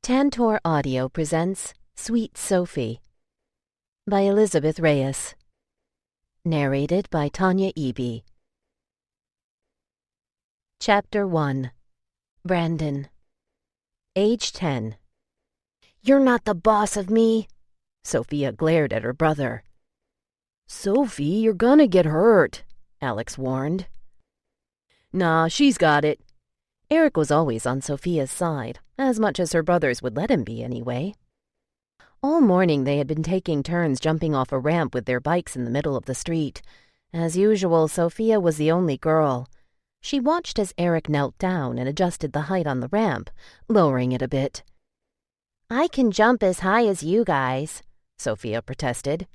Tantor Audio presents Sweet Sofie by Elizabeth Reyes. Narrated by Tanya Eby. Chapter 1. Brandon. Age 10. "You're not the boss of me," Sofia glared at her brother. "Sofie, you're gonna get hurt," Alex warned. "Nah, she's got it." Eric was always on Sofia's side, as much as her brothers would let him be anyway. All morning they had been taking turns jumping off a ramp with their bikes in the middle of the street. As usual, Sofia was the only girl. She watched as Eric knelt down and adjusted the height on the ramp, lowering it a bit. "I can jump as high as you guys," Sofia protested.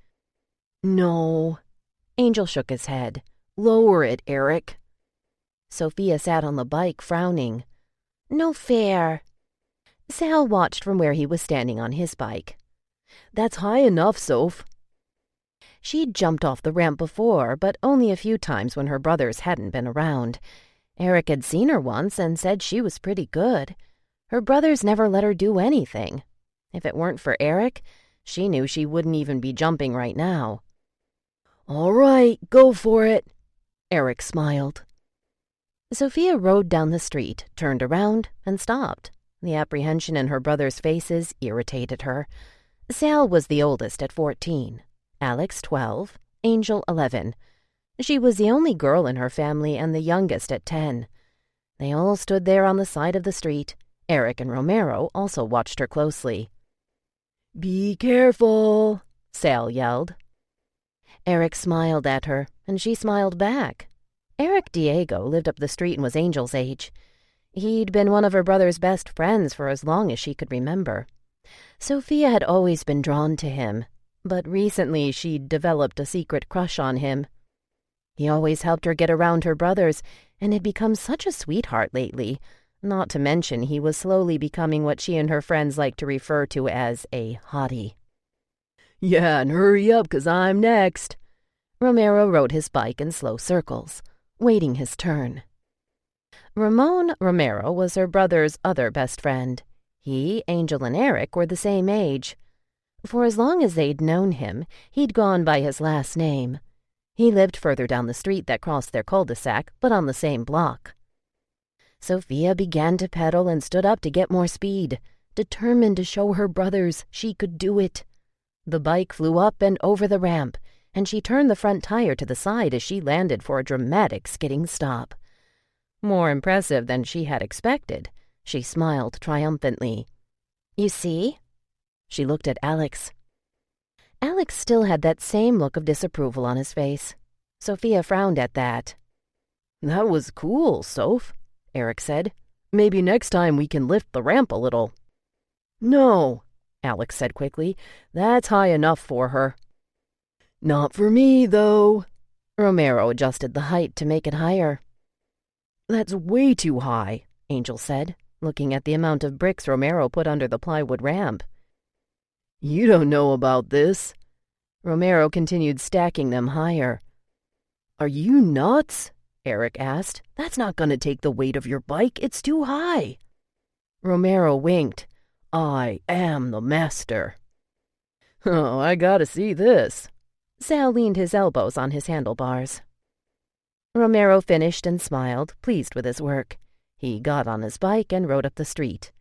"No." Angel shook his head. "Lower it, Eric." Sofia sat on the bike, frowning. "No fair." Sal watched from where he was standing on his bike. "That's high enough, Soph." She'd jumped off the ramp before, but only a few times when her brothers hadn't been around. Eric had seen her once and said she was pretty good. Her brothers never let her do anything. If it weren't for Eric, she knew she wouldn't even be jumping right now. "All right, go for it," Eric smiled. Sofia rode down the street, turned around, and stopped. The apprehension in her brothers' faces irritated her. Sal was the oldest at 14, Alex 12, Angel 11. She was the only girl in her family and the youngest at 10. They all stood there on the side of the street. Eric and Romero also watched her closely. "Be careful," Sal yelled. Eric smiled at her, and she smiled back. Eric Diego lived up the street and was Angel's age. He'd been one of her brother's best friends for as long as she could remember. Sofia had always been drawn to him, but recently she'd developed a secret crush on him. He always helped her get around her brothers, and had become such a sweetheart lately, not to mention he was slowly becoming what she and her friends like to refer to as a hottie. "Yeah, and hurry up, 'cause I'm next." Romero rode his bike in slow circles, waiting his turn. Ramon Romero was her brother's other best friend. He, Angel, and Eric were the same age. For as long as they'd known him, he'd gone by his last name. He lived further down the street that crossed their cul-de-sac, but on the same block. Sofia began to pedal and stood up to get more speed, determined to show her brothers she could do it. The bike flew up and over the ramp, and she turned the front tire to the side as she landed for a dramatic skidding stop. More impressive than she had expected, she smiled triumphantly. "You see?" She looked at Alex. Alex still had that same look of disapproval on his face. Sofia frowned at that. "That was cool, Soph," Eric said. "Maybe next time we can lift the ramp a little." "No," Alex said quickly. "That's high enough for her." "Not for me, though." Romero adjusted the height to make it higher. "That's way too high," Angel said, looking at the amount of bricks Romero put under the plywood ramp. "You don't know about this." Romero continued stacking them higher. "Are you nuts?" Eric asked. "That's not going to take the weight of your bike. It's too high." Romero winked. "I am the master." "Oh, I gotta see this." Sal leaned his elbows on his handlebars. Romero finished and smiled, pleased with his work. He got on his bike and rode up the street.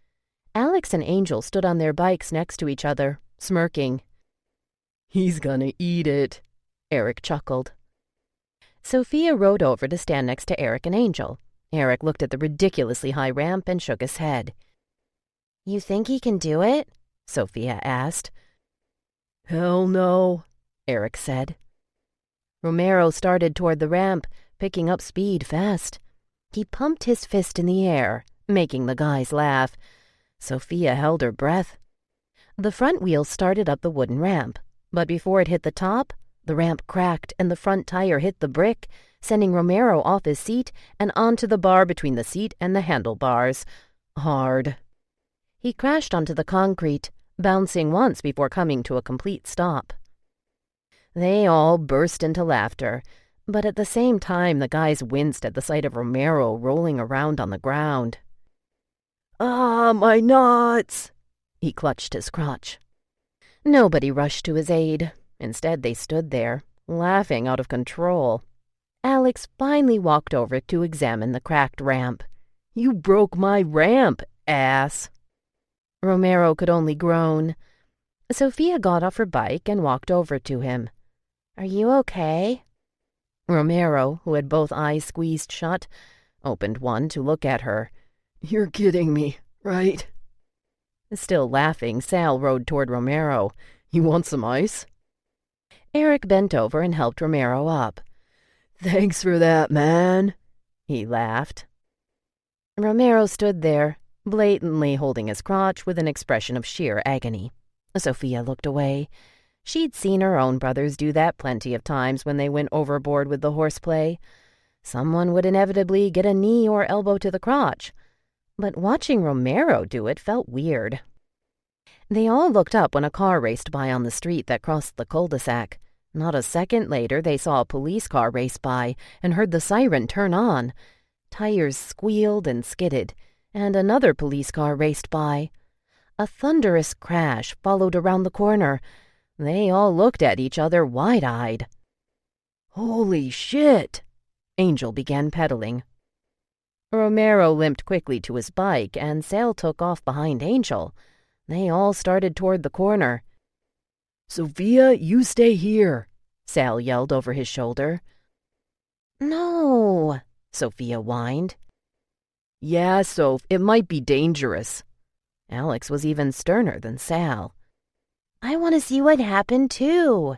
Alex and Angel stood on their bikes next to each other, smirking. "He's gonna eat it," Eric chuckled. Sofia rode over to stand next to Eric and Angel. Eric looked at the ridiculously high ramp and shook his head. "You think he can do it?" Sofia asked. "Hell no," Eric said. Romero started toward the ramp, picking up speed fast. He pumped his fist in the air, making the guys laugh. Sofia held her breath. The front wheels started up the wooden ramp, but before it hit the top, the ramp cracked and the front tire hit the brick, sending Romero off his seat and onto the bar between the seat and the handlebars. Hard. He crashed onto the concrete, bouncing once before coming to a complete stop. They all burst into laughter, but at the same time the guys winced at the sight of Romero rolling around on the ground. "Ah, my nuts!" He clutched his crotch. Nobody rushed to his aid. Instead, they stood there, laughing out of control. Alex finally walked over to examine the cracked ramp. "You broke my ramp, ass!" Romero could only groan. Sofia got off her bike and walked over to him. "Are you okay?" Romero, who had both eyes squeezed shut, opened one to look at her. "You're kidding me, right?" Still laughing, Sal rode toward Romero. "You want some ice?" Eric bent over and helped Romero up. "Thanks for that, man," he laughed. Romero stood there, blatantly holding his crotch with an expression of sheer agony. Sofia looked away. She'd seen her own brothers do that plenty of times when they went overboard with the horseplay. Someone would inevitably get a knee or elbow to the crotch. But watching Romero do it felt weird. They all looked up when a car raced by on the street that crossed the cul-de-sac. Not a second later, they saw a police car race by and heard the siren turn on. Tires squealed and skidded, and another police car raced by. A thunderous crash followed around the corner. They all looked at each other wide-eyed. "Holy shit!" Angel began pedaling. Romero limped quickly to his bike, and Sal took off behind Angel. They all started toward the corner. "Sofia, you stay here," Sal yelled over his shoulder. "No," Sofia whined. "Yeah, Soph, it might be dangerous." Alex was even sterner than Sal. "I want to see what happened, too."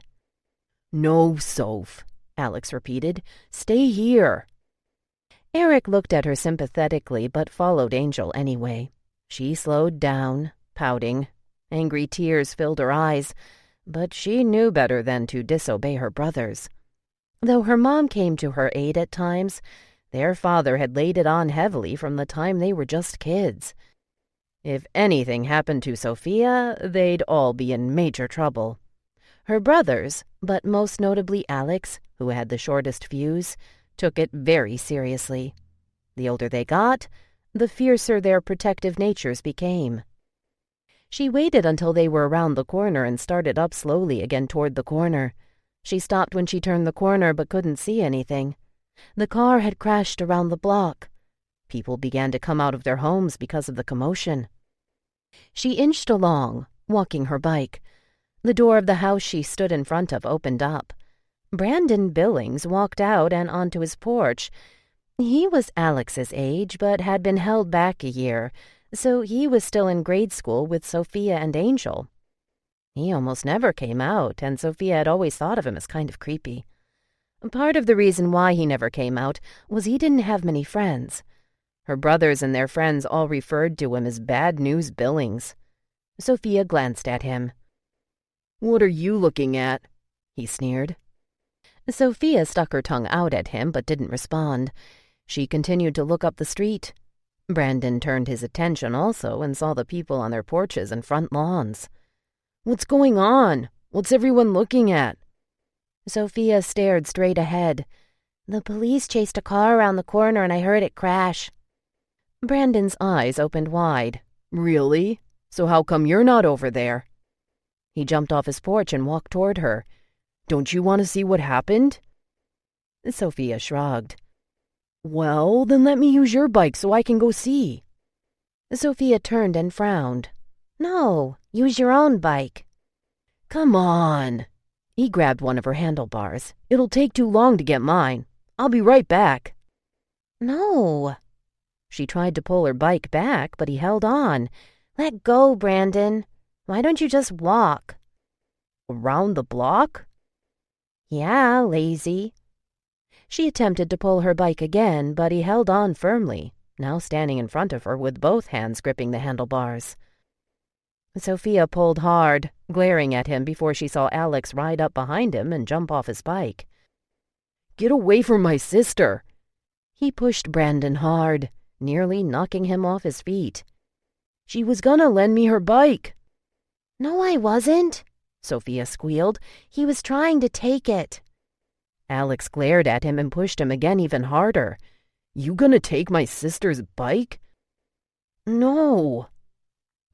"No, Soph," Alex repeated. "Stay here." Eric looked at her sympathetically but followed Angel anyway. She slowed down, pouting. Angry tears filled her eyes, but she knew better than to disobey her brothers. Though her mom came to her aid at times, their father had laid it on heavily from the time they were just kids. If anything happened to Sofia, they'd all be in major trouble. Her brothers, but most notably Alex, who had the shortest fuse, took it very seriously. The older they got, the fiercer their protective natures became. She waited until they were around the corner and started up slowly again toward the corner. She stopped when she turned the corner but couldn't see anything. The car had crashed around the block. People began to come out of their homes because of the commotion. She inched along, walking her bike. The door of the house she stood in front of opened up. Brandon Billings walked out and onto his porch. He was Alex's age, but had been held back a year, so he was still in grade school with Sofia and Angel. He almost never came out, and Sofia had always thought of him as kind of creepy. Part of the reason why he never came out was he didn't have many friends. Her brothers and their friends all referred to him as Bad News Billings. Sofia glanced at him. "What are you looking at?" he sneered. Sofia stuck her tongue out at him but didn't respond. She continued to look up the street. Brandon turned his attention also and saw the people on their porches and front lawns. "What's going on? What's everyone looking at?" Sofia stared straight ahead. "The police chased a car around the corner and I heard it crash." Brandon's eyes opened wide. "Really? So how come you're not over there?" He jumped off his porch and walked toward her. "Don't you want to see what happened?" Sofia shrugged. "Well, then let me use your bike so I can go see." Sofia turned and frowned. "No, use your own bike." "Come on." He grabbed one of her handlebars. "It'll take too long to get mine. I'll be right back." "No." She tried to pull her bike back, but he held on. "Let go, Brandon. Why don't you just walk?" "Around the block?" "Yeah, lazy." She attempted to pull her bike again, but he held on firmly, now standing in front of her with both hands gripping the handlebars. Sofia pulled hard, glaring at him before she saw Alex ride up behind him and jump off his bike. "Get away from my sister!" He pushed Brandon hard, nearly knocking him off his feet. "She was gonna lend me her bike." "No, I wasn't," Sofia squealed. "He was trying to take it." Alex glared at him and pushed him again even harder. "You gonna take my sister's bike?" "No."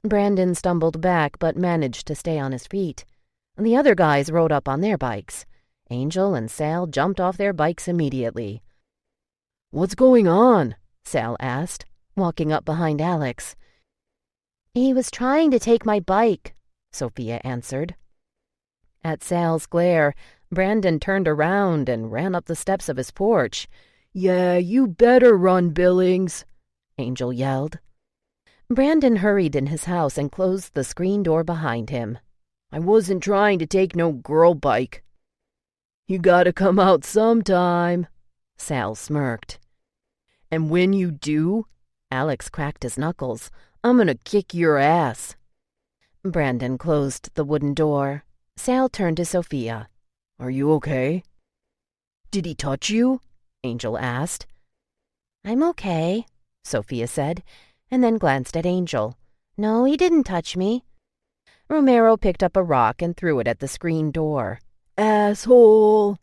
Brandon stumbled back but managed to stay on his feet. The other guys rode up on their bikes. Angel and Sal jumped off their bikes immediately. "What's going on?" Sal asked, walking up behind Alex. "He was trying to take my bike," Sofia answered. At Sal's glare, Brandon turned around and ran up the steps of his porch. "Yeah, you better run, Billings," Angel yelled. Brandon hurried in his house and closed the screen door behind him. "I wasn't trying to take no girl bike." "You gotta come out sometime," Sal smirked. "And when you do," Alex cracked his knuckles, "I'm gonna kick your ass." Brandon closed the wooden door. Sal turned to Sofia. "Are you okay?" "Did he touch you?" Angel asked. "I'm okay," Sofia said, and then glanced at Angel. "No, he didn't touch me." Romero picked up a rock and threw it at the screen door. "Asshole!"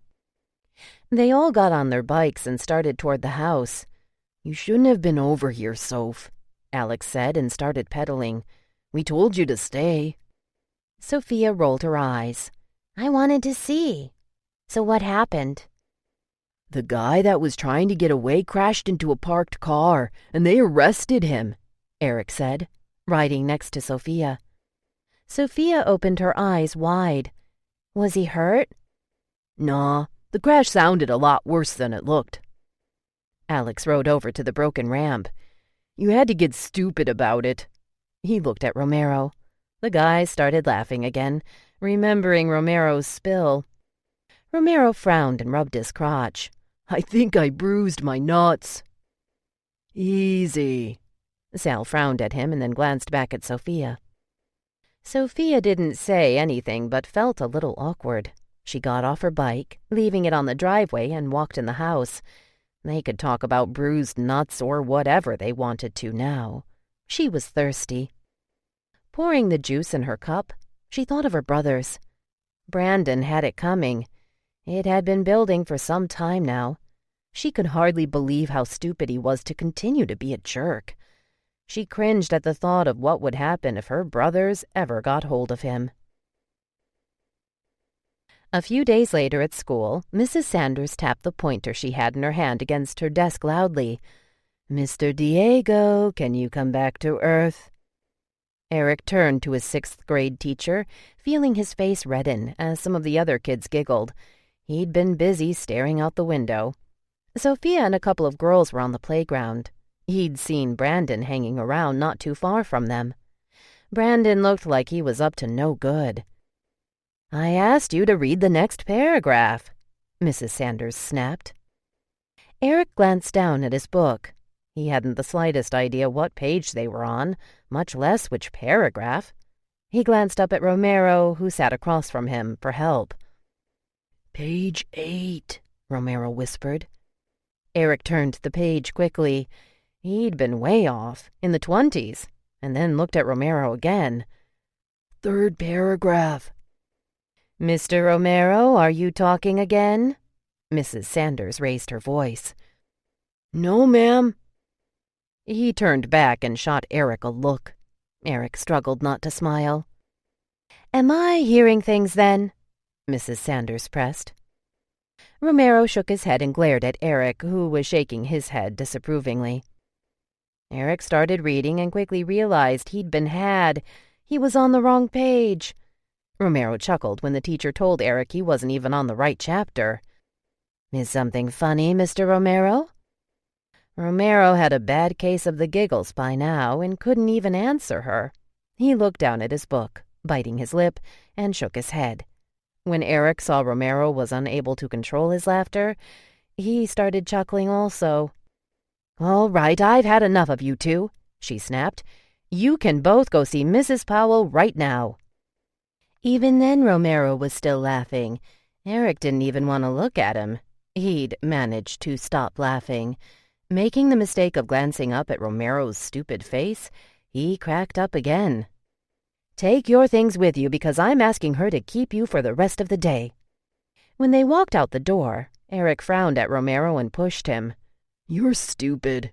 They all got on their bikes and started toward the house. "You shouldn't have been over here, Soph," Alex said and started pedaling. "We told you to stay." Sofia rolled her eyes. "I wanted to see. So what happened?" "The guy that was trying to get away crashed into a parked car, and they arrested him," Eric said, riding next to Sofia. Sofia opened her eyes wide. "Was he hurt?" "Nah, the crash sounded a lot worse than it looked." Alex rode over to the broken ramp. "You had to get stupid about it." He looked at Romero. The guy started laughing again, remembering Romero's spill. Romero frowned and rubbed his crotch. "I think I bruised my nuts." "Easy." Sal frowned at him and then glanced back at Sofia. Sofia didn't say anything but felt a little awkward. She got off her bike, leaving it on the driveway, and walked in the house. They could talk about bruised nuts or whatever they wanted to now. She was thirsty. Pouring the juice in her cup, she thought of her brothers. Brandon had it coming. It had been building for some time now. She could hardly believe how stupid he was to continue to be a jerk. She cringed at the thought of what would happen if her brothers ever got hold of him. A few days later at school, Mrs. Sanders tapped the pointer she had in her hand against her desk loudly. "Mr. Diego, can you come back to Earth?" Eric turned to his 6th grade teacher, feeling his face redden as some of the other kids giggled. He'd been busy staring out the window. Sofia and a couple of girls were on the playground. He'd seen Brandon hanging around not too far from them. Brandon looked like he was up to no good. "I asked you to read the next paragraph," Mrs. Sanders snapped. Eric glanced down at his book. He hadn't the slightest idea what page they were on, much less which paragraph. He glanced up at Romero, who sat across from him, for help. "Page 8, Romero whispered. Eric turned the page quickly. He'd been way off, in the 20s, and then looked at Romero again. "3rd paragraph." "Mr. Romero, are you talking again?" Mrs. Sanders raised her voice. "No, ma'am." He turned back and shot Eric a look. Eric struggled not to smile. "Am I hearing things, then?" Mrs. Sanders pressed. Romero shook his head and glared at Eric, who was shaking his head disapprovingly. Eric started reading and quickly realized he'd been had. He was on the wrong page. Romero chuckled when the teacher told Eric he wasn't even on the right chapter. "Is something funny, Mr. Romero?" Romero had a bad case of the giggles by now and couldn't even answer her. He looked down at his book, biting his lip, and shook his head. When Eric saw Romero was unable to control his laughter, he started chuckling also. "All right, I've had enough of you two," she snapped. "You can both go see Mrs. Powell right now." Even then Romero was still laughing. Eric didn't even want to look at him. He'd managed to stop laughing. Making the mistake of glancing up at Romero's stupid face, he cracked up again. "Take your things with you because I'm asking her to keep you for the rest of the day." When they walked out the door, Eric frowned at Romero and pushed him. "You're stupid."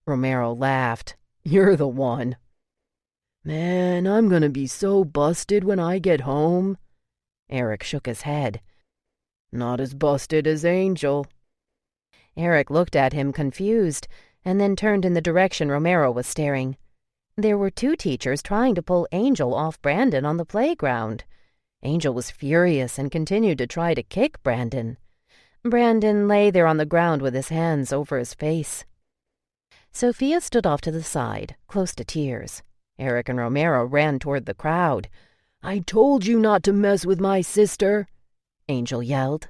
Romero laughed. "You're the one." Man, I'm gonna be so busted when I get home. Eric shook his head. Not as busted as Angel. Eric looked at him confused, and then turned in the direction Romero was staring. There were 2 teachers trying to pull Angel off Brandon on the playground. Angel was furious and continued to try to kick Brandon. Brandon lay there on the ground with his hands over his face. Sofia stood off to the side, close to tears. Eric and Romero ran toward the crowd. I told you not to mess with my sister, Angel yelled.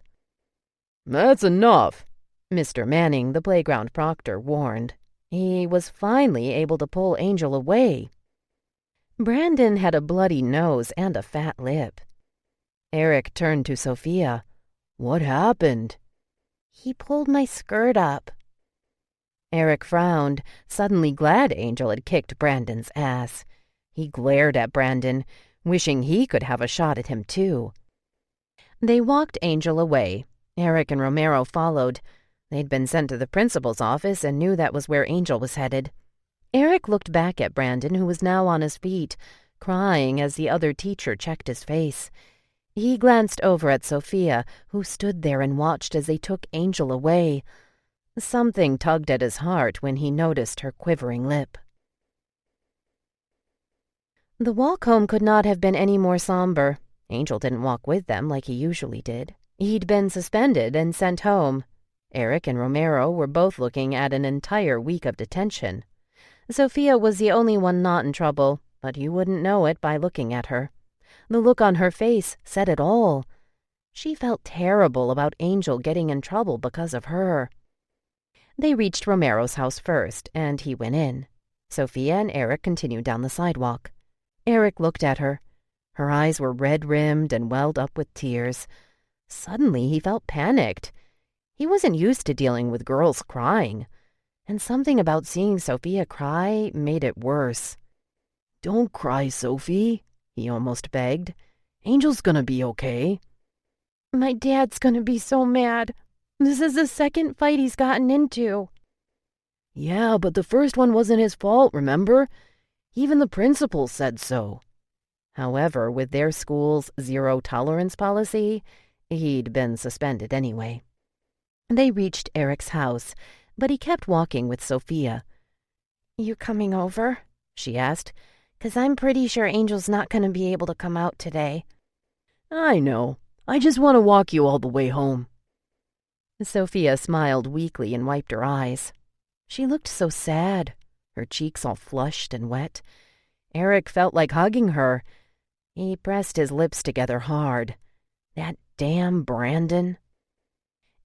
That's enough, Mr. Manning, the playground proctor, warned. He was finally able to pull Angel away. Brandon had a bloody nose and a fat lip. Eric turned to Sofia. What happened? He pulled my skirt up. Eric frowned, suddenly glad Angel had kicked Brandon's ass. He glared at Brandon, wishing he could have a shot at him too. They walked Angel away. Eric and Romero followed. They'd been sent to the principal's office and knew that was where Angel was headed. Eric looked back at Brandon, who was now on his feet, crying as the other teacher checked his face. He glanced over at Sofia, who stood there and watched as they took Angel away. Something tugged at his heart when he noticed her quivering lip. The walk home could not have been any more somber. Angel didn't walk with them like he usually did. He'd been suspended and sent home. Eric and Romero were both looking at an entire week of detention. Sofia was the only one not in trouble, but you wouldn't know it by looking at her. The look on her face said it all. She felt terrible about Angel getting in trouble because of her. They reached Romero's house first, and he went in. Sofia and Eric continued down the sidewalk. Eric looked at her. Her eyes were red-rimmed and welled up with tears. Suddenly he felt panicked. He wasn't used to dealing with girls crying, and something about seeing Sofia cry made it worse. Don't cry, Sophie, he almost begged. Angel's gonna be okay. My dad's gonna be so mad. This is the second fight he's gotten into. Yeah, but the first one wasn't his fault, remember? Even the principal said so. However, with their school's zero-tolerance policy, he'd been suspended anyway. They reached Eric's house, but he kept walking with Sofia. You coming over? She asked. 'Cause I'm pretty sure Angel's not going to be able to come out today. I know. I just want to walk you all the way home. Sofia smiled weakly and wiped her eyes. She looked so sad, her cheeks all flushed and wet. Eric felt like hugging her. He pressed his lips together hard. That damn Brandon.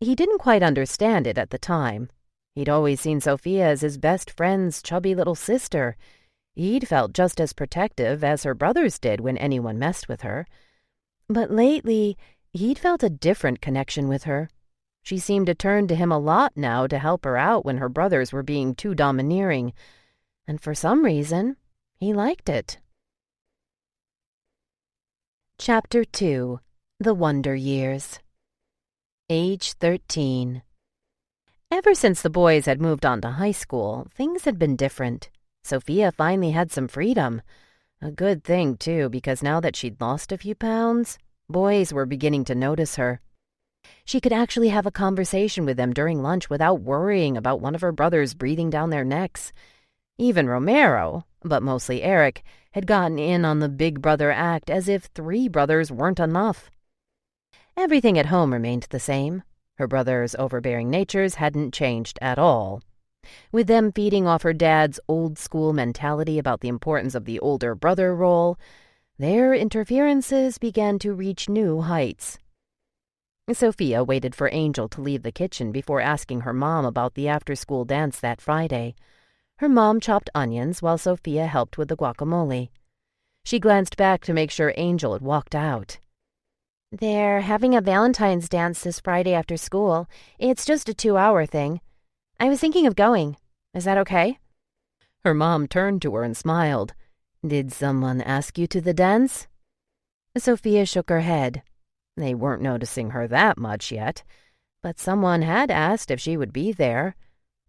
He didn't quite understand it at the time. He'd always seen Sofia as his best friend's chubby little sister. He'd felt just as protective as her brothers did when anyone messed with her. But lately, he'd felt a different connection with her. She seemed to turn to him a lot now to help her out when her brothers were being too domineering. And for some reason, he liked it. Chapter 2. The Wonder Years. Age 13. Ever since the boys had moved on to high school, things had been different. Sofia finally had some freedom. A good thing, too, because now that she'd lost a few pounds, boys were beginning to notice her. She could actually have a conversation with them during lunch without worrying about one of her brothers breathing down their necks. Even Romero, but mostly Eric, had gotten in on the big brother act as if 3 brothers weren't enough. Everything at home remained the same. Her brother's overbearing natures hadn't changed at all. With them feeding off her dad's old-school mentality about the importance of the older brother role, their interferences began to reach new heights. Sofia waited for Angel to leave the kitchen before asking her mom about the after-school dance that Friday. Her mom chopped onions while Sofia helped with the guacamole. She glanced back to make sure Angel had walked out. They're having a Valentine's dance this Friday after school. It's just a 2-hour thing. I was thinking of going. Is that okay? Her mom turned to her and smiled. Did someone ask you to the dance? Sofia shook her head. They weren't noticing her that much yet, but someone had asked if she would be there.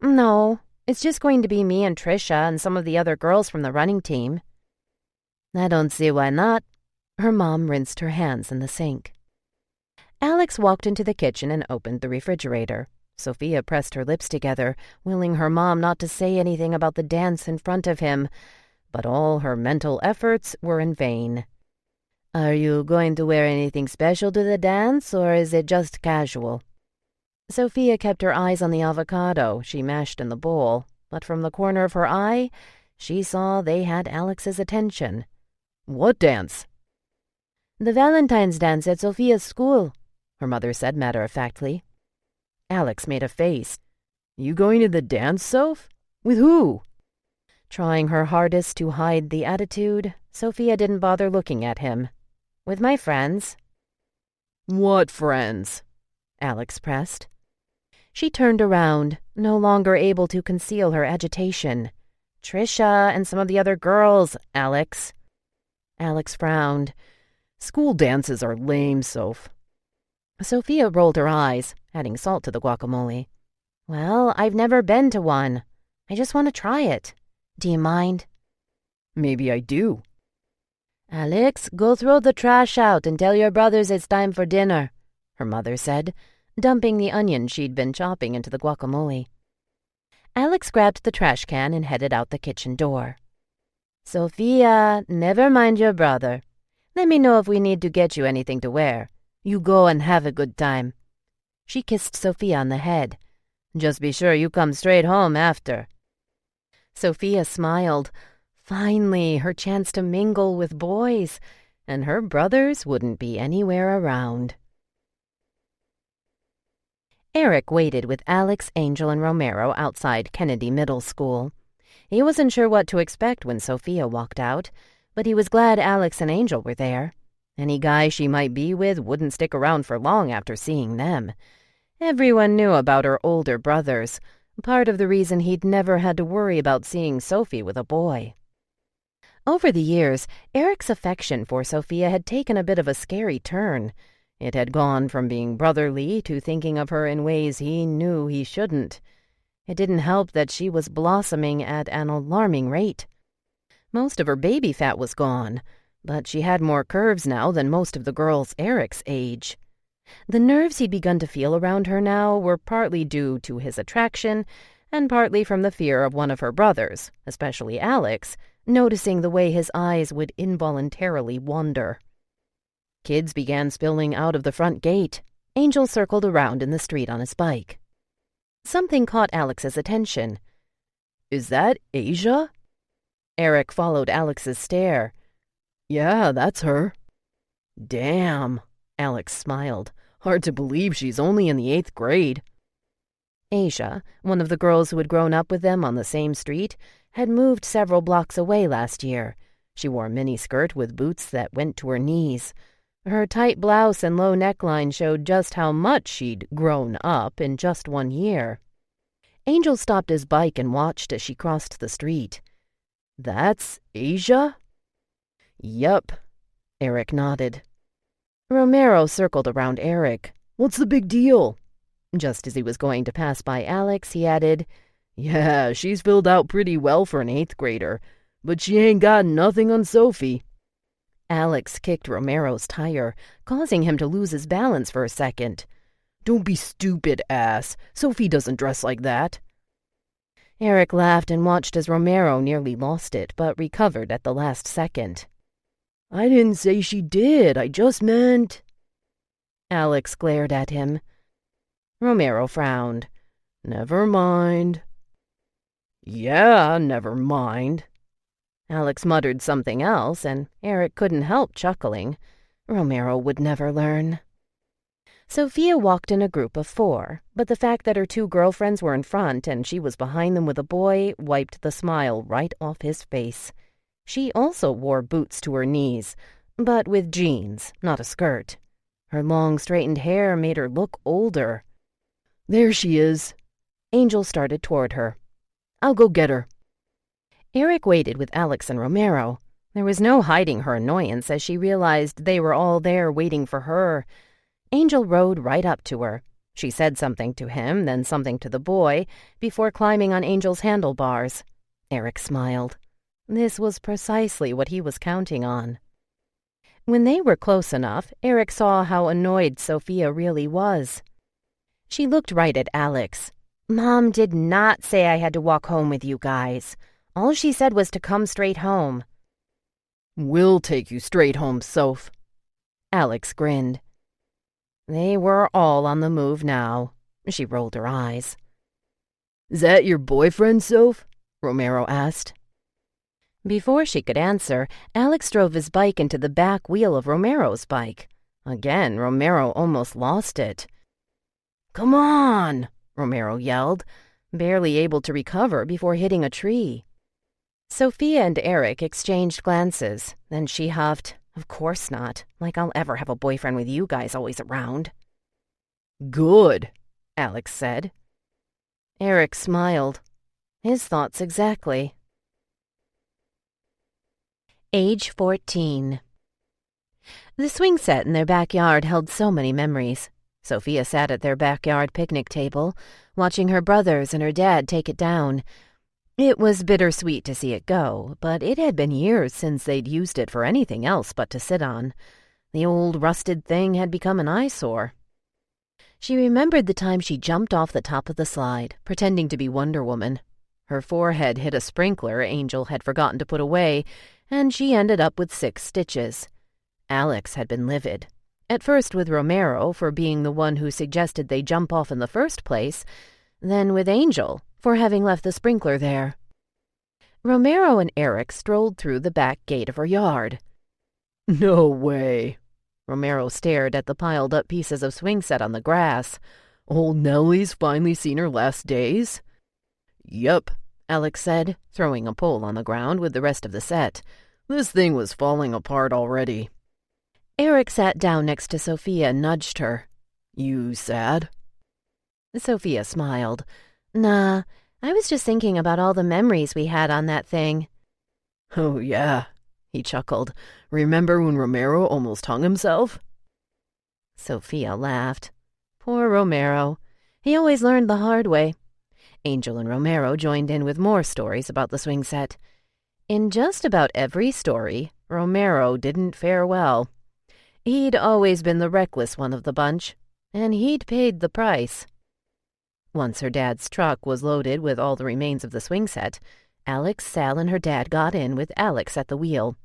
No, it's just going to be me and Trisha and some of the other girls from the running team. I don't see why not. Her mom rinsed her hands in the sink. Alex walked into the kitchen and opened the refrigerator. Sofia pressed her lips together, willing her mom not to say anything about the dance in front of him, but all her mental efforts were in vain. Are you going to wear anything special to the dance, or is it just casual? Sofia kept her eyes on the avocado she mashed in the bowl, but from the corner of her eye, she saw they had Alex's attention. What dance? The Valentine's dance at Sofia's school, her mother said matter-of-factly. Alex made a face. You going to the dance, Soph? With who? Trying her hardest to hide the attitude, Sofia didn't bother looking at him. With my friends. What friends? Alex pressed. She turned around, no longer able to conceal her agitation. Trisha and some of the other girls, Alex. Alex frowned. School dances are lame, Soph. Sofia rolled her eyes, adding salt to the guacamole. Well, I've never been to one. I just want to try it. Do you mind? Maybe I do. Alex, go throw the trash out and tell your brothers it's time for dinner, her mother said, dumping the onion she'd been chopping into the guacamole. Alex grabbed the trash can and headed out the kitchen door. Sofia, never mind your brother. Let me know if we need to get you anything to wear. You go and have a good time. She kissed Sofia on the head. Just be sure you come straight home after. Sofia smiled. Finally, her chance to mingle with boys, and her brothers wouldn't be anywhere around. Eric waited with Alex, Angel, and Romero outside Kennedy Middle School. He wasn't sure what to expect when Sofia walked out, but he was glad Alex and Angel were there. Any guy she might be with wouldn't stick around for long after seeing them. Everyone knew about her older brothers, part of the reason he'd never had to worry about seeing Sofie with a boy. Over the years, Eric's affection for Sofia had taken a bit of a scary turn. It had gone from being brotherly to thinking of her in ways he knew he shouldn't. It didn't help that she was blossoming at an alarming rate. Most of her baby fat was gone, but she had more curves now than most of the girls Eric's age. The nerves he'd begun to feel around her now were partly due to his attraction and partly from the fear of one of her brothers, especially Alex, noticing the way his eyes would involuntarily wander. Kids began spilling out of the front gate. Angel circled around in the street on his bike. Something caught Alex's attention. Is that Asia? Eric followed Alex's stare. Yeah, that's her. Damn, Alex smiled. Hard to believe she's only in the 8th grade. Asia, one of the girls who had grown up with them on the same street, had moved several blocks away last year. She wore a miniskirt with boots that went to her knees. Her tight blouse and low neckline showed just how much she'd grown up in just 1 year. Angel stopped his bike and watched as she crossed the street. That's Asia? Yup, Eric nodded. Romero circled around Eric. What's the big deal? Just as he was going to pass by Alex, he added, Yeah, she's filled out pretty well for an 8th grader, but she ain't got nothing on Sofie. Alex kicked Romero's tire, causing him to lose his balance for a second. Don't be stupid, ass. Sofie doesn't dress like that. Eric laughed and watched as Romero nearly lost it, but recovered at the last second. I didn't say she did. I just meant... Alex glared at him. Romero frowned. Never mind. Yeah, never mind. Alex muttered something else, and Eric couldn't help chuckling. Romero would never learn. Sofia walked in a group of 4, but the fact that her 2 girlfriends were in front and she was behind them with a boy wiped the smile right off his face. She also wore boots to her knees, but with jeans, not a skirt. Her long, straightened hair made her look older. There she is. Angel started toward her. I'll go get her. Eric waited with Alex and Romero. There was no hiding her annoyance as she realized they were all there waiting for her. Angel rode right up to her. She said something to him, then something to the boy, before climbing on Angel's handlebars. Eric smiled. This was precisely what he was counting on. When they were close enough, Eric saw how annoyed Sofia really was. She looked right at Alex. "Mom did not say I had to walk home with you guys. All she said was to come straight home." "We'll take you straight home, Soph." Alex grinned. They were all on the move now. She rolled her eyes. "Is that your boyfriend, Soph?" Romero asked. Before she could answer, Alex drove his bike into the back wheel of Romero's bike. Again, Romero almost lost it. "Come on!" Romero yelled, barely able to recover before hitting a tree. Sofia and Eric exchanged glances. Then she huffed, "Of course not. Like I'll ever have a boyfriend with you guys always around." "Good," Alex said. Eric smiled. His thoughts exactly. Age 14. The swing set in their backyard held so many memories. Sofia sat at their backyard picnic table, watching her brothers and her dad take it down. It was bittersweet to see it go, but it had been years since they'd used it for anything else but to sit on. The old rusted thing had become an eyesore. She remembered the time she jumped off the top of the slide, pretending to be Wonder Woman. Her forehead hit a sprinkler Angel had forgotten to put away, and she ended up with 6 stitches. Alex had been livid. At first with Romero for being the one who suggested they jump off in the first place, then with Angel for having left the sprinkler there. Romero and Eric strolled through the back gate of her yard. "No way." Romero stared at the piled-up pieces of swing set on the grass. "Old Nellie's finally seen her last days?" "Yup," Alex said, throwing a pole on the ground with the rest of the set. "This thing was falling apart already." Eric sat down next to Sofia and nudged her. "You sad?" Sofia smiled. "Nah, I was just thinking about all the memories we had on that thing." "Oh, yeah," he chuckled. "Remember when Romero almost hung himself?" Sofia laughed. Poor Romero. He always learned the hard way. Angel and Romero joined in with more stories about the swing set. In just about every story, Romero didn't fare well. He'd always been the reckless one of the bunch, and he'd paid the price. Once her dad's truck was loaded with all the remains of the swing set, Alex, Sal, and her dad got in with Alex at the wheel.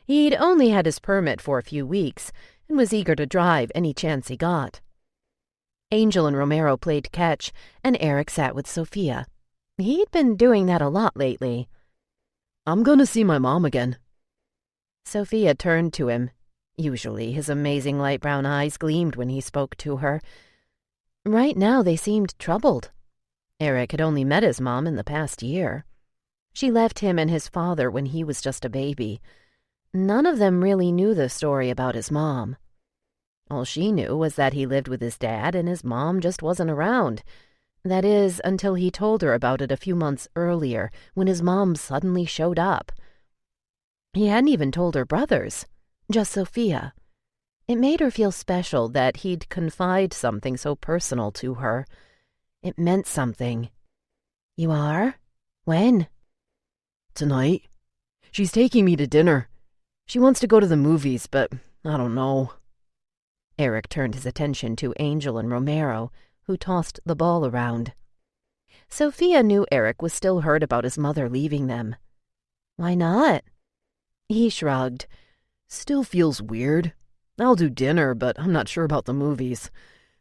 He'd only had his permit for a few weeks and was eager to drive any chance he got. Angel and Romero played catch, and Eric sat with Sofia. He'd been doing that a lot lately. "I'm gonna see my mom again." Sofia turned to him. Usually his amazing light brown eyes gleamed when he spoke to her. Right now they seemed troubled. Eric had only met his mom in the past year. She left him and his father when he was just a baby. None of them really knew the story about his mom. All she knew was that he lived with his dad and his mom just wasn't around. That is, until he told her about it a few months earlier, when his mom suddenly showed up. He hadn't even told her brothers, just Sofia. It made her feel special that he'd confide something so personal to her. It meant something. "You are? When?" "Tonight. She's taking me to dinner. She wants to go to the movies, but I don't know." Eric turned his attention to Angel and Romero, who tossed the ball around. Sofia knew Eric was still hurt about his mother leaving them. "Why not?" He shrugged. "Still feels weird. I'll do dinner, but I'm not sure about the movies.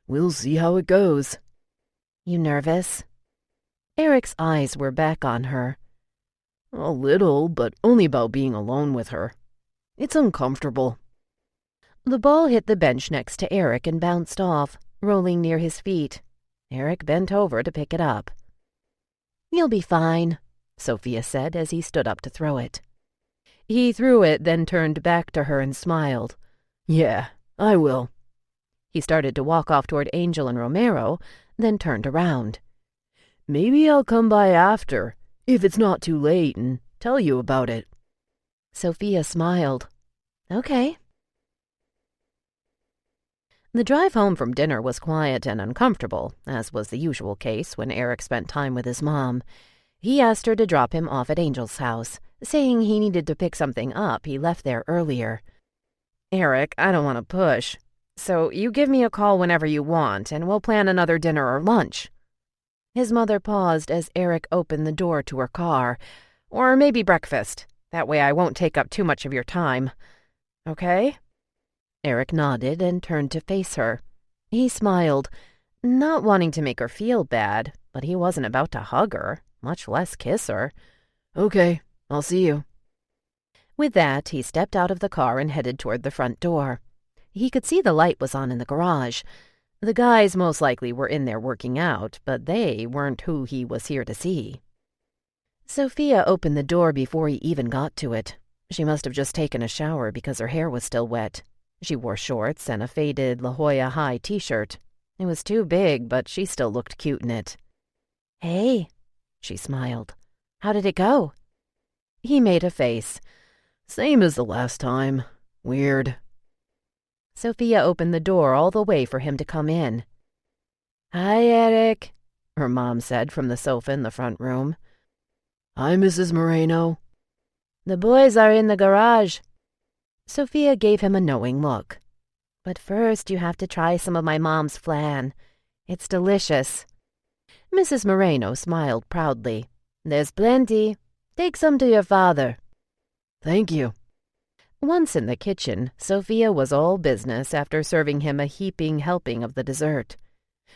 We'll see how it goes." "You nervous?" Eric's eyes were back on her. "A little, but only about being alone with her. It's uncomfortable." The ball hit the bench next to Eric and bounced off, rolling near his feet. Eric bent over to pick it up. "You'll be fine," Sofia said as he stood up to throw it. He threw it, then turned back to her and smiled. "Yeah, I will." He started to walk off toward Angel and Romero, then turned around. "Maybe I'll come by after, if it's not too late, and tell you about it." Sofia smiled. "Okay." The drive home from dinner was quiet and uncomfortable, as was the usual case when Eric spent time with his mom. He asked her to drop him off at Angel's house, saying he needed to pick something up he left there earlier. Eric, I don't want to push. So you give me a call whenever you want, and we'll plan another dinner or lunch. His mother paused as Eric opened the door to her car. Or maybe breakfast. That way I won't take up too much of your time. Okay? Eric nodded and turned to face her. He smiled, not wanting to make her feel bad, but he wasn't about to hug her, much less kiss her. Okay, I'll see you. With that, he stepped out of the car and headed toward the front door. He could see the light was on in the garage. The guys most likely were in there working out, but they weren't who he was here to see. Sofia opened the door before he even got to it. She must have just taken a shower because her hair was still wet. She wore shorts and a faded La Jolla High t-shirt. It was too big, but she still looked cute in it. "Hey," she smiled. "How did it go?" He made a face. "Same as the last time. Weird." Sofia opened the door all the way for him to come in. "Hi, Eric," her mom said from the sofa in the front room. "Hi, Mrs. Moreno." "The boys are in the garage." Sofia gave him a knowing look. "But first you have to try some of my mom's flan. It's delicious." Mrs. Moreno smiled proudly. "There's plenty. Take some to your father." "Thank you." Once in the kitchen, Sofia was all business after serving him a heaping helping of the dessert.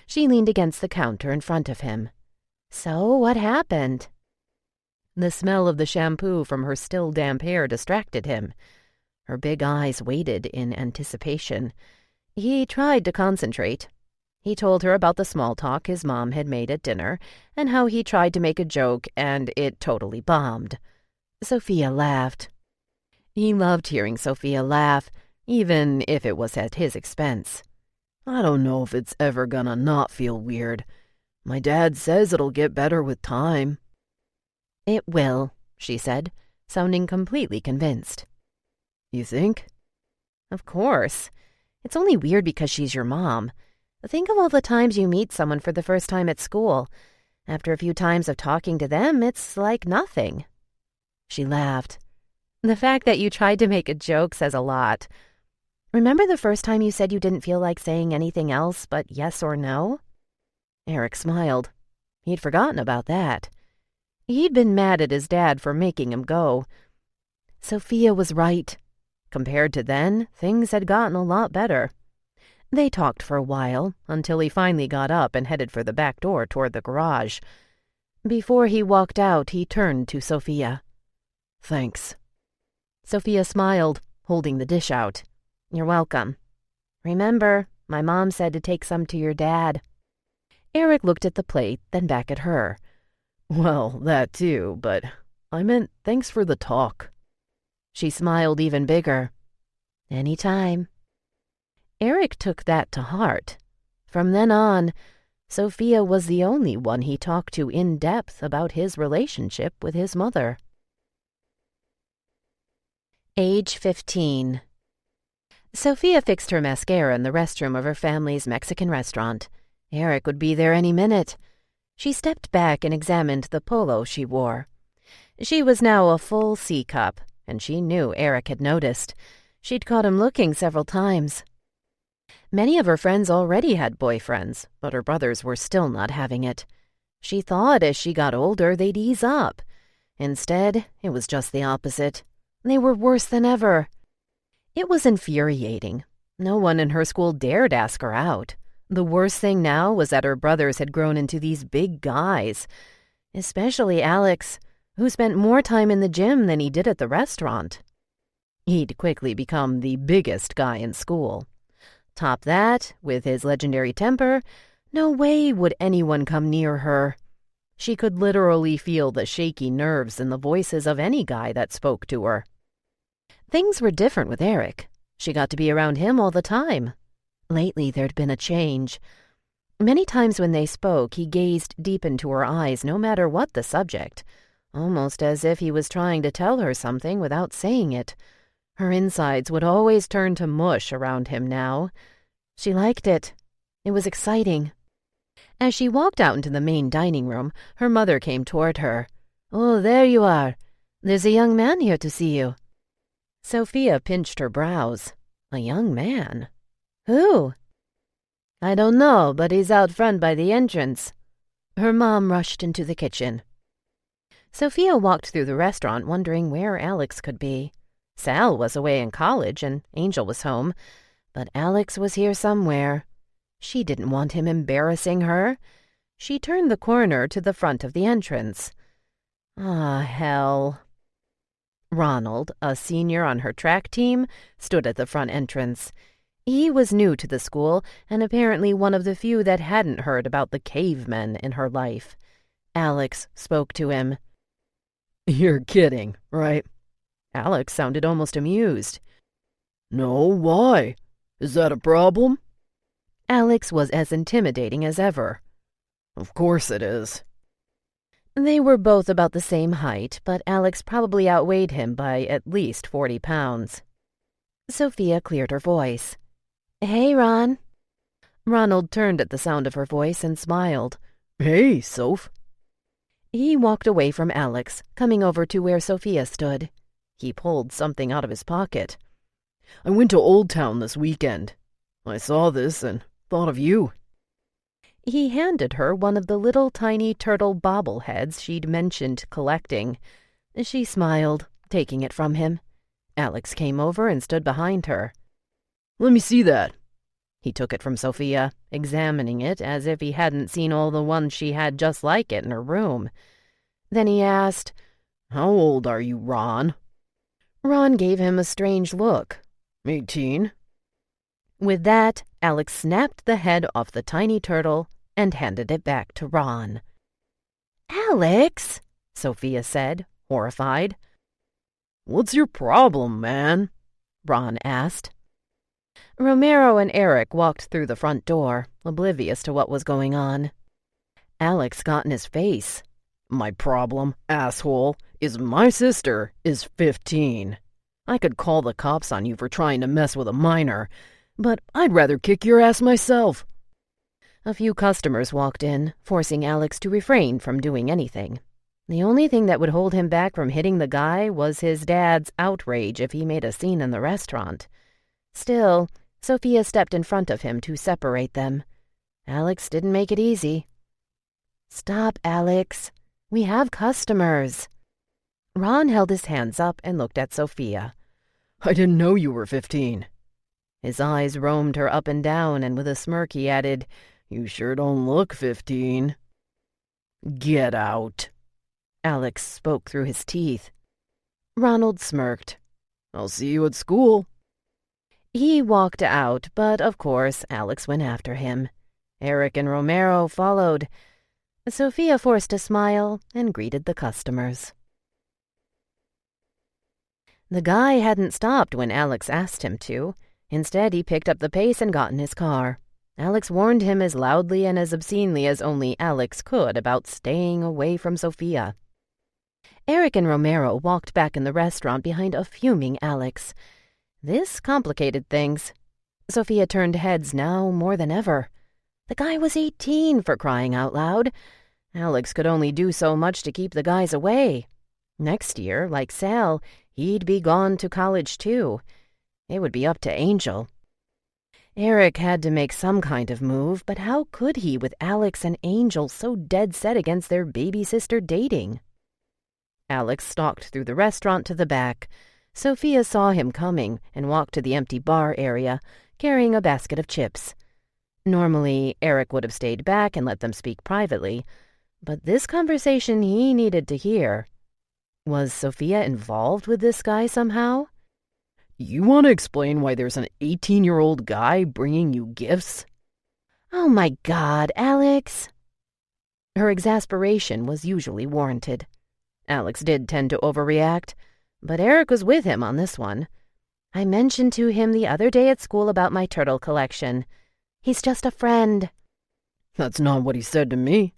She leaned against the counter in front of him. "So, what happened?" The smell of the shampoo from her still damp hair distracted him. Her big eyes waited in anticipation. He tried to concentrate. He told her about the small talk his mom had made at dinner and how he tried to make a joke and it totally bombed. Sofia laughed. He loved hearing Sofia laugh, even if it was at his expense. "I don't know if it's ever gonna not feel weird. My dad says it'll get better with time." "It will," she said, sounding completely convinced. "You think?" "Of course. It's only weird because she's your mom. Think of all the times you meet someone for the first time at school. After a few times of talking to them, it's like nothing." She laughed. "The fact that you tried to make a joke says a lot. Remember the first time you said you didn't feel like saying anything else but yes or no?" Eric smiled. He'd forgotten about that. He'd been mad at his dad for making him go. Sofia was right. Compared to then, things had gotten a lot better. They talked for a while, until he finally got up and headed for the back door toward the garage. Before he walked out, he turned to Sofia. "Thanks." Sofia smiled, holding the dish out. "You're welcome. Remember, my mom said to take some to your dad." Eric looked at the plate, then back at her. "Well, that too, but I meant thanks for the talk." She smiled even bigger. "Anytime." Eric took that to heart. From then on, Sofia was the only one he talked to in depth about his relationship with his mother. Age 15. Sofia fixed her mascara in the restroom of her family's Mexican restaurant. Eric would be there any minute. She stepped back and examined the polo she wore. She was now a full C-cup, and she knew Eric had noticed. She'd caught him looking several times. Many of her friends already had boyfriends, but her brothers were still not having it. She thought as she got older they'd ease up. Instead, it was just the opposite. They were worse than ever. It was infuriating. No one in her school dared ask her out. The worst thing now was that her brothers had grown into these big guys, especially Alex, who spent more time in the gym than he did at the restaurant. He'd quickly become the biggest guy in school. Top that, with his legendary temper, no way would anyone come near her. She could literally feel the shaky nerves in the voices of any guy that spoke to her. Things were different with Eric. She got to be around him all the time. Lately, there'd been a change. Many times when they spoke, he gazed deep into her eyes, no matter what the subject, almost as if he was trying to tell her something without saying it. Her insides would always turn to mush around him now. She liked it. It was exciting. As she walked out into the main dining room, her mother came toward her. Oh, there you are. There's a young man here to see you. Sofia pinched her brows. A young man? Who? I don't know, but he's out front by the entrance. Her mom rushed into the kitchen. Sofia walked through the restaurant wondering where Alex could be. Sal was away in college and Angel was home, but Alex was here somewhere. She didn't want him embarrassing her. She turned the corner to the front of the entrance. Ah, hell. Ronald, a senior on her track team, stood at the front entrance. He was new to the school and apparently one of the few that hadn't heard about the cavemen in her life. Alex spoke to him. You're kidding, right? Alex sounded almost amused. No, why? Is that a problem? Alex was as intimidating as ever. Of course it is. They were both about the same height, but Alex probably outweighed him by at least 40 pounds. Sofia cleared her voice. Hey, Ron. Ronald turned at the sound of her voice and smiled. Hey, Soph. He walked away from Alex, coming over to where Sofia stood. He pulled something out of his pocket. I went to Old Town this weekend. I saw this and thought of you. He handed her one of the little tiny turtle bobbleheads she'd mentioned collecting. She smiled, taking it from him. Alex came over and stood behind her. Let me see that. He took it from Sofia, examining it as if he hadn't seen all the ones she had just like it in her room. Then he asked, How old are you, Ron? Ron gave him a strange look. 18. With that, Alex snapped the head off the tiny turtle and handed it back to Ron. Alex, Sofia said, horrified. What's your problem, man? Ron asked. Romero and Eric walked through the front door, oblivious to what was going on. Alex got in his face. My problem, asshole, is my sister is 15. I could call the cops on you for trying to mess with a minor, but I'd rather kick your ass myself. A few customers walked in, forcing Alex to refrain from doing anything. The only thing that would hold him back from hitting the guy was his dad's outrage if he made a scene in the restaurant. Still, Sofia stepped in front of him to separate them. Alex didn't make it easy. Stop, Alex. We have customers. Ron held his hands up and looked at Sofia. I didn't know you were 15. His eyes roamed her up and down, and with a smirk he added, You sure don't look 15. Get out. Alex spoke through his teeth. Ronald smirked. I'll see you at school. He walked out, but of course Alex went after him. Eric and Romero followed. Sofia forced a smile and greeted the customers. The guy hadn't stopped when Alex asked him to. Instead, he picked up the pace and got in his car. Alex warned him as loudly and as obscenely as only Alex could about staying away from Sofia. Eric and Romero walked back in the restaurant behind a fuming Alex. This complicated things. Sofia turned heads now more than ever. The guy was 18, for crying out loud. Alex could only do so much to keep the guys away. Next year, like Sal, he'd be gone to college too. It would be up to Angel. Eric had to make some kind of move, but how could he with Alex and Angel so dead set against their baby sister dating? Alex stalked through the restaurant to the back. Sofia saw him coming and walked to the empty bar area, carrying a basket of chips. Normally, Eric would have stayed back and let them speak privately, but this conversation he needed to hear. Was Sofia involved with this guy somehow? You want to explain why there's an 18-year-old guy bringing you gifts? Oh my God, Alex! Her exasperation was usually warranted. Alex did tend to overreact, but Eric was with him on this one. I mentioned to him the other day at school about my turtle collection. He's just a friend. That's not what he said to me.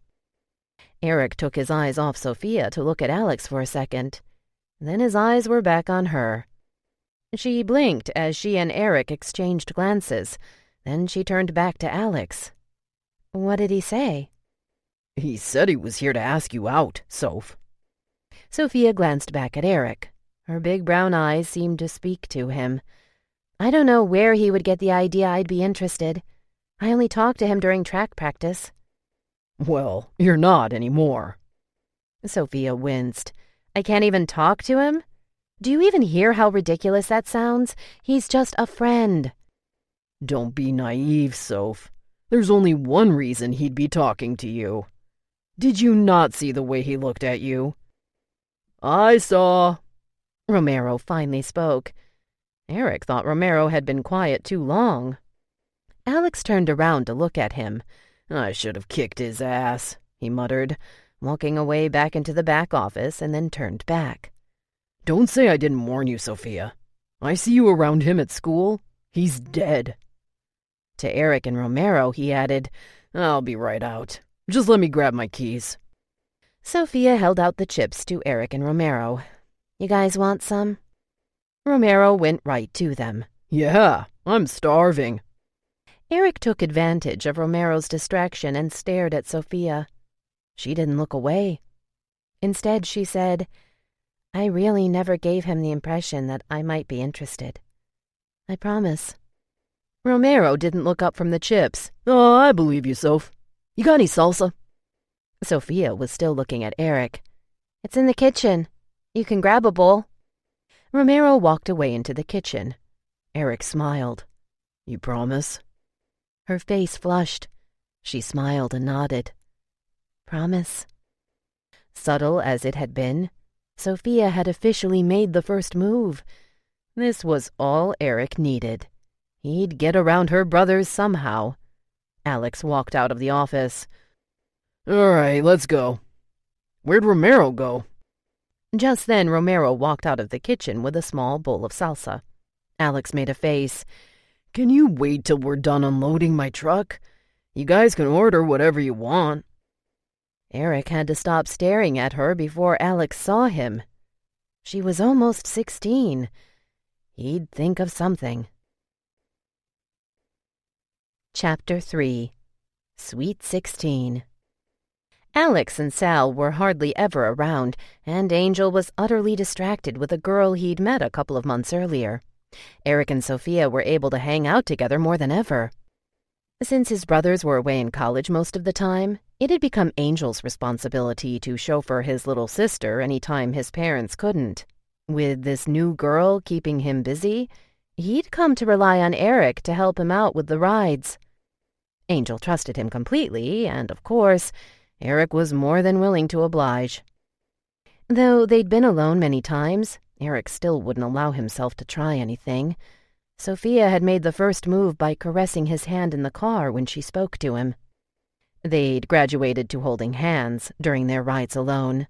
Eric took his eyes off Sofia to look at Alex for a second. Then his eyes were back on her. She blinked as she and Eric exchanged glances. Then she turned back to Alex. What did he say? He said he was here to ask you out, Soph. Sofia glanced back at Eric. Her big brown eyes seemed to speak to him. I don't know where he would get the idea I'd be interested. I only talked to him during track practice. Well, you're not anymore. Sofia winced. I can't even talk to him? Do you even hear how ridiculous that sounds? He's just a friend. Don't be naive, Soph. There's only one reason he'd be talking to you. Did you not see the way he looked at you? I saw. Romero finally spoke. Eric thought Romero had been quiet too long. Alex turned around to look at him. I should have kicked his ass, he muttered, walking away back into the back office and then turned back. Don't say I didn't warn you, Sophia. I see you around him at school. He's dead. To Eric and Romero, he added, I'll be right out. Just let me grab my keys. Sofia held out the chips to Eric and Romero. You guys want some? Romero went right to them. Yeah, I'm starving. Eric took advantage of Romero's distraction and stared at Sofia. She didn't look away. Instead, she said, I really never gave him the impression that I might be interested. I promise. Romero didn't look up from the chips. Oh, I believe you, Soph. You got any salsa? Sofia was still looking at Eric. It's in the kitchen. You can grab a bowl. Romero walked away into the kitchen. Eric smiled. You promise? Her face flushed. She smiled and nodded. Promise. Subtle as it had been, Sofia had officially made the first move. This was all Eric needed. He'd get around her brothers somehow. Alex walked out of the office. All right, let's go. Where'd Romero go? Just then, Romero walked out of the kitchen with a small bowl of salsa. Alex made a face. Can you wait till we're done unloading my truck? You guys can order whatever you want. Eric had to stop staring at her before Alex saw him. She was almost 16. He'd think of something. Chapter 3. Sweet 16. Alex and Sal were hardly ever around, and Angel was utterly distracted with a girl he'd met a couple of months earlier. Eric and Sofia were able to hang out together more than ever. Since his brothers were away in college most of the time, it had become Angel's responsibility to chauffeur his little sister any time his parents couldn't. With this new girl keeping him busy, he'd come to rely on Eric to help him out with the rides. Angel trusted him completely, and of course, Eric was more than willing to oblige. Though they'd been alone many times, Eric still wouldn't allow himself to try anything. Sofia had made the first move by caressing his hand in the car when she spoke to him. They'd graduated to holding hands during their rides alone.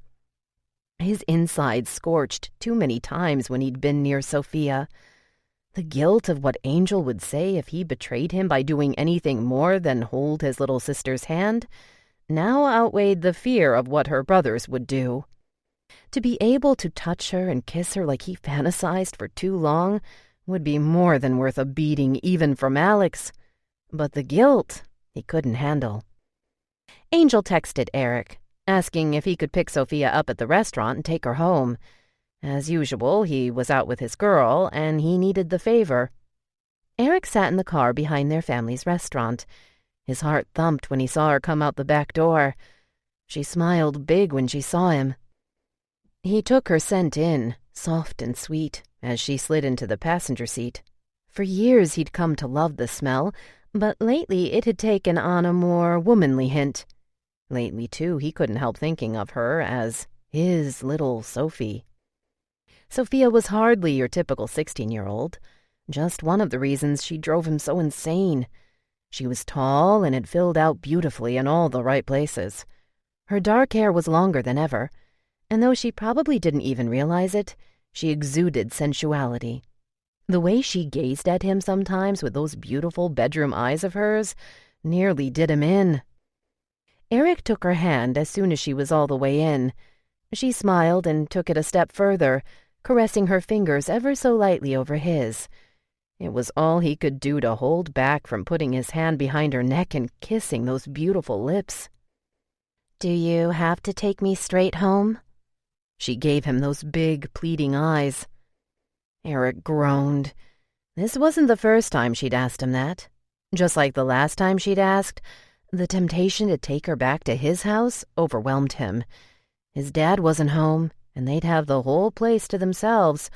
His insides scorched too many times when he'd been near Sofia. The guilt of what Angel would say if he betrayed him by doing anything more than hold his little sister's hand now outweighed the fear of what her brothers would do. To be able to touch her and kiss her like he fantasized for too long would be more than worth a beating even from Alex. But the guilt he couldn't handle. Angel texted Eric, asking if he could pick Sofia up at the restaurant and take her home. As usual, he was out with his girl, and he needed the favor. Eric sat in the car behind their family's restaurant. His heart thumped when he saw her come out the back door. She smiled big when she saw him. He took her scent in, soft and sweet, as she slid into the passenger seat. For years he'd come to love the smell, but lately it had taken on a more womanly hint. Lately, too, he couldn't help thinking of her as his little Sofie. Sofia was hardly your typical 16-year-old, just one of the reasons she drove him so insane. She was tall and had filled out beautifully in all the right places. Her dark hair was longer than ever, and though she probably didn't even realize it, she exuded sensuality. The way she gazed at him sometimes with those beautiful bedroom eyes of hers nearly did him in. Eric took her hand as soon as she was all the way in. She smiled and took it a step further, caressing her fingers ever so lightly over his. It was all he could do to hold back from putting his hand behind her neck and kissing those beautiful lips. "Do you have to take me straight home?" She gave him those big, pleading eyes. Eric groaned. This wasn't the first time she'd asked him that. Just like the last time she'd asked, the temptation to take her back to his house overwhelmed him. His dad wasn't home, and they'd have the whole place to themselves,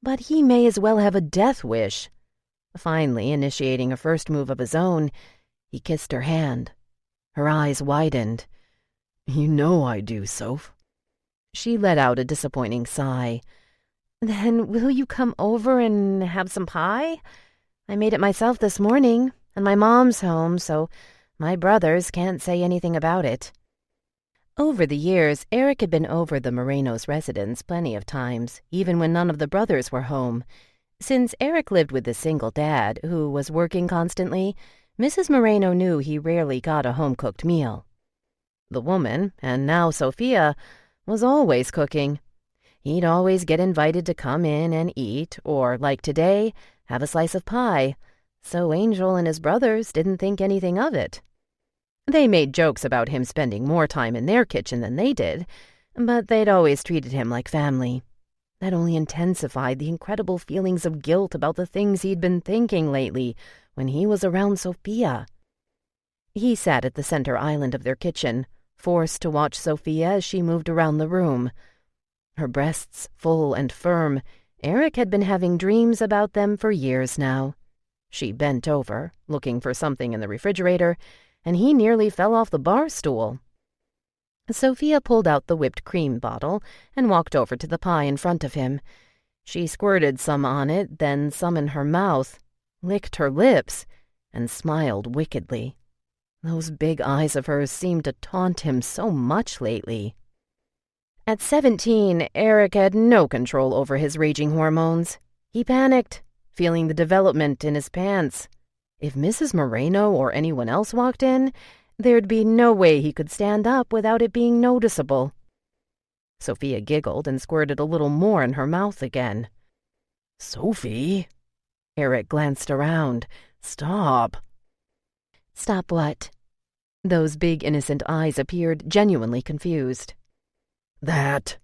but he may as well have a death wish. Finally, initiating a first move of his own, he kissed her hand. Her eyes widened. "You know I do, Soph." She let out a disappointing sigh. "Then will you come over and have some pie? I made it myself this morning, and my mom's home, so my brothers can't say anything about it." Over the years, Eric had been over the Moreno's residence plenty of times, even when none of the brothers were home. Since Eric lived with a single dad, who was working constantly, Mrs. Moreno knew he rarely got a home-cooked meal. The woman, and now Sofia, was always cooking. He'd always get invited to come in and eat, or, like today, have a slice of pie, so Angel and his brothers didn't think anything of it. They made jokes about him spending more time in their kitchen than they did, but they'd always treated him like family. That only intensified the incredible feelings of guilt about the things he'd been thinking lately when he was around Sofia. He sat at the center island of their kitchen, forced to watch Sofia as she moved around the room. Her breasts full and firm, Eric had been having dreams about them for years now. She bent over, looking for something in the refrigerator, and he nearly fell off the bar stool. Sofia pulled out the whipped cream bottle and walked over to the pie in front of him. She squirted some on it, then some in her mouth, licked her lips, and smiled wickedly. Those big eyes of hers seemed to taunt him so much lately. At 17, Eric had no control over his raging hormones. He panicked, feeling the development in his pants. If Mrs. Moreno or anyone else walked in, there'd be no way he could stand up without it being noticeable. Sofia giggled and squirted a little more in her mouth again. "Sophie?" Eric glanced around. "Stop." "Stop what?" Those big innocent eyes appeared genuinely confused. "That."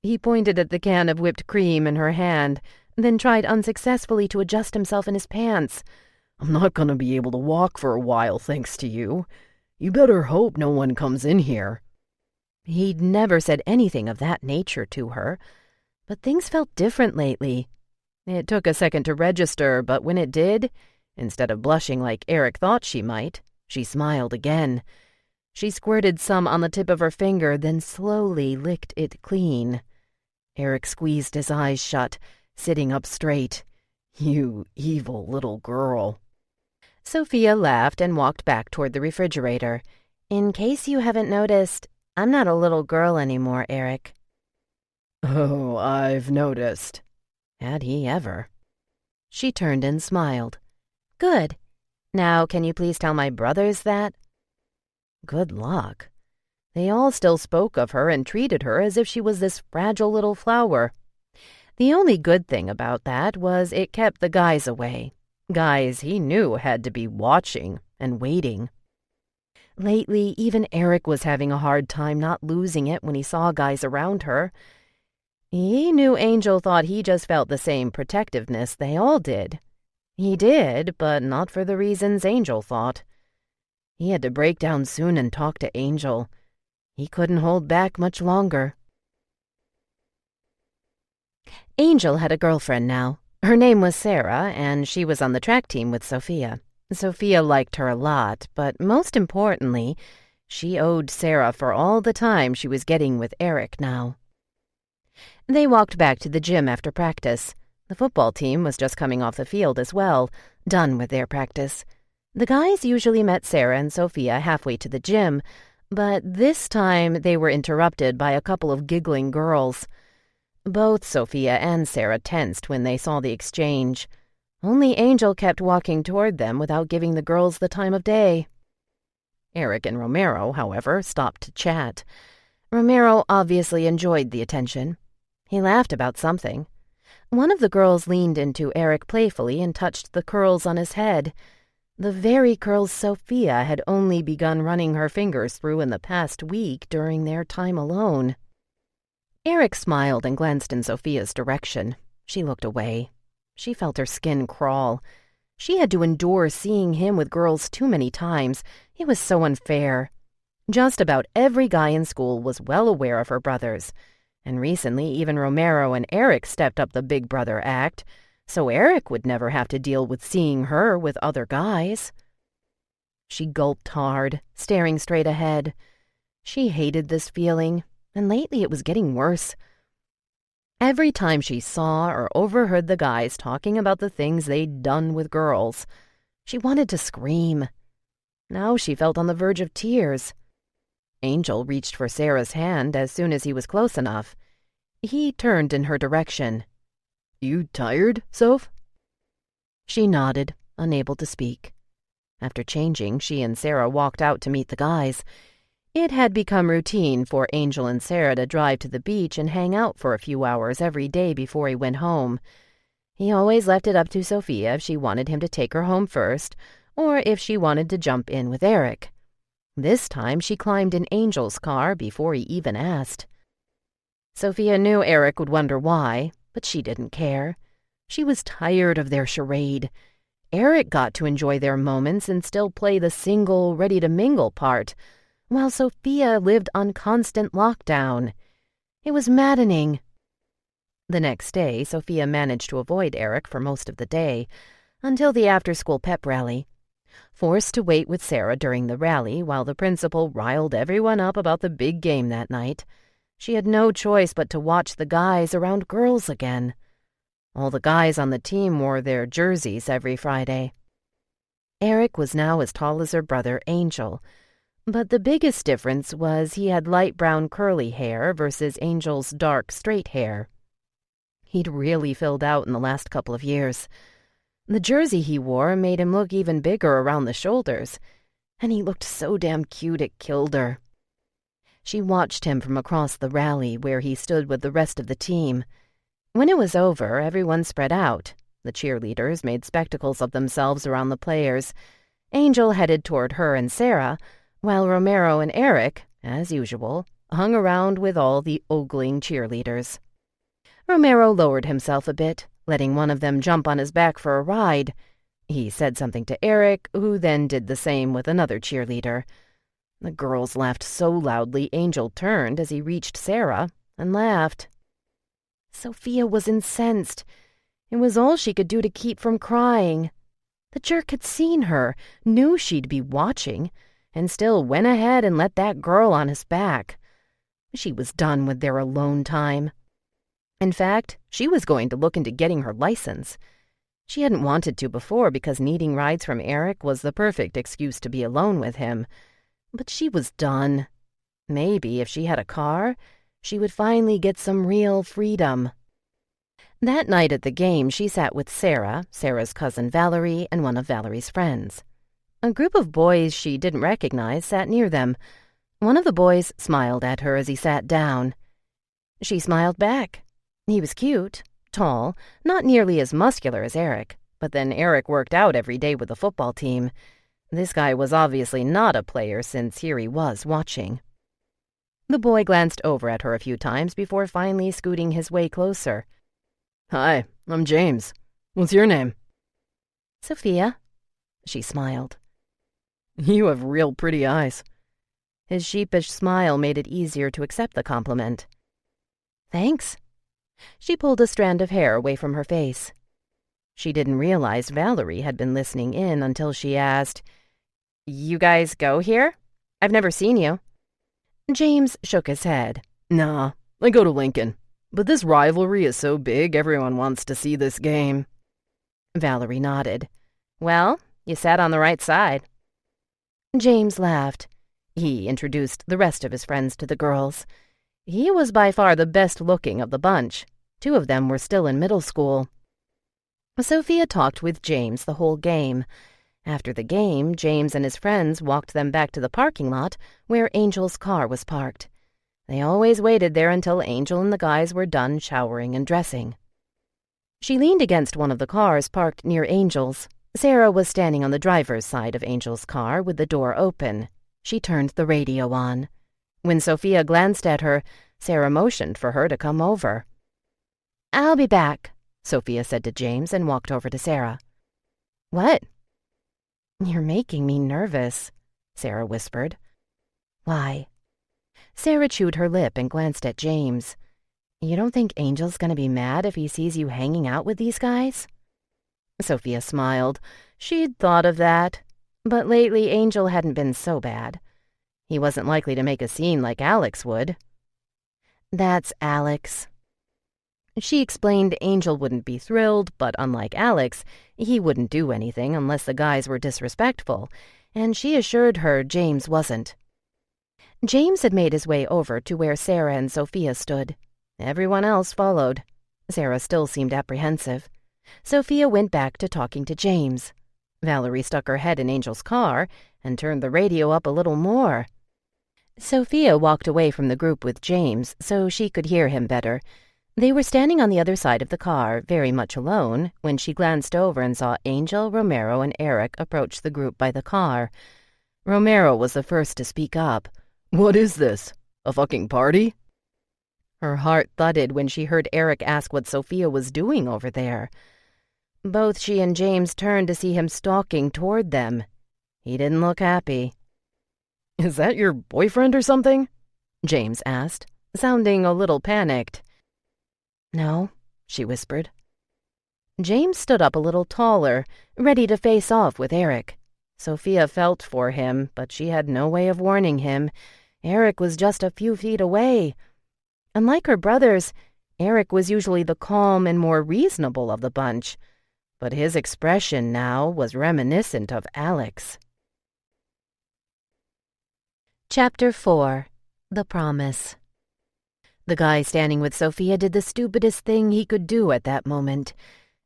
He pointed at the can of whipped cream in her hand, then tried unsuccessfully to adjust himself in his pants. "I'm not going to be able to walk for a while, thanks to you. You better hope no one comes in here." He'd never said anything of that nature to her, but things felt different lately. It took a second to register, but when it did, instead of blushing like Eric thought she might, she smiled again. She squirted some on the tip of her finger, then slowly licked it clean. Eric squeezed his eyes shut, sitting up straight. "You evil little girl." Sofia laughed and walked back toward the refrigerator. "In case you haven't noticed, I'm not a little girl anymore, Eric." "Oh, I've noticed." Had he ever? She turned and smiled. "Good. Now, can you please tell my brothers that?" Good luck. They all still spoke of her and treated her as if she was this fragile little flower. The only good thing about that was it kept the guys away. Guys he knew had to be watching and waiting. Lately, even Eric was having a hard time not losing it when he saw guys around her. He knew Angel thought he just felt the same protectiveness they all did. He did, but not for the reasons Angel thought. He had to break down soon and talk to Angel. He couldn't hold back much longer. Angel had a girlfriend now. Her name was Sarah, and she was on the track team with Sofia. Sofia liked her a lot, but most importantly, she owed Sarah for all the time she was getting with Eric now. They walked back to the gym after practice. The football team was just coming off the field as well, done with their practice. The guys usually met Sarah and Sofia halfway to the gym, but this time they were interrupted by a couple of giggling girls. Both Sofia and Sarah tensed when they saw the exchange. Only Angel kept walking toward them without giving the girls the time of day. Eric and Romero, however, stopped to chat. Romero obviously enjoyed the attention. He laughed about something. One of the girls leaned into Eric playfully and touched the curls on his head. The very curls Sofia had only begun running her fingers through in the past week during their time alone. Eric smiled and glanced in Sofia's direction. She looked away. She felt her skin crawl. She had to endure seeing him with girls too many times. It was so unfair. Just about every guy in school was well aware of her brothers, and recently even Romero and Eric stepped up the big brother act, so Eric would never have to deal with seeing her with other guys. She gulped hard, staring straight ahead. She hated this feeling, and lately it was getting worse. Every time she saw or overheard the guys talking about the things they'd done with girls, she wanted to scream. Now she felt on the verge of tears. Angel reached for Sarah's hand as soon as he was close enough. He turned in her direction. "You tired, Soph?" She nodded, unable to speak. After changing, she and Sarah walked out to meet the guys. It had become routine for Angel and Sarah to drive to the beach and hang out for a few hours every day before he went home. He always left it up to Sofia if she wanted him to take her home first, or if she wanted to jump in with Eric. This time she climbed in Angel's car before he even asked. Sofia knew Eric would wonder why, but she didn't care. She was tired of their charade. Eric got to enjoy their moments and still play the single, ready-to-mingle part, while Sofia lived on constant lockdown. It was maddening. The next day, Sofia managed to avoid Eric for most of the day, until the after-school pep rally. Forced to wait with Sarah during the rally while the principal riled everyone up about the big game that night, she had no choice but to watch the guys around girls again. All the guys on the team wore their jerseys every Friday. Eric was now as tall as her brother Angel, but the biggest difference was he had light brown curly hair versus Angel's dark straight hair. He'd really filled out in the last couple of years. The jersey he wore made him look even bigger around the shoulders, and he looked so damn cute it killed her. She watched him from across the rally where he stood with the rest of the team. When it was over, everyone spread out. The cheerleaders made spectacles of themselves around the players. Angel headed toward her and Sarah, while Romero and Eric, as usual, hung around with all the ogling cheerleaders. Romero lowered himself a bit, letting one of them jump on his back for a ride. He said something to Eric, who then did the same with another cheerleader. The girls laughed so loudly Angel turned as he reached Sarah and laughed. Sofia was incensed. It was all she could do to keep from crying. The jerk had seen her, knew she'd be watching, and still went ahead and let that girl on his back. She was done with their alone time. In fact, she was going to look into getting her license. She hadn't wanted to before because needing rides from Eric was the perfect excuse to be alone with him. But she was done. Maybe if she had a car, she would finally get some real freedom. That night at the game, she sat with Sarah, Sarah's cousin Valerie, and one of Valerie's friends. A group of boys she didn't recognize sat near them. One of the boys smiled at her as he sat down. She smiled back. He was cute, tall, not nearly as muscular as Eric, but then Eric worked out every day with the football team. This guy was obviously not a player since here he was watching. The boy glanced over at her a few times before finally scooting his way closer. "Hi, I'm James. What's your name?" "Sofia." She smiled. "You have real pretty eyes." His sheepish smile made it easier to accept the compliment. "Thanks." She pulled a strand of hair away from her face. She didn't realize Valerie had been listening in until she asked, "You guys go here? I've never seen you." James shook his head. "Nah, I go to Lincoln. But this rivalry is so big everyone wants to see this game." Valerie nodded. "Well, you sat on the right side." James laughed. He introduced the rest of his friends to the girls. He was by far the best-looking of the bunch. 2 of them were still in middle school. Sofia talked with James the whole game. After the game, James and his friends walked them back to the parking lot where Angel's car was parked. They always waited there until Angel and the guys were done showering and dressing. She leaned against one of the cars parked near Angel's. Sarah was standing on the driver's side of Angel's car with the door open. She turned the radio on. When Sofia glanced at her, Sarah motioned for her to come over. "I'll be back," Sofia said to James and walked over to Sarah. "What?" "You're making me nervous," Sarah whispered. "Why?" Sarah chewed her lip and glanced at James. "You don't think Angel's gonna be mad if he sees you hanging out with these guys?" Sofia smiled. She'd thought of that. But lately Angel hadn't been so bad. He wasn't likely to make a scene like Alex would. "That's Alex." She explained Angel wouldn't be thrilled, but unlike Alex, he wouldn't do anything unless the guys were disrespectful, and she assured her James wasn't. James had made his way over to where Sarah and Sofia stood. Everyone else followed. Sarah still seemed apprehensive. Sofia went back to talking to James. Valerie stuck her head in Angel's car and turned the radio up a little more. Sofia walked away from the group with James so she could hear him better. They were standing on the other side of the car, very much alone, when she glanced over and saw Angel, Romero, and Eric approach the group by the car. Romero was the first to speak up. "What is this? A fucking party?" Her heart thudded when she heard Eric ask what Sofia was doing over there. Both she and James turned to see him stalking toward them. He didn't look happy. "Is that your boyfriend or something?" James asked, sounding a little panicked. "No," she whispered. James stood up a little taller, ready to face off with Eric. Sofia felt for him, but she had no way of warning him. Eric was just a few feet away. Unlike her brothers, Eric was usually the calm and more reasonable of the bunch, but his expression now was reminiscent of Alex. Chapter 4. The Promise. The guy standing with Sofia did the stupidest thing he could do at that moment.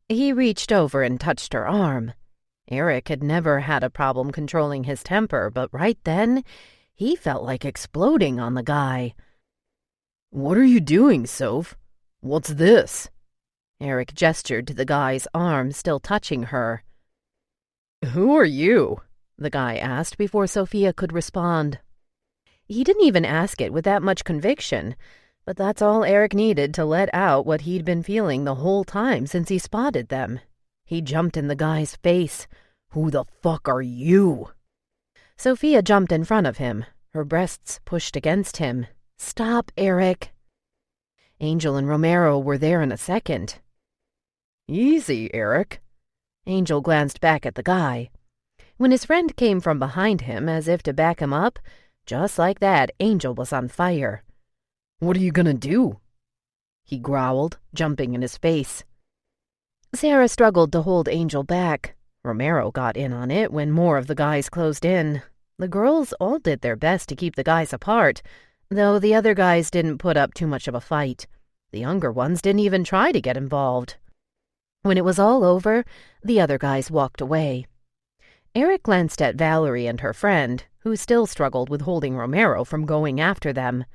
He reached over and touched her arm. Eric had never had a problem controlling his temper, but right then, he felt like exploding on the guy. "What are you doing, Soph? What's this?" Eric gestured to the guy's arm, still touching her. "Who are you?" the guy asked before Sofia could respond. He didn't even ask it with that much conviction, but that's all Eric needed to let out what he'd been feeling the whole time since he spotted them. He jumped in the guy's face. "Who the fuck are you?" Sofia jumped in front of him, her breasts pushed against him. "Stop, Eric." Angel and Romero were there in a second. "Easy, Eric." Angel glanced back at the guy. When his friend came from behind him as if to back him up, just like that, Angel was on fire. "What are you gonna do?" he growled, jumping in his face. Sarah struggled to hold Angel back. Romero got in on it when more of the guys closed in. The girls all did their best to keep the guys apart, though the other guys didn't put up too much of a fight. The younger ones didn't even try to get involved. When it was all over, the other guys walked away. Eric glanced at Valerie and her friend, who still struggled with holding Romero from going after them.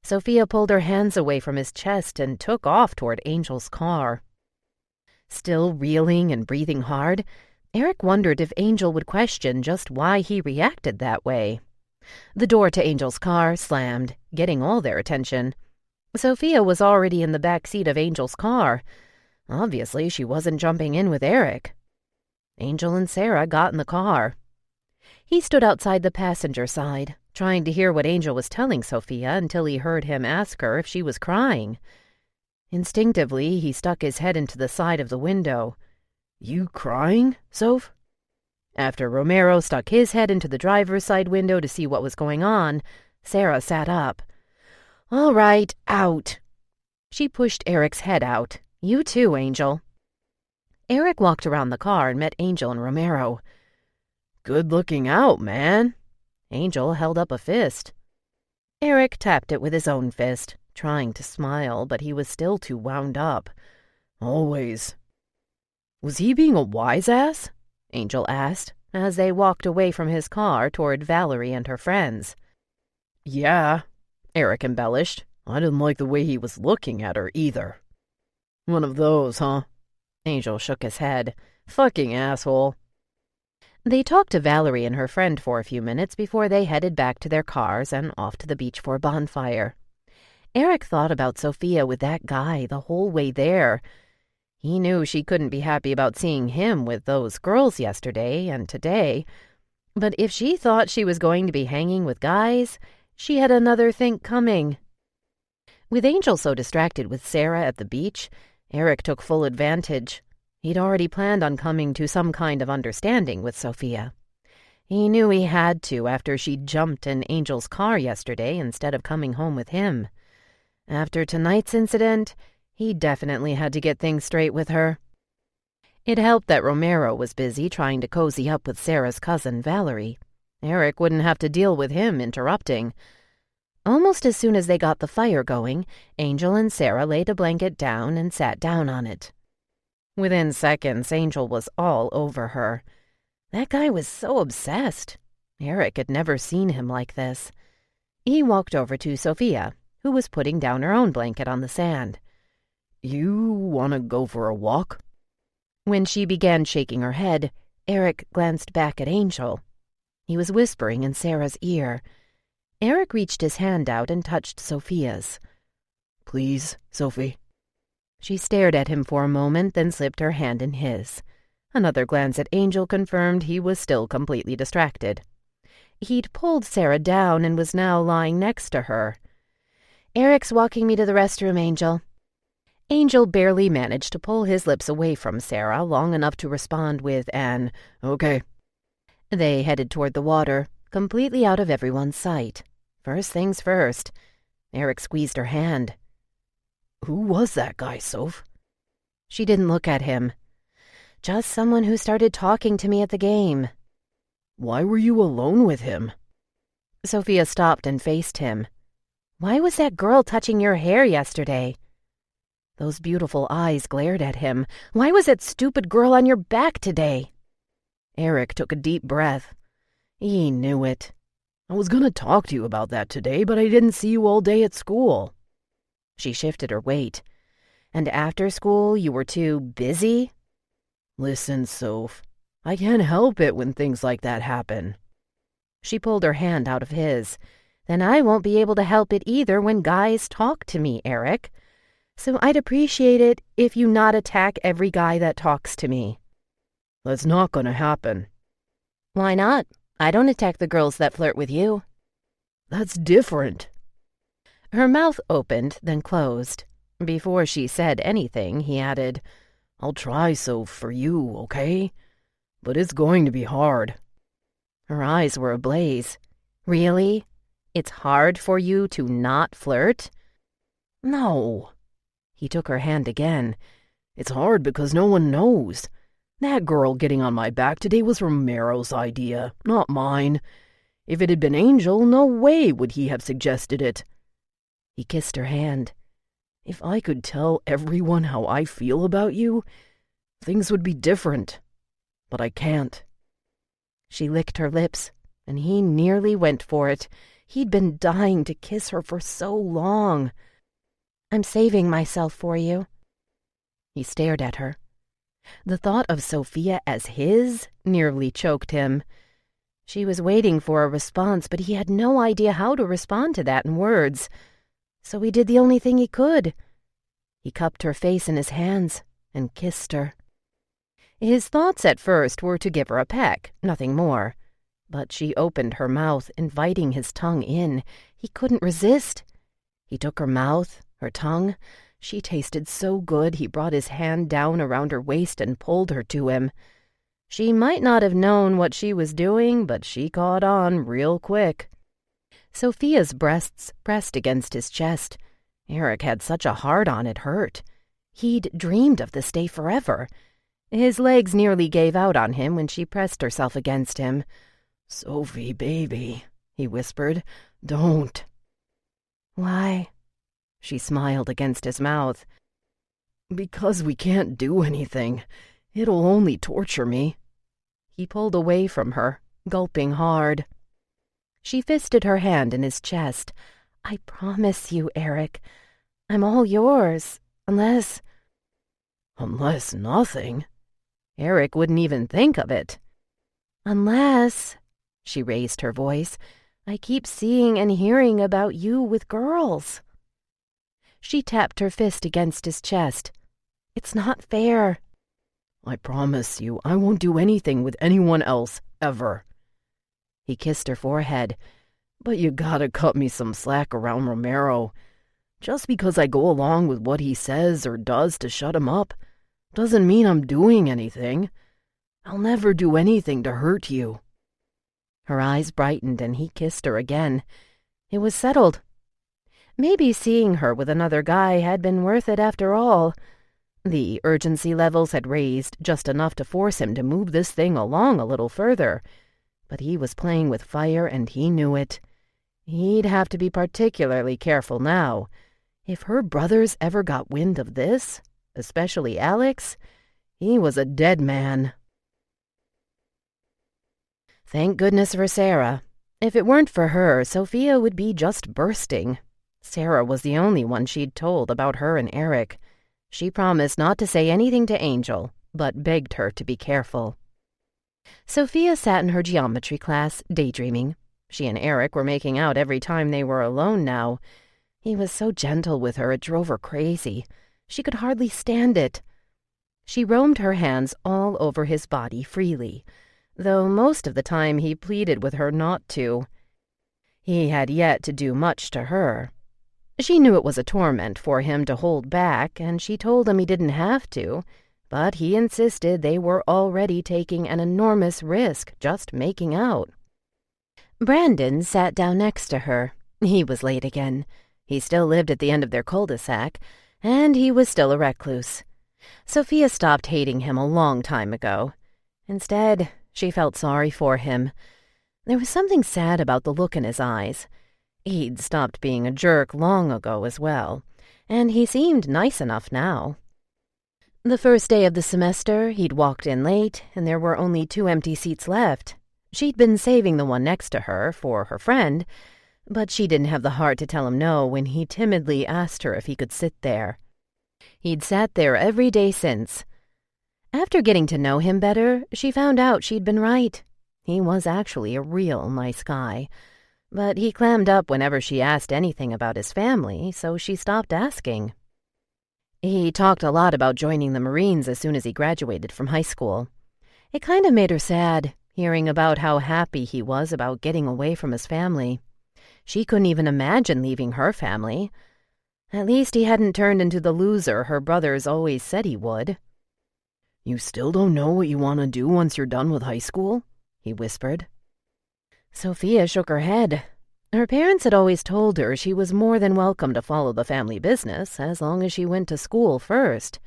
Sofia pulled her hands away from his chest and took off toward Angel's car. Still reeling and breathing hard, Eric wondered if Angel would question just why he reacted that way. The door to Angel's car slammed, getting all their attention. Sofia was already in the back seat of Angel's car. Obviously, she wasn't jumping in with Eric. Angel and Sarah got in the car. He stood outside the passenger side, trying to hear what Angel was telling Sofia until he heard him ask her if she was crying. Instinctively, he stuck his head into the side of the window. "You crying, Soph?" After Romero stuck his head into the driver's side window to see what was going on, Sarah sat up. "All right, out." She pushed Eric's head out. "You too, Angel." Eric walked around the car and met Angel and Romero. "Good looking out, man." Angel held up a fist. Eric tapped it with his own fist, trying to smile, but he was still too wound up. "Always." "Was he being a wise ass?" Angel asked, as they walked away from his car toward Valerie and her friends. "Yeah," Eric embellished. "I didn't like the way he was looking at her either." "One of those, huh?" Angel shook his head. "Fucking asshole." They talked to Valerie and her friend for a few minutes before they headed back to their cars and off to the beach for a bonfire. Eric thought about Sofia with that guy the whole way there. He knew she couldn't be happy about seeing him with those girls yesterday and today. But if she thought she was going to be hanging with guys, she had another think coming. With Angel so distracted with Sarah at the beach, Eric took full advantage. He'd already planned on coming to some kind of understanding with Sofia. He knew he had to after she jumped in Angel's car yesterday instead of coming home with him. After tonight's incident, he definitely had to get things straight with her. It helped that Romero was busy trying to cozy up with Sarah's cousin, Valerie. Eric wouldn't have to deal with him interrupting. Almost as soon as they got the fire going, Angel and Sarah laid a blanket down and sat down on it. Within seconds, Angel was all over her. That guy was so obsessed. Eric had never seen him like this. He walked over to Sofia, who was putting down her own blanket on the sand. You want to go for a walk? When she began shaking her head, Eric glanced back at Angel. He was whispering in Sarah's ear. Eric reached his hand out and touched Sofia's. Please, Sofie. She stared at him for a moment, then slipped her hand in his. Another glance at Angel confirmed he was still completely distracted. He'd pulled Sarah down and was now lying next to her. Eric's walking me to the restroom, Angel. Angel barely managed to pull his lips away from Sarah long enough to respond with an, "Okay." They headed toward the water, completely out of everyone's sight. First things first. Eric squeezed her hand. Who was that guy, Soph? She didn't look at him. Just someone who started talking to me at the game. Why were you alone with him? Sofia stopped and faced him. Why was that girl touching your hair yesterday? Those beautiful eyes glared at him. Why was that stupid girl on your back today? Eric took a deep breath. He knew it. I was going to talk to you about that today, but I didn't see you all day at school. She shifted her weight. And after school, you were too busy? Listen, Soph, I can't help it when things like that happen. She pulled her hand out of his. Then I won't be able to help it either when guys talk to me, Eric. So I'd appreciate it if you not attack every guy that talks to me. That's not going to happen. Why not? I don't attack the girls that flirt with you. That's different. Her mouth opened, then closed. Before she said anything, he added, I'll try so for you, okay? But it's going to be hard. Her eyes were ablaze. Really? It's hard for you to not flirt? No. He took her hand again. It's hard because no one knows. That girl getting on my back today was Romero's idea, not mine. If it had been Angel, no way would he have suggested it. He kissed her hand. If I could tell everyone how I feel about you, things would be different. But I can't. She licked her lips, and he nearly went for it. He'd been dying to kiss her for so long. I'm saving myself for you. He stared at her. The thought of Sofia as his nearly choked him. She was waiting for a response, but he had no idea how to respond to that in words. So he did the only thing he could. He cupped her face in his hands and kissed her. His thoughts at first were to give her a peck, nothing more. But she opened her mouth, inviting his tongue in. He couldn't resist. He took her mouth, her tongue. She tasted so good he brought his hand down around her waist and pulled her to him. She might not have known what she was doing, but she caught on real quick. Sofia's breasts pressed against his chest. Eric had such a hard-on it hurt. He'd dreamed of this day forever. His legs nearly gave out on him when she pressed herself against him. "Sofie, baby," he whispered, "don't." "Why?" She smiled against his mouth. "Because we can't do anything. It'll only torture me." He pulled away from her, gulping hard. She fisted her hand in his chest. "I promise you, Eric, I'm all yours, unless—" "Unless nothing?" Eric wouldn't even think of it. "Unless," she raised her voice, "I keep seeing and hearing about you with girls." She tapped her fist against his chest. "It's not fair." I promise you I won't do anything with anyone else, ever. He kissed her forehead. But you gotta cut me some slack around Romero. Just because I go along with what he says or does to shut him up doesn't mean I'm doing anything. I'll never do anything to hurt you. Her eyes brightened and he kissed her again. It was settled. Maybe seeing her with another guy had been worth it after all. The urgency levels had raised just enough to force him to move this thing along a little further. But he was playing with fire and he knew it. He'd have to be particularly careful now. If her brothers ever got wind of this, especially Alex, he was a dead man. Thank goodness for Sarah. If it weren't for her, Sofia would be just bursting. Sarah was the only one she'd told about her and Eric. She promised not to say anything to Angel, but begged her to be careful. Sofia sat in her geometry class, daydreaming. She and Eric were making out every time they were alone now. He was so gentle with her it drove her crazy. She could hardly stand it. She roamed her hands all over his body freely, though most of the time he pleaded with her not to. He had yet to do much to her. She knew it was a torment for him to hold back, and she told him he didn't have to, but he insisted they were already taking an enormous risk just making out. Brandon sat down next to her. He was late again. He still lived at the end of their cul-de-sac, and he was still a recluse. Sofia stopped hating him a long time ago. Instead, she felt sorry for him. There was something sad about the look in his eyes. He'd stopped being a jerk long ago as well, and he seemed nice enough now. The first day of the semester, he'd walked in late, and there were only 2 empty seats left. She'd been saving the one next to her for her friend, but she didn't have the heart to tell him no when he timidly asked her if he could sit there. He'd sat there every day since. After getting to know him better, she found out she'd been right. He was actually a real nice guy. But he clammed up whenever she asked anything about his family, so she stopped asking. He talked a lot about joining the Marines as soon as he graduated from high school. It kind of made her sad, hearing about how happy he was about getting away from his family. She couldn't even imagine leaving her family. At least he hadn't turned into the loser her brothers always said he would. You still don't know what you want to do once you're done with high school? He whispered. Sofia shook her head. Her parents had always told her she was more than welcome to follow the family business as long as she went to school first.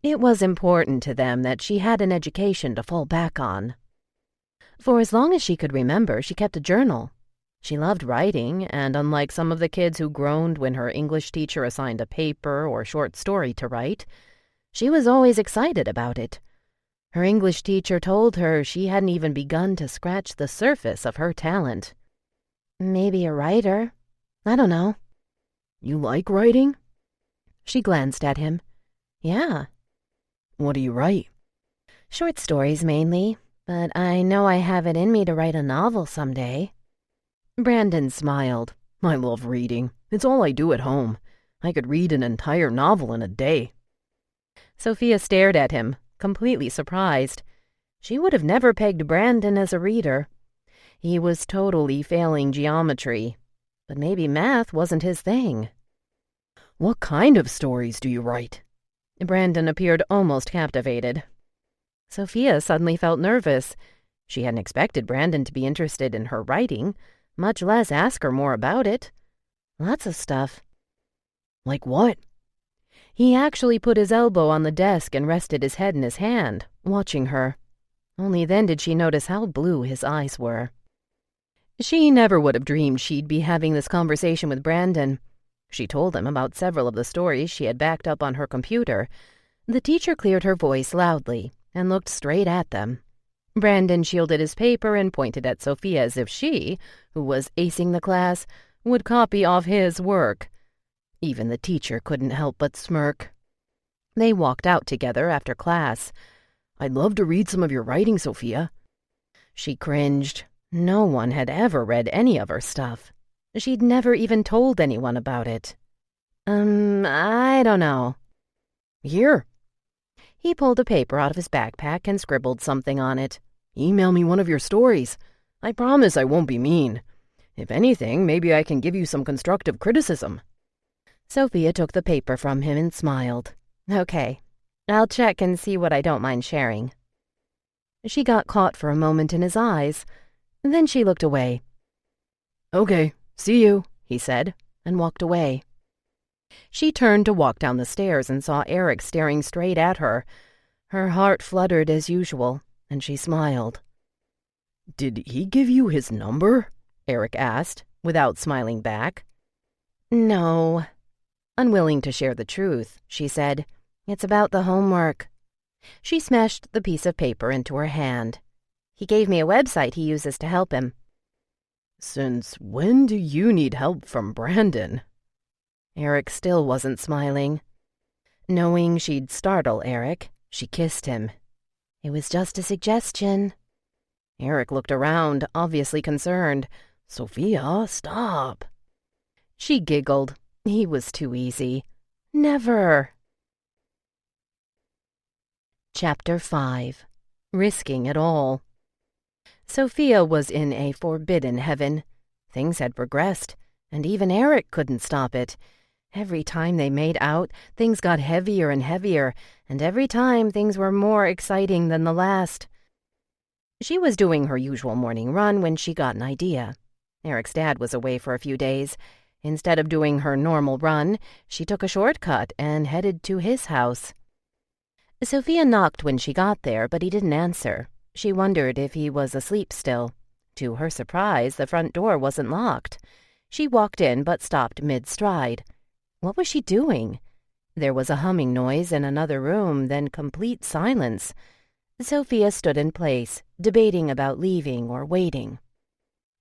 It was important to them that she had an education to fall back on. For as long as she could remember, she kept a journal. She loved writing, and unlike some of the kids who groaned when her English teacher assigned a paper or short story to write, she was always excited about it. Her English teacher told her she hadn't even begun to scratch the surface of her talent. Maybe a writer. I don't know. You like writing? She glanced at him. Yeah. What do you write? Short stories mainly, but I know I have it in me to write a novel someday. Brandon smiled. I love reading. It's all I do at home. I could read an entire novel in a day. Sofia stared at him, completely surprised. She would have never pegged Brandon as a reader. He was totally failing geometry, but maybe math wasn't his thing. What kind of stories do you write? Brandon appeared almost captivated. Sofia suddenly felt nervous. She hadn't expected Brandon to be interested in her writing, much less ask her more about it. Lots of stuff. Like what? He actually put his elbow on the desk and rested his head in his hand, watching her. Only then did she notice how blue his eyes were. She never would have dreamed she'd be having this conversation with Brandon. She told him about several of the stories she had backed up on her computer. The teacher cleared her voice loudly and looked straight at them. Brandon shielded his paper and pointed at Sofia as if she, who was acing the class, would copy off his work. Even the teacher couldn't help but smirk. They walked out together after class. I'd love to read some of your writing, Sofia. She cringed. No one had ever read any of her stuff. She'd never even told anyone about it. I don't know. Here. He pulled a paper out of his backpack and scribbled something on it. Email me one of your stories. I promise I won't be mean. If anything, maybe I can give you some constructive criticism. Sophia took the paper from him and smiled. Okay, I'll check and see what I don't mind sharing. She got caught for a moment in his eyes. Then she looked away. Okay, see you, he said, and walked away. She turned to walk down the stairs and saw Eric staring straight at her. Her heart fluttered as usual, and she smiled. Did he give you his number? Eric asked, without smiling back. No. Unwilling to share the truth, she said, It's about the homework. She smashed the piece of paper into her hand. He gave me a website he uses to help him. Since when do you need help from Brandon? Eric still wasn't smiling. Knowing she'd startle Eric, she kissed him. It was just a suggestion. Eric looked around, obviously concerned. Sofia, stop. She giggled. He was too easy. Never. Chapter 5. Risking It All. Sofia was in a forbidden heaven. Things had progressed, and even Eric couldn't stop it. Every time they made out, things got heavier and heavier, and every time things were more exciting than the last. She was doing her usual morning run when she got an idea. Eric's dad was away for a few days. Instead of doing her normal run, she took a shortcut and headed to his house. Sofia knocked when she got there, but he didn't answer. She wondered if he was asleep still. To her surprise, the front door wasn't locked. She walked in but stopped mid-stride. What was she doing? There was a humming noise in another room, then complete silence. Sofia stood in place, debating about leaving or waiting.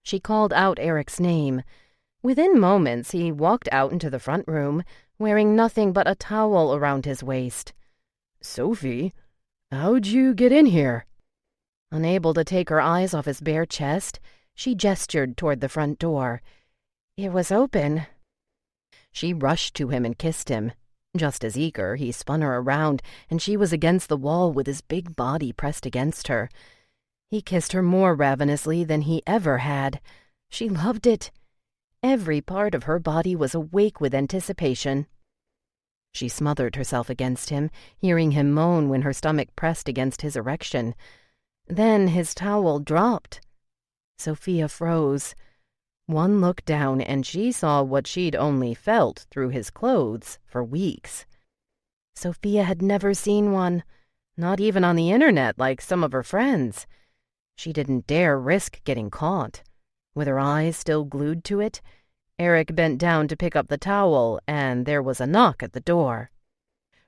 She called out Eric's name. Within moments, he walked out into the front room, wearing nothing but a towel around his waist. Sofie, how'd you get in here? Unable to take her eyes off his bare chest, she gestured toward the front door. It was open. She rushed to him and kissed him. Just as eager, he spun her around, and she was against the wall with his big body pressed against her. He kissed her more ravenously than he ever had. She loved it. Every part of her body was awake with anticipation. She smothered herself against him, hearing him moan when her stomach pressed against his erection. Then his towel dropped. Sofia froze. One look down, and she saw what she'd only felt through his clothes for weeks. Sofia had never seen one, not even on the internet like some of her friends. She didn't dare risk getting caught. With her eyes still glued to it, Eric bent down to pick up the towel, and there was a knock at the door.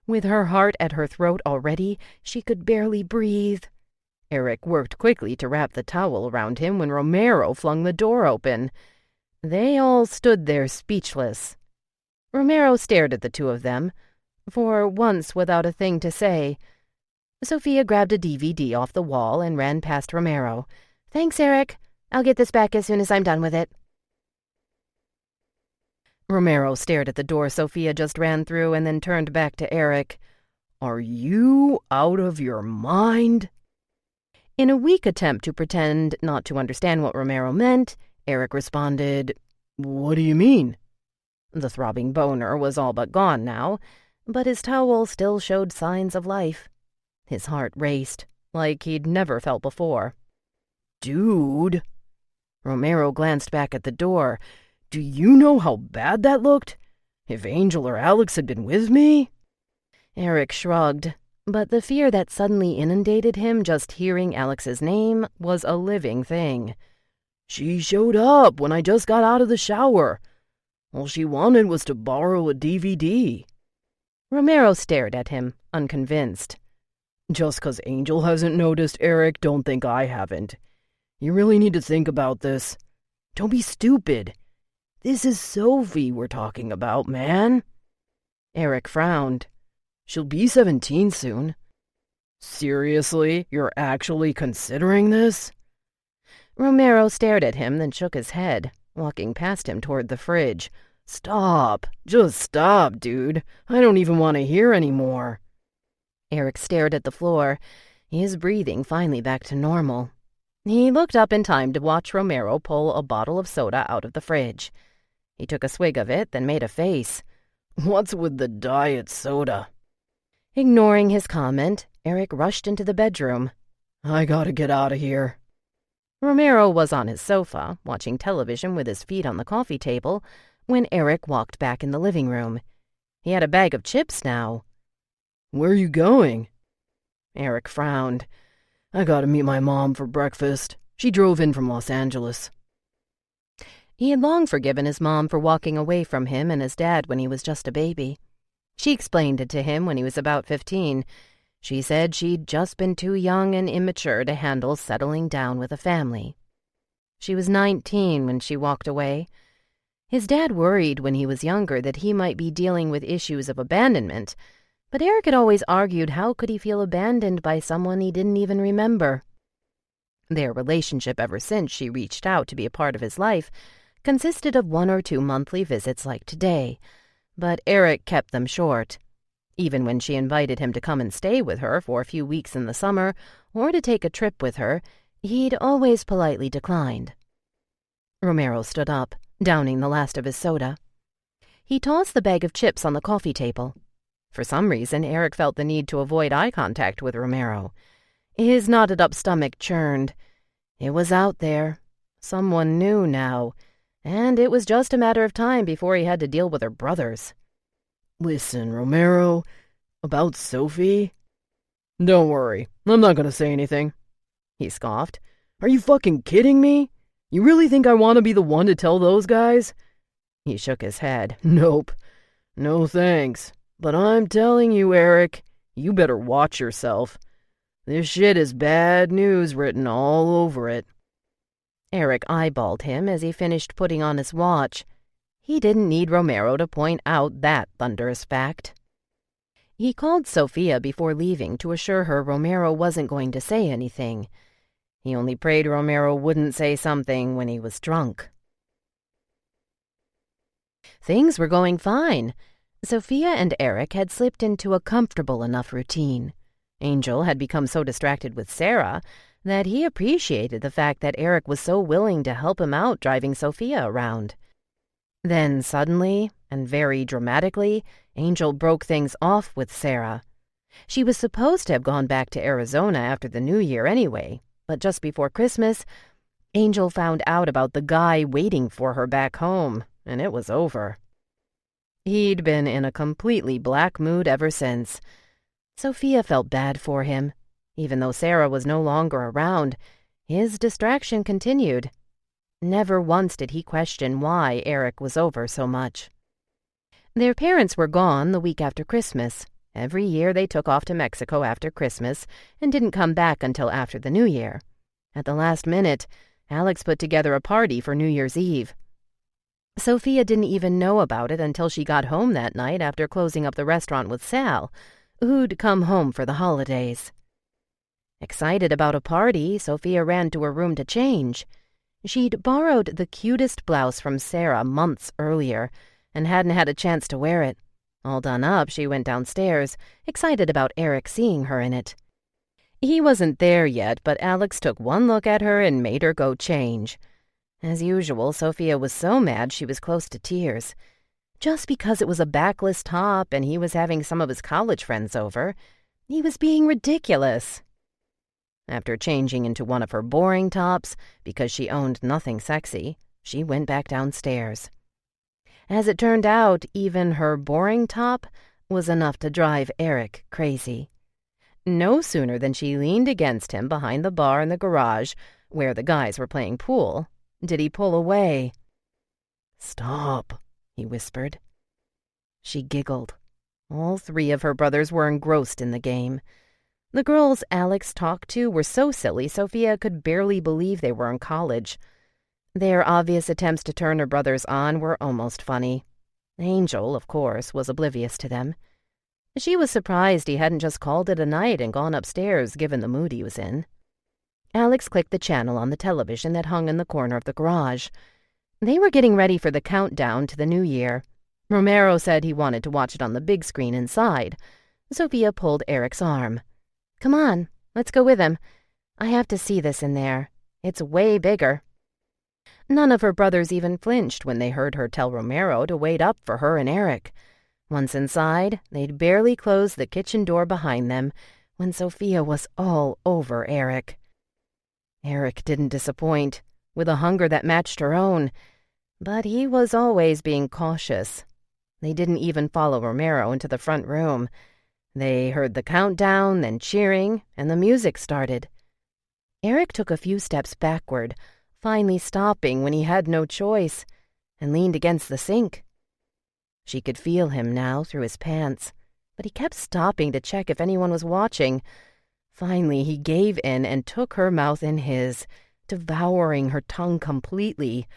With her heart at her throat already, she could barely breathe. Eric worked quickly to wrap the towel around him when Romero flung the door open. They all stood there speechless. Romero stared at the two of them, for once without a thing to say. Sofia grabbed a DVD off the wall and ran past Romero. "Thanks, Eric. I'll get this back as soon as I'm done with it." Romero stared at the door Sofia just ran through and then turned back to Eric. "Are you out of your mind?" In a weak attempt to pretend not to understand what Romero meant, Eric responded, "What do you mean?" The throbbing boner was all but gone now, but his towel still showed signs of life. His heart raced, like he'd never felt before. "Dude." Romero glanced back at the door. "Do you know how bad that looked? If Angel or Alex had been with me?" Eric shrugged, but the fear that suddenly inundated him just hearing Alex's name was a living thing. "She showed up when I just got out of the shower. All she wanted was to borrow a DVD." Romero stared at him, unconvinced. "Just 'cause Angel hasn't noticed, Eric, don't think I haven't. You really need to think about this. Don't be stupid. This is Sofie we're talking about, man." Eric frowned. "She'll be 17 soon." "Seriously? You're actually considering this?" Romero stared at him, then shook his head, walking past him toward the fridge. Stop. Just stop, dude. I don't even want to hear anymore. Eric stared at the floor, his breathing finally back to normal. He looked up in time to watch Romero pull a bottle of soda out of the fridge. He took a swig of it, then made a face. What's with the diet soda? Ignoring his comment, Eric rushed into the bedroom. I gotta get out of here. Romero was on his sofa, watching television with his feet on the coffee table, when Eric walked back in the living room. He had a bag of chips now. Where are you going? Eric frowned. I gotta meet my mom for breakfast. She drove in from Los Angeles. He had long forgiven his mom for walking away from him and his dad when he was just a baby. She explained it to him when he was about 15. She said she'd just been too young and immature to handle settling down with a family. She was 19 when she walked away. His dad worried when he was younger that he might be dealing with issues of abandonment, but Eric had always argued how could he feel abandoned by someone he didn't even remember. Their relationship ever since she reached out to be a part of his life consisted of 1 or 2 monthly visits like today, but Eric kept them short. Even when she invited him to come and stay with her for a few weeks in the summer or to take a trip with her, he'd always politely declined. Romero stood up, downing the last of his soda. He tossed the bag of chips on the coffee table. For some reason, Eric felt the need to avoid eye contact with Romero. His knotted-up stomach churned. It was out there. Someone knew now. And it was just a matter of time before he had to deal with her brothers. Listen, Romero, about Sofie? Don't worry, I'm not gonna say anything, he scoffed. Are you fucking kidding me? You really think I want to be the one to tell those guys? He shook his head. Nope. No thanks. But I'm telling you, Eric, you better watch yourself. This shit is bad news written all over it. Eric eyeballed him as he finished putting on his watch. He didn't need Romero to point out that thunderous fact. He called Sofia before leaving to assure her Romero wasn't going to say anything. He only prayed Romero wouldn't say something when he was drunk. Things were going fine. Sofia and Eric had slipped into a comfortable enough routine. Angel had become so distracted with Sarah that he appreciated the fact that Eric was so willing to help him out driving Sofia around. Then suddenly, and very dramatically, Angel broke things off with Sarah. She was supposed to have gone back to Arizona after the New Year anyway, but just before Christmas, Angel found out about the guy waiting for her back home, and it was over. He'd been in a completely black mood ever since. Sofia felt bad for him. Even though Sarah was no longer around, his distraction continued. Never once did he question why Eric was over so much. Their parents were gone the week after Christmas. Every year they took off to Mexico after Christmas and didn't come back until after the New Year. At the last minute, Alex put together a party for New Year's Eve. Sofia didn't even know about it until she got home that night after closing up the restaurant with Sal, who'd come home for the holidays. Excited about a party, Sofia ran to her room to change. She'd borrowed the cutest blouse from Sarah months earlier and hadn't had a chance to wear it. All done up, she went downstairs, excited about Eric seeing her in it. He wasn't there yet, but Alex took one look at her and made her go change. As usual, Sofia was so mad she was close to tears. Just because it was a backless top and he was having some of his college friends over, he was being ridiculous. After changing into one of her boring tops, because she owned nothing sexy, she went back downstairs. As it turned out, even her boring top was enough to drive Eric crazy. No sooner than she leaned against him behind the bar in the garage, where the guys were playing pool, did he pull away. "Stop," he whispered. She giggled. All 3 of her brothers were engrossed in the game. The girls Alex talked to were so silly Sofia could barely believe they were in college. Their obvious attempts to turn her brothers on were almost funny. Angel, of course, was oblivious to them. She was surprised he hadn't just called it a night and gone upstairs, given the mood he was in. Alex clicked the channel on the television that hung in the corner of the garage. They were getting ready for the countdown to the new year. Romero said he wanted to watch it on the big screen inside. Sofia pulled Eric's arm. "Come on, let's go with him. I have to see this in there. It's way bigger." None of her brothers even flinched when they heard her tell Romero to wait up for her and Eric. Once inside, they'd barely closed the kitchen door behind them when Sofia was all over Eric. Eric didn't disappoint, with a hunger that matched her own, but he was always being cautious. They didn't even follow Romero into the front room. They heard the countdown, then cheering, and the music started. Eric took a few steps backward, finally stopping when he had no choice, and leaned against the sink. She could feel him now through his pants, but he kept stopping to check if anyone was watching. Finally, he gave in and took her mouth in his, devouring her tongue completely.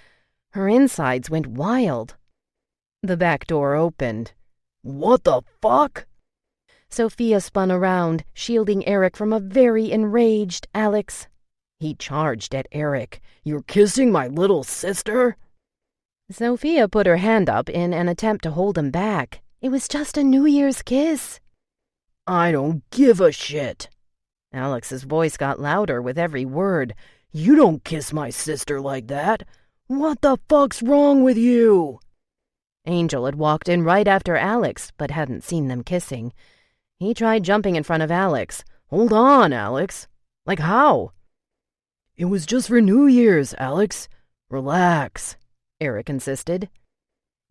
Her insides went wild. The back door opened. "What the fuck?" Sofia spun around, shielding Eric from a very enraged Alex. He charged at Eric. "You're kissing my little sister?" Sofia put her hand up in an attempt to hold him back. It was just a New Year's kiss. "I don't give a shit." Alex's voice got louder with every word. "You don't kiss my sister like that. What the fuck's wrong with you?" Angel had walked in right after Alex, but hadn't seen them kissing. He tried jumping in front of Alex. "Hold on, Alex. Like how?" "It was just for New Year's, Alex. Relax," Eric insisted.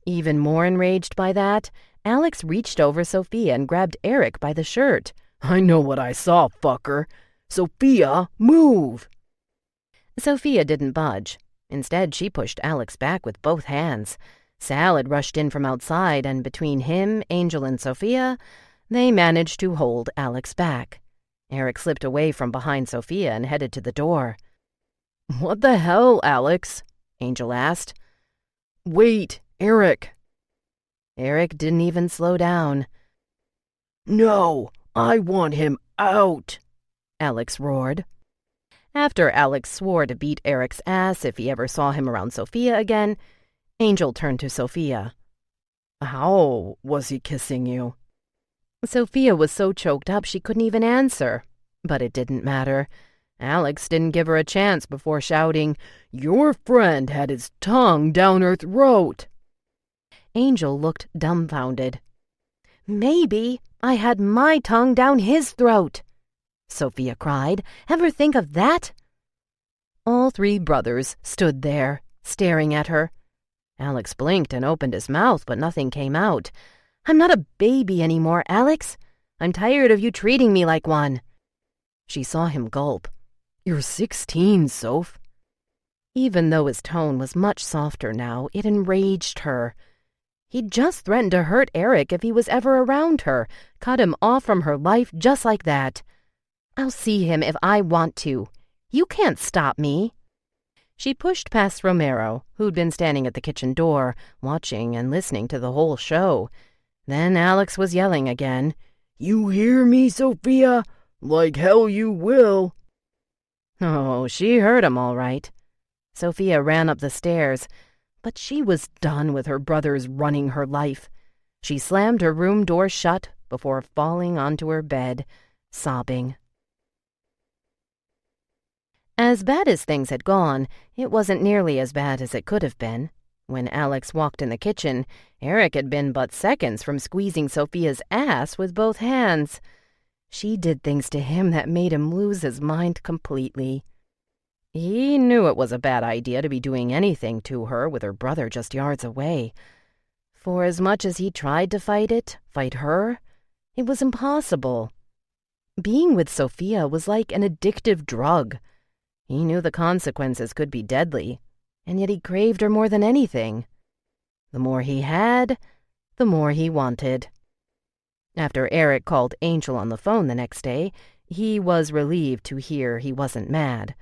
Even more enraged by that, Alex reached over Sofia and grabbed Eric by the shirt. "I know what I saw, fucker. Sofia, move!" Sofia didn't budge. Instead, she pushed Alex back with both hands. Sal had rushed in from outside, and between him, Angel, and Sofia, they managed to hold Alex back. Eric slipped away from behind Sofia and headed to the door. "What the hell, Alex?" Angel asked. "Wait, Eric." Eric didn't even slow down. "No, I want him out," Alex roared. After Alex swore to beat Eric's ass if he ever saw him around Sofia again, Angel turned to Sofia. "How was he kissing you?" Sofia was so choked up she couldn't even answer. But it didn't matter. Alex didn't give her a chance before shouting, "Your friend had his tongue down her throat." Angel looked dumbfounded. "Maybe I had my tongue down his throat," Sofia cried. "Ever think of that?" All three brothers stood there, staring at her. Alex blinked and opened his mouth, but nothing came out. "I'm not a baby anymore, Alex. I'm tired of you treating me like one." She saw him gulp. "You're 16, Soph." Even though his tone was much softer now, it enraged her. He'd just threatened to hurt Eric if he was ever around her, cut him off from her life just like that. "I'll see him if I want to. You can't stop me." She pushed past Romero, who'd been standing at the kitchen door, watching and listening to the whole show. Then Alex was yelling again. "You hear me, Sofia? Like hell you will." Oh, she heard him all right. Sofia ran up the stairs, but she was done with her brothers running her life. She slammed her room door shut before falling onto her bed, sobbing. As bad as things had gone, it wasn't nearly as bad as it could have been. When Alex walked in the kitchen, Eric had been but seconds from squeezing Sofia's ass with both hands. She did things to him that made him lose his mind completely. He knew it was a bad idea to be doing anything to her with her brother just yards away. For as much as he tried to fight her, it was impossible. Being with Sofia was like an addictive drug. He knew the consequences could be deadly, and yet he craved her more than anything. The more he had, the more he wanted. After Eric called Angel on the phone the next day, he was relieved to hear he wasn't mad.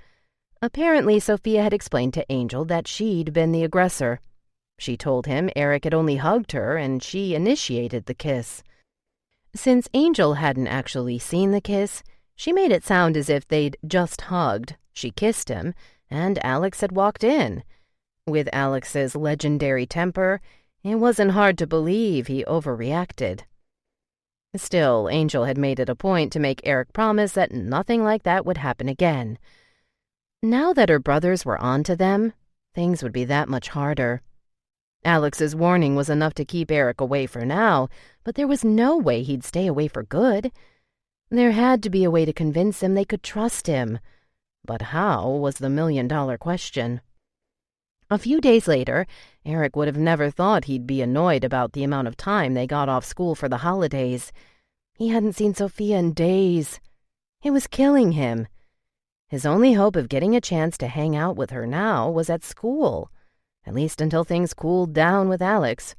Apparently, Sofia had explained to Angel that she'd been the aggressor. She told him Eric had only hugged her and she initiated the kiss. Since Angel hadn't actually seen the kiss, she made it sound as if they'd just hugged. She kissed him, and Alex had walked in. With Alex's legendary temper, it wasn't hard to believe he overreacted. Still, Angel had made it a point to make Eric promise that nothing like that would happen again. Now that her brothers were on to them, things would be that much harder. Alex's warning was enough to keep Eric away for now, but there was no way he'd stay away for good. There had to be a way to convince him they could trust him. But how was the million-dollar question. A few days later, Eric would have never thought he'd be annoyed about the amount of time they got off school for the holidays. He hadn't seen Sofia in days. It was killing him. His only hope of getting a chance to hang out with her now was at school, at least until things cooled down with Alex.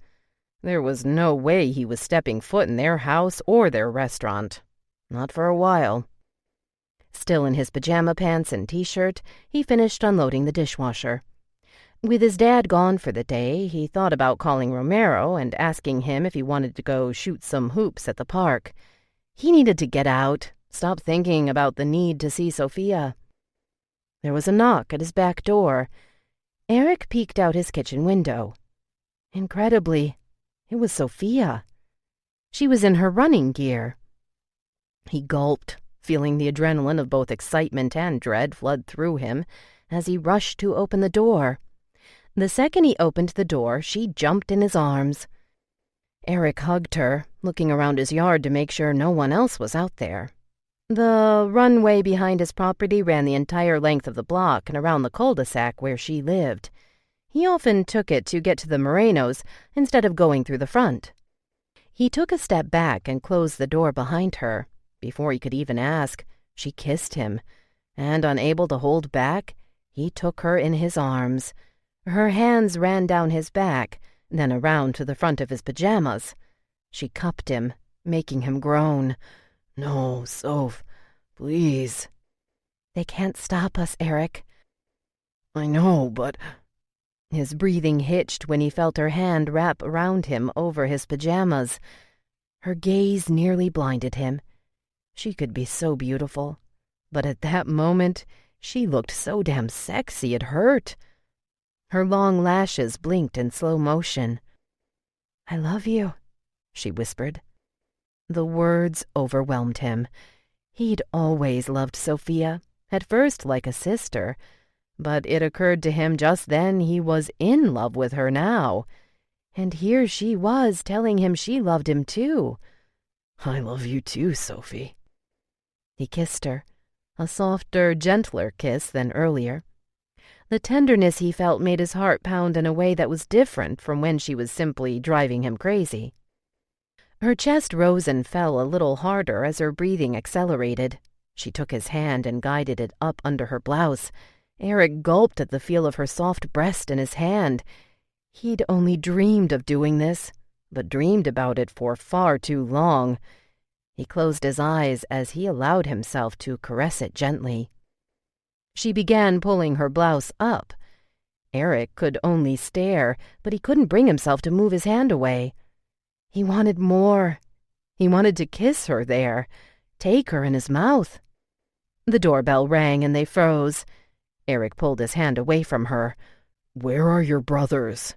There was no way he was stepping foot in their house or their restaurant. Not for a while. Still in his pajama pants and t-shirt, he finished unloading the dishwasher. With his dad gone for the day, he thought about calling Romero and asking him if he wanted to go shoot some hoops at the park. He needed to get out, stop thinking about the need to see Sofia. There was a knock at his back door. Eric peeked out his kitchen window. Incredibly, it was Sofia. She was in her running gear. He gulped, feeling the adrenaline of both excitement and dread flood through him as he rushed to open the door. The second he opened the door, she jumped in his arms. Eric hugged her, looking around his yard to make sure no one else was out there. The runway behind his property ran the entire length of the block and around the cul-de-sac where she lived. He often took it to get to the Morenos instead of going through the front. He took a step back and closed the door behind her. Before he could even ask, she kissed him, and unable to hold back, he took her in his arms. Her hands ran down his back, then around to the front of his pajamas. She cupped him, making him groan. "No, Soph, please." "They can't stop us, Eric." "I know, but—" His breathing hitched when he felt her hand wrap around him over his pajamas. Her gaze nearly blinded him. She could be so beautiful, but at that moment, she looked so damn sexy it hurt. Her long lashes blinked in slow motion. "I love you," she whispered. The words overwhelmed him. He'd always loved Sofia, at first like a sister, but it occurred to him just then he was in love with her now. And here she was telling him she loved him too. "I love you too, Sophie." He kissed her, a softer, gentler kiss than earlier. The tenderness he felt made his heart pound in a way that was different from when she was simply driving him crazy. Her chest rose and fell a little harder as her breathing accelerated. She took his hand and guided it up under her blouse. Eric gulped at the feel of her soft breast in his hand. He'd only dreamed of doing this, but dreamed about it for far too long. He closed his eyes as he allowed himself to caress it gently. She began pulling her blouse up. Eric could only stare, but he couldn't bring himself to move his hand away. He wanted more. He wanted to kiss her there, take her in his mouth. The doorbell rang and they froze. Eric pulled his hand away from her. "Where are your brothers?"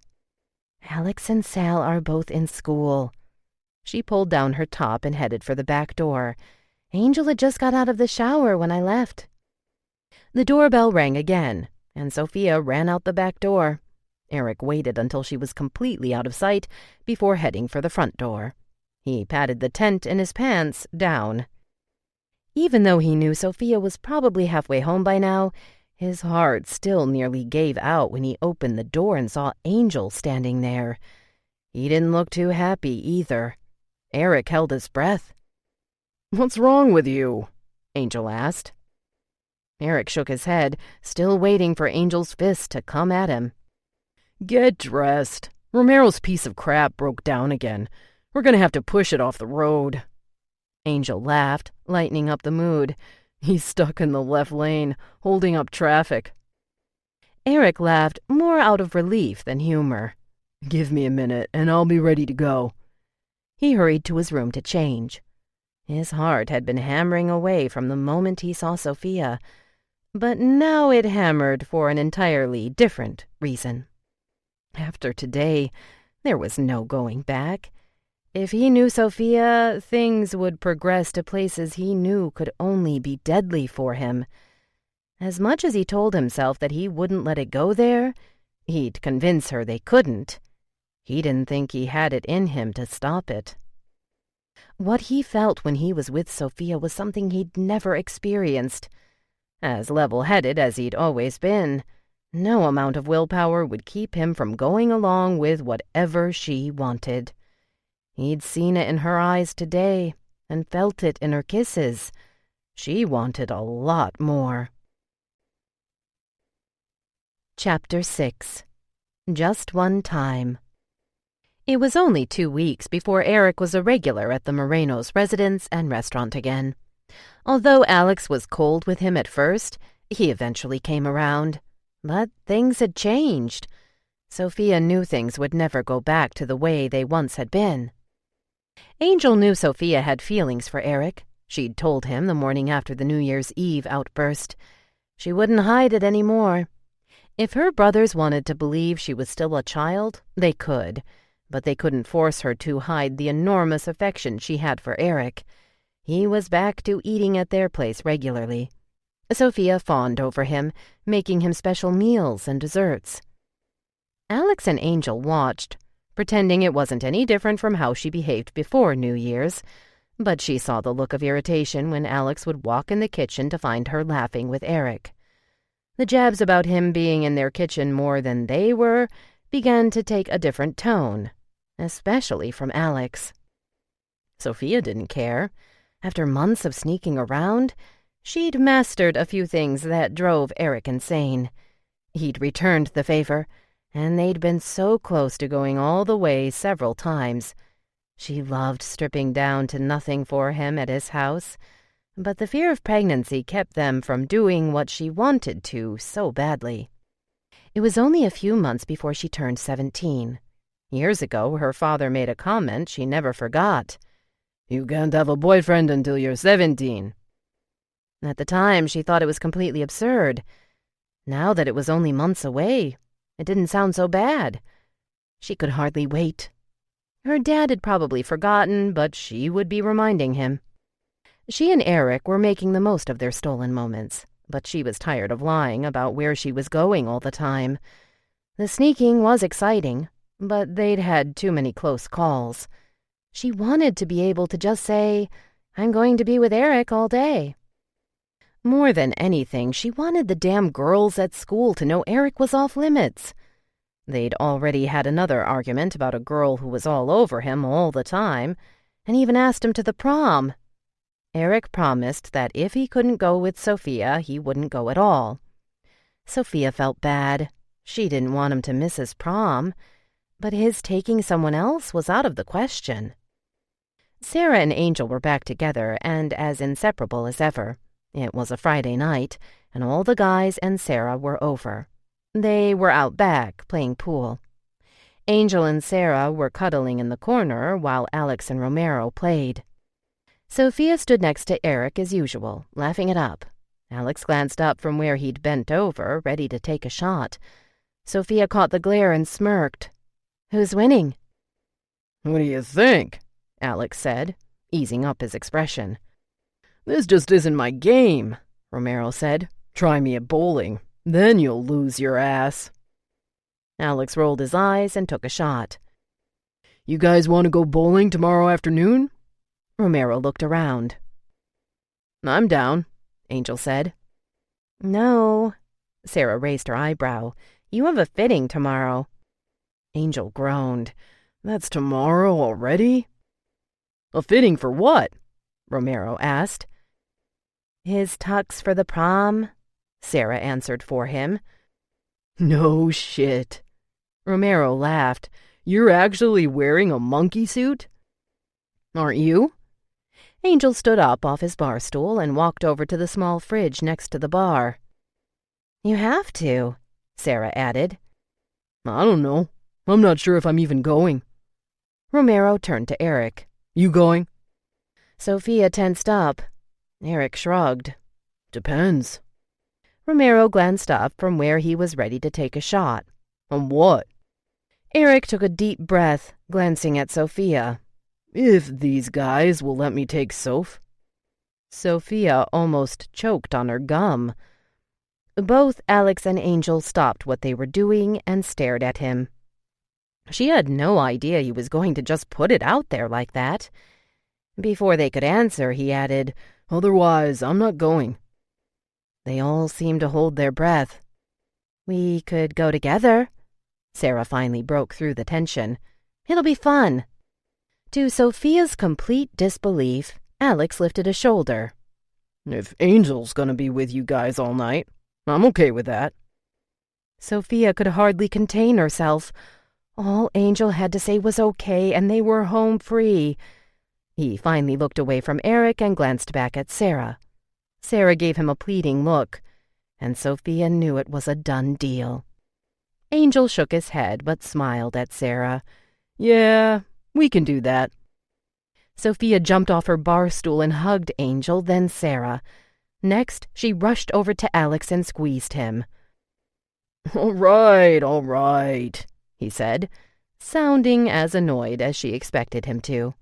"Alex and Sal are both in school." She pulled down her top and headed for the back door. "Angel had just got out of the shower when I left." The doorbell rang again, and Sofia ran out the back door. Eric waited until she was completely out of sight before heading for the front door. He patted the tent in his pants down. Even though he knew Sofia was probably halfway home by now, his heart still nearly gave out when he opened the door and saw Angel standing there. He didn't look too happy either. Eric held his breath. "What's wrong with you?" Angel asked. Eric shook his head, still waiting for Angel's fist to come at him. "Get dressed. Romero's piece of crap broke down again. We're gonna have to push it off the road." Angel laughed, lightening up the mood. "He's stuck in the left lane, holding up traffic." Eric laughed more out of relief than humor. "Give me a minute, and I'll be ready to go." He hurried to his room to change. His heart had been hammering away from the moment he saw Sofia, but now it hammered for an entirely different reason. After today, there was no going back. If he knew Sofia, things would progress to places he knew could only be deadly for him. As much as he told himself that he wouldn't let it go there, he'd convince her they couldn't. He didn't think he had it in him to stop it. What he felt when he was with Sofia was something he'd never experienced. As level-headed as he'd always been, no amount of willpower would keep him from going along with whatever she wanted. He'd seen it in her eyes today and felt it in her kisses. She wanted a lot more. Chapter 6. Just One Time. It was only 2 weeks before Eric was a regular at the Moreno's residence and restaurant again. Although Alex was cold with him at first, he eventually came around. But things had changed. Sofia knew things would never go back to the way they once had been. Angel knew Sofia had feelings for Eric. She'd told him the morning after the New Year's Eve outburst. She wouldn't hide it anymore. If her brothers wanted to believe she was still a child, they could. But they couldn't force her to hide the enormous affection she had for Eric. He was back to eating at their place regularly. Sofia fawned over him, making him special meals and desserts. Alex and Angel watched, pretending it wasn't any different from how she behaved before New Year's, but she saw the look of irritation when Alex would walk in the kitchen to find her laughing with Eric. The jabs about him being in their kitchen more than they were began to take a different tone, especially from Alex. Sofia didn't care. After months of sneaking around, she'd mastered a few things that drove Eric insane. He'd returned the favor, and they'd been so close to going all the way several times. She loved stripping down to nothing for him at his house, but the fear of pregnancy kept them from doing what she wanted to so badly. It was only a few months before she turned 17. Years ago, her father made a comment she never forgot. "You can't have a boyfriend until you're 17. At the time, she thought it was completely absurd. Now that it was only months away, it didn't sound so bad. She could hardly wait. Her dad had probably forgotten, but she would be reminding him. She and Eric were making the most of their stolen moments, but she was tired of lying about where she was going all the time. The sneaking was exciting, but they'd had too many close calls. She wanted to be able to just say, "I'm going to be with Eric all day." More than anything, she wanted the damn girls at school to know Eric was off limits. They'd already had another argument about a girl who was all over him all the time, and even asked him to the prom. Eric promised that if he couldn't go with Sofia, he wouldn't go at all. Sofia felt bad. She didn't want him to miss his prom, but his taking someone else was out of the question. Sarah and Angel were back together and as inseparable as ever. It was a Friday night, and all the guys and Sarah were over. They were out back, playing pool. Angel and Sarah were cuddling in the corner while Alex and Romero played. Sofia stood next to Eric as usual, laughing it up. Alex glanced up from where he'd bent over, ready to take a shot. Sofia caught the glare and smirked. "Who's winning?" "What do you think?" Alex said, easing up his expression. "This just isn't my game," Romero said. "Try me at bowling. Then you'll lose your ass." Alex rolled his eyes and took a shot. "You guys want to go bowling tomorrow afternoon?" Romero looked around. "I'm down," Angel said. "No." Sarah raised her eyebrow. "You have a fitting tomorrow." Angel groaned. "That's tomorrow already?" "A fitting for what?" Romero asked. "His tux for the prom," Sarah answered for him. "No shit." Romero laughed. "You're actually wearing a monkey suit?" "Aren't you?" Angel stood up off his bar stool and walked over to the small fridge next to the bar. "You have to," Sarah added. "I don't know. I'm not sure if I'm even going." Romero turned to Eric. "You going?" Sofia tensed up. Eric shrugged. "Depends." Romero glanced up from where he was ready to take a shot. "On what?" Eric took a deep breath, glancing at Sofia. If these guys will let me take Soph. Sofia almost choked on her gum. Both Alex and Angel stopped what they were doing and stared at him. She had no idea he was going to just put it out there like that. Before they could answer, he added, Otherwise, I'm not going. They all seemed to hold their breath. We could go together. Sarah finally broke through the tension. It'll be fun. To Sofia's complete disbelief, Alex lifted a shoulder. If Angel's gonna be with you guys all night, I'm okay with that. Sofia could hardly contain herself. All Angel had to say was okay, and they were home free. He finally looked away from Eric and glanced back at Sarah. Sarah gave him a pleading look, and Sofia knew it was a done deal. Angel shook his head but smiled at Sarah. Yeah, we can do that. Sofia jumped off her bar stool and hugged Angel, then Sarah. Next, she rushed over to Alex and squeezed him. All right, he said, sounding as annoyed as she expected him to.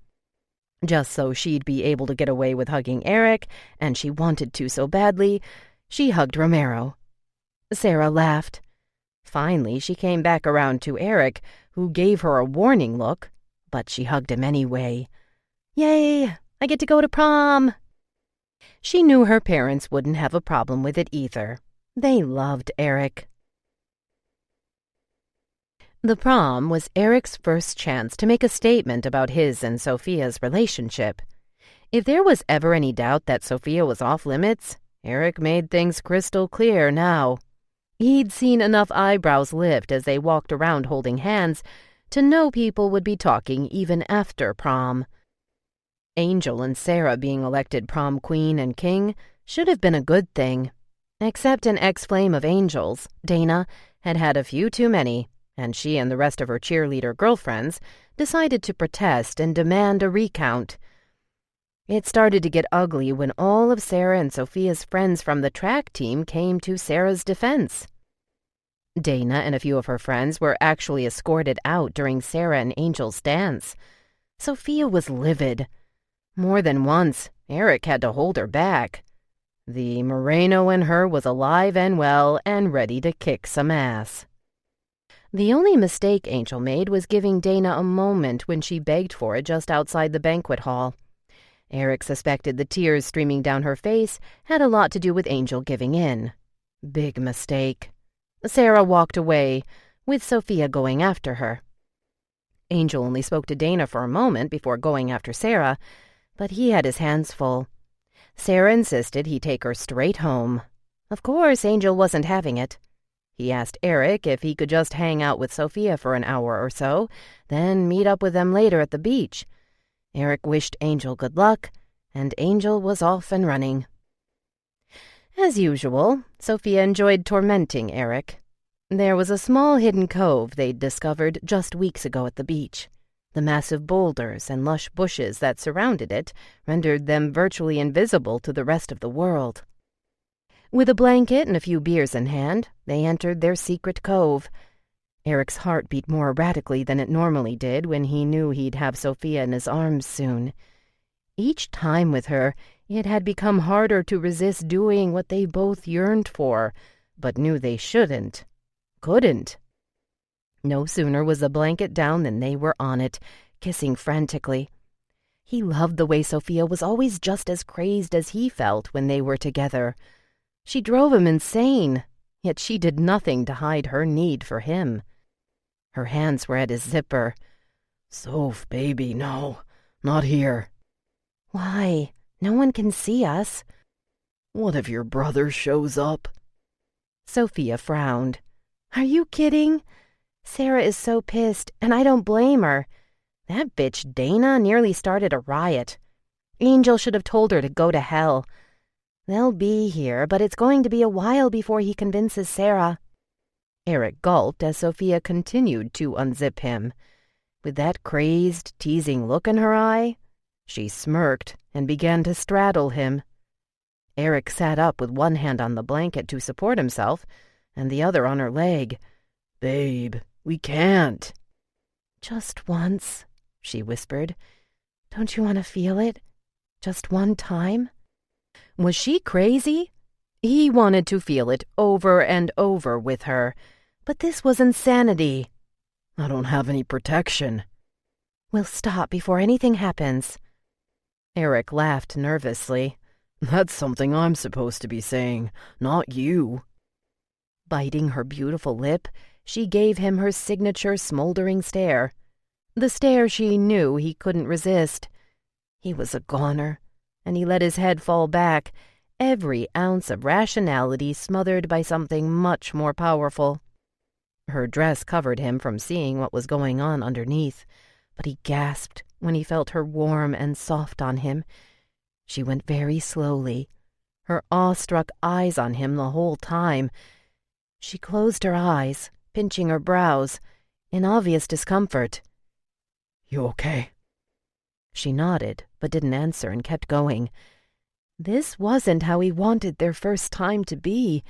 Just so she'd be able to get away with hugging Eric, and she wanted to so badly, she hugged Romero. Sarah laughed. Finally, she came back around to Eric, who gave her a warning look, but she hugged him anyway. Yay! I get to go to prom! She knew her parents wouldn't have a problem with it either. They loved Eric. The prom was Eric's first chance to make a statement about his and Sofia's relationship. If there was ever any doubt that Sofia was off limits, Eric made things crystal clear now. He'd seen enough eyebrows lift as they walked around holding hands to know people would be talking even after prom. Angel and Sarah being elected prom queen and king should have been a good thing. Except an ex-flame of Angel's, Dana, had had a few too many, and she and the rest of her cheerleader girlfriends decided to protest and demand a recount. It started to get ugly when all of Sarah and Sofia's friends from the track team came to Sarah's defense. Dana and a few of her friends were actually escorted out during Sarah and Angel's dance. Sofia was livid. More than once, Eric had to hold her back. The Moreno in her was alive and well and ready to kick some ass. The only mistake Angel made was giving Dana a moment when she begged for it just outside the banquet hall. Eric suspected the tears streaming down her face had a lot to do with Angel giving in. Big mistake. Sarah walked away, with Sofia going after her. Angel only spoke to Dana for a moment before going after Sarah, but he had his hands full. Sarah insisted he take her straight home. Of course, Angel wasn't having it. He asked Eric if he could just hang out with Sofia for an hour or so, then meet up with them later at the beach. Eric wished Angel good luck, and Angel was off and running. As usual, Sofia enjoyed tormenting Eric. There was a small hidden cove they'd discovered just weeks ago at the beach. The massive boulders and lush bushes that surrounded it rendered them virtually invisible to the rest of the world. With a blanket and a few beers in hand, they entered their secret cove. Eric's heart beat more erratically than it normally did when he knew he'd have Sofia in his arms soon. Each time with her, it had become harder to resist doing what they both yearned for, but knew they shouldn't. Couldn't. No sooner was the blanket down than they were on it, kissing frantically. He loved the way Sofia was always just as crazed as he felt when they were together. She drove him insane, yet she did nothing to hide her need for him. Her hands were at his zipper. Soph, baby, no, not here. Why? No one can see us. What if your brother shows up? Sofia frowned. Are you kidding? Sarah is so pissed, and I don't blame her. That bitch Dana nearly started a riot. Angel should have told her to go to hell. They'll be here, but it's going to be a while before he convinces Sarah. Eric gulped as Sofia continued to unzip him. With that crazed, teasing look in her eye, she smirked and began to straddle him. Eric sat up with one hand on the blanket to support himself and the other on her leg. Babe, we can't. "Just once," she whispered. "Don't you want to feel it? Just one time?" Was she crazy? He wanted to feel it over and over with her, but this was insanity. "I don't have any protection." "We'll stop before anything happens." Eric laughed nervously. "That's something I'm supposed to be saying, not you." Biting her beautiful lip, she gave him her signature smoldering stare. The stare she knew he couldn't resist. He was a goner, and he let his head fall back, every ounce of rationality smothered by something much more powerful. Her dress covered him from seeing what was going on underneath, but he gasped when he felt her warm and soft on him. She went very slowly, her awestruck eyes on him the whole time. She closed her eyes, pinching her brows, in obvious discomfort. "You okay?" She nodded, but didn't answer and kept going. This wasn't how he wanted their first time to be,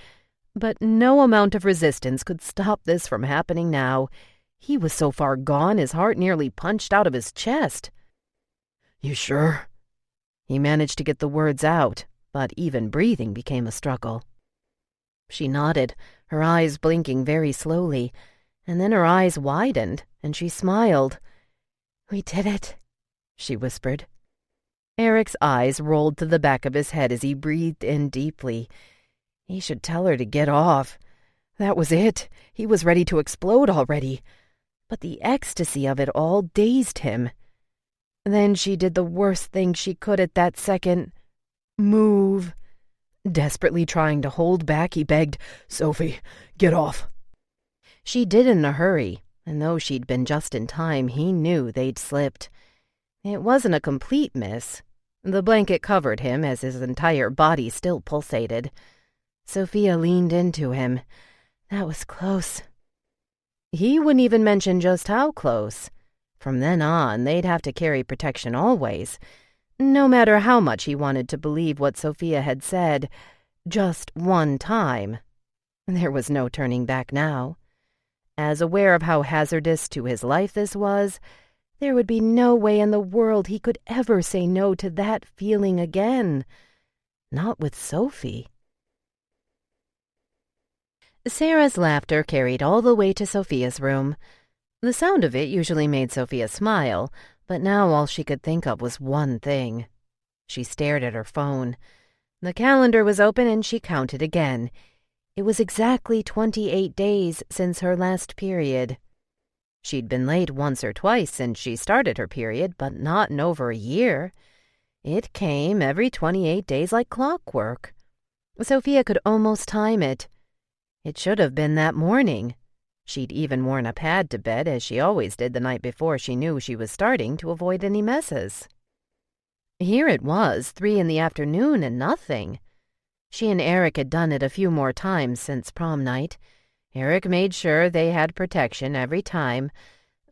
but no amount of resistance could stop this from happening now. He was so far gone his heart nearly punched out of his chest. "You sure?" He managed to get the words out, but even breathing became a struggle. She nodded, her eyes blinking very slowly, and then her eyes widened, and she smiled. "We did it," she whispered. Eric's eyes rolled to the back of his head as he breathed in deeply. He should tell her to get off. That was it. He was ready to explode already. But the ecstasy of it all dazed him. Then she did the worst thing she could at that second. Move. Desperately trying to hold back, he begged, "Sofie, get off." She did in a hurry, and though she'd been just in time, he knew they'd slipped. It wasn't a complete miss. The blanket covered him as his entire body still pulsated. Sofia leaned into him. That was close. He wouldn't even mention just how close. From then on, they'd have to carry protection always. No matter how much he wanted to believe what Sofia had said, just one time. There was no turning back now. As aware of how hazardous to his life this was, there would be no way in the world he could ever say no to that feeling again. Not with Sofie. Sarah's laughter carried all the way to Sofia's room. The sound of it usually made Sofia smile, but now all she could think of was one thing. She stared at her phone. The calendar was open and she counted again. It was exactly 28 days since her last period. She'd been late once or twice since she started her period, but not in over a year. It came every 28 days like clockwork. Sofia could almost time it. It should have been that morning. She'd even worn a pad to bed, as she always did the night before she knew she was starting, to avoid any messes. Here it was, 3 in the afternoon, and nothing. She and Eric had done it a few more times since prom night. Eric made sure they had protection every time,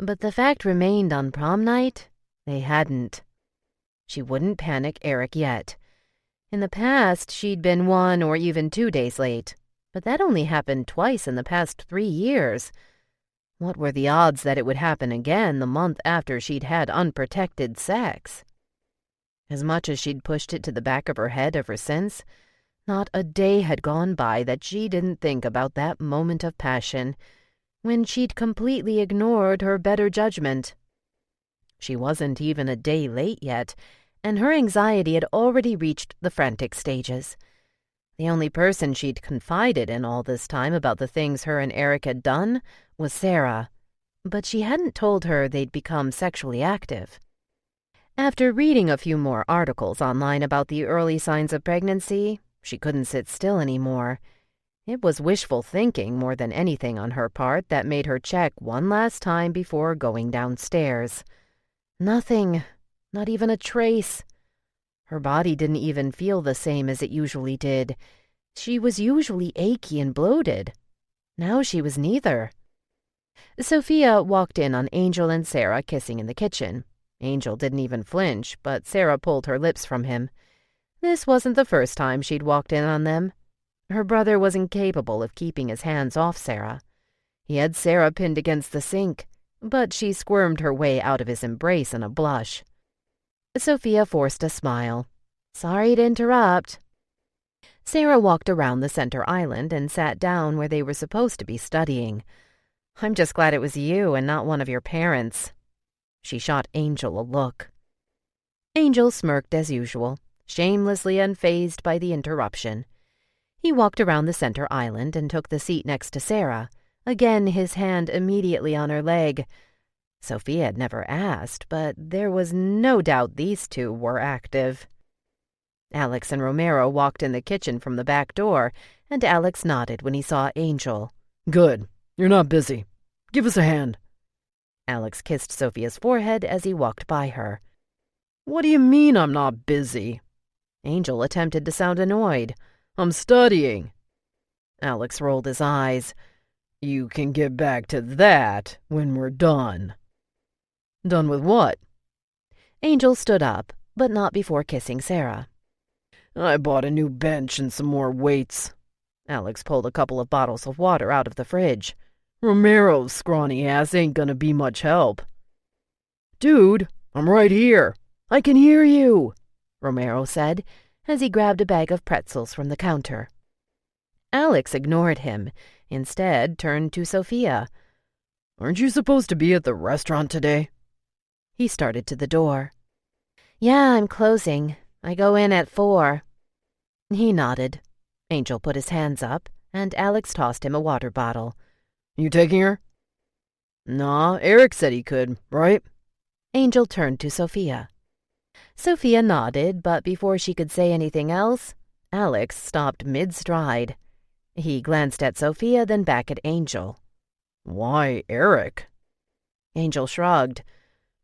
but the fact remained on prom night, they hadn't. She wouldn't panic Eric yet. In the past, she'd been 1 or even 2 days late, but that only happened twice in the past 3 years. What were the odds that it would happen again the month after she'd had unprotected sex? As much as she'd pushed it to the back of her head ever since, not a day had gone by that she didn't think about that moment of passion, when she'd completely ignored her better judgment. She wasn't even a day late yet, and her anxiety had already reached the frantic stages. The only person she'd confided in all this time about the things her and Eric had done was Sarah, but she hadn't told her they'd become sexually active. After reading a few more articles online about the early signs of pregnancy, she couldn't sit still anymore. It was wishful thinking more than anything on her part that made her check one last time before going downstairs. Nothing, not even a trace. Her body didn't even feel the same as it usually did. She was usually achy and bloated. Now she was neither. Sofia walked in on Angel and Sarah kissing in the kitchen. Angel didn't even flinch, but Sarah pulled her lips from him. This wasn't the first time she'd walked in on them. Her brother was incapable of keeping his hands off Sarah. He had Sarah pinned against the sink, but she squirmed her way out of his embrace in a blush. Sofia forced a smile. "Sorry to interrupt." Sarah walked around the center island and sat down where they were supposed to be studying. "I'm just glad it was you and not one of your parents." She shot Angel a look. Angel smirked as usual, shamelessly unfazed by the interruption. He walked around the center island and took the seat next to Sarah, again his hand immediately on her leg. Sofia had never asked, but there was no doubt these two were active. Alex and Romero walked in the kitchen from the back door, and Alex nodded when he saw Angel. "Good. You're not busy. Give us a hand." Alex kissed Sofia's forehead as he walked by her. "What do you mean I'm not busy?" Angel attempted to sound annoyed. "I'm studying." Alex rolled his eyes. "You can get back to that when we're done." "Done with what?" Angel stood up, but not before kissing Sarah. "I bought a new bench and some more weights." Alex pulled a couple of bottles of water out of the fridge. "Romero's scrawny ass ain't gonna be much help." "Dude, I'm right here. I can hear you," Romero said as he grabbed a bag of pretzels from the counter. Alex ignored him, instead turned to Sofia. "Aren't you supposed to be at the restaurant today?" He started to the door. "Yeah, I'm closing. I go in at 4. He nodded. Angel put his hands up, and Alex tossed him a water bottle. "You taking her?" "Nah, Eric said he could, right?" Angel turned to Sofia. Sofia nodded, but before she could say anything else, Alex stopped mid-stride. He glanced at Sofia, then back at Angel. "Why Eric?" Angel shrugged.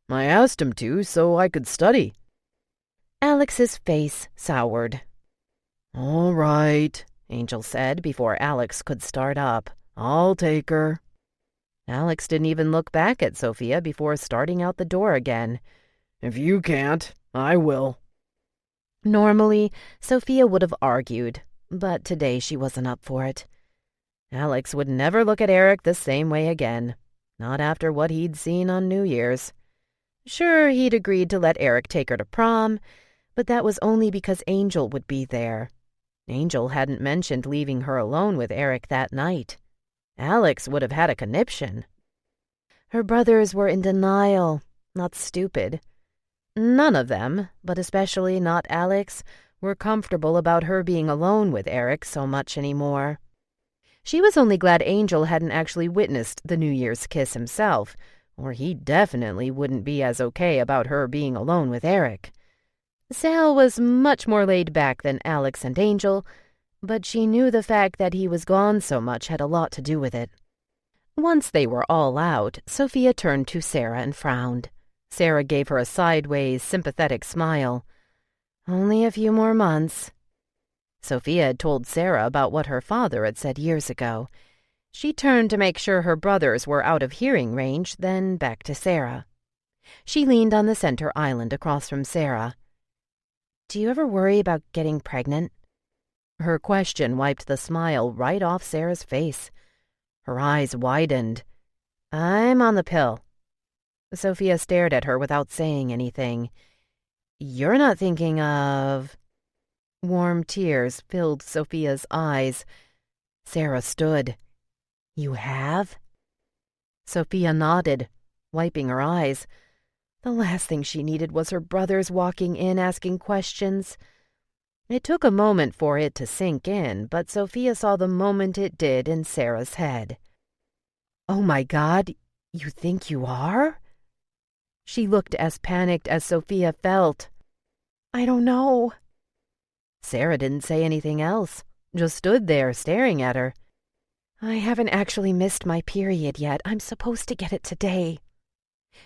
"I asked him to, so I could study." Alex's face soured. "All right," Angel said before Alex could start up. "I'll take her." Alex didn't even look back at Sofia before starting out the door again. "If you can't, I will." Normally, Sofia would have argued, but today she wasn't up for it. Alex would never look at Eric the same way again, not after what he'd seen on New Year's. Sure, he'd agreed to let Eric take her to prom, but that was only because Angel would be there. Angel hadn't mentioned leaving her alone with Eric that night. Alex would have had a conniption. Her brothers were in denial, not stupid. None of them, but especially not Alex, were comfortable about her being alone with Eric so much anymore. She was only glad Angel hadn't actually witnessed the New Year's kiss himself, or he definitely wouldn't be as okay about her being alone with Eric. Sal was much more laid back than Alex and Angel, but she knew the fact that he was gone so much had a lot to do with it. Once they were all out, Sofia turned to Sarah and frowned. Sarah gave her a sideways, sympathetic smile. "Only a few more months." Sofia had told Sarah about what her father had said years ago. She turned to make sure her brothers were out of hearing range, then back to Sarah. She leaned on the center island across from Sarah. "Do you ever worry about getting pregnant?" Her question wiped the smile right off Sarah's face. Her eyes widened. "I'm on the pill." Sofia stared at her without saying anything. "You're not thinking of—" Warm tears filled Sofia's eyes. Sarah stood. "You have?" Sofia nodded, wiping her eyes. The last thing she needed was her brothers walking in asking questions. It took a moment for it to sink in, but Sofia saw the moment it did in Sarah's head. "Oh my God, you think you are?" She looked as panicked as Sofia felt. "I don't know." Sarah didn't say anything else, just stood there staring at her. "I haven't actually missed my period yet. I'm supposed to get it today."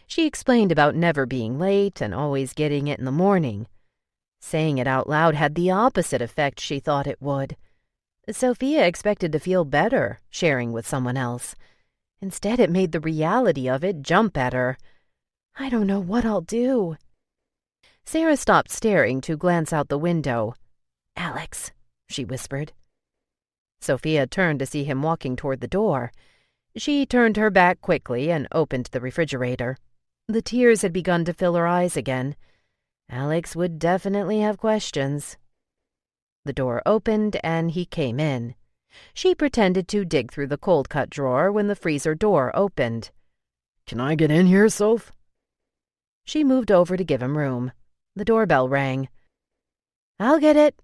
She explained about never being late and always getting it in the morning. Saying it out loud had the opposite effect she thought it would. Sofia expected to feel better sharing with someone else. Instead, it made the reality of it jump at her. "I don't know what I'll do." Sarah stopped staring to glance out the window. "Alex," she whispered. Sofia turned to see him walking toward the door. She turned her back quickly and opened the refrigerator. The tears had begun to fill her eyes again. Alex would definitely have questions. The door opened and he came in. She pretended to dig through the cold-cut drawer when the freezer door opened. "Can I get in here, Soph?" She moved over to give him room. The doorbell rang. "I'll get it."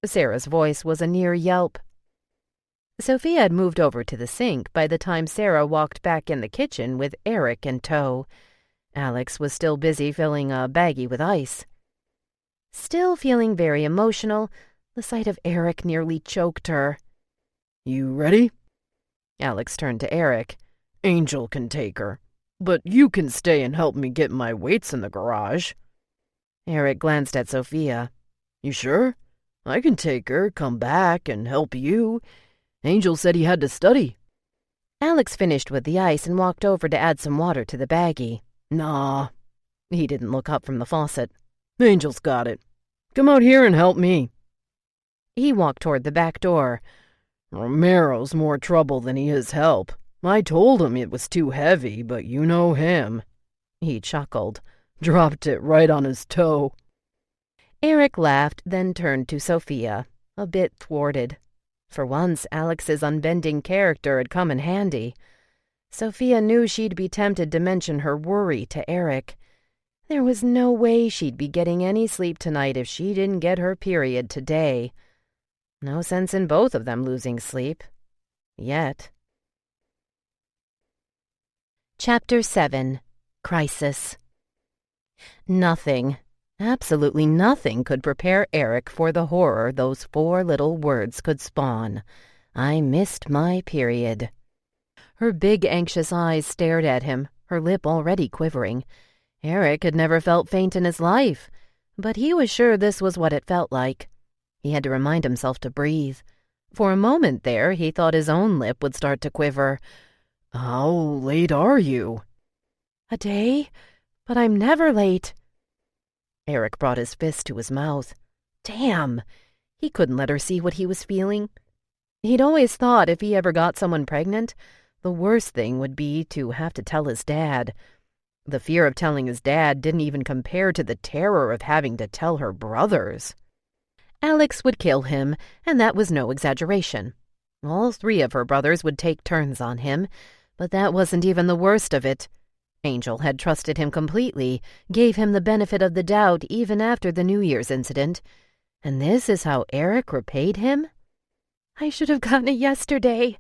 Sarah's voice was a near yelp. Sofia had moved over to the sink by the time Sarah walked back in the kitchen with Eric in tow. Alex was still busy filling a baggie with ice. Still feeling very emotional, the sight of Eric nearly choked her. "You ready?" Alex turned to Eric. "Angel can take her, but you can stay and help me get my weights in the garage." Eric glanced at Sofia. "You sure? I can take her, come back, and help you. Angel said he had to study." Alex finished with the ice and walked over to add some water to the baggie. "Nah." He didn't look up from the faucet. "Angel's got it. Come out here and help me." He walked toward the back door. "Romero's more trouble than he is help. I told him it was too heavy, but you know him." He chuckled. "Dropped it right on his toe." Eric laughed, then turned to Sofia, a bit thwarted. For once, Alex's unbending character had come in handy. Sofia knew she'd be tempted to mention her worry to Eric. There was no way she'd be getting any sleep tonight if she didn't get her period today. No sense in both of them losing sleep. Yet. Chapter 7. Crisis. Nothing, absolutely nothing could prepare Eric for the horror those 4 little words could spawn. I missed my period. Her big, anxious eyes stared at him, her lip already quivering. Eric had never felt faint in his life, but he was sure this was what it felt like. He had to remind himself to breathe. For a moment there, he thought his own lip would start to quiver. "How late are you?" "A day? But I'm never late." Eric brought his fist to his mouth. Damn! He couldn't let her see what he was feeling. He'd always thought if he ever got someone pregnant, the worst thing would be to have to tell his dad. The fear of telling his dad didn't even compare to the terror of having to tell her brothers. Alex would kill him, and that was no exaggeration. All 3 of her brothers would take turns on him, but that wasn't even the worst of it. Angel had trusted him completely, gave him the benefit of the doubt even after the New Year's incident. And this is how Eric repaid him? "I should have gotten it yesterday."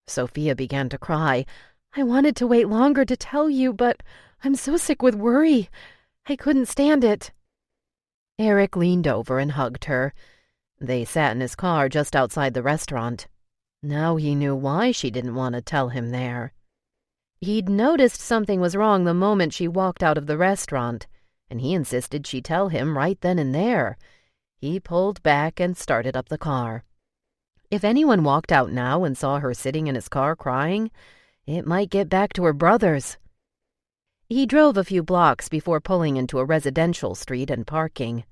Sofia began to cry. "I wanted to wait longer to tell you, but I'm so sick with worry. I couldn't stand it." Eric leaned over and hugged her. They sat in his car just outside the restaurant. Now he knew why she didn't want to tell him there. He'd noticed something was wrong the moment she walked out of the restaurant, and he insisted she tell him right then and there. He pulled back and started up the car. If anyone walked out now and saw her sitting in his car crying, it might get back to her brothers. He drove a few blocks before pulling into a residential street and parking.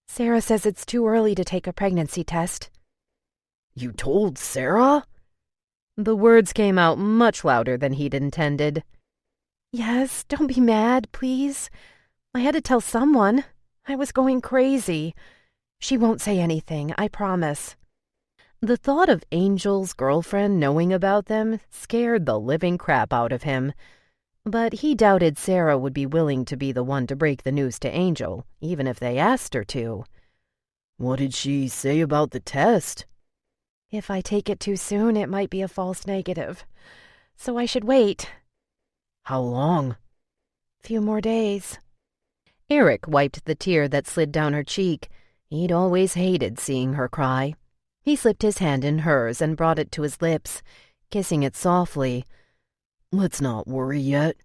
"Sarah says it's too early to take a pregnancy test." "You told Sarah?" The words came out much louder than he'd intended. "Yes, don't be mad, please. I had to tell someone. I was going crazy. She won't say anything, I promise." The thought of Angel's girlfriend knowing about them scared the living crap out of him. But he doubted Sarah would be willing to be the one to break the news to Angel, even if they asked her to. "What did she say about the test?" "If I take it too soon, it might be a false negative. So I should wait." "How long?" "Few more days." Eric wiped the tear that slid down her cheek. He'd always hated seeing her cry. He slipped his hand in hers and brought it to his lips, kissing it softly. "Let's not worry yet.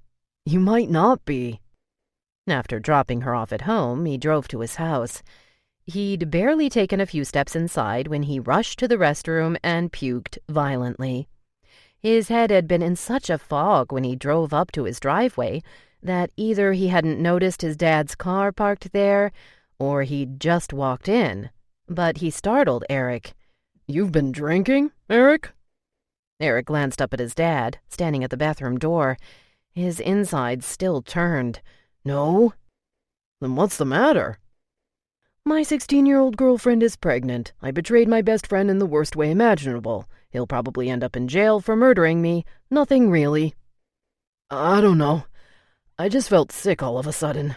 You might not be." After dropping her off at home, he drove to his house. He'd barely taken a few steps inside when he rushed to the restroom and puked violently. His head had been in such a fog when he drove up to his driveway that either he hadn't noticed his dad's car parked there or he'd just walked in. But he startled Eric. "You've been drinking, Eric?" Eric glanced up at his dad, standing at the bathroom door. His insides still turned. No? Then what's the matter? My 16-year-old girlfriend is pregnant. I betrayed my best friend in the worst way imaginable. He'll probably end up in jail for murdering me. Nothing really. I don't know. I just felt sick all of a sudden.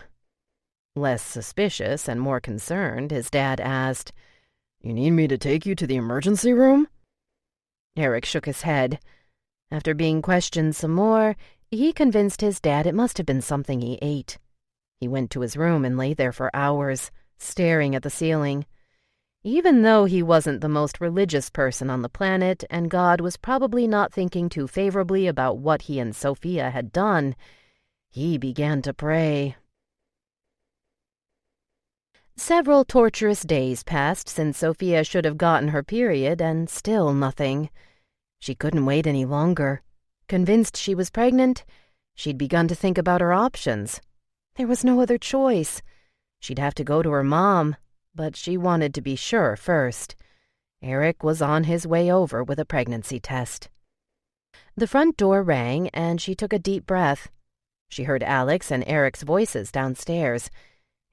Less suspicious and more concerned, his dad asked, You need me to take you to the emergency room? Eric shook his head. After being questioned some more, he convinced his dad it must have been something he ate. He went to his room and lay there for hours, staring at the ceiling. Even though he wasn't the most religious person on the planet, and God was probably not thinking too favorably about what he and Sofia had done, he began to pray. Several torturous days passed since Sofia should have gotten her period, and still nothing. She couldn't wait any longer. Convinced she was pregnant, she'd begun to think about her options. There was no other choice. She'd have to go to her mom, but she wanted to be sure first. Eric was on his way over with a pregnancy test. The front door rang, and she took a deep breath. She heard Alex and Eric's voices downstairs.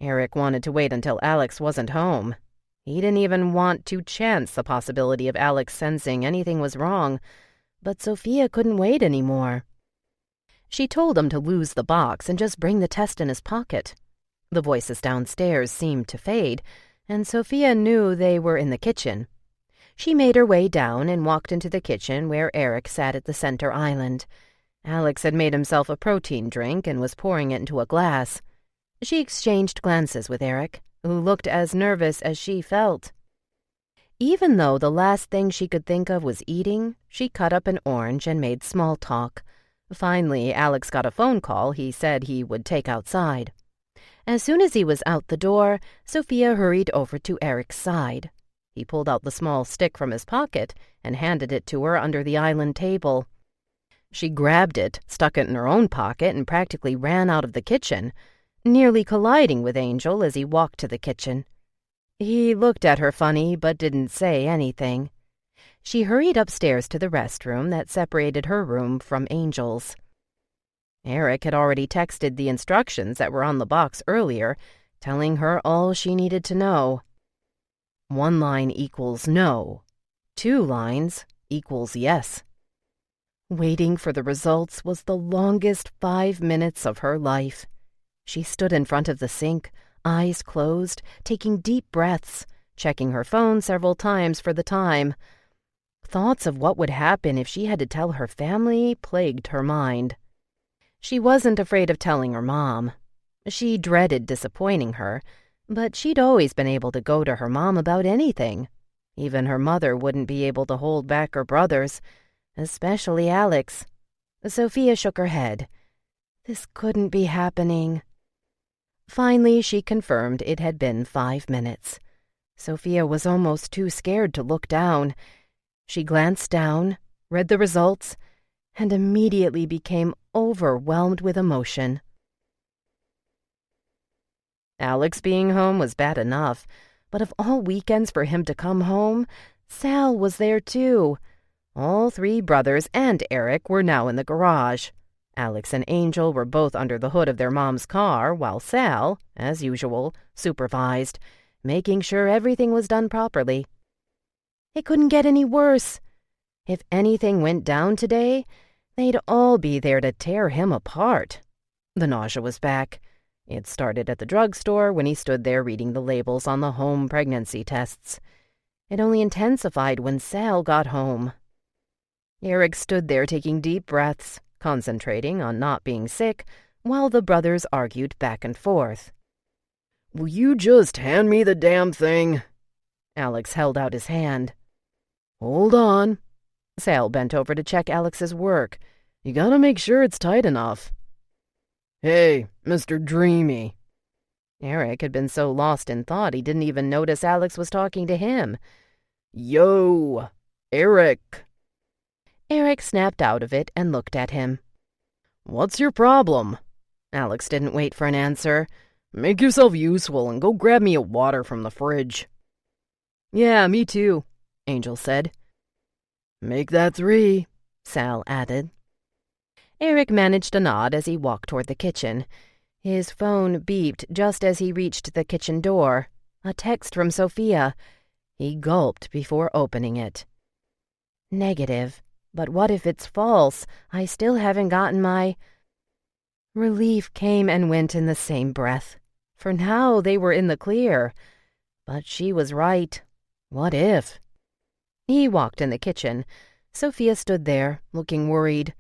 Eric wanted to wait until Alex wasn't home. He didn't even want to chance the possibility of Alex sensing anything was wrong, but Sofia couldn't wait anymore. She told him to lose the box and just bring the test in his pocket. The voices downstairs seemed to fade, and Sofia knew they were in the kitchen. She made her way down and walked into the kitchen where Eric sat at the center island. Alex had made himself a protein drink and was pouring it into a glass. She exchanged glances with Eric, who looked as nervous as she felt. Even though the last thing she could think of was eating, she cut up an orange and made small talk. Finally, Alex got a phone call he said he would take outside. As soon as he was out the door, Sofia hurried over to Eric's side. He pulled out the small stick from his pocket and handed it to her under the island table. She grabbed it, stuck it in her own pocket, and practically ran out of the kitchen, nearly colliding with Angel as he walked to the kitchen. He looked at her funny but didn't say anything. She hurried upstairs to the restroom that separated her room from Angel's. Eric had already texted the instructions that were on the box earlier, telling her all she needed to know. 1 line equals no. 2 lines equals yes. Waiting for the results was the longest 5 minutes of her life. She stood in front of the sink, eyes closed, taking deep breaths, checking her phone several times for the time. Thoughts of what would happen if she had to tell her family plagued her mind. She wasn't afraid of telling her mom. She dreaded disappointing her, but she'd always been able to go to her mom about anything. Even her mother wouldn't be able to hold back her brothers, especially Alex. Sofia shook her head. This couldn't be happening. Finally, she confirmed it had been 5 minutes. Sofia was almost too scared to look down. She glanced down, read the results, and immediately became overwhelmed with emotion. Alex being home was bad enough, but of all weekends for him to come home, Sal was there too. All 3 brothers and Eric were now in the garage. Alex and Angel were both under the hood of their mom's car, while Sal, as usual, supervised, making sure everything was done properly. It couldn't get any worse. If anything went down today, they'd all be there to tear him apart. The nausea was back. It started at the drugstore when he stood there reading the labels on the home pregnancy tests. It only intensified when Sal got home. Eric stood there taking deep breaths, concentrating on not being sick, while the brothers argued back and forth. Will you just hand me the damn thing? Alex held out his hand. Hold on. Sal bent over to check Alex's work. You gotta make sure it's tight enough. Hey, Mr. Dreamy. Eric had been so lost in thought he didn't even notice Alex was talking to him. Yo, Eric. Eric snapped out of it and looked at him. What's your problem? Alex didn't wait for an answer. Make yourself useful and go grab me a water from the fridge. Yeah, me too, Angel said. Make that 3. Sal added. Eric managed a nod as he walked toward the kitchen. His phone beeped just as he reached the kitchen door. A text from Sofia. He gulped before opening it. Negative. But what if it's false? I still haven't gotten my... Relief came and went in the same breath. For now they were in the clear. But she was right. What if? He walked in the kitchen. Sofia stood there, looking worried.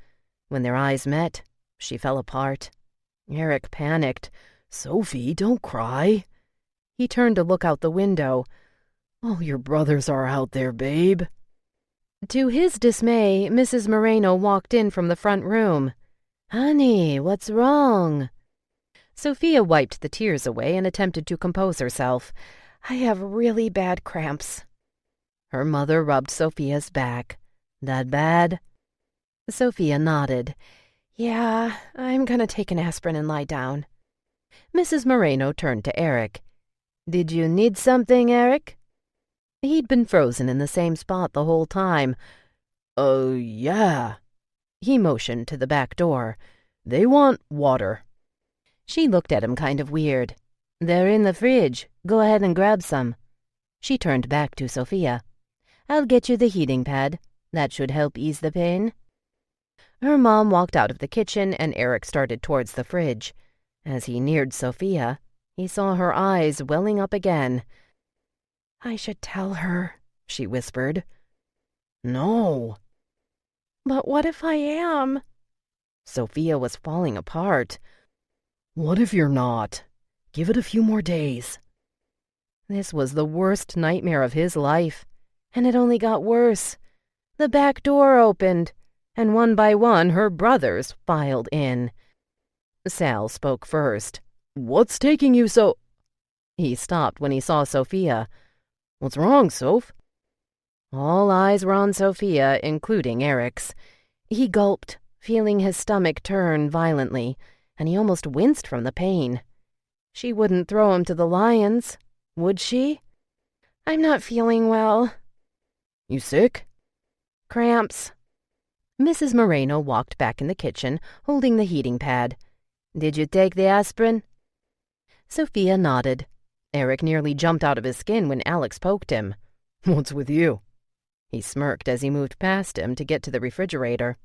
When their eyes met, she fell apart. Eric panicked. "Sofie, don't cry." He turned to look out the window. "Oh, your brothers are out there, babe." To his dismay, Mrs. Moreno walked in from the front room. "Honey, what's wrong?" Sofia wiped the tears away and attempted to compose herself. "I have really bad cramps." Her mother rubbed Sofia's back. "That bad?" Sofia nodded. "Yeah, I'm gonna take an aspirin and lie down." Mrs. Moreno turned to Eric. "Did you need something, Eric?" He'd been frozen in the same spot the whole time. Yeah." He motioned to the back door. "They want water." She looked at him kind of weird. "They're in the fridge. Go ahead and grab some." She turned back to Sofia. "I'll get you the heating pad. That should help ease the pain." Her mom walked out of the kitchen and Eric started towards the fridge. As he neared Sofia, he saw her eyes welling up again. "I should tell her," she whispered. "No." "But what if I am?" Sofia was falling apart. "What if you're not? Give it a few more days." This was the worst nightmare of his life, and it only got worse. The back door opened, and one by one her brothers filed in. Sal spoke first. "What's taking you so—" He stopped when he saw Sofia. "What's wrong, Soph?" All eyes were on Sofia, including Eric's. He gulped, feeling his stomach turn violently, and he almost winced from the pain. She wouldn't throw him to the lions, would she? "I'm not feeling well." "You sick?" "Cramps." Mrs. Moreno walked back in the kitchen, holding the heating pad. "Did you take the aspirin?" Sofia nodded. Eric nearly jumped out of his skin when Alex poked him. "What's with you?" He smirked as he moved past him to get to the refrigerator.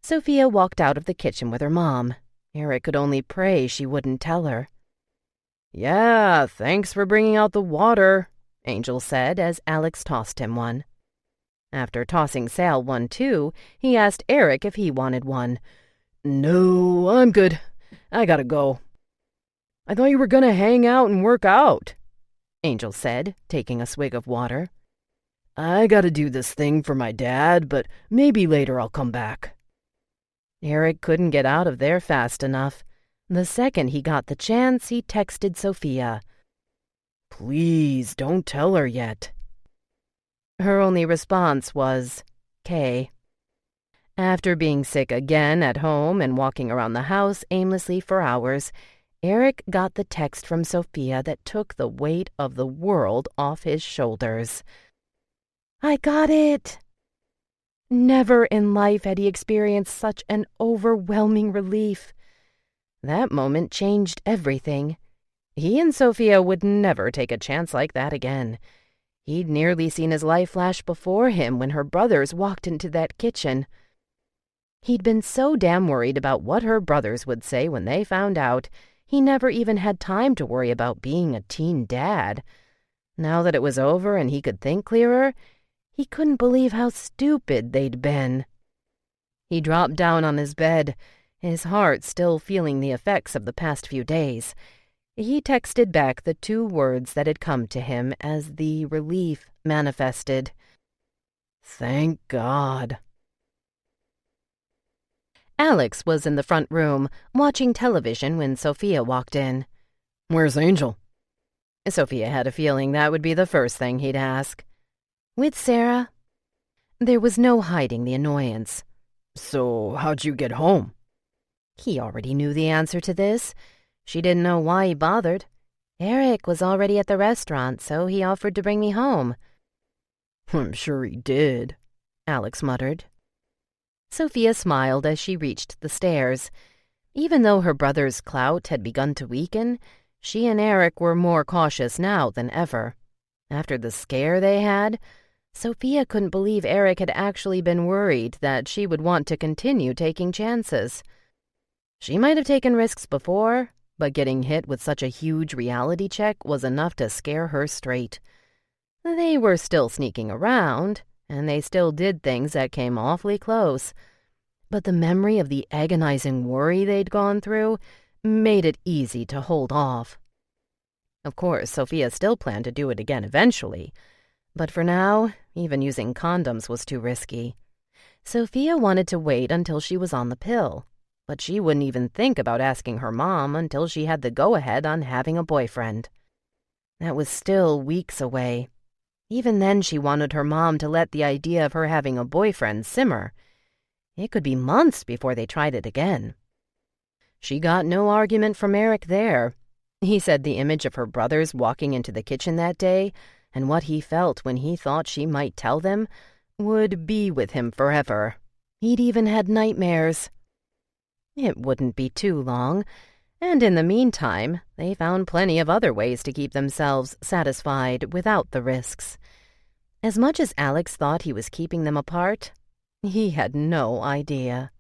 Sofia walked out of the kitchen with her mom. Eric could only pray she wouldn't tell her. "Yeah, thanks for bringing out the water," Angel said as Alex tossed him one. After tossing Sal one too, he asked Eric if he wanted one. "No, I'm good. I gotta go." "I thought you were gonna hang out and work out," Angel said, taking a swig of water. "I gotta do this thing for my dad, but maybe later I'll come back." Eric couldn't get out of there fast enough. The second he got the chance, he texted Sofia. "Please, don't tell her yet." Her only response was, "K." After being sick again at home and walking around the house aimlessly for hours, Eric got the text from Sofia that took the weight of the world off his shoulders. "I got it!" Never in life had he experienced such an overwhelming relief. That moment changed everything. He and Sofia would never take a chance like that again. He'd nearly seen his life flash before him when her brothers walked into that kitchen. He'd been so damn worried about what her brothers would say when they found out, he never even had time to worry about being a teen dad. Now that it was over and he could think clearer, he couldn't believe how stupid they'd been. He dropped down on his bed, his heart still feeling the effects of the past few days. He texted back the 2 words that had come to him as the relief manifested. "Thank God." Alex was in the front room, watching television when Sofia walked in. "Where's Angel?" Sofia had a feeling that would be the first thing he'd ask. "With Sarah." There was no hiding the annoyance. "So, how'd you get home?" He already knew the answer to this. She didn't know why he bothered. Eric was already at the restaurant, so he offered to bring me home. "I'm sure he did," Alex muttered. Sofia smiled as she reached the stairs. Even though her brother's clout had begun to weaken, she and Eric were more cautious now than ever. After the scare they had, Sofia couldn't believe Eric had actually been worried that she would want to continue taking chances. She might have taken risks before, but getting hit with such a huge reality check was enough to scare her straight. They were still sneaking around, and they still did things that came awfully close. But the memory of the agonizing worry they'd gone through made it easy to hold off. Of course, Sofia still planned to do it again eventually, but for now, even using condoms was too risky. Sofia wanted to wait until she was on the pill, but she wouldn't even think about asking her mom until she had the go-ahead on having a boyfriend. That was still weeks away. Even then, she wanted her mom to let the idea of her having a boyfriend simmer. It could be months before they tried it again. She got no argument from Eric there. He said the image of her brothers walking into the kitchen that day and what he felt when he thought she might tell them would be with him forever. He'd even had nightmares. It wouldn't be too long, and in the meantime, they found plenty of other ways to keep themselves satisfied without the risks. As much as Alex thought he was keeping them apart, he had no idea.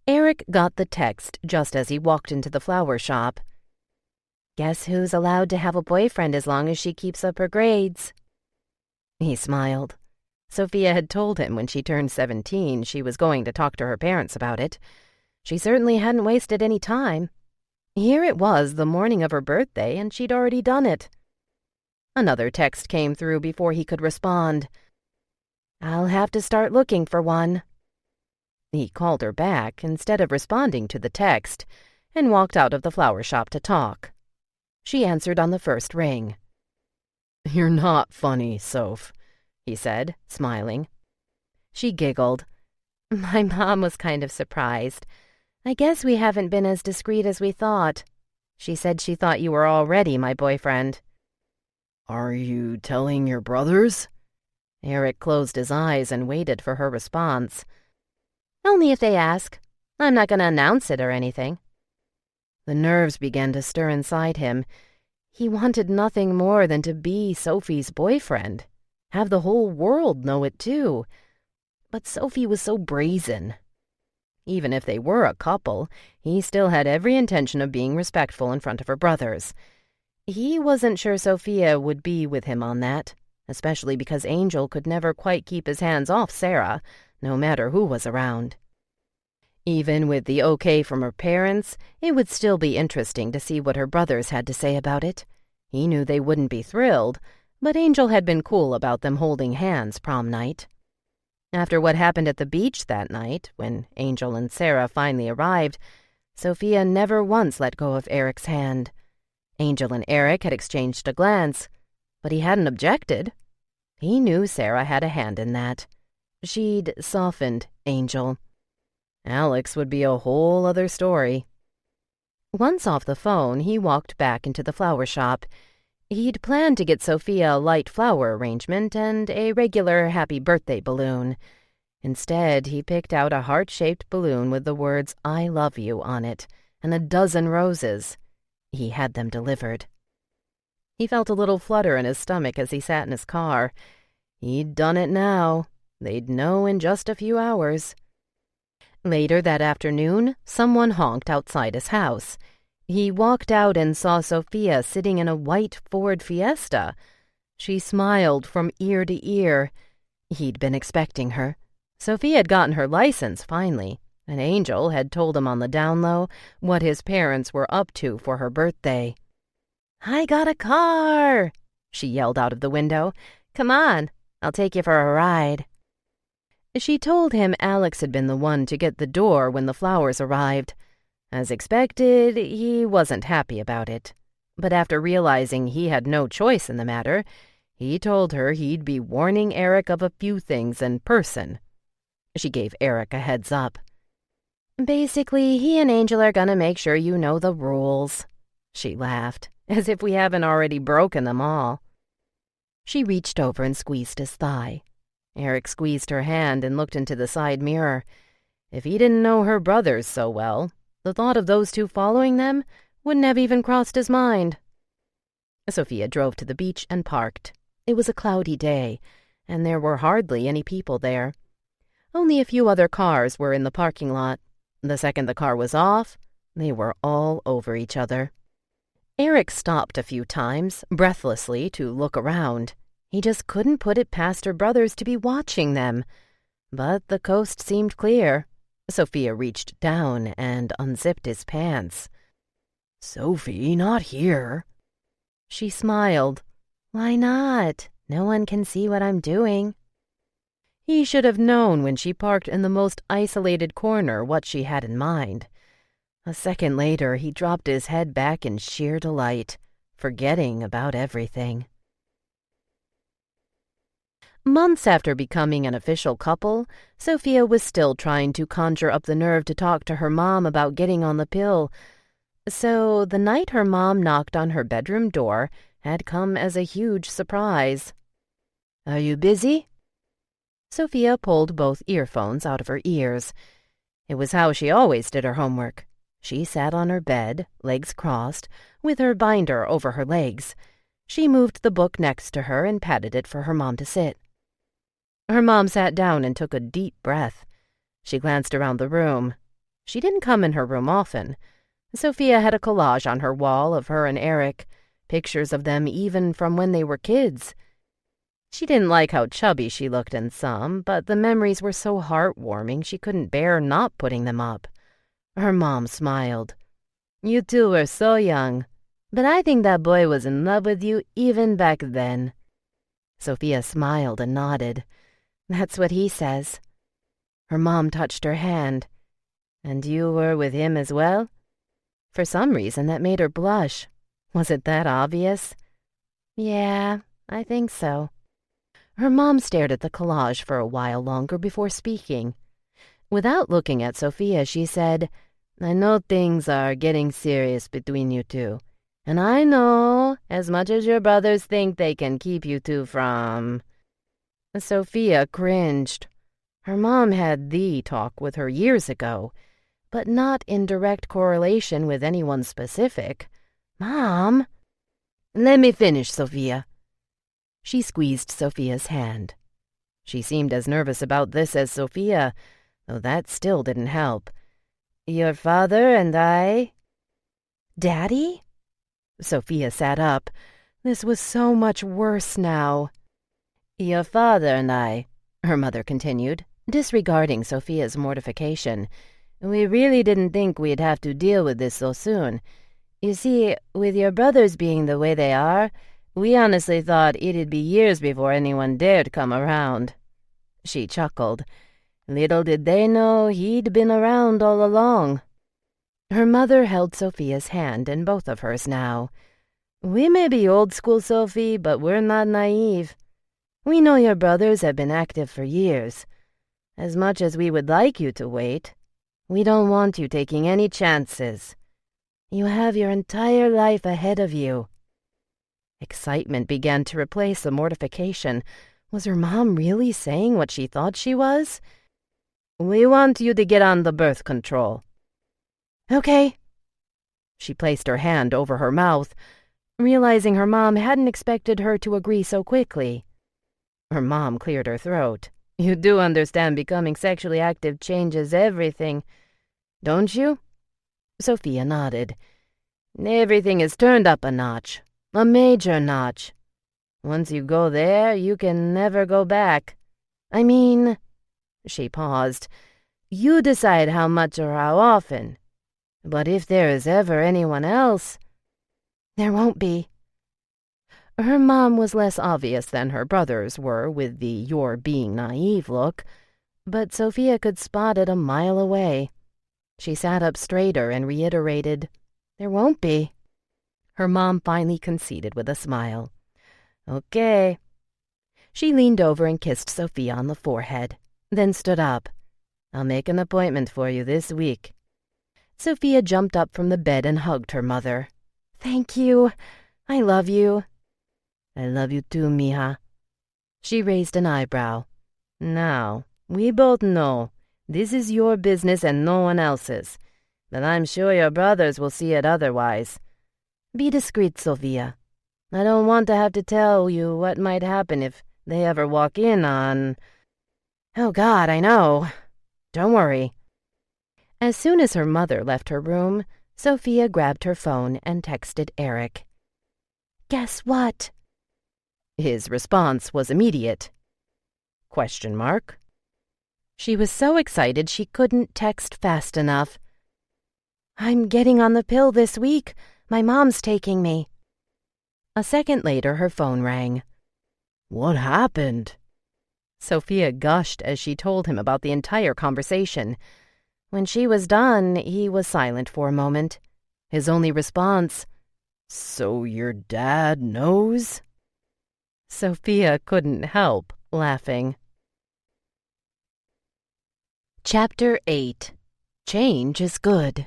Eric got the text just as he walked into the flower shop. "Guess who's allowed to have a boyfriend as long as she keeps up her grades?" He smiled. Sofia had told him when she turned 17 she was going to talk to her parents about it. She certainly hadn't wasted any time. Here it was the morning of her birthday, and she'd already done it. Another text came through before he could respond. "I'll have to start looking for one." He called her back instead of responding to the text and walked out of the flower shop to talk. She answered on the first ring. "You're not funny, Soph," he said, smiling. She giggled. "My mom was kind of surprised. I guess we haven't been as discreet as we thought. She said she thought you were already my boyfriend." "Are you telling your brothers?" Eric closed his eyes and waited for her response. "Only if they ask. I'm not going to announce it or anything." The nerves began to stir inside him. He wanted nothing more than to be Sophie's boyfriend. Have the whole world know it, too. But Sofie was so brazen. Even if they were a couple, he still had every intention of being respectful in front of her brothers. He wasn't sure Sofia would be with him on that, especially because Angel could never quite keep his hands off Sarah, no matter who was around. Even with the okay from her parents, it would still be interesting to see what her brothers had to say about it. He knew they wouldn't be thrilled, but Angel had been cool about them holding hands prom night. After what happened at the beach that night, when Angel and Sarah finally arrived, Sofia never once let go of Eric's hand. Angel and Eric had exchanged a glance, but he hadn't objected. He knew Sarah had a hand in that. She'd softened Angel. Alex would be a whole other story. Once off the phone, he walked back into the flower shop. He'd planned to get Sofia a light flower arrangement and a regular happy birthday balloon. Instead, he picked out a heart-shaped balloon with the words "I love you" on it and a dozen roses. He had them delivered. He felt a little flutter in his stomach as he sat in his car. He'd done it now. They'd know in just a few hours. Later that afternoon, someone honked outside his house. He walked out and saw Sofia sitting in a white Ford Fiesta. She smiled from ear to ear. He'd been expecting her. Sofia had gotten her license finally, and Angel had told him on the down low what his parents were up to for her birthday. "I got a car!" she yelled out of the window. "Come on, I'll take you for a ride." She told him Alex had been the one to get the door when the flowers arrived. As expected, he wasn't happy about it. But after realizing he had no choice in the matter, he told her he'd be warning Eric of a few things in person. She gave Eric a heads up. "Basically, he and Angel are gonna make sure you know the rules." She laughed, as if we haven't already broken them all. She reached over and squeezed his thigh. Eric squeezed her hand and looked into the side mirror. If he didn't know her brothers so well, the thought of those two following them wouldn't have even crossed his mind. Sofia drove to the beach and parked. It was a cloudy day, and there were hardly any people there. Only a few other cars were in the parking lot. The second the car was off, they were all over each other. Eric stopped a few times, breathlessly, to look around. He just couldn't put it past her brothers to be watching them. But the coast seemed clear. Sofia reached down and unzipped his pants. "Sofie, not here." She smiled. "Why not? No one can see what I'm doing." He should have known when she parked in the most isolated corner what she had in mind. A second later, he dropped his head back in sheer delight, forgetting about everything. Months after becoming an official couple, Sofia was still trying to conjure up the nerve to talk to her mom about getting on the pill. So the night her mom knocked on her bedroom door had come as a huge surprise. "Are you busy?" Sofia pulled both earphones out of her ears. It was how she always did her homework. She sat on her bed, legs crossed, with her binder over her legs. She moved the book next to her and patted it for her mom to sit. Her mom sat down and took a deep breath. She glanced around the room. She didn't come in her room often. Sofia had a collage on her wall of her and Eric, pictures of them even from when they were kids. She didn't like how chubby she looked in some, but the memories were so heartwarming she couldn't bear not putting them up. Her mom smiled. "You two were so young, but I think that boy was in love with you even back then." Sofia smiled and nodded. "That's what he says." Her mom touched her hand. "And you were with him as well?" For some reason that made her blush. Was it that obvious? "Yeah, I think so." Her mom stared at the collage for a while longer before speaking. Without looking at Sofia, she said, "I know things are getting serious between you two. And I know, as much as your brothers think they can keep you two from..." Sofia cringed. Her mom had the talk with her years ago, but not in direct correlation with anyone specific. "Mom..." "Let me finish, Sofia." She squeezed Sofia's hand. She seemed as nervous about this as Sofia, though that still didn't help. "Your father and I..." "Daddy?" Sofia sat up. This was so much worse now. "Your father and I," her mother continued, disregarding Sofia's mortification, "we really didn't think we'd have to deal with this so soon. You see, with your brothers being the way they are, we honestly thought it'd be years before anyone dared come around." She chuckled. "Little did they know he'd been around all along." Her mother held Sofia's hand in both of hers now. "We may be old school, Sofie, but we're not naive. We know your brothers have been active for years. As much as we would like you to wait, we don't want you taking any chances. You have your entire life ahead of you." Excitement began to replace the mortification. Was her mom really saying what she thought she was? "We want you to get on the birth control." "Okay." She placed her hand over her mouth, realizing her mom hadn't expected her to agree so quickly. Her mom cleared her throat. "You do understand becoming sexually active changes everything, don't you?" Sofia nodded. "Everything is turned up a notch, a major notch. Once you go there, you can never go back. I mean..." She paused. "You decide how much or how often. But if there is ever anyone else..." "There won't be." Her mom was less obvious than her brothers were with the "you're being naive" look, but Sofia could spot it a mile away. She sat up straighter and reiterated, "There won't be." Her mom finally conceded with a smile. "Okay." She leaned over and kissed Sofia on the forehead, then stood up. "I'll make an appointment for you this week." Sofia jumped up from the bed and hugged her mother. "Thank you. I love you." "I love you too, mija." She raised an eyebrow. Now, we both know this is your business and no one else's, but I'm sure your brothers will see it otherwise. Be discreet, Sofia. I don't want to have to tell you what might happen if they ever walk in on... Oh, God, I know. Don't worry. As soon as her mother left her room, Sofia grabbed her phone and texted Eric. Guess what? His response was immediate. Question mark. She was so excited she couldn't text fast enough. I'm getting on the pill this week. My mom's taking me. A second later, her phone rang. What happened? Sofia gushed as she told him about the entire conversation. When she was done, he was silent for a moment. His only response, So your dad knows? Sofia couldn't help laughing. Chapter 8. Change is good.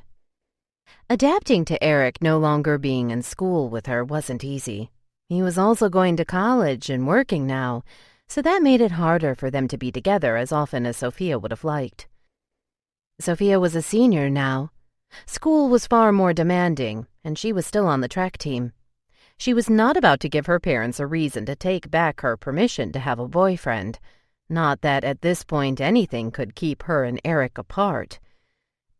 Adapting to Eric no longer being in school with her wasn't easy. He was also going to college and working now, so that made it harder for them to be together as often as Sofia would have liked. Sofia was a senior now. School was far more demanding, and she was still on the track team. She was not about to give her parents a reason to take back her permission to have a boyfriend. Not that at this point anything could keep her and Eric apart.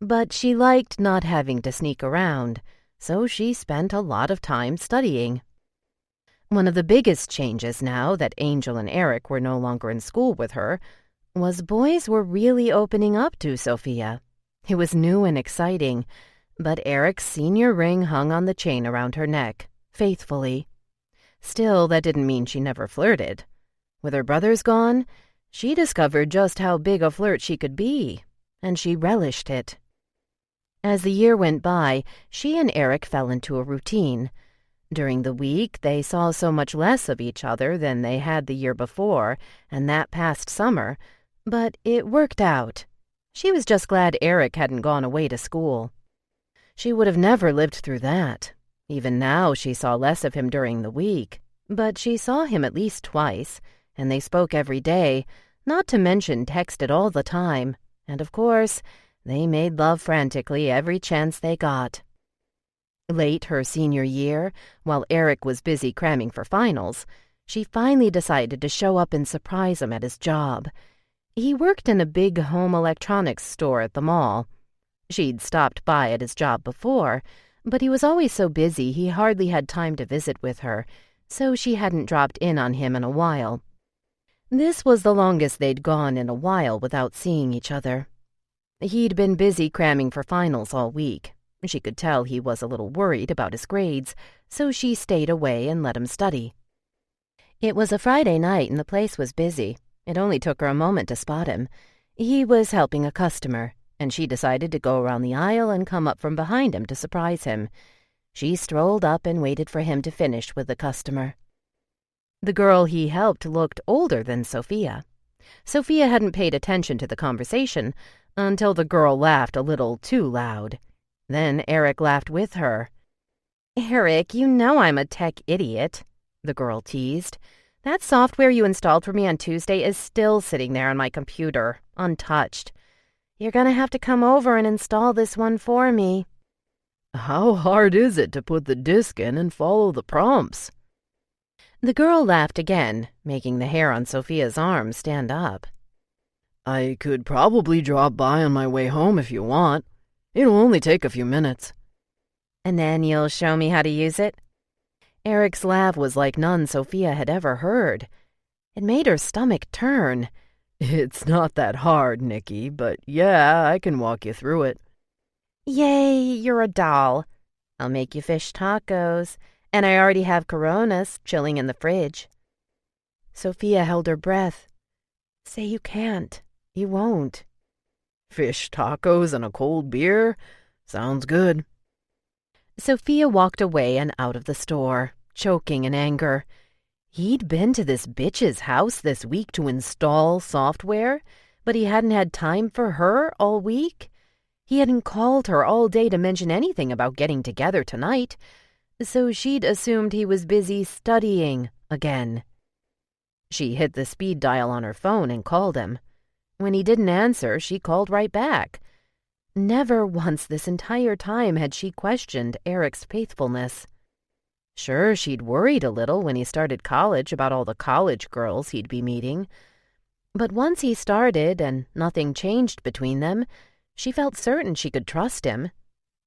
But she liked not having to sneak around, so she spent a lot of time studying. One of the biggest changes now that Angel and Eric were no longer in school with her was boys were really opening up to Sofia. It was new and exciting, but Eric's senior ring hung on the chain around her neck, faithfully. Still, that didn't mean she never flirted. With her brothers gone, she discovered just how big a flirt she could be, and she relished it. As the year went by, she and Eric fell into a routine. During the week, they saw so much less of each other than they had the year before and that past summer, but it worked out. She was just glad Eric hadn't gone away to school. She would have never lived through that. Even now, she saw less of him during the week, but she saw him at least twice, and they spoke every day, not to mention texted all the time, and of course, they made love frantically every chance they got. Late her senior year, while Eric was busy cramming for finals, she finally decided to show up and surprise him at his job. He worked in a big home electronics store at the mall. She'd stopped by at his job before, but he was always so busy he hardly had time to visit with her, so she hadn't dropped in on him in a while. This was the longest they'd gone in a while without seeing each other. He'd been busy cramming for finals all week. She could tell he was a little worried about his grades, so she stayed away and let him study. It was a Friday night and the place was busy. It only took her a moment to spot him. He was helping a customer, and she decided to go around the aisle and come up from behind him to surprise him. She strolled up and waited for him to finish with the customer. The girl he helped looked older than Sofia. Sofia hadn't paid attention to the conversation until the girl laughed a little too loud. Then Eric laughed with her. "Eric, you know I'm a tech idiot," the girl teased. "That software you installed for me on Tuesday is still sitting there on my computer, untouched. You're gonna have to come over and install this one for me." How hard is it to put the disk in and follow the prompts? The girl laughed again, making the hair on Sofia's arm stand up. I could probably drop by on my way home if you want. It'll only take a few minutes. "And then you'll show me how to use it?" Eric's laugh was like none Sofia had ever heard. It made her stomach turn. It's not that hard, Nikki, but yeah, I can walk you through it. "Yay, you're a doll. I'll make you fish tacos, and I already have Coronas chilling in the fridge." Sofia held her breath. "Say you can't. You won't." Fish tacos and a cold beer? Sounds good. Sofia walked away and out of the store, choking in anger. He'd been to this bitch's house this week to install software, but he hadn't had time for her all week. He hadn't called her all day to mention anything about getting together tonight, so she'd assumed he was busy studying again. She hit the speed dial on her phone and called him. When he didn't answer, she called right back. Never once this entire time had she questioned Eric's faithfulness. Sure, she'd worried a little when he started college about all the college girls he'd be meeting. But once he started and nothing changed between them, she felt certain she could trust him.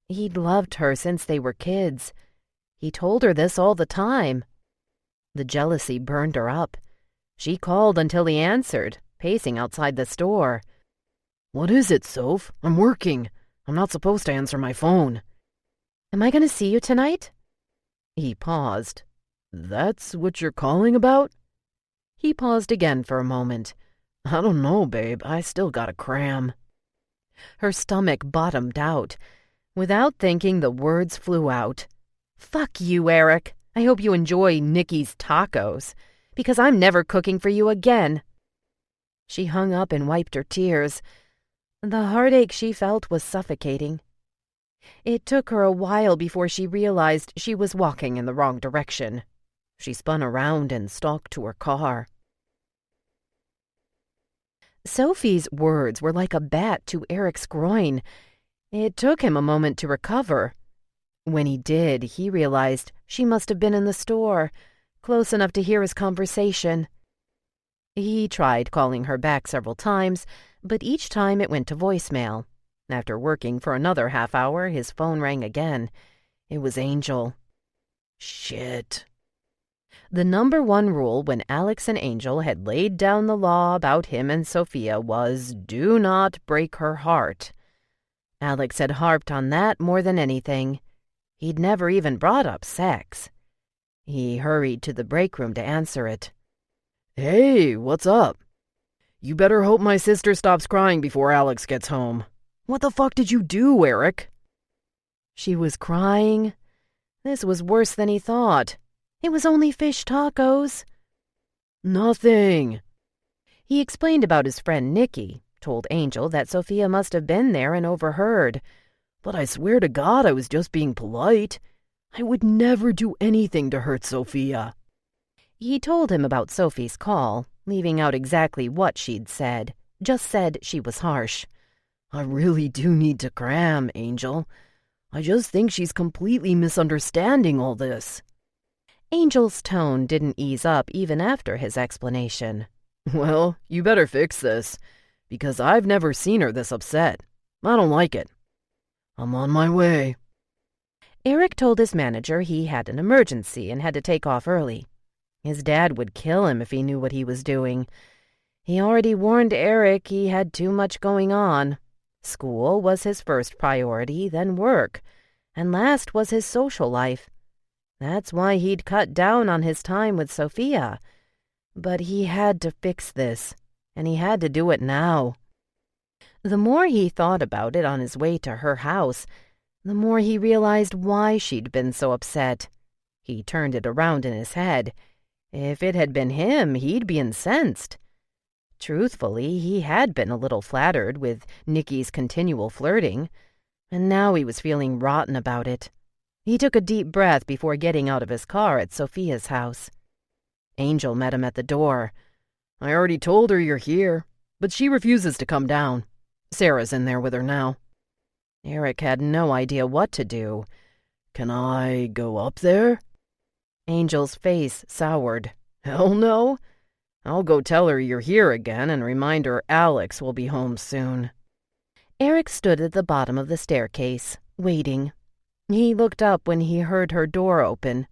He'd loved her since they were kids. He told her this all the time. The jealousy burned her up. She called until he answered, pacing outside the store. "What is it, Soph? I'm working. I'm not supposed to answer my phone." "Am I going to see you tonight?" He paused. "That's what you're calling about?" He paused again for a moment. "I don't know, babe. I still gotta cram." Her stomach bottomed out. Without thinking, the words flew out. "Fuck you, Eric. I hope you enjoy Nikki's tacos, because I'm never cooking for you again." She hung up and wiped her tears. The heartache she felt was suffocating. It took her a while before she realized she was walking in the wrong direction. She spun around and stalked to her car. Sophie's words were like a bat to Eric's groin. It took him a moment to recover. When he did, he realized she must have been in the store, close enough to hear his conversation. He tried calling her back several times, but each time it went to voicemail. After working for another half hour, his phone rang again. It was Angel. Shit. The number one rule when Alex and Angel had laid down the law about him and Sofia was, do not break her heart. Alex had harped on that more than anything. He'd never even brought up sex. He hurried to the break room to answer it. "Hey, what's up? You better hope my sister stops crying before Alex gets home. What the fuck did you do, Eric?" She was crying. This was worse than he thought. It was only fish tacos. "Nothing." He explained about his friend Nikki, told Angel that Sofia must have been there and overheard. "But I swear to God I was just being polite. I would never do anything to hurt Sofia." He told him about Sophie's call, leaving out exactly what she'd said, just said she was harsh. "I really do need to cram, Angel. I just think she's completely misunderstanding all this." Angel's tone didn't ease up even after his explanation. "Well, you better fix this, because I've never seen her this upset. I don't like it. I'm on my way." Eric told his manager he had an emergency and had to take off early. His dad would kill him if he knew what he was doing. He already warned Eric he had too much going on. School was his first priority, then work, and last was his social life. That's why he'd cut down on his time with Sofia. But he had to fix this, and he had to do it now. The more he thought about it on his way to her house, the more he realized why she'd been so upset. He turned it around in his head. If it had been him, he'd be incensed. Truthfully, he had been a little flattered with Nikki's continual flirting, and now he was feeling rotten about it. He took a deep breath before getting out of his car at Sofia's house. Angel met him at the door. "I already told her you're here, but she refuses to come down. Sarah's in there with her now." Eric had no idea what to do. "Can I go up there?" Angel's face soured. "Hell no. I'll go tell her you're here again and remind her Alex will be home soon." Eric stood at the bottom of the staircase, waiting. He looked up when he heard her door open.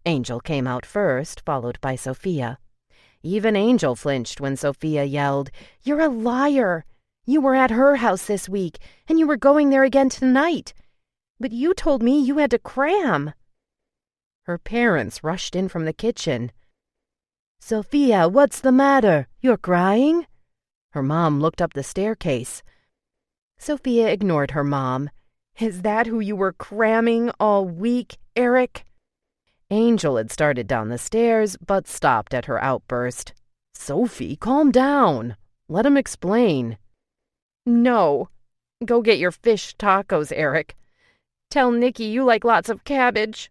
Angel came out first, followed by Sofia. Even Angel flinched when Sofia yelled, "You're a liar! You were at her house this week, and you were going there again tonight. But you told me you had to cram." Her parents rushed in from the kitchen. "Sofia, what's the matter? You're crying?" Her mom looked up the staircase. Sofia ignored her mom. "Is that who you were cramming all week, Eric?" Angel had started down the stairs, but stopped at her outburst. "Sophie, calm down. Let him explain." "No. Go get your fish tacos, Eric. Tell Nikki you like lots of cabbage."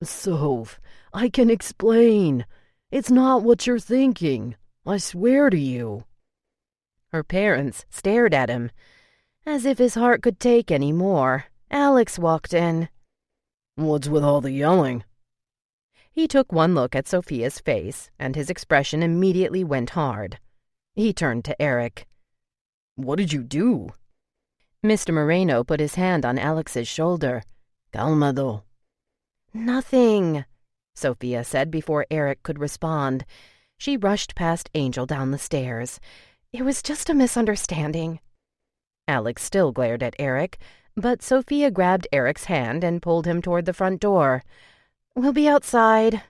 "Soph, I can explain. It's not what you're thinking. I swear to you." Her parents stared at him. As if his heart could take any more, Alex walked in. "What's with all the yelling?" He took one look at Sofia's face, and his expression immediately went hard. He turned to Eric. "What did you do?" Mr. Moreno put his hand on Alex's shoulder. "Calmado." "Nothing," Sofia said before Eric could respond. She rushed past Angel down the stairs. "It was just a misunderstanding." Alex still glared at Eric, but Sofia grabbed Eric's hand and pulled him toward the front door. "We'll be outside."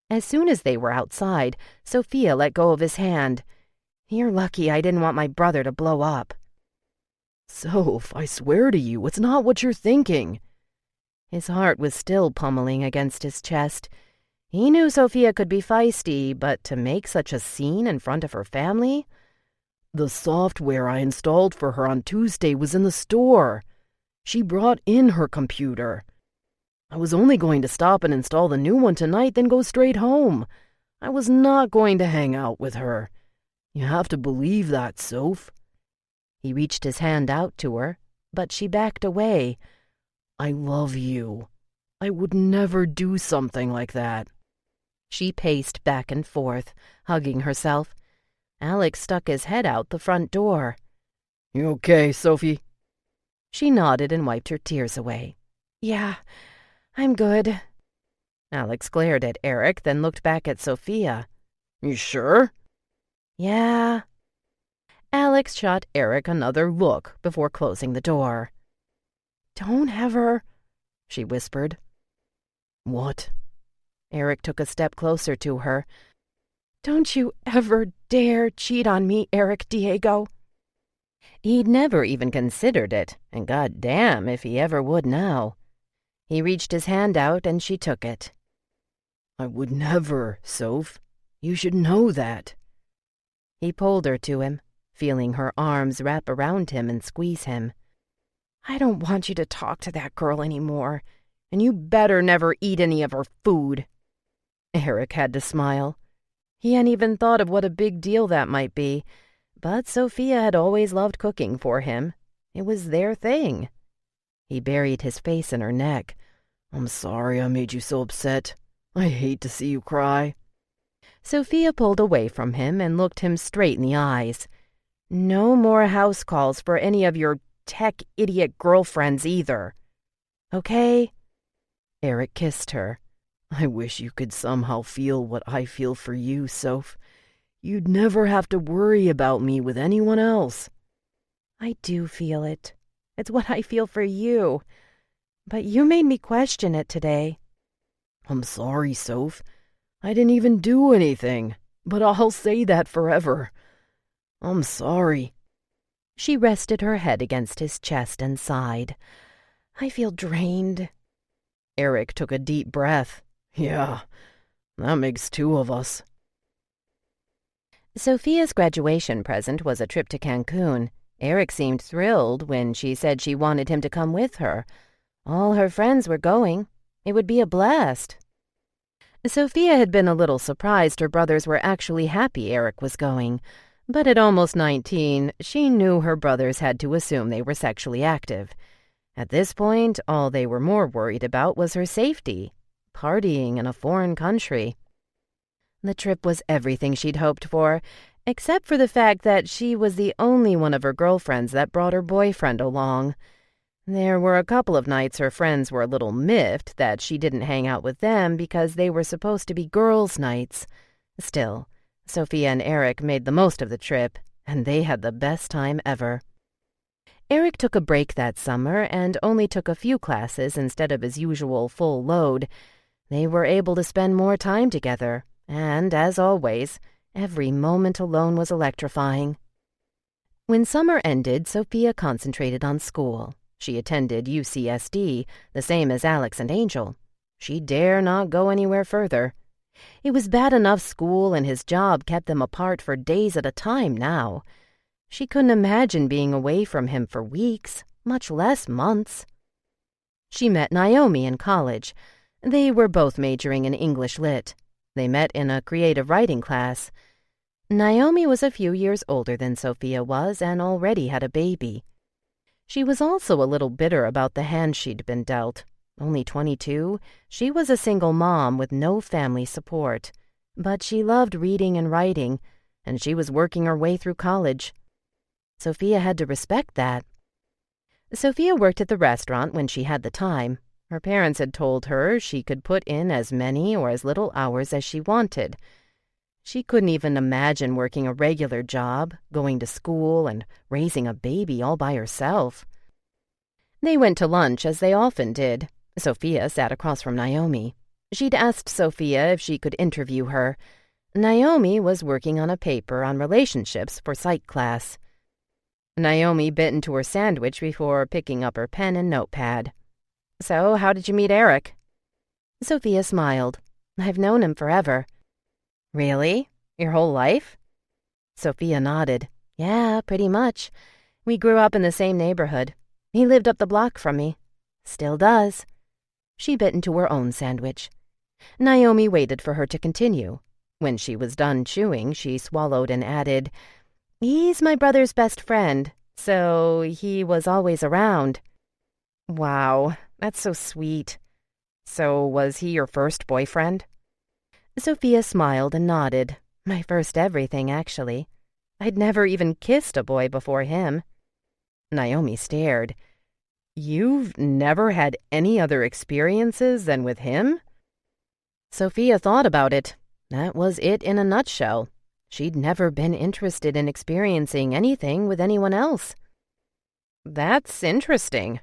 As soon as they were outside, Sofia let go of his hand. "You're lucky I didn't want my brother to blow up." "Soph, I swear to you, it's not what you're thinking." His heart was still pummeling against his chest. He knew Sofia could be feisty, but to make such a scene in front of her family? "The software I installed for her on Tuesday was in the store. She brought in her computer. I was only going to stop and install the new one tonight, then go straight home. I was not going to hang out with her. You have to believe that, Soph." He reached his hand out to her, but she backed away. "I love you. I would never do something like that." She paced back and forth, hugging herself. Alex stuck his head out the front door. "You okay, Sophie?" She nodded and wiped her tears away. "Yeah, I'm good." Alex glared at Eric, then looked back at Sofia. "You sure?" "Yeah." Alex shot Eric another look before closing the door. "Don't ever," she whispered. "What?" Eric took a step closer to her. "Don't you ever dare cheat on me, Eric Diego." He'd never even considered it, and goddamn if he ever would now. He reached his hand out and she took it. "I would never, Soph. You should know that." He pulled her to him, feeling her arms wrap around him and squeeze him. "I don't want you to talk to that girl anymore, and you better never eat any of her food." Eric had to smile. He hadn't even thought of what a big deal that might be, but Sofia had always loved cooking for him. It was their thing. He buried his face in her neck. "I'm sorry I made you so upset. I hate to see you cry." Sofia pulled away from him and looked him straight in the eyes. "No more house calls for any of your tech idiot girlfriends either. Okay?" Eric kissed her. "I wish you could somehow feel what I feel for you, Soph. You'd never have to worry about me with anyone else." "I do feel it. It's what I feel for you. But you made me question it today." "I'm sorry, Soph. I didn't even do anything, but I'll say that forever. I'm sorry." She rested her head against his chest and sighed. "I feel drained." Eric took a deep breath. "Yeah, that makes two of us." Sofia's graduation present was a trip to Cancun. Eric seemed thrilled when she said she wanted him to come with her. All her friends were going. It would be a blast. Sofia had been a little surprised her brothers were actually happy Eric was going. But at almost 19, she knew her brothers had to assume they were sexually active. At this point, all they were more worried about was her safety. Partying in a foreign country. The trip was everything she'd hoped for, except for the fact that she was the only one of her girlfriends that brought her boyfriend along. There were a couple of nights her friends were a little miffed that she didn't hang out with them because they were supposed to be girls' nights. Still, Sofia and Eric made the most of the trip, and they had the best time ever. Eric took a break that summer and only took a few classes instead of his usual full load. They were able to spend more time together, and, as always, every moment alone was electrifying. When summer ended, Sofia concentrated on school. She attended UCSD, the same as Alex and Angel. She dare not go anywhere further. It was bad enough school and his job kept them apart for days at a time now. She couldn't imagine being away from him for weeks, much less months. She met Naomi in college. They were both majoring in English Lit. They met in a creative writing class. Naomi was a few years older than Sofia was and already had a baby. She was also a little bitter about the hand she'd been dealt. Only 22, she was a single mom with no family support. But she loved reading and writing, and she was working her way through college. Sofia had to respect that. Sofia worked at the restaurant when she had the time. Her parents had told her she could put in as many or as little hours as she wanted. She couldn't even imagine working a regular job, going to school, and raising a baby all by herself. They went to lunch, as they often did. Sofia sat across from Naomi. She'd asked Sofia if she could interview her. Naomi was working on a paper on relationships for psych class. Naomi bit into her sandwich before picking up her pen and notepad. "So, how did you meet Eric?" Sofia smiled. "I've known him forever." "Really? Your whole life?" Sofia nodded. "Yeah, pretty much. We grew up in the same neighborhood. He lived up the block from me. Still does." She bit into her own sandwich. Naomi waited for her to continue. When she was done chewing, she swallowed and added, "He's my brother's best friend, so he was always around." "Wow, that's so sweet. So was he your first boyfriend?" Sofia smiled and nodded. "My first everything, actually. I'd never even kissed a boy before him." Naomi stared. "You've never had any other experiences than with him?" Sofia thought about it. That was it in a nutshell. She'd never been interested in experiencing anything with anyone else. "That's interesting.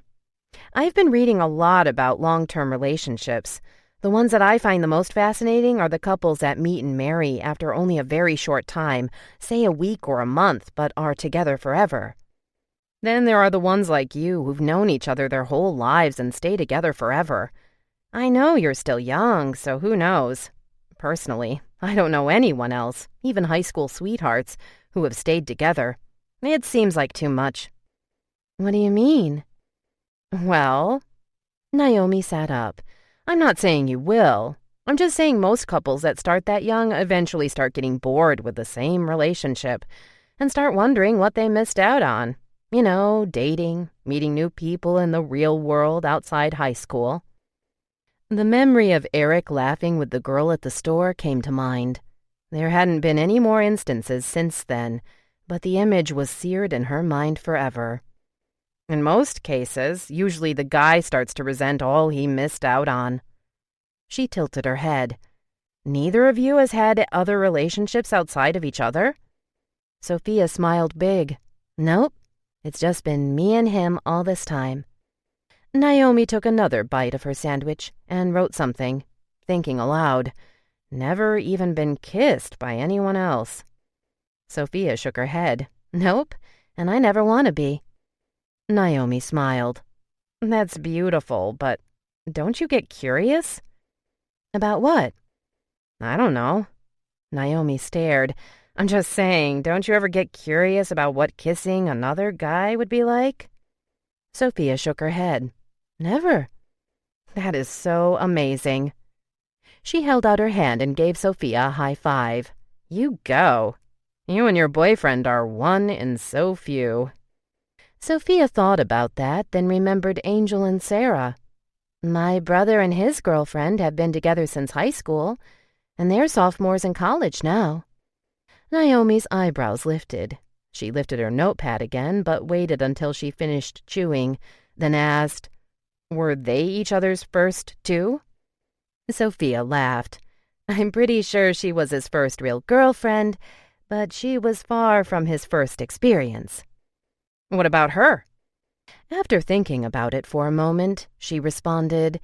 I've been reading a lot about long-term relationships. The ones that I find the most fascinating are the couples that meet and marry after only a very short time, say a week or a month, but are together forever. Then there are the ones like you who've known each other their whole lives and stay together forever. I know you're still young, so who knows? Personally, I don't know anyone else, even high school sweethearts, who have stayed together. It seems like too much." "What do you mean?" "Well," Naomi sat up, "I'm not saying you will. I'm just saying most couples that start that young eventually start getting bored with the same relationship and start wondering what they missed out on. You know, dating, meeting new people in the real world outside high school." The memory of Eric laughing with the girl at the store came to mind. There hadn't been any more instances since then, but the image was seared in her mind forever. In most cases, usually the guy starts to resent all he missed out on. She tilted her head. "Neither of you has had other relationships outside of each other?" Sofia smiled big. "Nope. It's just been me and him all this time." Naomi took another bite of her sandwich and wrote something, thinking aloud. Never even been kissed by anyone else. Sofia shook her head. "Nope, and I never want to be." Naomi smiled. "That's beautiful, but don't you get curious?" "About what?" "I don't know." Naomi stared. "I'm just saying, don't you ever get curious about what kissing another guy would be like?" Sofia shook her head. "Never." "That is so amazing." She held out her hand and gave Sofia a high five. "You go. You and your boyfriend are one in so few." Sofia thought about that, then remembered Angel and Sarah. "My brother and his girlfriend have been together since high school, and they're sophomores in college now." Naomi's eyebrows lifted. She lifted her notepad again, but waited until she finished chewing, then asked, "Were they each other's first, too?" Sofia laughed. "I'm pretty sure she was his first real girlfriend, but she was far from his first experience." "What about her?" After thinking about it for a moment, she responded,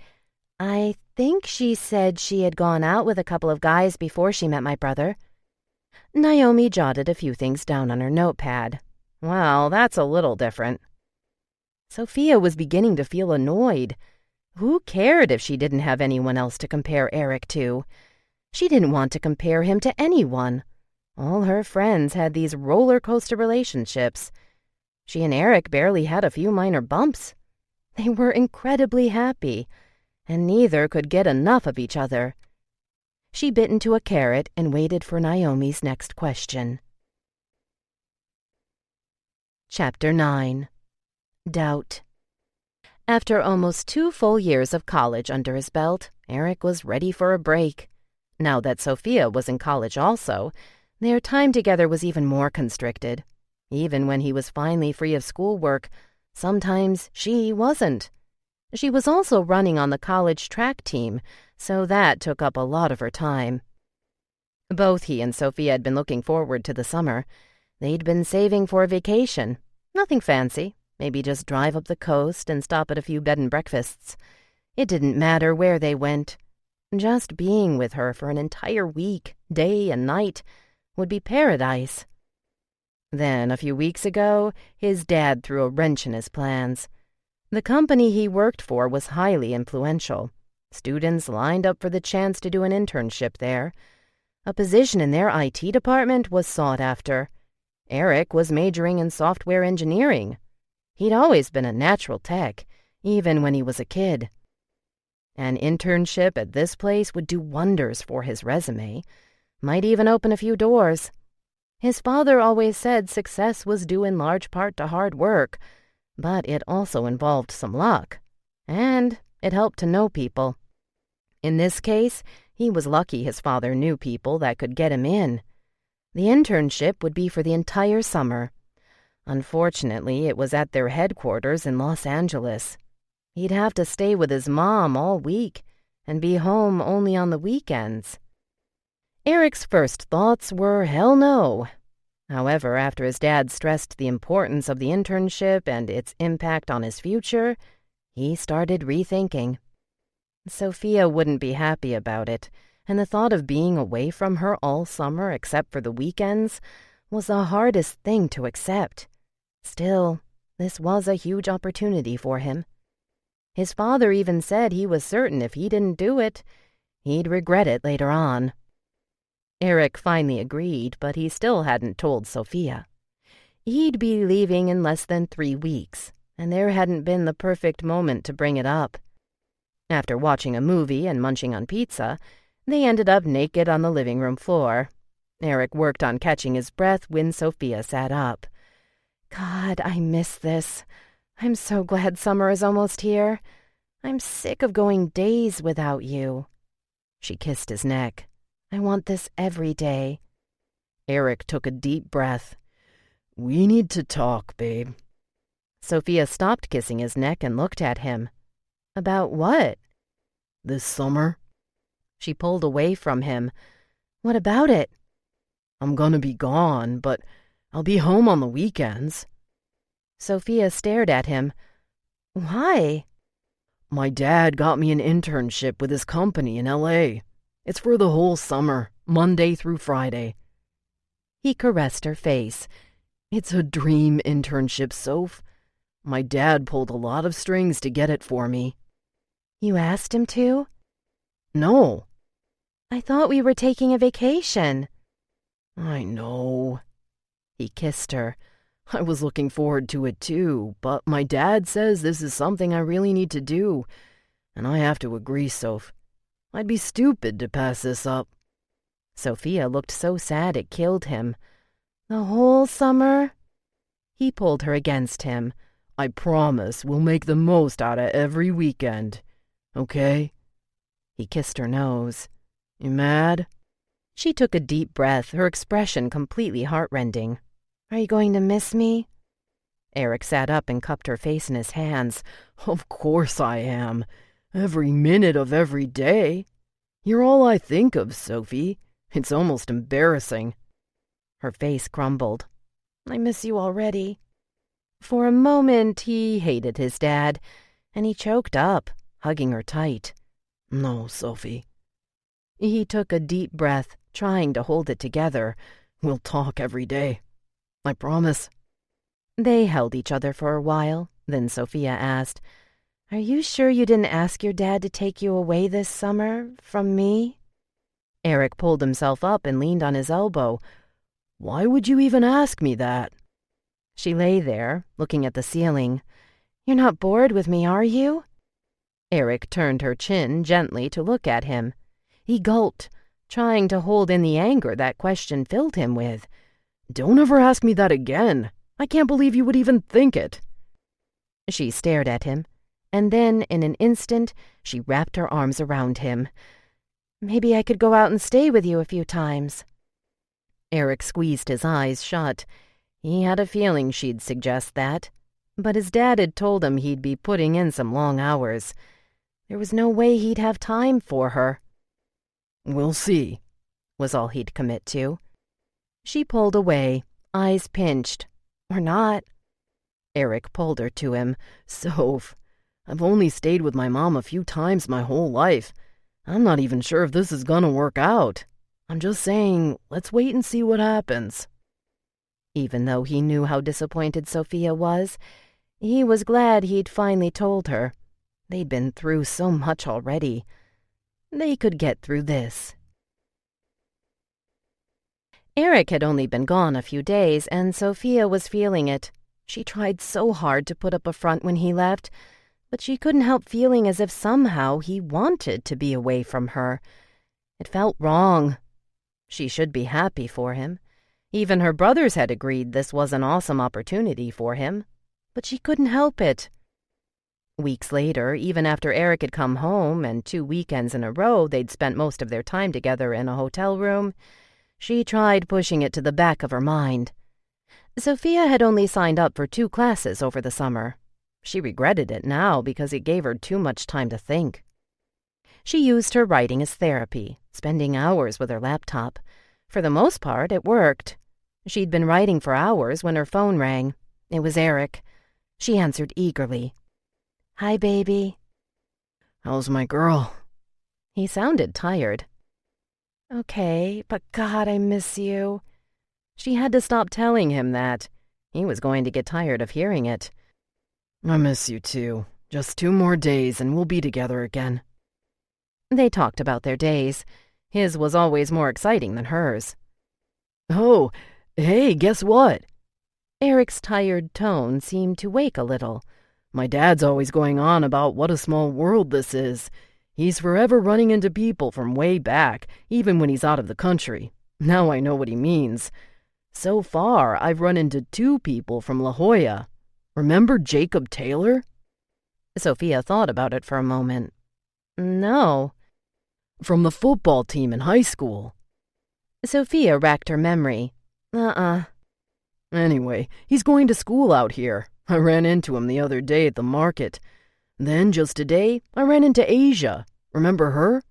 "I think she said she had gone out with a couple of guys before she met my brother." Naomi jotted a few things down on her notepad. "Well, that's a little different." Sofia was beginning to feel annoyed. Who cared if she didn't have anyone else to compare Eric to? She didn't want to compare him to anyone. All her friends had these roller coaster relationships. She and Eric barely had a few minor bumps. They were incredibly happy, and neither could get enough of each other. She bit into a carrot and waited for Naomi's next question. Chapter 9. Doubt. After almost 2 full years of college under his belt, Eric was ready for a break. Now that Sofia was in college also, their time together was even more constricted. Even when he was finally free of schoolwork, sometimes she wasn't. She was also running on the college track team, so that took up a lot of her time. Both he and Sofia had been looking forward to the summer. They'd been saving for a vacation. Nothing fancy, maybe just drive up the coast and stop at a few bed and breakfasts. It didn't matter where they went. Just being with her for an entire week, day and night, would be paradise. Then, a few weeks ago, his dad threw a wrench in his plans. The company he worked for was highly influential. Students lined up for the chance to do an internship there. A position in their IT department was sought after. Eric was majoring in software engineering. He'd always been a natural tech, even when he was a kid. An internship at this place would do wonders for his resume, might even open a few doors. His father always said success was due in large part to hard work, but it also involved some luck, and it helped to know people. In this case, he was lucky his father knew people that could get him in. The internship would be for the entire summer. Unfortunately, it was at their headquarters in Los Angeles. He'd have to stay with his mom all week and be home only on the weekends. Eric's first thoughts were hell no. However, after his dad stressed the importance of the internship and its impact on his future, he started rethinking. Sofia wouldn't be happy about it, and the thought of being away from her all summer except for the weekends was the hardest thing to accept. Still, this was a huge opportunity for him. His father even said he was certain if he didn't do it, he'd regret it later on. Eric finally agreed, but he still hadn't told Sofia. He'd be leaving in less than 3 weeks, and there hadn't been the perfect moment to bring it up. After watching a movie and munching on pizza, they ended up naked on the living room floor. Eric worked on catching his breath when Sofia sat up. God, I miss this. I'm so glad summer is almost here. I'm sick of going days without you. She kissed his neck. I want this every day. Eric took a deep breath. We need to talk, babe. Sofia stopped kissing his neck and looked at him. About what? This summer. She pulled away from him. What about it? I'm gonna be gone, but I'll be home on the weekends. Sofia stared at him. Why? My dad got me an internship with his company in L.A. It's for the whole summer, Monday through Friday. He caressed her face. It's a dream internship, Soph. My dad pulled a lot of strings to get it for me. You asked him to? No. I thought we were taking a vacation. I know. He kissed her. I was looking forward to it too, but my dad says this is something I really need to do, and I have to agree, Soph. I'd be stupid to pass this up. Sofia looked so sad it killed him. The whole summer? He pulled her against him. I promise we'll make the most out of every weekend. Okay? He kissed her nose. You mad? She took a deep breath, her expression completely heartrending. Are you going to miss me? Eric sat up and cupped her face in his hands. Of course I am. Every minute of every day. You're all I think of, Sophie. It's almost embarrassing. Her face crumbled. I miss you already. For a moment he hated his dad, and he choked up, hugging her tight. No, Sophie. He took a deep breath, trying to hold it together. We'll talk every day. I promise. They held each other for a while. Then Sofia asked, Are you sure you didn't ask your dad to take you away this summer from me? Eric pulled himself up and leaned on his elbow. Why would you even ask me that? She lay there, looking at the ceiling. You're not bored with me, are you? Eric turned her chin gently to look at him. He gulped, trying to hold in the anger that question filled him with. "Don't ever ask me that again. I can't believe you would even think it." She stared at him, and then, in an instant, she wrapped her arms around him. "Maybe I could go out and stay with you a few times." Eric squeezed his eyes shut. He had a feeling she'd suggest that, but his dad had told him he'd be putting in some long hours. There was no way he'd have time for her. "We'll see," was all he'd commit to. She pulled away, eyes pinched. Or not. Eric pulled her to him. "Soph, I've only stayed with my mom a few times my whole life. I'm not even sure if this is gonna work out. I'm just saying, let's wait and see what happens." Even though he knew how disappointed Sofia was, he was glad he'd finally told her. They'd been through so much already. They could get through this. Eric had only been gone a few days, and Sofia was feeling it. She tried so hard to put up a front when he left, but she couldn't help feeling as if somehow he wanted to be away from her. It felt wrong. She should be happy for him. Even her brothers had agreed this was an awesome opportunity for him, but she couldn't help it. Weeks later, even after Eric had come home and 2 weekends in a row they'd spent most of their time together in a hotel room, she tried pushing it to the back of her mind. Sofia had only signed up for 2 classes over the summer. She regretted it now because it gave her too much time to think. She used her writing as therapy, spending hours with her laptop. For the most part, it worked. She'd been writing for hours when her phone rang. It was Eric. She answered eagerly. "Hi, baby." "How's my girl?" He sounded tired. "Okay, but God, I miss you." She had to stop telling him that. He was going to get tired of hearing it. "I miss you too. Just 2 more days and we'll be together again." They talked about their days. His was always more exciting than hers. "Oh, hey, guess what?" Eric's tired tone seemed to wake a little. "My dad's always going on about what a small world this is. He's forever running into people from way back, even when he's out of the country. Now I know what he means. So far, I've run into 2 people from La Jolla. Remember Jacob Taylor?" Sofia thought about it for a moment. "No." "From the football team in high school." Sofia racked her memory. Anyway, he's going to school out here. I ran into him the other day at the market. Then, just today, I ran into Asia. Remember her?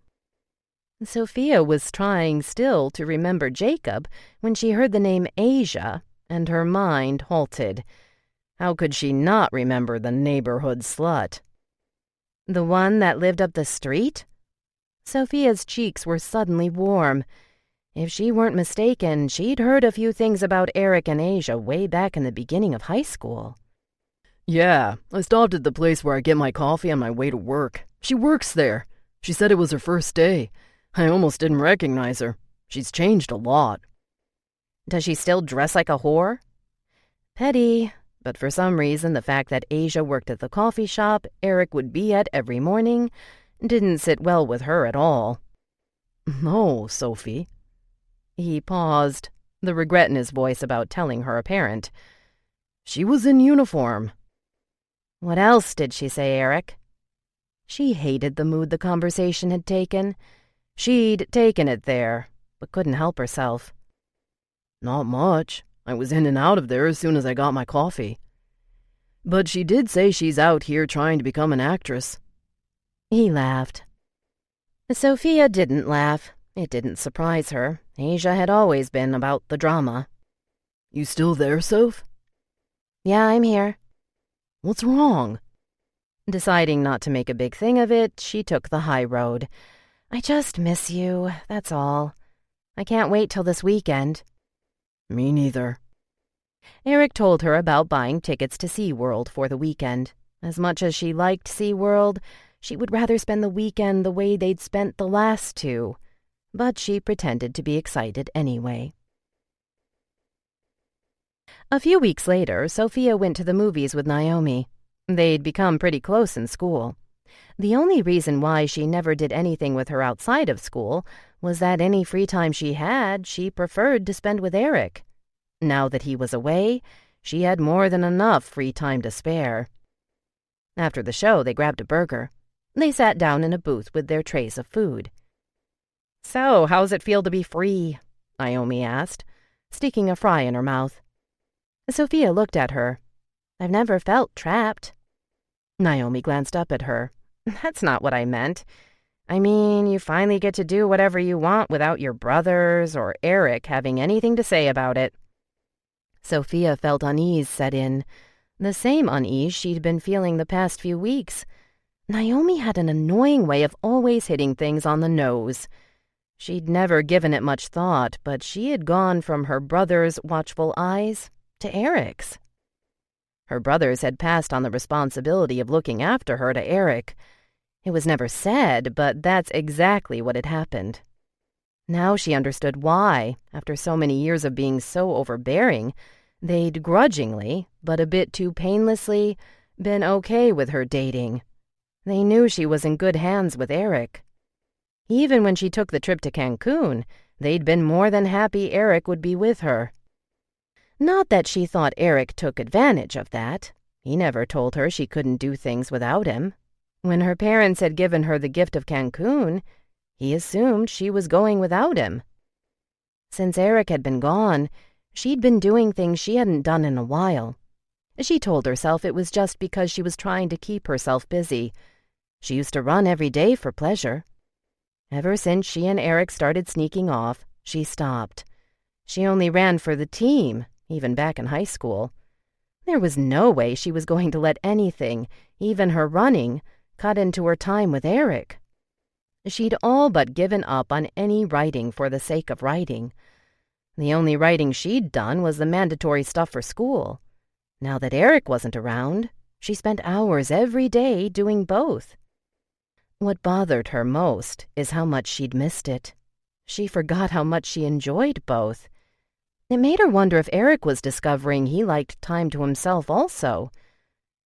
Sofia was trying still to remember Jacob when she heard the name Asia, and her mind halted. How could she not remember the neighborhood slut? The one that lived up the street? Sofia's cheeks were suddenly warm. If she weren't mistaken, she'd heard a few things about Eric and Asia way back in the beginning of high school. "Yeah, I stopped at the place where I get my coffee on my way to work. She works there. She said it was her first day. I almost didn't recognize her. She's changed a lot." "Does she still dress like a whore?" Petty, but for some reason the fact that Asia worked at the coffee shop Eric would be at every morning didn't sit well with her at all. "No, Sophie." He paused, the regret in his voice about telling her apparent. "She was in uniform." "What else did she say, Eric?" She hated the mood the conversation had taken. She'd taken it there, but couldn't help herself. "Not much. I was in and out of there as soon as I got my coffee. But she did say she's out here trying to become an actress." He laughed. Sofia didn't laugh. It didn't surprise her. Asia had always been about the drama. "You still there, Soph?" "Yeah, I'm here." "What's wrong?" Deciding not to make a big thing of it, she took the high road. "I just miss you, that's all. I can't wait till this weekend." "Me neither." Eric told her about buying tickets to SeaWorld for the weekend. As much as she liked SeaWorld, she would rather spend the weekend the way they'd spent the last 2. But she pretended to be excited anyway. A few weeks later, Sofia went to the movies with Naomi. They'd become pretty close in school. The only reason why she never did anything with her outside of school was that any free time she had, she preferred to spend with Eric. Now that he was away, she had more than enough free time to spare. After the show, they grabbed a burger. They sat down in a booth with their trays of food. "So, how's it feel to be free?" Naomi asked, sticking a fry in her mouth. Sofia looked at her. "I've never felt trapped." Naomi glanced up at her. "That's not what I meant. I mean, you finally get to do whatever you want without your brothers or Eric having anything to say about it." Sofia felt unease set in, the same unease she'd been feeling the past few weeks. Naomi had an annoying way of always hitting things on the nose. She'd never given it much thought, but she had gone from her brother's watchful eyes to Eric's. Her brothers had passed on the responsibility of looking after her to Eric. It was never said, but that's exactly what had happened. Now she understood why, after so many years of being so overbearing, they'd grudgingly, but a bit too painlessly, been okay with her dating. They knew she was in good hands with Eric. Even when she took the trip to Cancun, they'd been more than happy Eric would be with her. Not that she thought Eric took advantage of that. He never told her she couldn't do things without him. When her parents had given her the gift of Cancun, he assumed she was going without him. Since Eric had been gone, she'd been doing things she hadn't done in a while. She told herself it was just because she was trying to keep herself busy. She used to run every day for pleasure. Ever since she and Eric started sneaking off, she stopped. She only ran for the team, even back in high school. There was no way she was going to let anything, even her running, cut into her time with Eric. She'd all but given up on any writing for the sake of writing. The only writing she'd done was the mandatory stuff for school. Now that Eric wasn't around, she spent hours every day doing both. What bothered her most is how much she'd missed it. She forgot how much she enjoyed both. It made her wonder if Eric was discovering he liked time to himself also.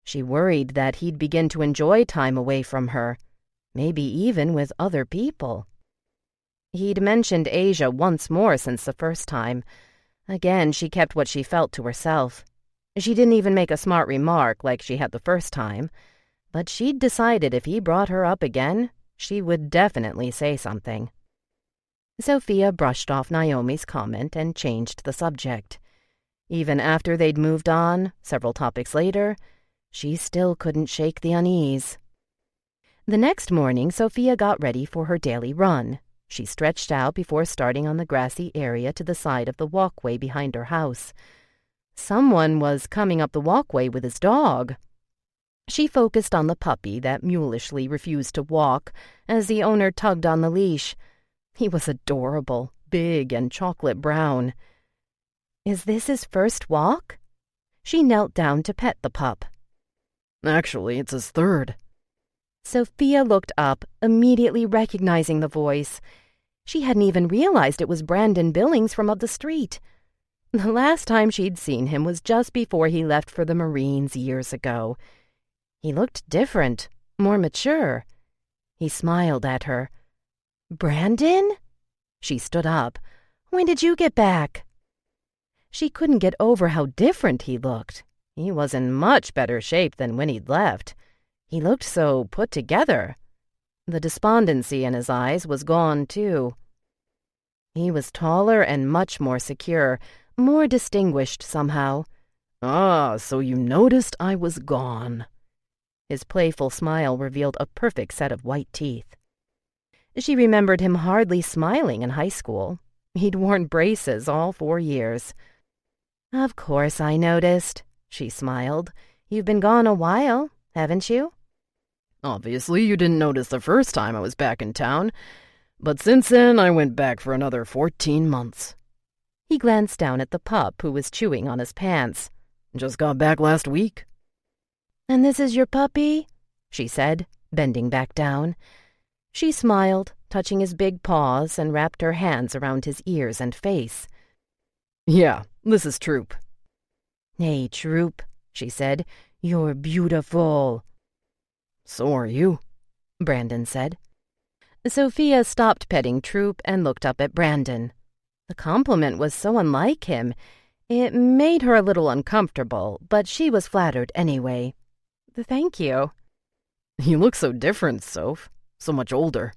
She worried that he'd begin to enjoy time away from her, maybe even with other people. He'd mentioned Asia once more since the first time. Again, she kept what she felt to herself. She didn't even make a smart remark like she had the first time, but she'd decided if he brought her up again, she would definitely say something. Sofia brushed off Naomi's comment and changed the subject. Even after they'd moved on, several topics later, she still couldn't shake the unease. The next morning, Sofia got ready for her daily run. She stretched out before starting on the grassy area to the side of the walkway behind her house. Someone was coming up the walkway with his dog. She focused on the puppy that mulishly refused to walk as the owner tugged on the leash. He was adorable, big and chocolate brown. Is this his first walk? She knelt down to pet the pup. Actually, it's his third. Sofia looked up, immediately recognizing the voice. She hadn't even realized it was Brandon Billings from up the street. The last time she'd seen him was just before he left for the Marines years ago. He looked different, more mature. He smiled at her. "Brandon?" She stood up. "When did you get back?" She couldn't get over how different he looked. He was in much better shape than when he'd left. He looked so put together. The despondency in his eyes was gone, too. He was taller and much more secure, more distinguished somehow. "Ah, so you noticed I was gone." His playful smile revealed a perfect set of white teeth. She remembered him hardly smiling in high school. He'd worn braces all 4 years. "Of course I noticed," she smiled. "You've been gone a while, haven't you?" "Obviously you didn't notice the first time I was back in town, but since then I went back for another 14 months. He glanced down at the pup who was chewing on his pants. "Just got back last week." "And this is your puppy?" she said, bending back down. She smiled, touching his big paws, and wrapped her hands around his ears and face. "Yeah, this is Troop." "Hey, Troop," she said. "You're beautiful." "So are you," Brandon said. Sofia stopped petting Troop and looked up at Brandon. The compliment was so unlike him. It made her a little uncomfortable, but she was flattered anyway. Thank you. You look so different, Soph. So much older.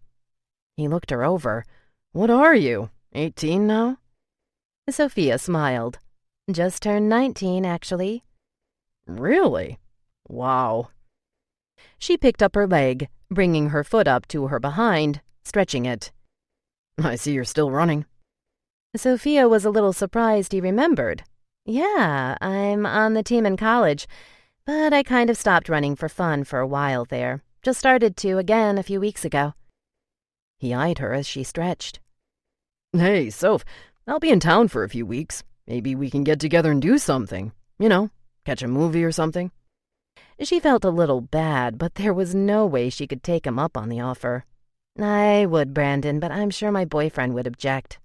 He looked her over. What are you, 18 now? Sofia smiled. Just turned 19, actually. Really? Wow. She picked up her leg, bringing her foot up to her behind, stretching it. I see you're still running. Sofia was a little surprised he remembered. Yeah, I'm on the team in college, but I kind of stopped running for fun for a while there. Just started to again a few weeks ago. He eyed her as she stretched. Hey, Soph, I'll be in town for a few weeks. Maybe we can get together and do something. You know, catch a movie or something. She felt a little bad, but there was no way she could take him up on the offer. I would, Brandon, but I'm sure my boyfriend would object.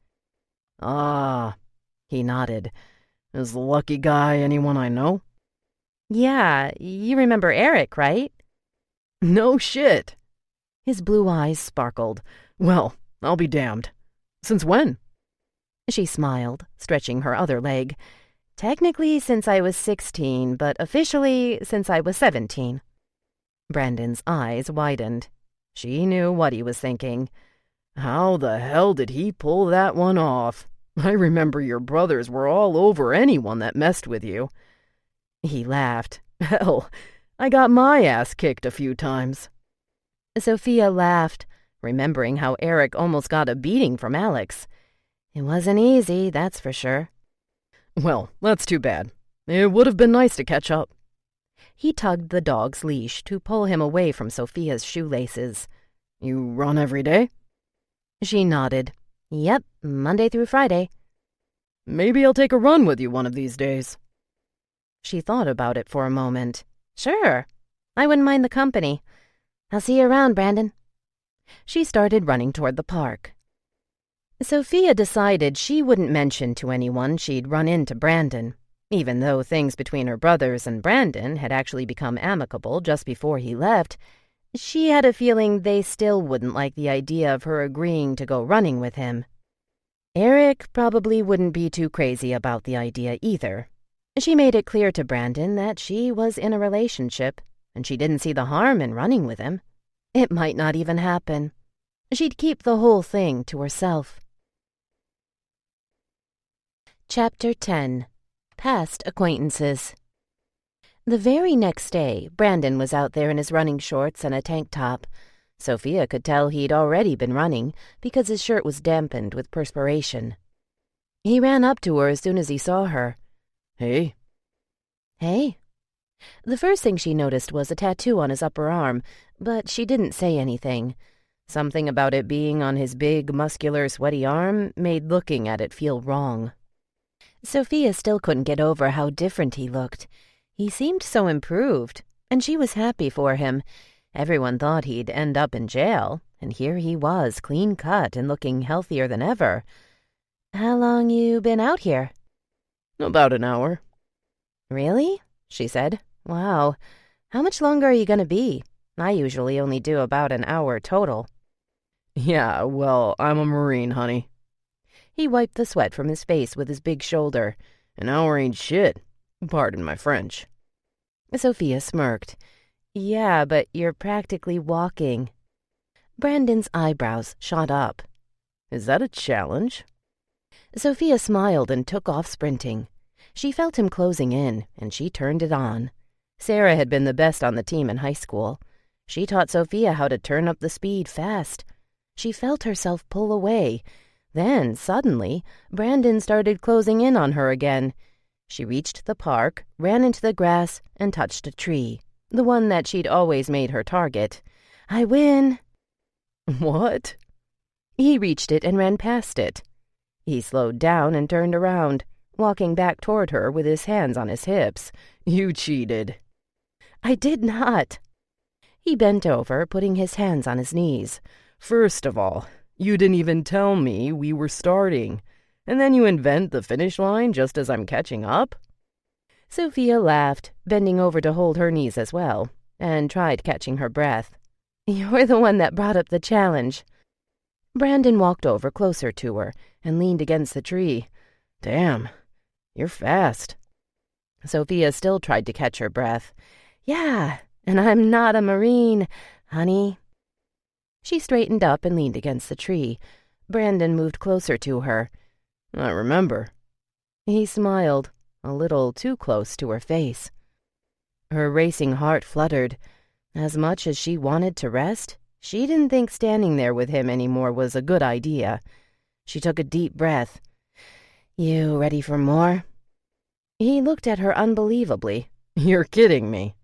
Ah, he nodded. Is the lucky guy anyone I know? Yeah, you remember Eric, right? No shit. His blue eyes sparkled. Well, I'll be damned. Since when? She smiled, stretching her other leg. Technically since I was 16, but officially since I was 17. Brandon's eyes widened. She knew what he was thinking. How the hell did he pull that one off? I remember your brothers were all over anyone that messed with you. He laughed. Hell, I got my ass kicked a few times. Sofia laughed, remembering how Eric almost got a beating from Alex. It wasn't easy, that's for sure. Well, that's too bad. It would have been nice to catch up. He tugged the dog's leash to pull him away from Sofia's shoelaces. You run every day? She nodded. Yep, Monday through Friday. Maybe I'll take a run with you one of these days. She thought about it for a moment. Sure, I wouldn't mind the company. I'll see you around, Brandon. She started running toward the park. Sofia decided she wouldn't mention to anyone she'd run into Brandon, even though things between her brothers and Brandon had actually become amicable just before he left. She had a feeling they still wouldn't like the idea of her agreeing to go running with him. Eric probably wouldn't be too crazy about the idea either. She made it clear to Brandon that she was in a relationship, and she didn't see the harm in running with him. It might not even happen. She'd keep the whole thing to herself. Chapter 10. Past Acquaintances. The very next day, Brandon was out there in his running shorts and a tank top. Sofia could tell he'd already been running because his shirt was dampened with perspiration. He ran up to her as soon as he saw her. Hey. Hey. The first thing she noticed was a tattoo on his upper arm, but she didn't say anything. Something about it being on his big, muscular, sweaty arm made looking at it feel wrong. Sofia still couldn't get over how different he looked. He seemed so improved, and she was happy for him. Everyone thought he'd end up in jail, and here he was, clean-cut and looking healthier than ever. How long you been out here? About an hour. Really? She said. Wow. How much longer are you going to be? I usually only do about an hour total. Yeah, well, I'm a Marine, honey. He wiped the sweat from his face with his big shoulder. An hour ain't shit. Pardon my French. Sofia smirked. Yeah, but you're practically walking. Brandon's eyebrows shot up. Is that a challenge? Sofia smiled and took off sprinting. She felt him closing in, and she turned it on. Sarah had been the best on the team in high school. She taught Sofia how to turn up the speed fast. She felt herself pull away. Then, suddenly, Brandon started closing in on her again. She reached the park, ran into the grass, and touched a tree, the one that she'd always made her target. I win! What? He reached it and ran past it. He slowed down and turned around, walking back toward her with his hands on his hips. You cheated. I did not. He bent over, putting his hands on his knees. First of all, you didn't even tell me we were starting. And then you invent the finish line just as I'm catching up? Sofia laughed, bending over to hold her knees as well, and tried catching her breath. You're the one that brought up the challenge. Brandon walked over closer to her and leaned against the tree. Damn, you're fast. Sofia still tried to catch her breath. Yeah, and I'm not a Marine, honey. She straightened up and leaned against the tree. Brandon moved closer to her. I remember. He smiled, a little too close to her face. Her racing heart fluttered. As much as she wanted to rest, she didn't think standing there with him anymore was a good idea. She took a deep breath. You ready for more? He looked at her unbelievably. You're kidding me.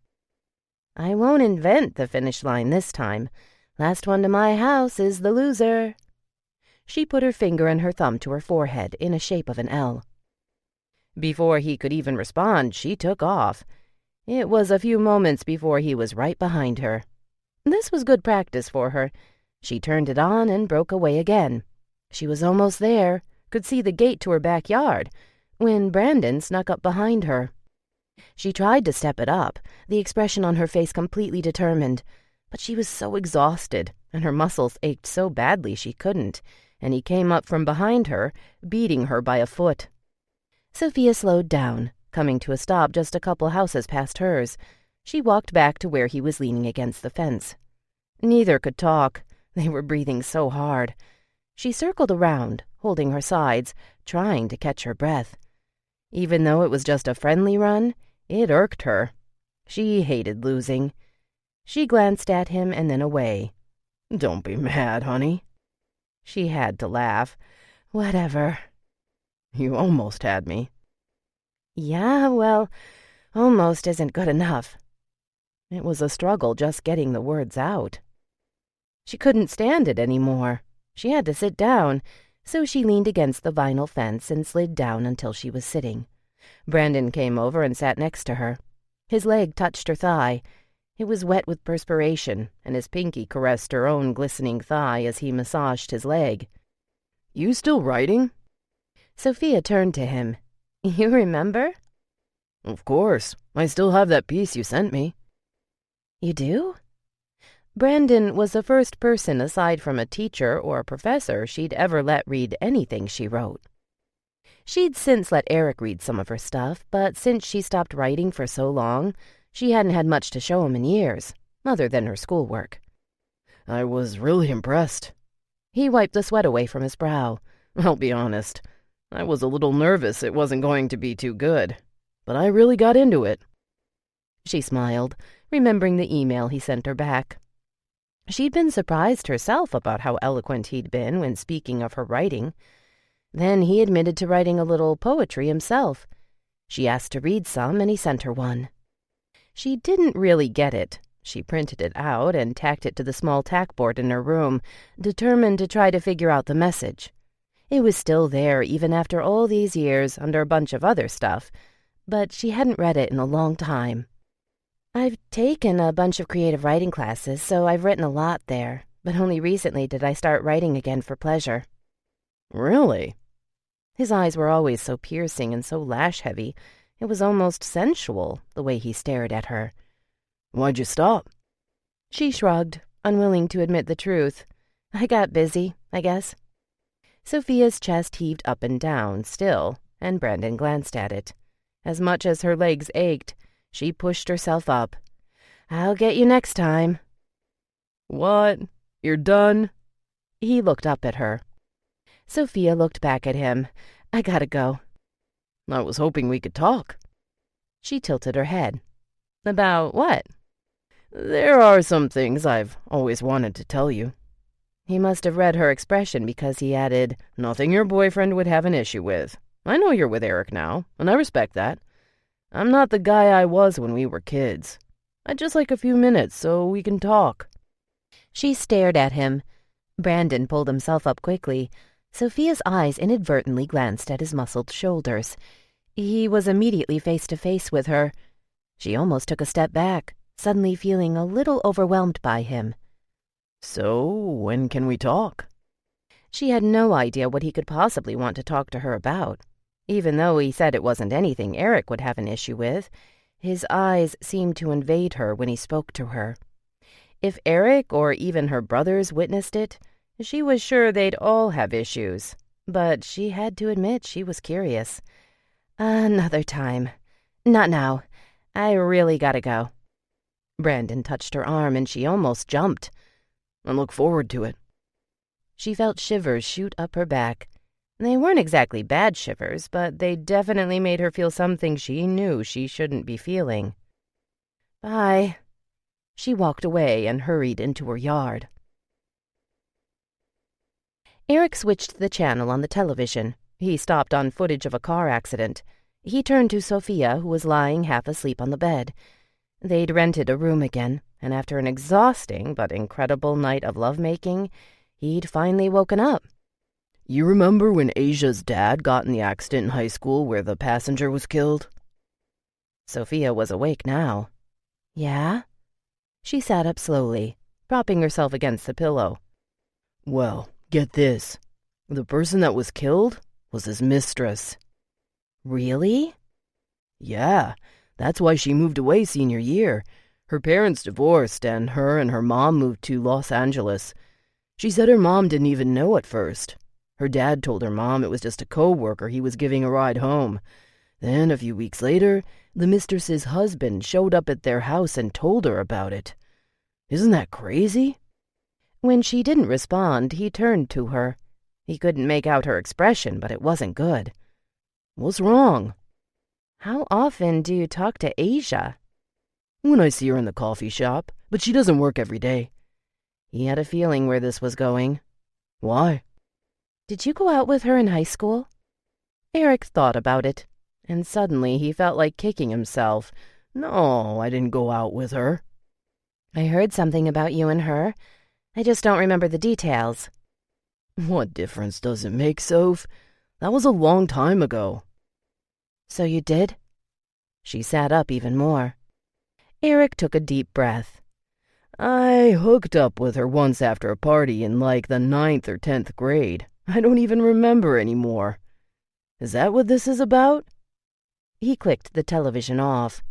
I won't invent the finish line this time. Last one to my house is the loser. She put her finger and her thumb to her forehead in a shape of an L. Before he could even respond, she took off. It was a few moments before he was right behind her. This was good practice for her. She turned it on and broke away again. She was almost there, could see the gate to her backyard, when Brandon snuck up behind her. She tried to step it up, the expression on her face completely determined, but she was so exhausted, and her muscles ached so badly she couldn't, and he came up from behind her, beating her by a foot. Sofia slowed down, coming to a stop just a couple houses past hers. She walked back to where he was leaning against the fence. Neither could talk. They were breathing so hard. She circled around, holding her sides, trying to catch her breath. Even though it was just a friendly run, it irked her. She hated losing. She glanced at him and then away. Don't be mad, honey. She had to laugh. Whatever. You almost had me. Yeah, well, almost isn't good enough. It was a struggle just getting the words out. She couldn't stand it anymore. She had to sit down, so she leaned against the vinyl fence and slid down until she was sitting. Brandon came over and sat next to her. His leg touched her thigh. It was wet with perspiration, and his pinky caressed her own glistening thigh as he massaged his leg. You still writing? Sofia turned to him. You remember? Of course. I still have that piece you sent me. You do? Brandon was the first person aside from a teacher or a professor she'd ever let read anything she wrote. She'd since let Eric read some of her stuff, but since she stopped writing for so long, she hadn't had much to show him in years, other than her schoolwork. I was really impressed. He wiped the sweat away from his brow. I'll be honest. I was a little nervous it wasn't going to be too good, but I really got into it. She smiled, remembering the email he sent her back. She'd been surprised herself about how eloquent he'd been when speaking of her writing. Then he admitted to writing a little poetry himself. She asked to read some, and he sent her one. She didn't really get it. She printed it out and tacked it to the small tackboard in her room, determined to try to figure out the message. It was still there even after all these years under a bunch of other stuff, but she hadn't read it in a long time. I've taken a bunch of creative writing classes, so I've written a lot there, but only recently did I start writing again for pleasure. Really? His eyes were always so piercing and so lash-heavy. It was almost sensual, the way he stared at her. Why'd you stop? She shrugged, unwilling to admit the truth. I got busy, I guess. Sofia's chest heaved up and down still, and Brandon glanced at it. As much as her legs ached, she pushed herself up. I'll get you next time. What? You're done? He looked up at her. Sofia looked back at him. I gotta go. I was hoping we could talk. She tilted her head. About what? There are some things I've always wanted to tell you. He must have read her expression because he added, Nothing your boyfriend would have an issue with. I know you're with Eric now, and I respect that. I'm not the guy I was when we were kids. I'd just like a few minutes so we can talk. She stared at him. Brandon pulled himself up quickly. Sofia's eyes inadvertently glanced at his muscled shoulders. He was immediately face to face with her. She almost took a step back, suddenly feeling a little overwhelmed by him. So, when can we talk? She had no idea what he could possibly want to talk to her about. Even though he said it wasn't anything Eric would have an issue with, his eyes seemed to invade her when he spoke to her. If Eric or even her brothers witnessed it, she was sure they'd all have issues. But she had to admit she was curious. Another time. Not now. I really gotta go. Brandon touched her arm and she almost jumped. I look forward to it. She felt shivers shoot up her back. They weren't exactly bad shivers, but they definitely made her feel something she knew she shouldn't be feeling. Bye. She walked away and hurried into her yard. Eric switched the channel on the television. He stopped on footage of a car accident. He turned to Sofia, who was lying half asleep on the bed. They'd rented a room again, and after an exhausting but incredible night of lovemaking, he'd finally woken up. You remember when Asia's dad got in the accident in high school where the passenger was killed? Sofia was awake now. Yeah? She sat up slowly, propping herself against the pillow. Well, get this. The person that was killed was his mistress. Really? Yeah, that's why she moved away senior year. Her parents divorced, and her mom moved to Los Angeles. She said her mom didn't even know at first. Her dad told her mom it was just a co-worker he was giving a ride home. Then, a few weeks later, the mistress's husband showed up at their house and told her about it. Isn't that crazy? When she didn't respond, he turned to her. He couldn't make out her expression, but it wasn't good. What's wrong? How often do you talk to Asia? When I see her in the coffee shop, but she doesn't work every day. He had a feeling where this was going. Why? Did you go out with her in high school? Eric thought about it, and suddenly he felt like kicking himself. No, I didn't go out with her. I heard something about you and her. I just don't remember the details. What difference does it make, Soph? That was a long time ago. So you did? She sat up even more. Eric took a deep breath. I hooked up with her once after a party in like the 9th or 10th grade. I don't even remember anymore. Is that what this is about? He clicked the television off.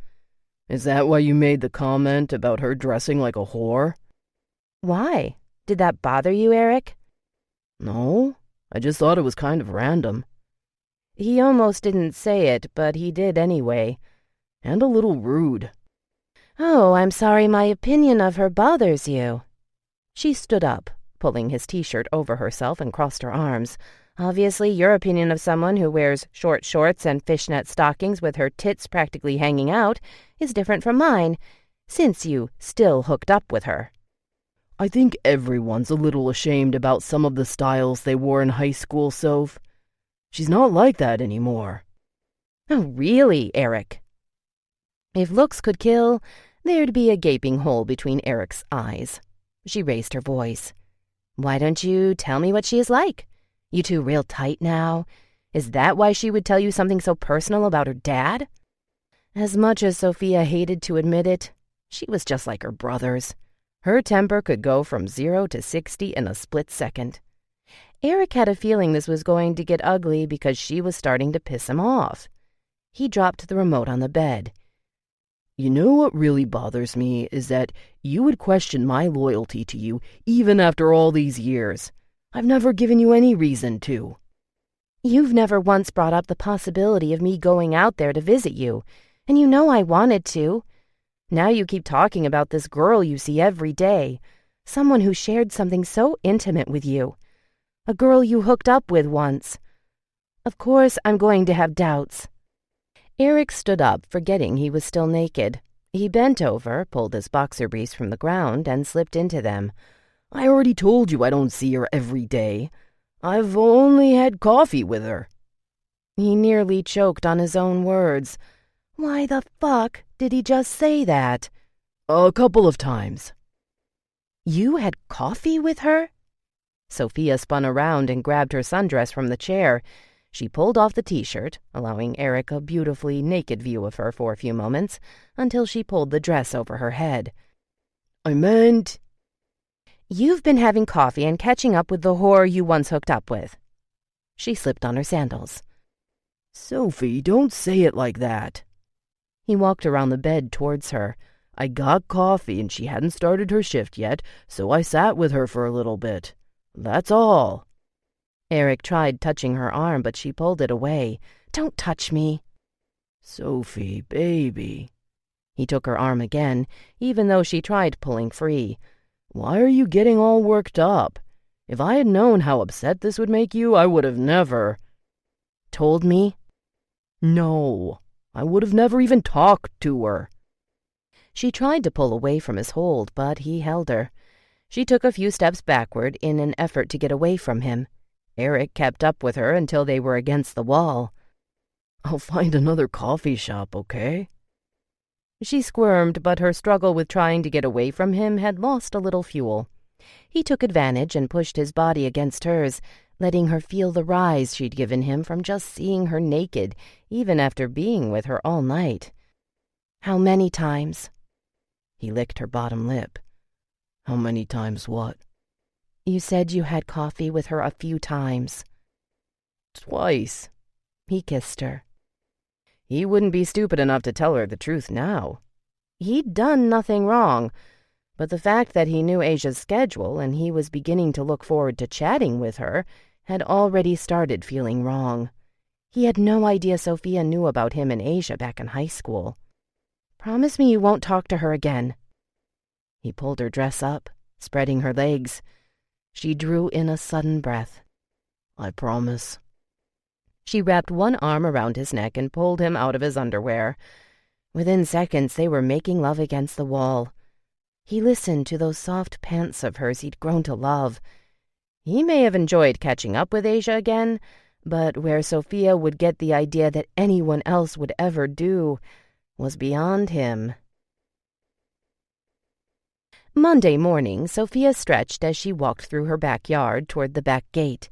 Is that why you made the comment about her dressing like a whore? Why? Did that bother you, Eric? No, I just thought it was kind of random. He almost didn't say it, but he did anyway. And a little rude. Oh, I'm sorry my opinion of her bothers you. She stood up, pulling his t-shirt over herself and crossed her arms. Obviously, your opinion of someone who wears short shorts and fishnet stockings with her tits practically hanging out is different from mine, since you still hooked up with her. I think everyone's a little ashamed about some of the styles they wore in high school, Soph. She's not like that anymore. Oh, really, Eric? If looks could kill, there'd be a gaping hole between Eric's eyes. She raised her voice. Why don't you tell me what she is like? You two real tight now? Is that why she would tell you something so personal about her dad? As much as Sofia hated to admit it, she was just like her brothers. Her temper could go from 0 to 60 in a split second. Eric had a feeling this was going to get ugly because she was starting to piss him off. He dropped the remote on the bed. You know what really bothers me is that you would question my loyalty to you even after all these years. I've never given you any reason to. You've never once brought up the possibility of me going out there to visit you, and you know I wanted to. Now you keep talking about this girl you see every day, someone who shared something so intimate with you, a girl you hooked up with once. Of course I'm going to have doubts. Eric stood up, forgetting he was still naked. He bent over, pulled his boxer briefs from the ground, and slipped into them. I already told you I don't see her every day. I've only had coffee with her. He nearly choked on his own words. Why the fuck did he just say that? A couple of times. You had coffee with her? Sofia spun around and grabbed her sundress from the chair. She pulled off the t-shirt, allowing Eric a beautifully naked view of her for a few moments, until she pulled the dress over her head. I meant... You've been having coffee and catching up with the whore you once hooked up with. She slipped on her sandals. Sophie, don't say it like that. He walked around the bed towards her. I got coffee and she hadn't started her shift yet, so I sat with her for a little bit. That's all." Eric tried touching her arm, but she pulled it away. "Don't touch me." "Sofie, baby." He took her arm again, even though she tried pulling free. "Why are you getting all worked up? If I had known how upset this would make you, I would have never—" "Told me?" "No, I would have never even talked to her." She tried to pull away from his hold, but he held her. She took a few steps backward in an effort to get away from him. Eric kept up with her until they were against the wall. "I'll find another coffee shop, okay?" She squirmed, but her struggle with trying to get away from him had lost a little fuel. He took advantage and pushed his body against hers, letting her feel the rise she'd given him from just seeing her naked, even after being with her all night. "How many times?" He licked her bottom lip. "How many times what?" "You said you had coffee with her a few times." "Twice." He kissed her. He wouldn't be stupid enough to tell her the truth now. He'd done nothing wrong, but the fact that he knew Asia's schedule and he was beginning to look forward to chatting with her had already started feeling wrong. He had no idea Sofia knew about him and Asia back in high school. "Promise me you won't talk to her again." He pulled her dress up, spreading her legs. She drew in a sudden breath. "I promise." She wrapped one arm around his neck and pulled him out of his underwear. Within seconds, they were making love against the wall. He listened to those soft pants of hers he'd grown to love. He may have enjoyed catching up with Asia again, but where Sofia would get the idea that anyone else would ever do was beyond him. Monday morning, Sofia stretched as she walked through her backyard toward the back gate.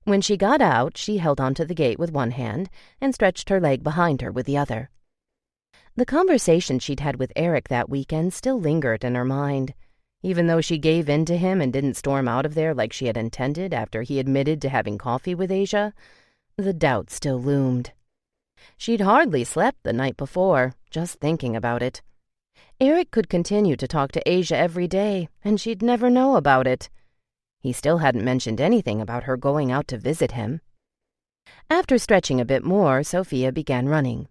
When she got out, she held onto the gate with one hand and stretched her leg behind her with the other. The conversation she'd had with Eric that weekend still lingered in her mind. Even though she gave in to him and didn't storm out of there like she had intended after he admitted to having coffee with Asia, the doubt still loomed. She'd hardly slept the night before, just thinking about it. Eric could continue to talk to Asia every day, and she'd never know about it. He still hadn't mentioned anything about her going out to visit him. After stretching a bit more, Sofia began running.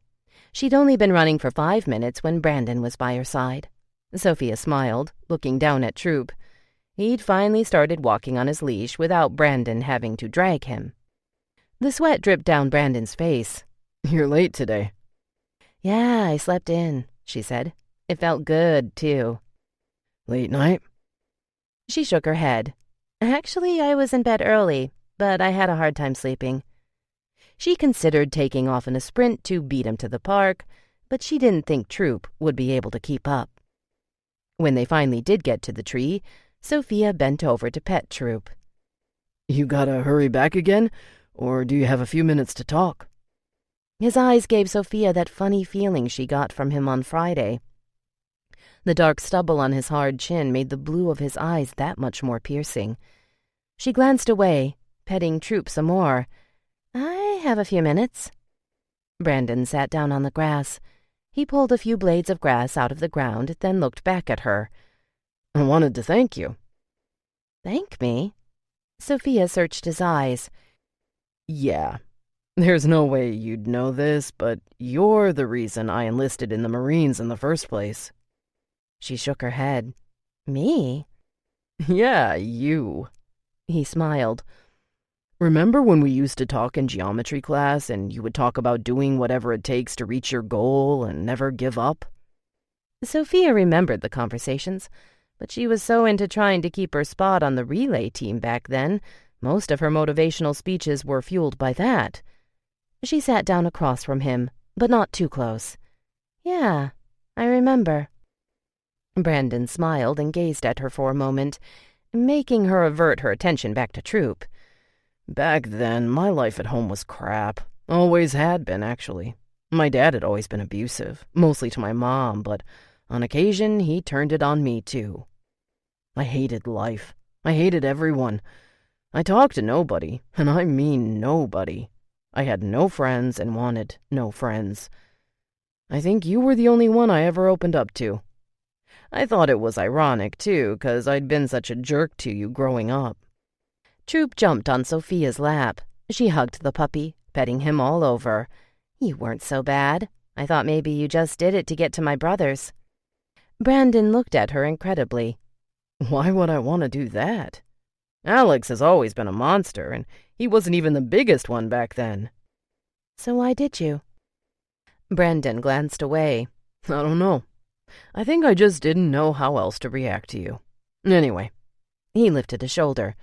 She'd only been running for 5 minutes when Brandon was by her side. Sofia smiled, looking down at Troop. He'd finally started walking on his leash without Brandon having to drag him. The sweat dripped down Brandon's face. "You're late today." "Yeah, I slept in," she said. "It felt good, too." "Late night?" She shook her head. "Actually, I was in bed early, but I had a hard time sleeping." She considered taking off in a sprint to beat him to the park, but she didn't think Troop would be able to keep up. When they finally did get to the tree, Sofia bent over to pet Troop. "You gotta hurry back again, or do you have a few minutes to talk?" His eyes gave Sofia that funny feeling she got from him on Friday. The dark stubble on his hard chin made the blue of his eyes that much more piercing. She glanced away, petting Troop some more. "I have a few minutes." Brandon sat down on the grass. He pulled a few blades of grass out of the ground, then looked back at her. "I wanted to thank you." "Thank me?" Sofia searched his eyes. "Yeah. There's no way you'd know this, but you're the reason I enlisted in the Marines in the first place." She shook her head. "Me?" "Yeah, you." He smiled. "Remember when we used to talk in geometry class and you would talk about doing whatever it takes to reach your goal and never give up?" Sofia remembered the conversations, but she was so into trying to keep her spot on the relay team back then, most of her motivational speeches were fueled by that. She sat down across from him, but not too close. "Yeah, I remember." Brandon smiled and gazed at her for a moment, making her avert her attention back to Troop. "Back then, my life at home was crap. Always had been, actually. My dad had always been abusive, mostly to my mom, but on occasion he turned it on me too. I hated life. I hated everyone. I talked to nobody, and I mean nobody. I had no friends and wanted no friends. I think you were the only one I ever opened up to. I thought it was ironic, too, 'cause I'd been such a jerk to you growing up." Troop jumped on Sofia's lap. She hugged the puppy, petting him all over. "You weren't so bad. I thought maybe you just did it to get to my brothers." Brandon looked at her incredibly. "Why would I want to do that? Alex has always been a monster, and he wasn't even the biggest one back then." "So why did you?" Brandon glanced away. "I don't know. I think I just didn't know how else to react to you. Anyway," he lifted a shoulder,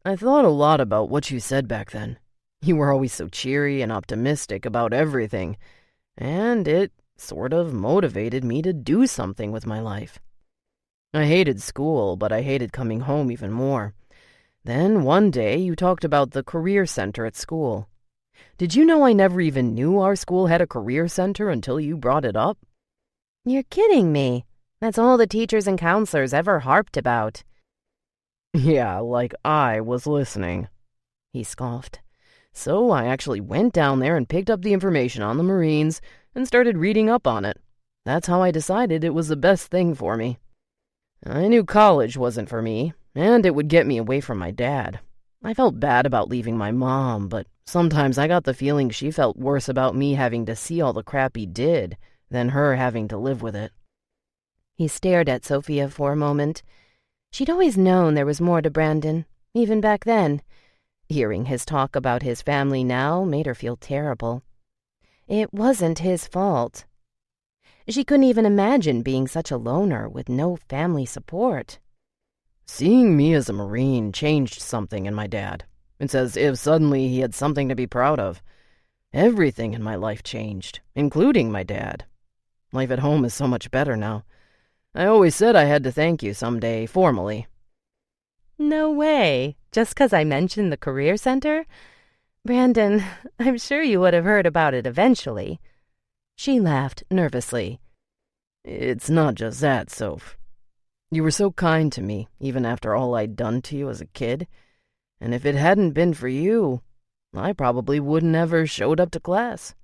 "I thought a lot about what you said back then. You were always so cheery and optimistic about everything, and it sort of motivated me to do something with my life. I hated school, but I hated coming home even more. Then one day you talked about the career center at school. Did you know I never even knew our school had a career center until you brought it up?" "You're kidding me. That's all the teachers and counselors ever harped about." "Yeah, like I was listening," he scoffed. "So I actually went down there and picked up the information on the Marines and started reading up on it. That's how I decided it was the best thing for me. I knew college wasn't for me, and it would get me away from my dad. I felt bad about leaving my mom, but sometimes I got the feeling she felt worse about me having to see all the crap he did than her having to live with it." He stared at Sofia for a moment. She'd always known there was more to Brandon, even back then. Hearing his talk about his family now made her feel terrible. It wasn't his fault. She couldn't even imagine being such a loner with no family support. "Seeing me as a Marine changed something in my dad. It's as if suddenly he had something to be proud of. Everything in my life changed, including my dad. Life at home is so much better now. I always said I had to thank you someday, formally." "No way. Just 'cause I mentioned the career center? Brandon, I'm sure you would have heard about it eventually." She laughed nervously. "It's not just that, Soph. You were so kind to me, even after all I'd done to you as a kid. And if it hadn't been for you, I probably wouldn't ever showed up to class.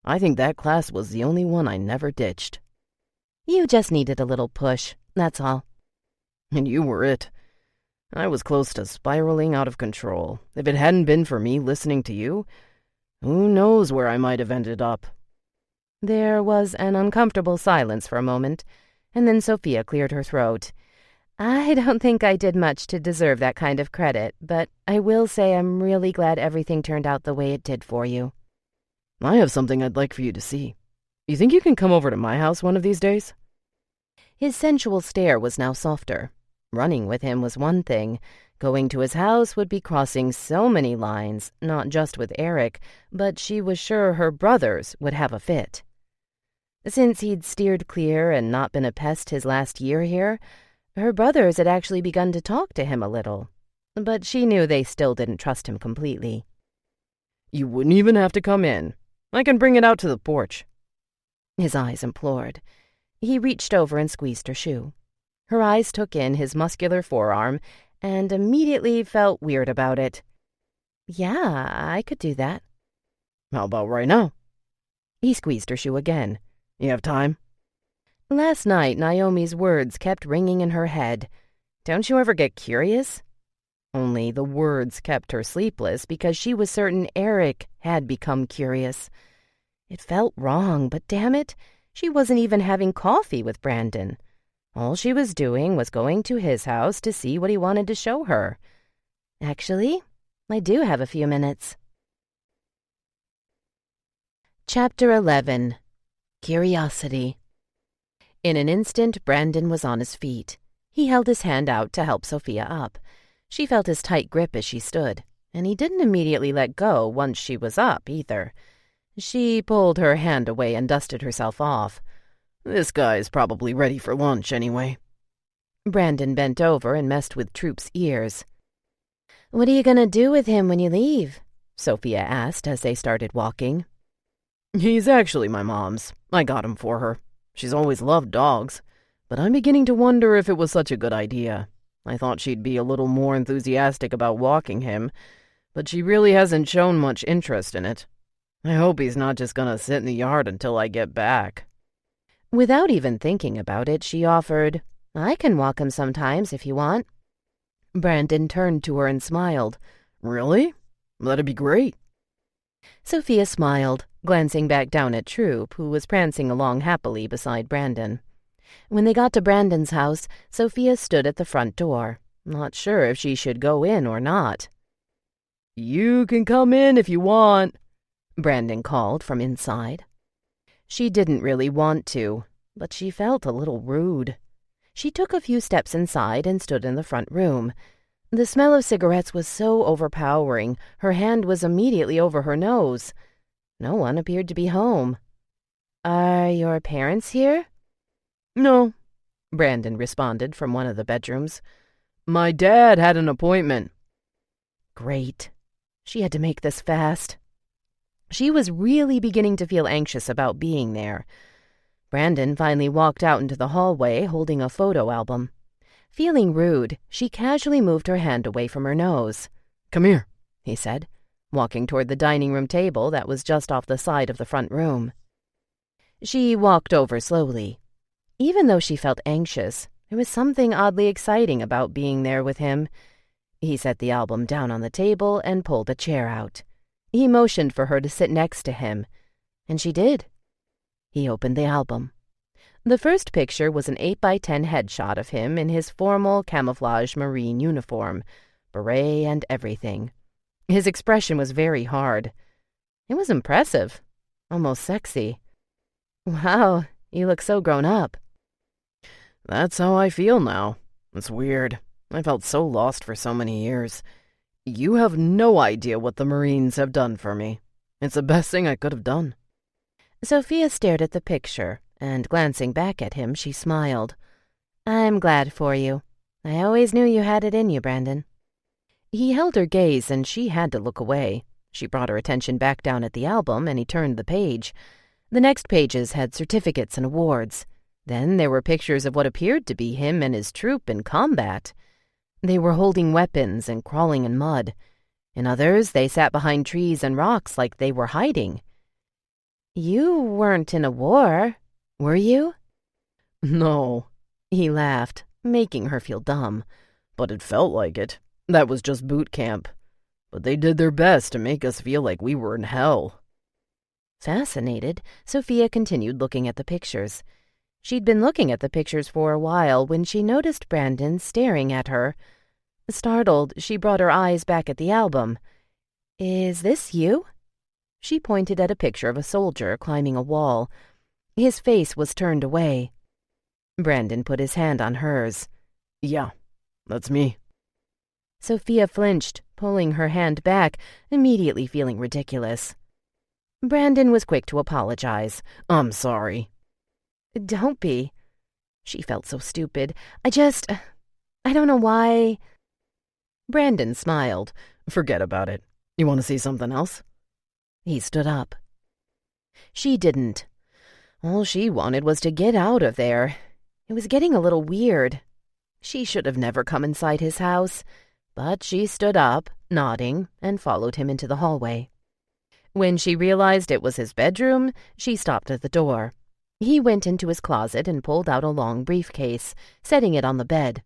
I think that class was the only one I never ditched." "You just needed a little push, that's all." "And you were it. I was close to spiraling out of control. If it hadn't been for me listening to you, who knows where I might have ended up." There was an uncomfortable silence for a moment, and then Sofia cleared her throat. "I don't think I did much to deserve that kind of credit, but I will say I'm really glad everything turned out the way it did for you." "I have something I'd like for you to see. You think you can come over to my house one of these days?" His sensual stare was now softer. Running with him was one thing. Going to his house would be crossing so many lines, not just with Eric, but she was sure her brothers would have a fit. Since he'd steered clear and not been a pest his last year here, her brothers had actually begun to talk to him a little. But she knew they still didn't trust him completely. "You wouldn't even have to come in. I can bring it out to the porch." His eyes implored. He reached over and squeezed her shoe. Her eyes took in his muscular forearm and immediately felt weird about it. "Yeah, I could do that." "How about right now?" He squeezed her shoe again. "You have time?" Last night, Naomi's words kept ringing in her head. Don't you ever get curious? Only the words kept her sleepless because she was certain Eric had become curious. It felt wrong, but damn it, she wasn't even having coffee with Brandon. All she was doing was going to his house to see what he wanted to show her. Actually, I do have a few minutes. Chapter 11. Curiosity. In an instant, Brandon was on his feet. He held his hand out to help Sofia up. She felt his tight grip as she stood, and he didn't immediately let go once she was up, either. She pulled her hand away and dusted herself off. "This guy's probably ready for lunch anyway." Brandon bent over and messed with Troop's ears. "What are you going to do with him when you leave?" Sofia asked as they started walking. "He's actually my mom's. I got him for her. She's always loved dogs, but I'm beginning to wonder if it was such a good idea. I thought she'd be a little more enthusiastic about walking him, but she really hasn't shown much interest in it. I hope he's not just gonna sit in the yard until I get back." Without even thinking about it, she offered, "I can walk him sometimes if you want." Brandon turned to her and smiled. Really? That'd be great. Sophia smiled, glancing back down at Troop, who was prancing along happily beside Brandon. When they got to Brandon's house, Sophia stood at the front door, not sure if she should go in or not. You can come in if you want, Brandon called from inside. She didn't really want to, but she felt a little rude. She took a few steps inside and stood in the front room. The smell of cigarettes was so overpowering, her hand was immediately over her nose. No one appeared to be home. "Are your parents here?" No, Brandon responded from one of the bedrooms. My dad had an appointment. Great. She had to make this fast. She was really beginning to feel anxious about being there. Brandon finally walked out into the hallway holding a photo album. Feeling rude, she casually moved her hand away from her nose. Come here, he said, walking toward the dining room table that was just off the side of the front room. She walked over slowly. Even though she felt anxious, there was something oddly exciting about being there with him. He set the album down on the table and pulled a chair out. He motioned for her to sit next to him, and she did. He opened the album. The first picture was an 8x10 headshot of him in his formal camouflage Marine uniform, beret and everything. His expression was very hard. It was impressive, almost sexy. "Wow, you look so grown up." That's how I feel now. It's weird. I felt so lost for so many years. You have no idea what the Marines have done for me. It's the best thing I could have done. Sophia stared at the picture, and glancing back at him, she smiled. "I'm glad for you. I always knew you had it in you, Brandon." He held her gaze, and she had to look away. She brought her attention back down at the album, and he turned the page. The next pages had certificates and awards. Then there were pictures of what appeared to be him and his troop in combat. They were holding weapons and crawling in mud. In others, they sat behind trees and rocks like they were hiding. "You weren't in a war, were you?" No, he laughed, making her feel dumb. But it felt like it. That was just boot camp. But they did their best to make us feel like we were in hell. Fascinated, Sophia continued looking at the pictures. She'd been looking at the pictures for a while when she noticed Brandon staring at her. Startled, she brought her eyes back at the album. "Is this you?" She pointed at a picture of a soldier climbing a wall. His face was turned away. Brandon put his hand on hers. "Yeah, that's me." Sophia flinched, pulling her hand back, immediately feeling ridiculous. Brandon was quick to apologize. "I'm sorry." "Don't be." She felt so stupid. I don't know why." Brandon smiled. "Forget about it. You want to see something else?" He stood up. She didn't. All she wanted was to get out of there. It was getting a little weird. She should have never come inside his house, but she stood up, nodding, and followed him into the hallway. When she realized it was his bedroom, she stopped at the door. He went into his closet and pulled out a long briefcase, setting it on the bed.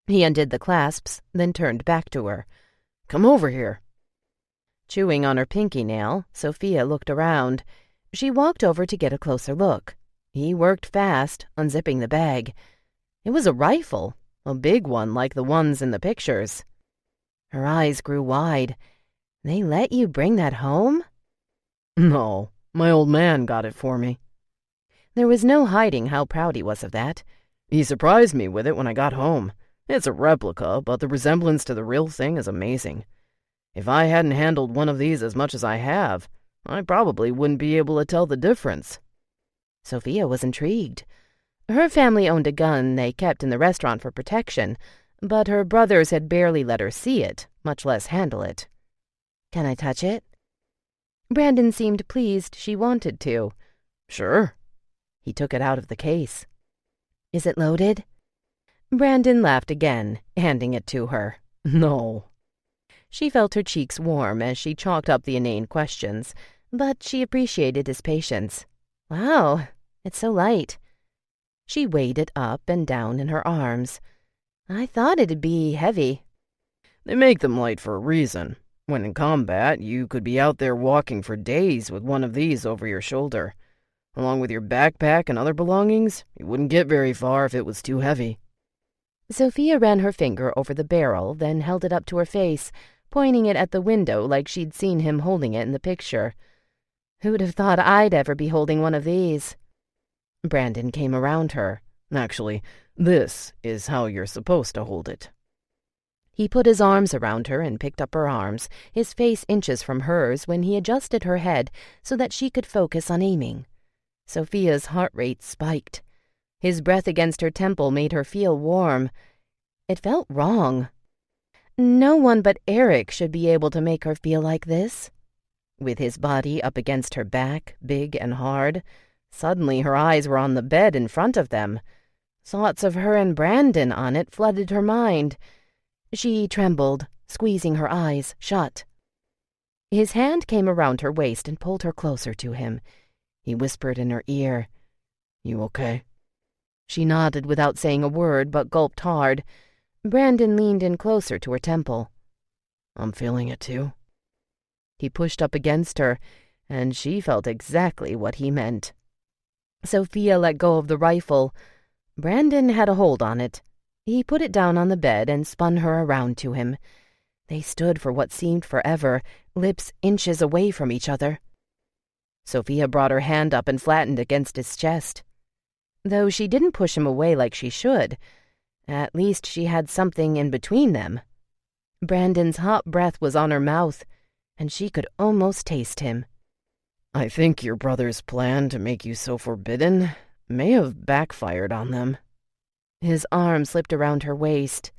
He undid the clasps, then turned back to her. "Come over here." Chewing on her pinky nail, Sophia looked around. She walked over to get a closer look. He worked fast, unzipping the bag. It was a rifle, a big one like the ones in the pictures. Her eyes grew wide. "They let you bring that home?" "No, my old man got it for me." There was no hiding how proud he was of that. "He surprised me with it when I got home. It's a replica, but the resemblance to the real thing is amazing. If I hadn't handled one of these as much as I have, I probably wouldn't be able to tell the difference." Sophia was intrigued. Her family owned a gun they kept in the restaurant for protection, but her brothers had barely let her see it, much less handle it. "Can I touch it?" Brandon seemed pleased she wanted to. "Sure." He took it out of the case. "Is it loaded?" Brandon laughed again, handing it to her. "No." She felt her cheeks warm as she chalked up the inane questions, but she appreciated his patience. "Wow, It's so light." She weighed it up and down in her arms. "I thought it'd be heavy." "They make them light for a reason. When in combat, you could be out there walking for days with one of these over your shoulder. Along with your backpack and other belongings, you wouldn't get very far if it was too heavy." Sofia ran her finger over the barrel, then held it up to her face, pointing it at the window like she'd seen him holding it in the picture. "Who'd have thought I'd ever be holding one of these?" Brandon came around her. "Actually, this is how you're supposed to hold it." He put his arms around her and picked up her arms, his face inches from hers when he adjusted her head so that she could focus on aiming. Sofia's heart rate spiked. His breath against her temple made her feel warm. It felt wrong. No one but Eric should be able to make her feel like this. With his body up against her back, big and hard, suddenly her eyes were on the bed in front of them. Thoughts of her and Brandon on it flooded her mind. She trembled, squeezing her eyes shut. His hand came around her waist and pulled her closer to him. He whispered in her ear, "You okay?" She nodded without saying a word, but gulped hard. Brandon leaned in closer to her temple. "I'm feeling it too." He pushed up against her, and she felt exactly what he meant. Sofia let go of the rifle. Brandon had a hold on it. He put it down on the bed and spun her around to him. They stood for what seemed forever, lips inches away from each other. Sofia brought her hand up and flattened against his chest. Though she didn't push him away like she should, at least she had something in between them. Brandon's hot breath was on her mouth, and she could almost taste him. "I think your brother's plan to make you so forbidden may have backfired on them." His arm slipped around her waist.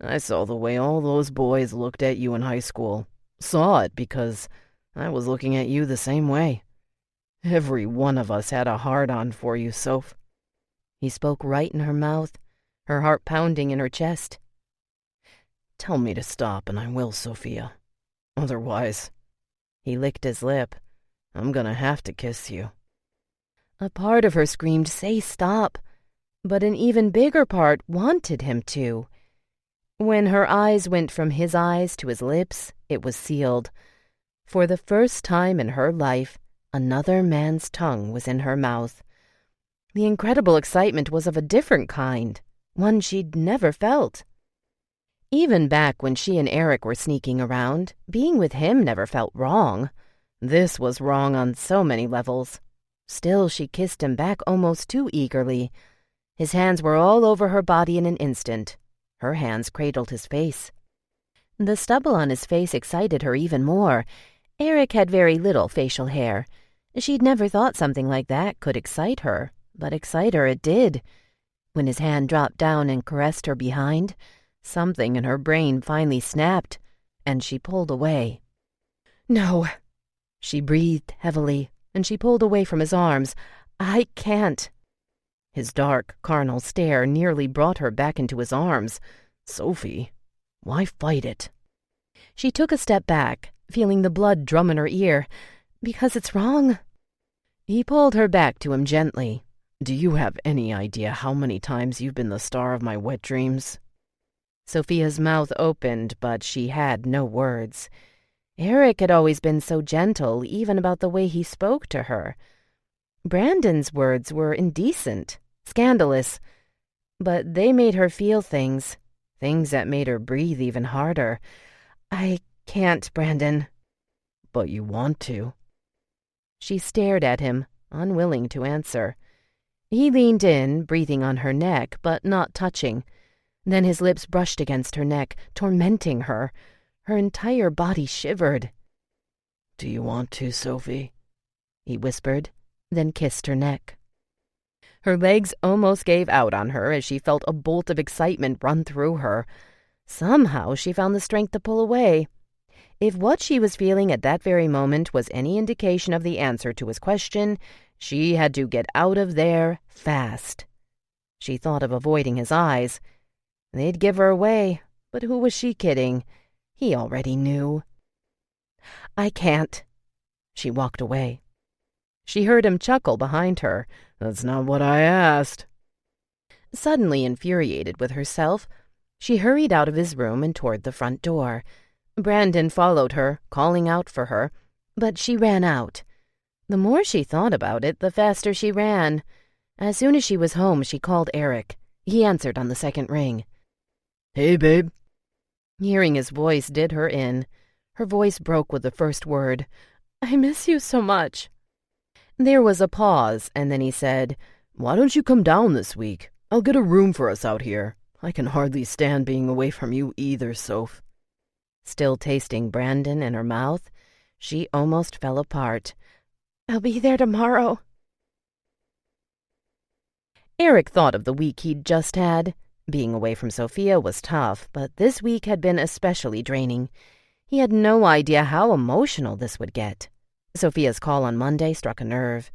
"I saw the way all those boys looked at you in high school. Saw it because I was looking at you the same way. Every one of us had a hard-on for you, Soph." He spoke right in her mouth, her heart pounding in her chest. "Tell me to stop and I will, Sofia. Otherwise," he licked his lip, "I'm gonna have to kiss you." A part of her screamed, "Say stop," but an even bigger part wanted him to. When her eyes went from his eyes to his lips, it was sealed. For the first time in her life, another man's tongue was in her mouth. The incredible excitement was of a different kind, one she'd never felt. Even back when she and Eric were sneaking around, being with him never felt wrong. This was wrong on so many levels. Still, she kissed him back almost too eagerly. His hands were all over her body in an instant. Her hands cradled his face. The stubble on his face excited her even more. Eric had very little facial hair. She'd never thought something like that could excite her, but excite her it did. When his hand dropped down and caressed her behind, something in her brain finally snapped, and she pulled away. "No," she breathed heavily, and she pulled away from his arms. "I can't." His dark, carnal stare nearly brought her back into his arms. "Sophie, why fight it?" She took a step back, feeling the blood drum in her ear. "Because it's wrong." He pulled her back to him gently. "Do you have any idea how many times you've been the star of my wet dreams?" Sofia's mouth opened, but she had no words. Eric had always been so gentle, even about the way he spoke to her. Brandon's words were indecent, scandalous, but they made her feel things that made her breathe even harder. "I can't, Brandon." "But you want to." She stared at him, unwilling to answer. He leaned in, breathing on her neck, but not touching. Then his lips brushed against her neck, tormenting her. Her entire body shivered. "Do you want to, Sophie?" he whispered, then kissed her neck. Her legs almost gave out on her as she felt a bolt of excitement run through her. Somehow she found the strength to pull away. If what she was feeling at that very moment was any indication of the answer to his question, she had to get out of there fast. She thought of avoiding his eyes. They'd give her away, but who was she kidding? He already knew. "I can't." She walked away. She heard him chuckle behind her. That's not what I asked. Suddenly infuriated with herself, she hurried out of his room and toward the front door. Brandon followed her, calling out for her, but she ran out. The more she thought about it, the faster she ran. As soon as she was home, she called Eric. He answered on the second ring. Hey, babe. Hearing his voice did her in. Her voice broke with the first word. I miss you so much. There was a pause, and then he said, Why don't you come down this week? I'll get a room for us out here. I can hardly stand being away from you either, Soph. Still tasting Brandon in her mouth, she almost fell apart. I'll be there tomorrow. Eric thought of the week he'd just had. Being away from Sofia was tough, but this week had been especially draining. He had no idea how emotional this would get. Sofia's call on Monday struck a nerve.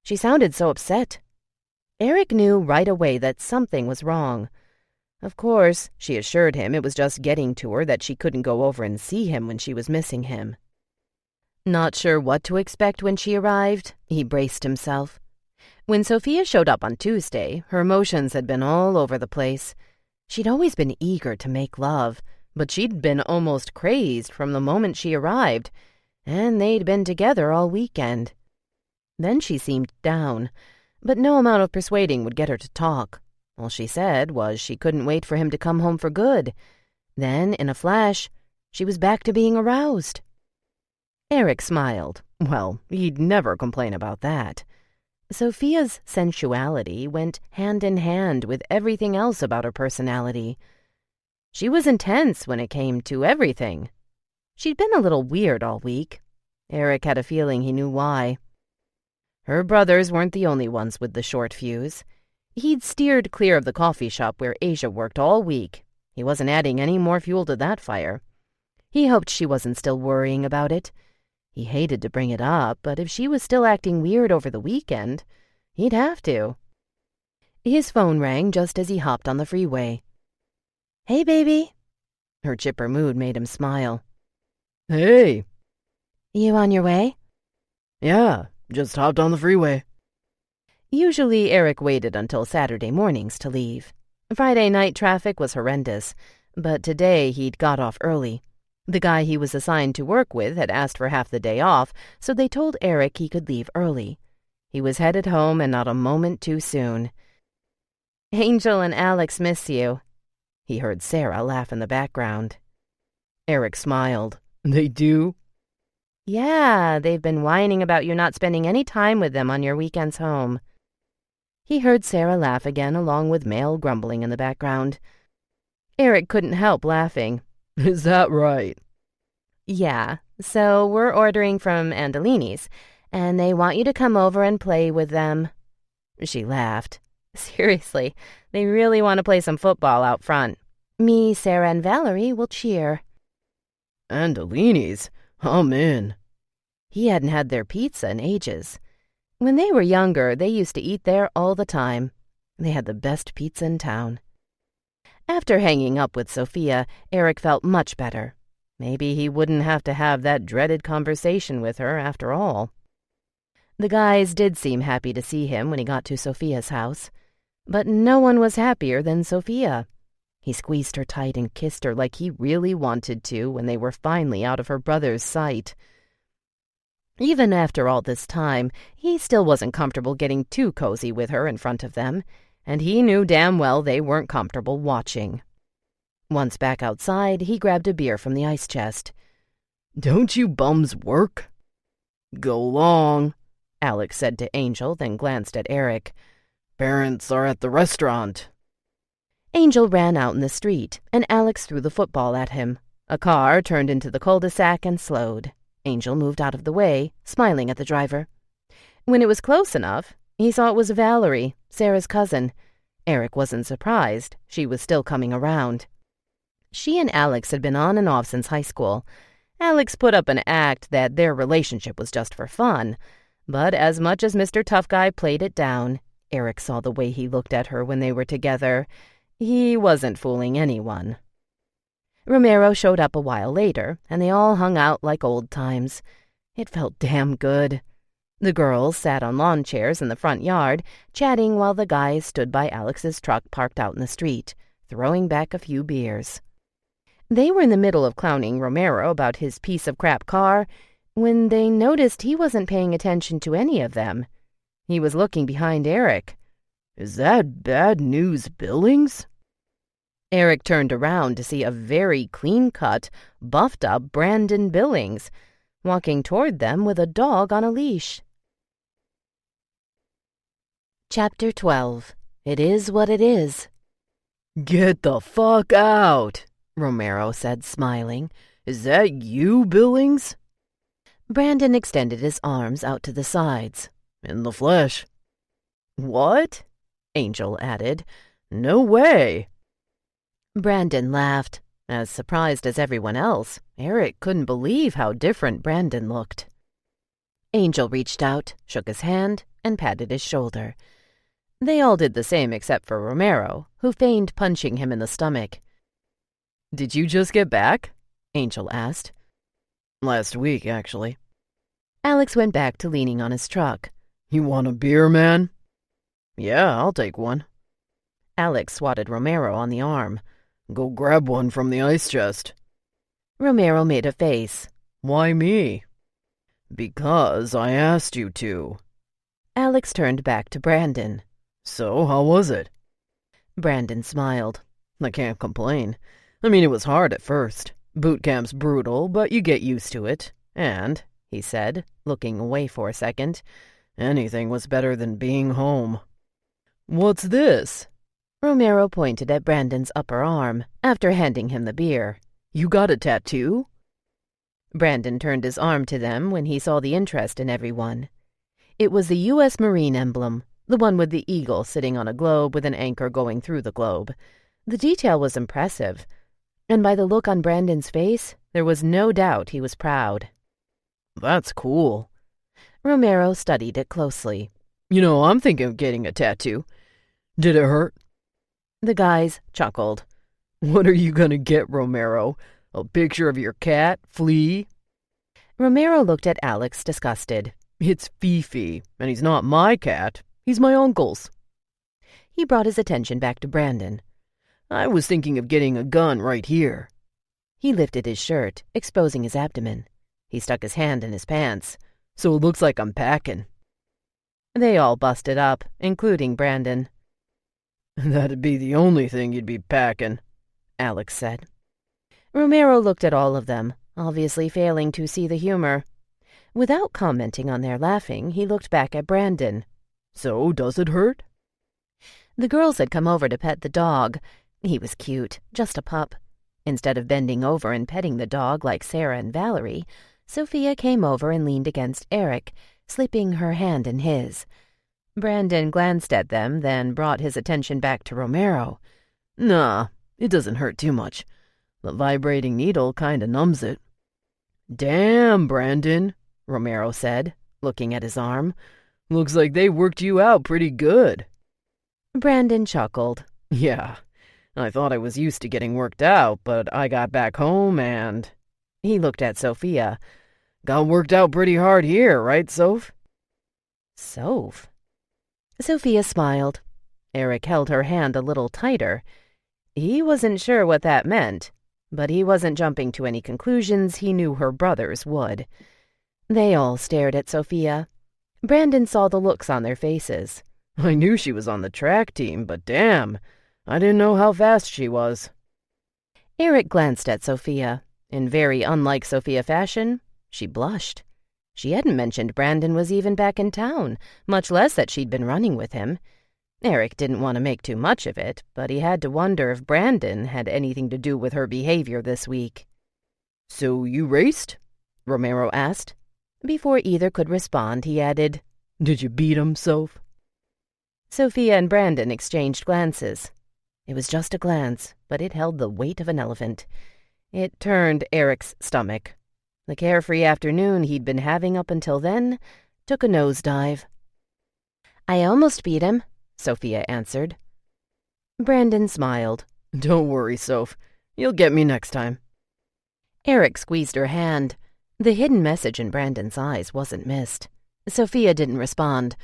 She sounded so upset. Eric knew right away that something was wrong. Of course, she assured him it was just getting to her that she couldn't go over and see him when she was missing him. Not sure what to expect when she arrived, he braced himself. When Sofia showed up on Tuesday, her emotions had been all over the place. She'd always been eager to make love, but she'd been almost crazed from the moment she arrived, and they'd been together all weekend. Then she seemed down, but no amount of persuading would get her to talk. All she said was she couldn't wait for him to come home for good. Then, in a flash, she was back to being aroused. Eric smiled. Well, he'd never complain about that. Sofia's sensuality went hand in hand with everything else about her personality. She was intense when it came to everything. She'd been a little weird all week. Eric had a feeling he knew why. Her brothers weren't the only ones with the short fuse. He'd steered clear of the coffee shop where Asia worked all week. He wasn't adding any more fuel to that fire. He hoped she wasn't still worrying about it. He hated to bring it up, but if she was still acting weird over the weekend, he'd have to. His phone rang just as he hopped on the freeway. Hey, baby. Her chipper mood made him smile. Hey. You on your way? Yeah, just hopped on the freeway. Usually Eric waited until Saturday mornings to leave. Friday night traffic was horrendous, but today he'd got off early. The guy he was assigned to work with had asked for half the day off, so they told Eric he could leave early. He was headed home and not a moment too soon. Angel and Alex miss you. He heard Sarah laugh in the background. Eric smiled. They do? Yeah, they've been whining about you not spending any time with them on your weekends home. He heard Sarah laugh again, along with male grumbling in the background. Eric couldn't help laughing. Is that right? Yeah, so we're ordering from Andolini's, and they want you to come over and play with them. She laughed. Seriously, they really want to play some football out front. Me, Sarah, and Valerie will cheer. Andolini's? I'm in. He hadn't had their pizza in ages. When they were younger, they used to eat there all the time. They had the best pizza in town. After hanging up with Sofia, Eric felt much better. Maybe he wouldn't have to have that dreaded conversation with her after all. The guys did seem happy to see him when he got to Sofia's house. But no one was happier than Sofia. He squeezed her tight and kissed her like he really wanted to when they were finally out of her brother's sight. Even after all this time, he still wasn't comfortable getting too cozy with her in front of them, and he knew damn well they weren't comfortable watching. Once back outside, he grabbed a beer from the ice chest. Don't you bums work? Go long, Alex said to Angel, then glanced at Eric. Parents are at the restaurant. Angel ran out in the street, and Alex threw the football at him. A car turned into the cul-de-sac and slowed. Angel moved out of the way, smiling at the driver. When it was close enough, he saw it was Valerie, Sarah's cousin. Eric wasn't surprised. She was still coming around. She and Alex had been on and off since high school. Alex put up an act that their relationship was just for fun, but as much as Mr. Tough Guy played it down, Eric saw the way he looked at her when they were together. He wasn't fooling anyone. Romero showed up a while later, and they all hung out like old times. It felt damn good. The girls sat on lawn chairs in the front yard, chatting while the guys stood by Alex's truck parked out in the street, throwing back a few beers. They were in the middle of clowning Romero about his piece of crap car when they noticed he wasn't paying attention to any of them. He was looking behind Eric. "Is that Bad News Billings?" Eric turned around to see a very clean-cut, buffed-up Brandon Billings walking toward them with a dog on a leash. Chapter 12. It Is What It Is. "Get the fuck out," Romero said, smiling. "Is that you, Billings?" Brandon extended his arms out to the sides. "In the flesh." "What?" Angel added. "No way." Brandon laughed. As surprised as everyone else, Eric couldn't believe how different Brandon looked. Angel reached out, shook his hand, and patted his shoulder. They all did the same except for Romero, who feigned punching him in the stomach. "Did you just get back?" Angel asked. "Last week, actually." Alex went back to leaning on his truck. "You want a beer, man?" "Yeah, I'll take one." Alex swatted Romero on the arm. "Go grab one from the ice chest." Romero made a face. "Why me?" "Because I asked you to." Alex turned back to Brandon. "So, how was it?" Brandon smiled. "I can't complain. I mean, it was hard at first. Boot camp's brutal, but you get used to it. And," he said, looking away for a second, "anything was better than being home." "What's this?" Romero pointed at Brandon's upper arm after handing him the beer. "You got a tattoo?" Brandon turned his arm to them when he saw the interest in everyone. It was the U.S. Marine emblem, the one with the eagle sitting on a globe with an anchor going through the globe. The detail was impressive, and by the look on Brandon's face, there was no doubt he was proud. "That's cool." Romero studied it closely. "You know, I'm thinking of getting a tattoo. Did it hurt?" The guys chuckled. "What are you gonna get, Romero? A picture of your cat, Flea?" Romero looked at Alex, disgusted. "It's Fifi, and he's not my cat. He's my uncle's." He brought his attention back to Brandon. "I was thinking of getting a gun right here." He lifted his shirt, exposing his abdomen. He stuck his hand in his pants. "So it looks like I'm packing." They all busted up, including Brandon. "That'd be the only thing you'd be packing," Alex said. Romero looked at all of them, obviously failing to see the humor. Without commenting on their laughing, he looked back at Brandon. "So, does it hurt?" The girls had come over to pet the dog. He was cute, just a pup. Instead of bending over and petting the dog like Sarah and Valerie, Sofia came over and leaned against Eric, slipping her hand in his. Brandon glanced at them, then brought his attention back to Romero. "Nah, it doesn't hurt too much. The vibrating needle kinda numbs it." "Damn, Brandon," Romero said, looking at his arm. "Looks like they worked you out pretty good." Brandon chuckled. "Yeah, I thought I was used to getting worked out, but I got back home and—" He looked at Sofia. "Got worked out pretty hard here, right, Soph?" "Soph?" Sofia smiled. Eric held her hand a little tighter. He wasn't sure what that meant, but he wasn't jumping to any conclusions he knew her brothers would. They all stared at Sofia. Brandon saw the looks on their faces. "I knew she was on the track team, but damn, I didn't know how fast she was." Eric glanced at Sofia. In very unlike Sofia fashion, she blushed. She hadn't mentioned Brandon was even back in town, much less that she'd been running with him. Eric didn't want to make too much of it, but he had to wonder if Brandon had anything to do with her behavior this week. "So you raced?" Romero asked. Before either could respond, he added, "Did you beat him, Soph?" Sofia and Brandon exchanged glances. It was just a glance, but it held the weight of an elephant. It turned Eric's stomach. The carefree afternoon he'd been having up until then took a nosedive. "I almost beat him," Sofia answered. Brandon smiled. "Don't worry, Soph. You'll get me next time." Eric squeezed her hand. The hidden message in Brandon's eyes wasn't missed. Sofia didn't respond.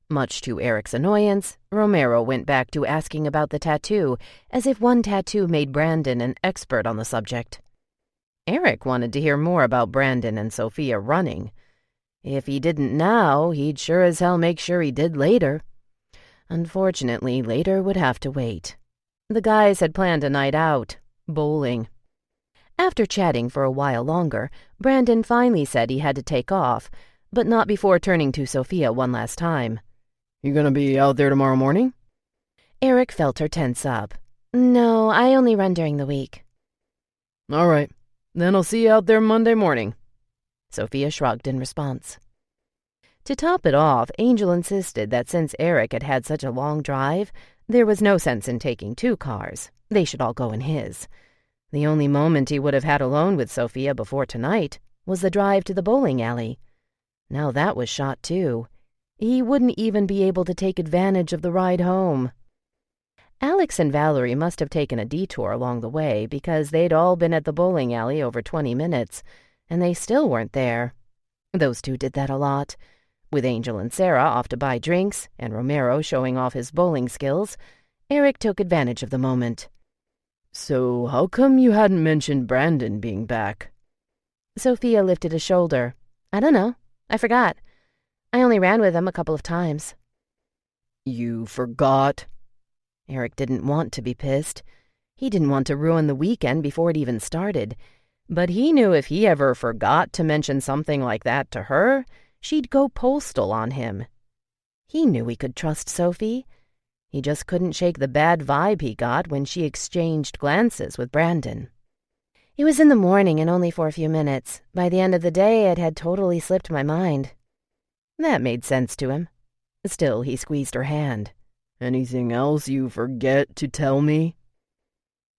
Much to Eric's annoyance, Romero went back to asking about the tattoo, as if one tattoo made Brandon an expert on the subject. Eric wanted to hear more about Brandon and Sofia running. If he didn't now, he'd sure as hell make sure he did later. Unfortunately, later would have to wait. The guys had planned a night out, bowling. After chatting for a while longer, Brandon finally said he had to take off, but not before turning to Sofia one last time. You gonna be out there tomorrow morning? Eric felt her tense up. No, I only run during the week. All right, then I'll see you out there Monday morning. Sofia shrugged in response. To top it off, Angel insisted that since Eric had had such a long drive, there was no sense in taking two cars. They should all go in his. The only moment he would have had alone with Sofia before tonight was the drive to the bowling alley. Now that was shot too. He wouldn't even be able to take advantage of the ride home. Alex and Valerie must have taken a detour along the way because they'd all been at the bowling alley over 20 minutes, and they still weren't there. Those two did that a lot. With Angel and Sarah off to buy drinks and Romero showing off his bowling skills, Eric took advantage of the moment. So how come you hadn't mentioned Brandon being back? Sofia lifted a shoulder. I don't know. I forgot. I only ran with him a couple of times. You forgot? Eric didn't want to be pissed. He didn't want to ruin the weekend before it even started. But he knew if he ever forgot to mention something like that to her, she'd go postal on him. He knew he could trust Sofie. He just couldn't shake the bad vibe he got when she exchanged glances with Brandon. It was in the morning and only for a few minutes. By the end of the day, it had totally slipped my mind. That made sense to him. Still, he squeezed her hand. Anything else you forget to tell me?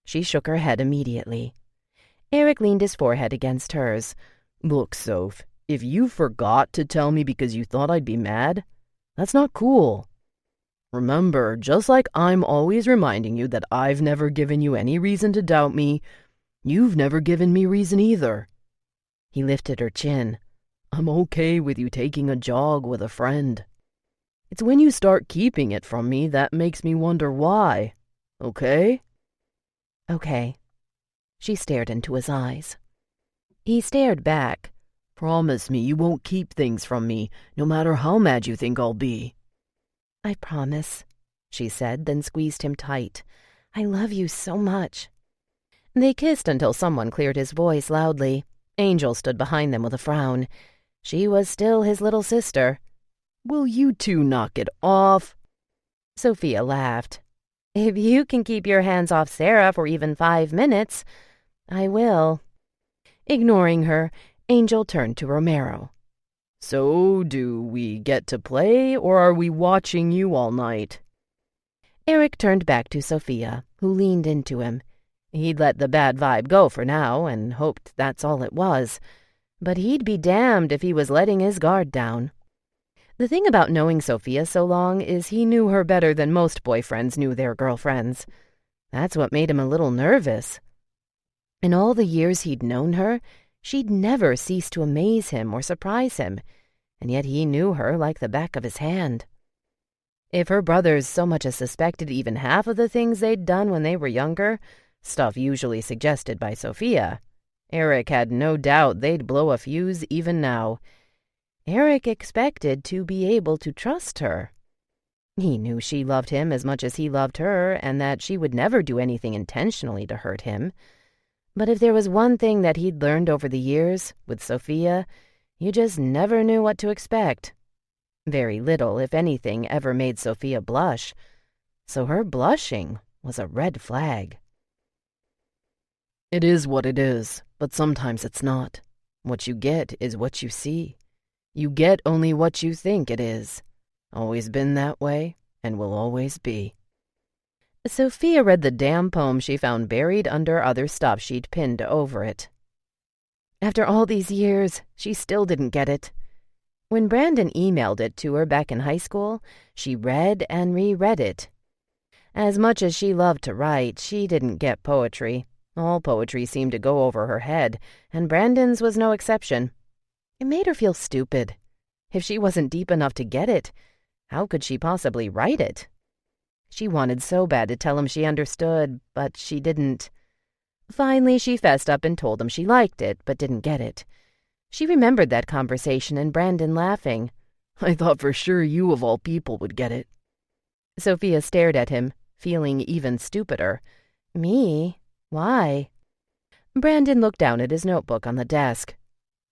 She shook her head immediately. Eric leaned his forehead against hers. Look, Soph, if you forgot to tell me because you thought I'd be mad, that's not cool. Remember, just like I'm always reminding you that I've never given you any reason to doubt me, you've never given me reason either. He lifted her chin. I'm okay with you taking a jog with a friend. It's when you start keeping it from me that makes me wonder why. Okay? Okay. She stared into his eyes. He stared back. Promise me you won't keep things from me, no matter how mad you think I'll be. I promise, she said, then squeezed him tight. I love you so much. They kissed until someone cleared his voice loudly. Angel stood behind them with a frown. She was still his little sister. Will you two knock it off? Sofia laughed. If you can keep your hands off Sarah for even 5 minutes, I will. Ignoring her, Angel turned to Romero. So, do we get to play, or are we watching you all night? Eric turned back to Sofia, who leaned into him. He'd let the bad vibe go for now, and hoped that's all it was. But he'd be damned if he was letting his guard down. The thing about knowing Sofia so long is he knew her better than most boyfriends knew their girlfriends. That's what made him a little nervous. In all the years he'd known her, she'd never ceased to amaze him or surprise him, and yet he knew her like the back of his hand. If her brothers so much as suspected even half of the things they'd done when they were younger, stuff usually suggested by Sofia, Eric had no doubt they'd blow a fuse even now. Eric expected to be able to trust her. He knew she loved him as much as he loved her, and that she would never do anything intentionally to hurt him. But if there was one thing that he'd learned over the years, with Sofia, you just never knew what to expect. Very little, if anything, ever made Sofia blush. So her blushing was a red flag. It is what it is, but sometimes it's not. What you get is what you see. You get only what you think it is. Always been that way, and will always be. Sofia read the damn poem she found buried under other stuff she'd pinned over it. After all these years, she still didn't get it. When Brandon emailed it to her back in high school, she read and reread it. As much as she loved to write, she didn't get poetry. All poetry seemed to go over her head, and Brandon's was no exception. It made her feel stupid. If she wasn't deep enough to get it, how could she possibly write it? She wanted so bad to tell him she understood, but she didn't. Finally, she fessed up and told him she liked it, but didn't get it. She remembered that conversation and Brandon laughing. I thought for sure you of all people would get it. Sofia stared at him, feeling even stupider. Me? Why? Brandon looked down at his notebook on the desk.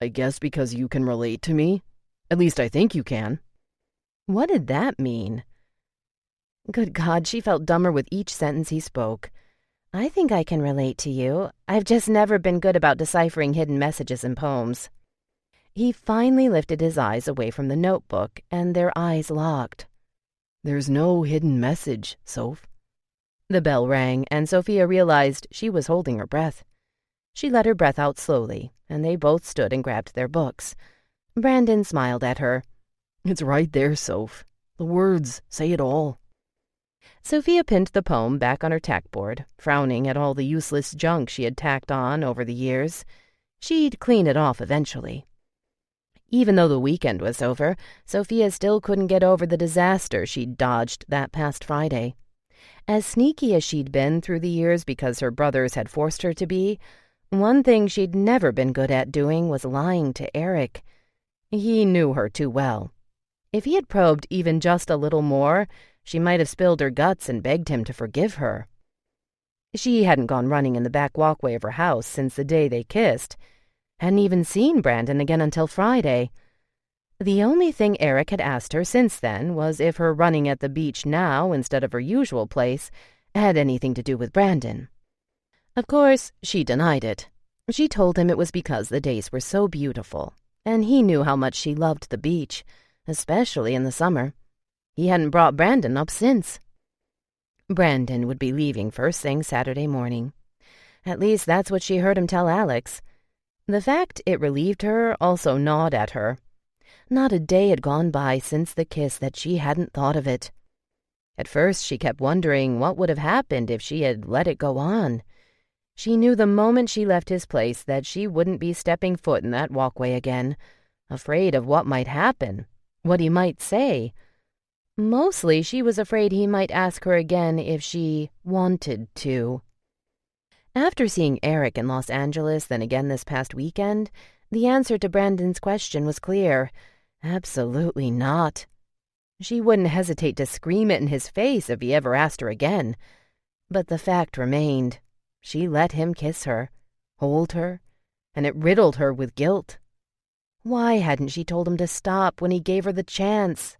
I guess because you can relate to me. At least I think you can. What did that mean? Good God, she felt dumber with each sentence he spoke. I think I can relate to you. I've just never been good about deciphering hidden messages in poems. He finally lifted his eyes away from the notebook, and their eyes locked. There's no hidden message, Soph. The bell rang, and Sofia realized she was holding her breath. She let her breath out slowly, and they both stood and grabbed their books. Brandon smiled at her. It's right there, Soph. The words say it all. Sofia pinned the poem back on her tackboard, frowning at all the useless junk she had tacked on over the years. She'd clean it off eventually. Even though the weekend was over, Sofia still couldn't get over the disaster she'd dodged that past Friday. As sneaky as she'd been through the years because her brothers had forced her to be, one thing she'd never been good at doing was lying to Eric. He knew her too well. If he had probed even just a little more, she might have spilled her guts and begged him to forgive her. She hadn't gone running in the back walkway of her house since the day they kissed. Hadn't even seen Brandon again until Friday. The only thing Eric had asked her since then was if her running at the beach now instead of her usual place had anything to do with Brandon. Of course, she denied it. She told him it was because the days were so beautiful, and he knew how much she loved the beach, especially in the summer. He hadn't brought Brandon up since. Brandon would be leaving first thing Saturday morning. At least that's what she heard him tell Alex. The fact it relieved her also gnawed at her. Not a day had gone by since the kiss that she hadn't thought of it. At first she kept wondering what would have happened if she had let it go on. She knew the moment she left his place that she wouldn't be stepping foot in that walkway again, afraid of what might happen, what he might say. Mostly she was afraid he might ask her again if she wanted to. After seeing Eric in Los Angeles, then again this past weekend, the answer to Brandon's question was clear. Absolutely not. She wouldn't hesitate to scream it in his face if he ever asked her again. But the fact remained. She let him kiss her, hold her, and it riddled her with guilt. Why hadn't she told him to stop when he gave her the chance?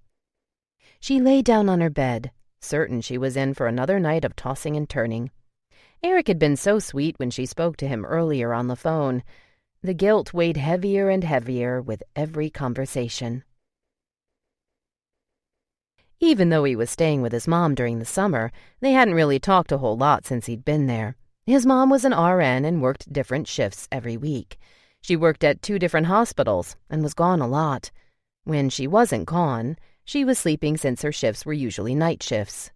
She lay down on her bed, certain she was in for another night of tossing and turning. Eric had been so sweet when she spoke to him earlier on the phone. The guilt weighed heavier and heavier with every conversation. Even though he was staying with his mom during the summer, they hadn't really talked a whole lot since he'd been there. His mom was an RN and worked different shifts every week. She worked at 2 different hospitals and was gone a lot. When she wasn't gone, she was sleeping since her shifts were usually night shifts.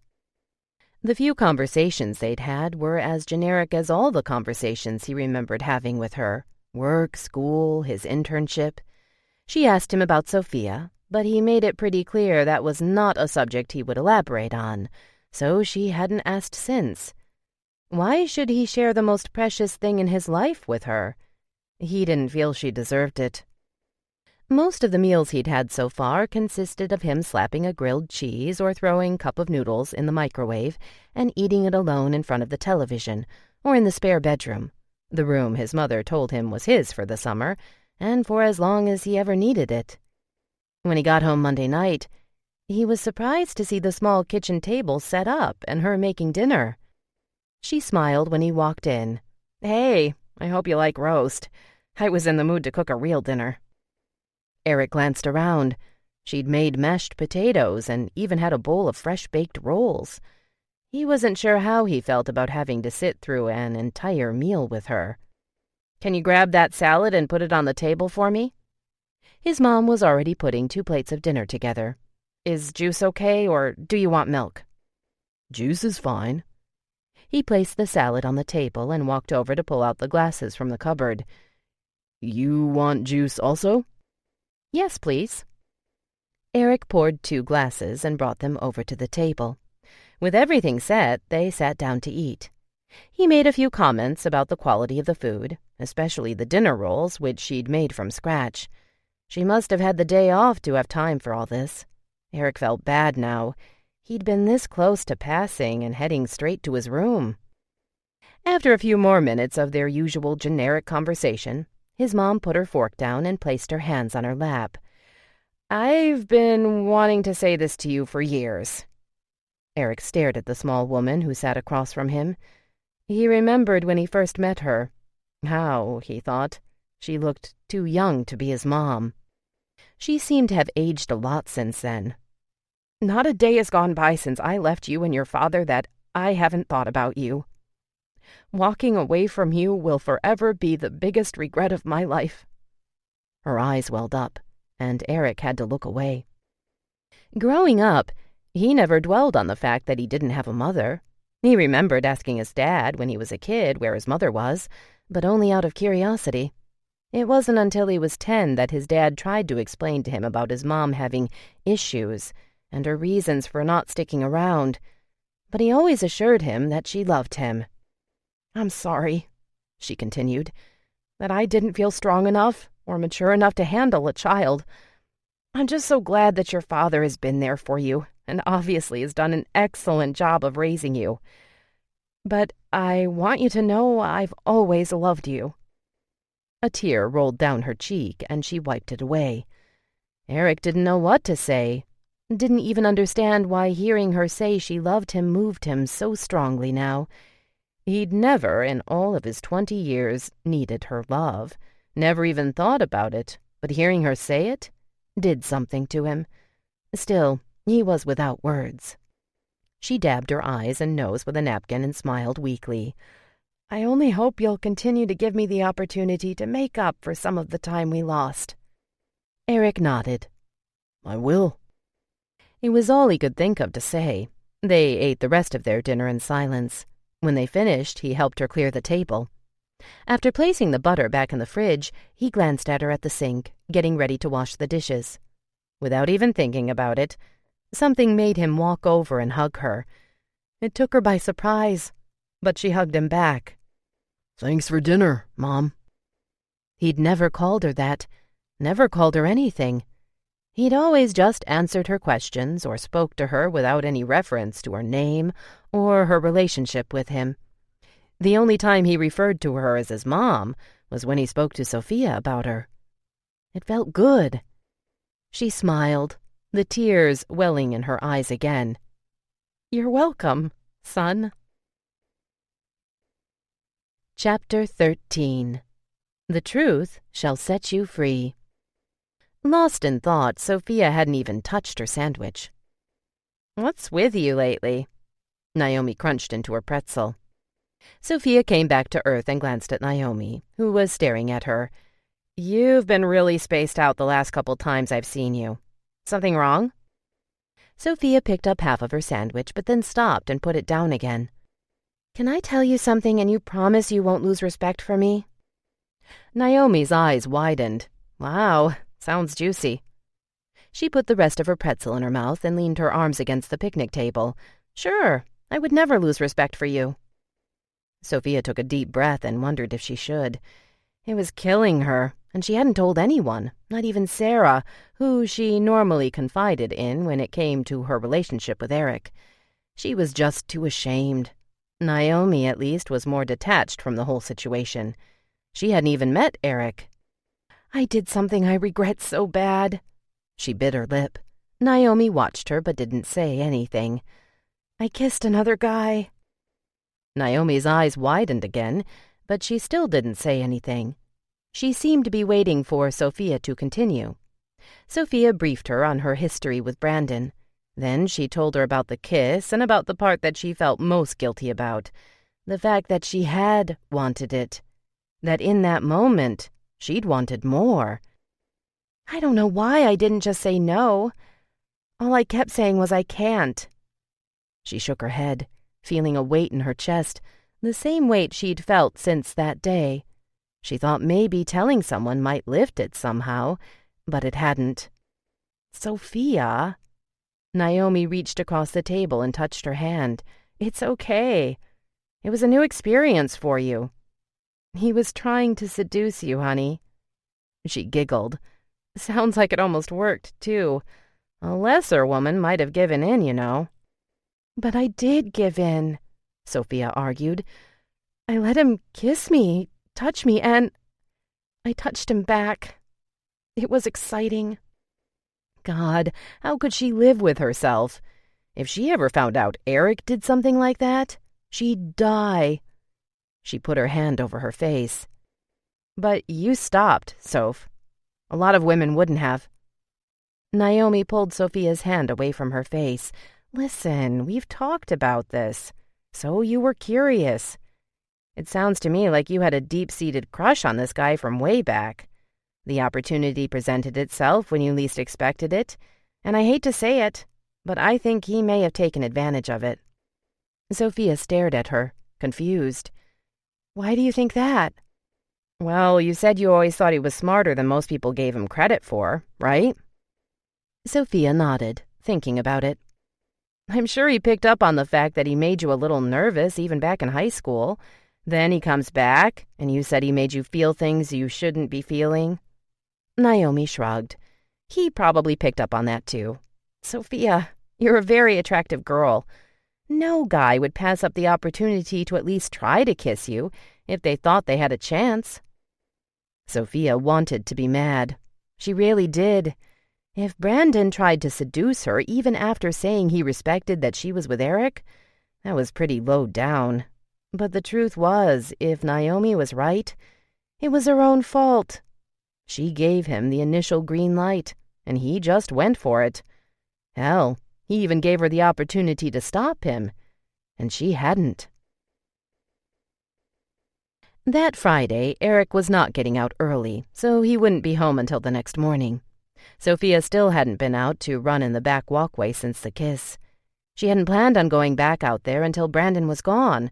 The few conversations they'd had were as generic as all the conversations he remembered having with her. Work, school, his internship. She asked him about Sofia, but he made it pretty clear that was not a subject he would elaborate on, so she hadn't asked since. Why should he share the most precious thing in his life with her? He didn't feel she deserved it. Most of the meals he'd had so far consisted of him slapping a grilled cheese or throwing a cup of noodles in the microwave and eating it alone in front of the television or in the spare bedroom, the room his mother told him was his for the summer and for as long as he ever needed it. When he got home Monday night, he was surprised to see the small kitchen table set up and her making dinner. She smiled when he walked in. "Hey, I hope you like roast. I was in the mood to cook a real dinner." Eric glanced around. She'd made mashed potatoes and even had a bowl of fresh-baked rolls. He wasn't sure how he felt about having to sit through an entire meal with her. "Can you grab that salad and put it on the table for me?" His mom was already putting 2 plates of dinner together. "Is juice okay, or do you want milk?" "Juice is fine." He placed the salad on the table and walked over to pull out the glasses from the cupboard. "You want juice also?" "Yes, please." Eric poured 2 glasses and brought them over to the table. With everything set, they sat down to eat. He made a few comments about the quality of the food, especially the dinner rolls, which she'd made from scratch. She must have had the day off to have time for all this. Eric felt bad now. He'd been this close to passing and heading straight to his room. After a few more minutes of their usual generic conversation, his mom put her fork down and placed her hands on her lap. "I've been wanting to say this to you for years." Eric stared at the small woman who sat across from him. He remembered when he first met her. How, he thought, she looked too young to be his mom. She seemed to have aged a lot since then. "Not a day has gone by since I left you and your father that I haven't thought about you. Walking away from you will forever be the biggest regret of my life." Her eyes welled up, and Eric had to look away. Growing up, he never dwelled on the fact that he didn't have a mother. He remembered asking his dad when he was a kid where his mother was, but only out of curiosity. It wasn't until he was 10 that his dad tried to explain to him about his mom having issues and her reasons for not sticking around, but he always assured him that she loved him. "I'm sorry," she continued, "that I didn't feel strong enough or mature enough to handle a child. I'm just so glad that your father has been there for you and obviously has done an excellent job of raising you. But I want you to know I've always loved you." A tear rolled down her cheek, and she wiped it away. Eric didn't know what to say, didn't even understand why hearing her say she loved him moved him so strongly now. He'd never, in all of his 20 years, needed her love, never even thought about it, but hearing her say it did something to him. Still, he was without words. She dabbed her eyes and nose with a napkin and smiled weakly. "I only hope you'll continue to give me the opportunity to make up for some of the time we lost." Eric nodded. "I will." It was all he could think of to say. They ate the rest of their dinner in silence. When they finished, he helped her clear the table. After placing the butter back in the fridge, he glanced at her at the sink, getting ready to wash the dishes. Without even thinking about it, something made him walk over and hug her. It took her by surprise, but she hugged him back. "Thanks for dinner, Mom." He'd never called her that, never called her anything. He'd always just answered her questions or spoke to her without any reference to her name or her relationship with him. The only time he referred to her as his mom was when he spoke to Sofia about her. It felt good. She smiled, the tears welling in her eyes again. "You're welcome, son." Chapter 13. The Truth Shall Set You Free. Lost in thought, Sofia hadn't even touched her sandwich. "What's with you lately?" Naomi crunched into her pretzel. Sofia came back to earth and glanced at Naomi, who was staring at her. "You've been really spaced out the last couple times I've seen you. Something wrong?" Sofia picked up half of her sandwich, but then stopped and put it down again. "Can I tell you something and you promise you won't lose respect for me?" Naomi's eyes widened. "Wow, sounds juicy." She put the rest of her pretzel in her mouth and leaned her arms against the picnic table. "Sure, I would never lose respect for you." Sofia took a deep breath and wondered if she should. It was killing her, and she hadn't told anyone, not even Sarah, who she normally confided in when it came to her relationship with Eric. She was just too ashamed. Naomi, at least, was more detached from the whole situation. She hadn't even met Eric. "I did something I regret so bad." She bit her lip. Naomi watched her but didn't say anything. "I kissed another guy." Naomi's eyes widened again, but she still didn't say anything. She seemed to be waiting for Sofia to continue. Sofia briefed her on her history with Brandon. Then she told her about the kiss and about the part that she felt most guilty about, the fact that she had wanted it, that in that moment she'd wanted more. "I don't know why I didn't just say no. All I kept saying was I can't." She shook her head, feeling a weight in her chest, the same weight she'd felt since that day. She thought maybe telling someone might lift it somehow, but it hadn't. Sofia. Naomi reached across the table and touched her hand. It's okay. It was a new experience for you. He was trying to seduce you, honey. She giggled. Sounds like it almost worked, too. A lesser woman might have given in, you know. But I did give in, Sofia argued. I let him kiss me, touch me, and I touched him back. It was exciting. God, how could she live with herself? If she ever found out Eric did something like that, she'd die. She put her hand over her face. But you stopped, Soph. A lot of women wouldn't have. Naomi pulled Sofia's hand away from her face. Listen, we've talked about this. So you were curious. It sounds to me like you had a deep-seated crush on this guy from way back. The opportunity presented itself when you least expected it, and I hate to say it, but I think he may have taken advantage of it. Sofia stared at her, confused. Why do you think that? Well, you said you always thought he was smarter than most people gave him credit for, right? Sofia nodded, thinking about it. I'm sure he picked up on the fact that he made you a little nervous even back in high school. Then he comes back, and you said he made you feel things you shouldn't be feeling. Naomi shrugged. He probably picked up on that too. Sofia, you're a very attractive girl. No guy would pass up the opportunity to at least try to kiss you if they thought they had a chance. Sofia wanted to be mad. She really did. If Brandon tried to seduce her even after saying he respected that she was with Eric, that was pretty low down. But the truth was, if Naomi was right, it was her own fault. She gave him the initial green light, and he just went for it. Hell, he even gave her the opportunity to stop him, and she hadn't. That Friday, Eric was not getting out early, so he wouldn't be home until the next morning. Sofia still hadn't been out to run in the back walkway since the kiss. She hadn't planned on going back out there until Brandon was gone.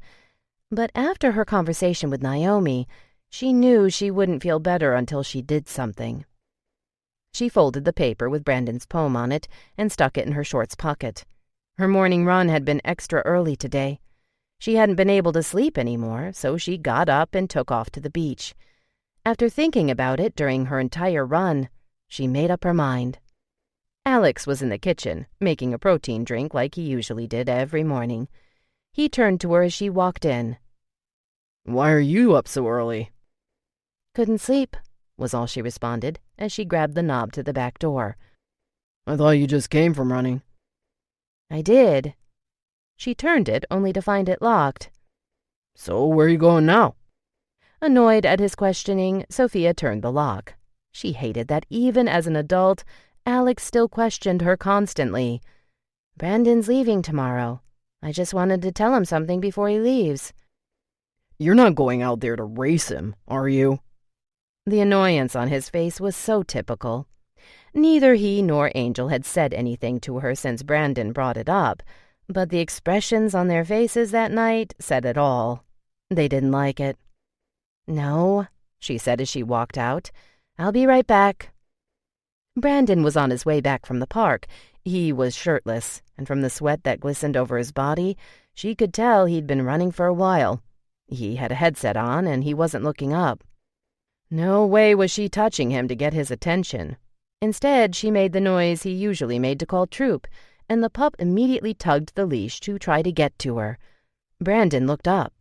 But after her conversation with Naomi, she knew she wouldn't feel better until she did something. She folded the paper with Brandon's poem on it and stuck it in her shorts pocket. Her morning run had been extra early today. She hadn't been able to sleep anymore, so she got up and took off to the beach. After thinking about it during her entire run, she made up her mind. Alex was in the kitchen, making a protein drink like he usually did every morning. He turned to her as she walked in. Why are you up so early? Couldn't sleep, was all she responded as she grabbed the knob to the back door. I thought you just came from running. I did. She turned it only to find it locked. So where are you going now? Annoyed at his questioning, Sofia turned the lock. She hated that even as an adult, Alex still questioned her constantly. Brandon's leaving tomorrow. I just wanted to tell him something before he leaves. You're not going out there to race him, are you? The annoyance on his face was so typical. Neither he nor Angel had said anything to her since Brandon brought it up, but the expressions on their faces that night said it all. They didn't like it. No, she said as she walked out. I'll be right back. Brandon was on his way back from the park. He was shirtless, and from the sweat that glistened over his body, she could tell he'd been running for a while. He had a headset on, and he wasn't looking up. No way was she touching him to get his attention. Instead, she made the noise he usually made to call troop, and the pup immediately tugged the leash to try to get to her. Brandon looked up.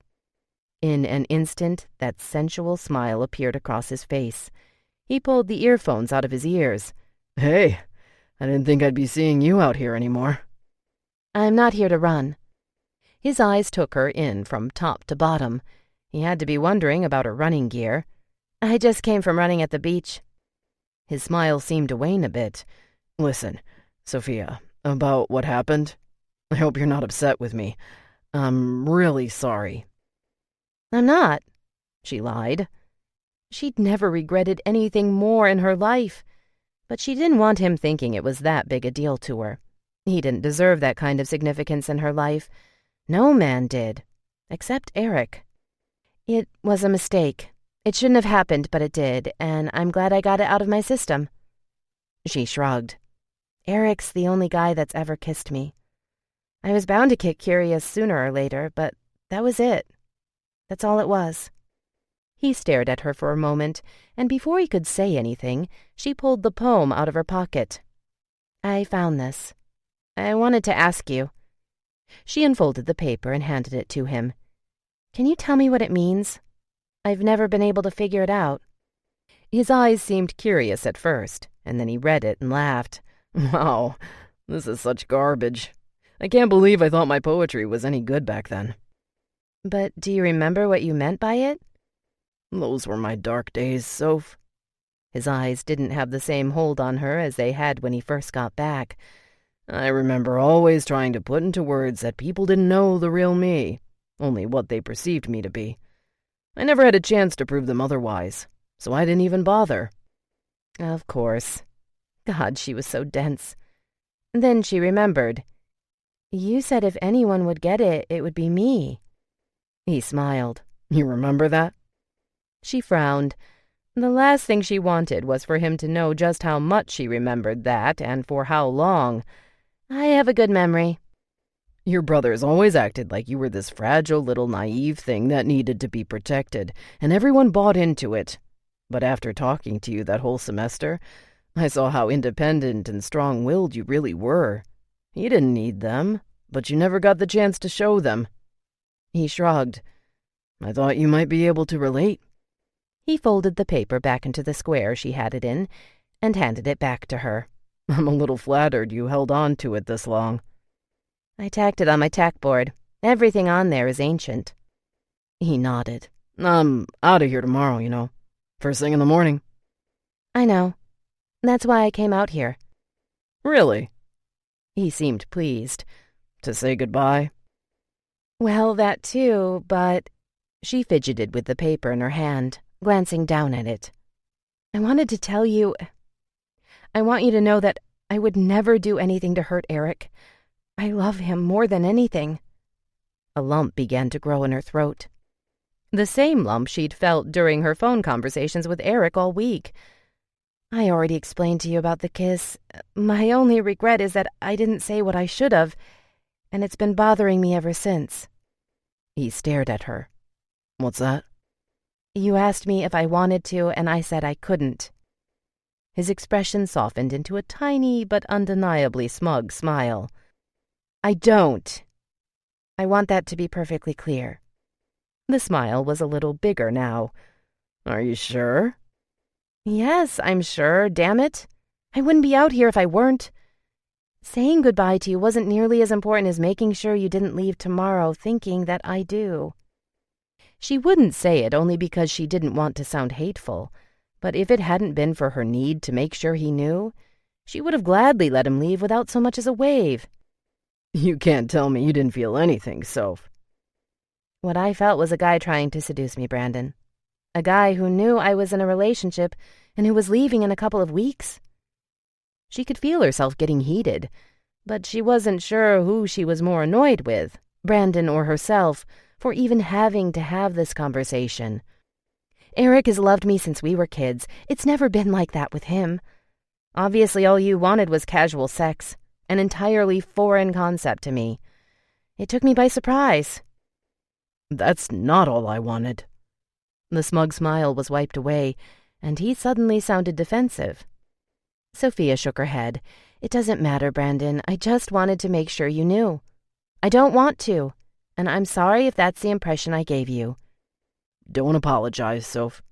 In an instant, that sensual smile appeared across his face. He pulled the earphones out of his ears. Hey, I didn't think I'd be seeing you out here anymore. I'm not here to run. His eyes took her in from top to bottom. He had to be wondering about her running gear. I just came from running at the beach. His smile seemed to wane a bit. Listen, Sofia, about what happened? I hope you're not upset with me. I'm really sorry. I'm not, she lied. She'd never regretted anything more in her life, but she didn't want him thinking it was that big a deal to her. He didn't deserve that kind of significance in her life. No man did, except Eric. It was a mistake. It shouldn't have happened, but it did, and I'm glad I got it out of my system. She shrugged. Eric's the only guy that's ever kissed me. I was bound to get curious sooner or later, but that was it. That's all it was." He stared at her for a moment, and before he could say anything, she pulled the poem out of her pocket. "I found this. I wanted to ask you." She unfolded the paper and handed it to him. "Can you tell me what it means? I've never been able to figure it out." His eyes seemed curious at first, and then he read it and laughed. "Wow, this is such garbage. I can't believe I thought my poetry was any good back then." "But do you remember what you meant by it?" "Those were my dark days, Soph." His eyes didn't have the same hold on her as they had when he first got back. "I remember always trying to put into words that people didn't know the real me, only what they perceived me to be. I never had a chance to prove them otherwise, so I didn't even bother." Of course. God, she was so dense. Then she remembered. "You said if anyone would get it, it would be me." He smiled. "You remember that?" She frowned. The last thing she wanted was for him to know just how much she remembered that and for how long. "I have a good memory." "Your brothers always acted like you were this fragile little naive thing that needed to be protected, and everyone bought into it. But after talking to you that whole semester, I saw how independent and strong-willed you really were. You didn't need them, but you never got the chance to show them." He shrugged. "I thought you might be able to relate." He folded the paper back into the square she had it in and handed it back to her. "I'm a little flattered you held on to it this long." "I tacked it on my tackboard. Everything on there is ancient." He nodded. "I'm out of here tomorrow, you know. First thing in the morning." "I know. That's why I came out here." "Really?" He seemed pleased. "To say goodbye?" "Well, that too, but—" She fidgeted with the paper in her hand, glancing down at it. "I wanted to tell you. I want you to know that I would never do anything to hurt Eric. I love him more than anything." A lump began to grow in her throat. The same lump she'd felt during her phone conversations with Eric all week. "I already explained to you about the kiss. My only regret is that I didn't say what I should have, and it's been bothering me ever since." He stared at her. "What's that?" "You asked me if I wanted to, and I said I couldn't." His expression softened into a tiny but undeniably smug smile. "I don't. I want that to be perfectly clear." The smile was a little bigger now. "Are you sure?" "Yes, I'm sure, damn it. I wouldn't be out here if I weren't. Saying goodbye to you wasn't nearly as important as making sure you didn't leave tomorrow thinking that I do." She wouldn't say it only because she didn't want to sound hateful, but if it hadn't been for her need to make sure he knew, she would have gladly let him leave without so much as a wave. "You can't tell me you didn't feel anything, Soph." "What I felt was a guy trying to seduce me, Brandon. A guy who knew I was in a relationship and who was leaving in a couple of weeks." She could feel herself getting heated, but she wasn't sure who she was more annoyed with, Brandon or herself, for even having to have this conversation. "Eric has loved me since we were kids. It's never been like that with him. Obviously all you wanted was casual sex, an entirely foreign concept to me. It took me by surprise." "That's not all I wanted." The smug smile was wiped away, and he suddenly sounded defensive. Sofia shook her head. "It doesn't matter, Brandon. I just wanted to make sure you knew. I don't want to, and I'm sorry if that's the impression I gave you." "Don't apologize, Soph.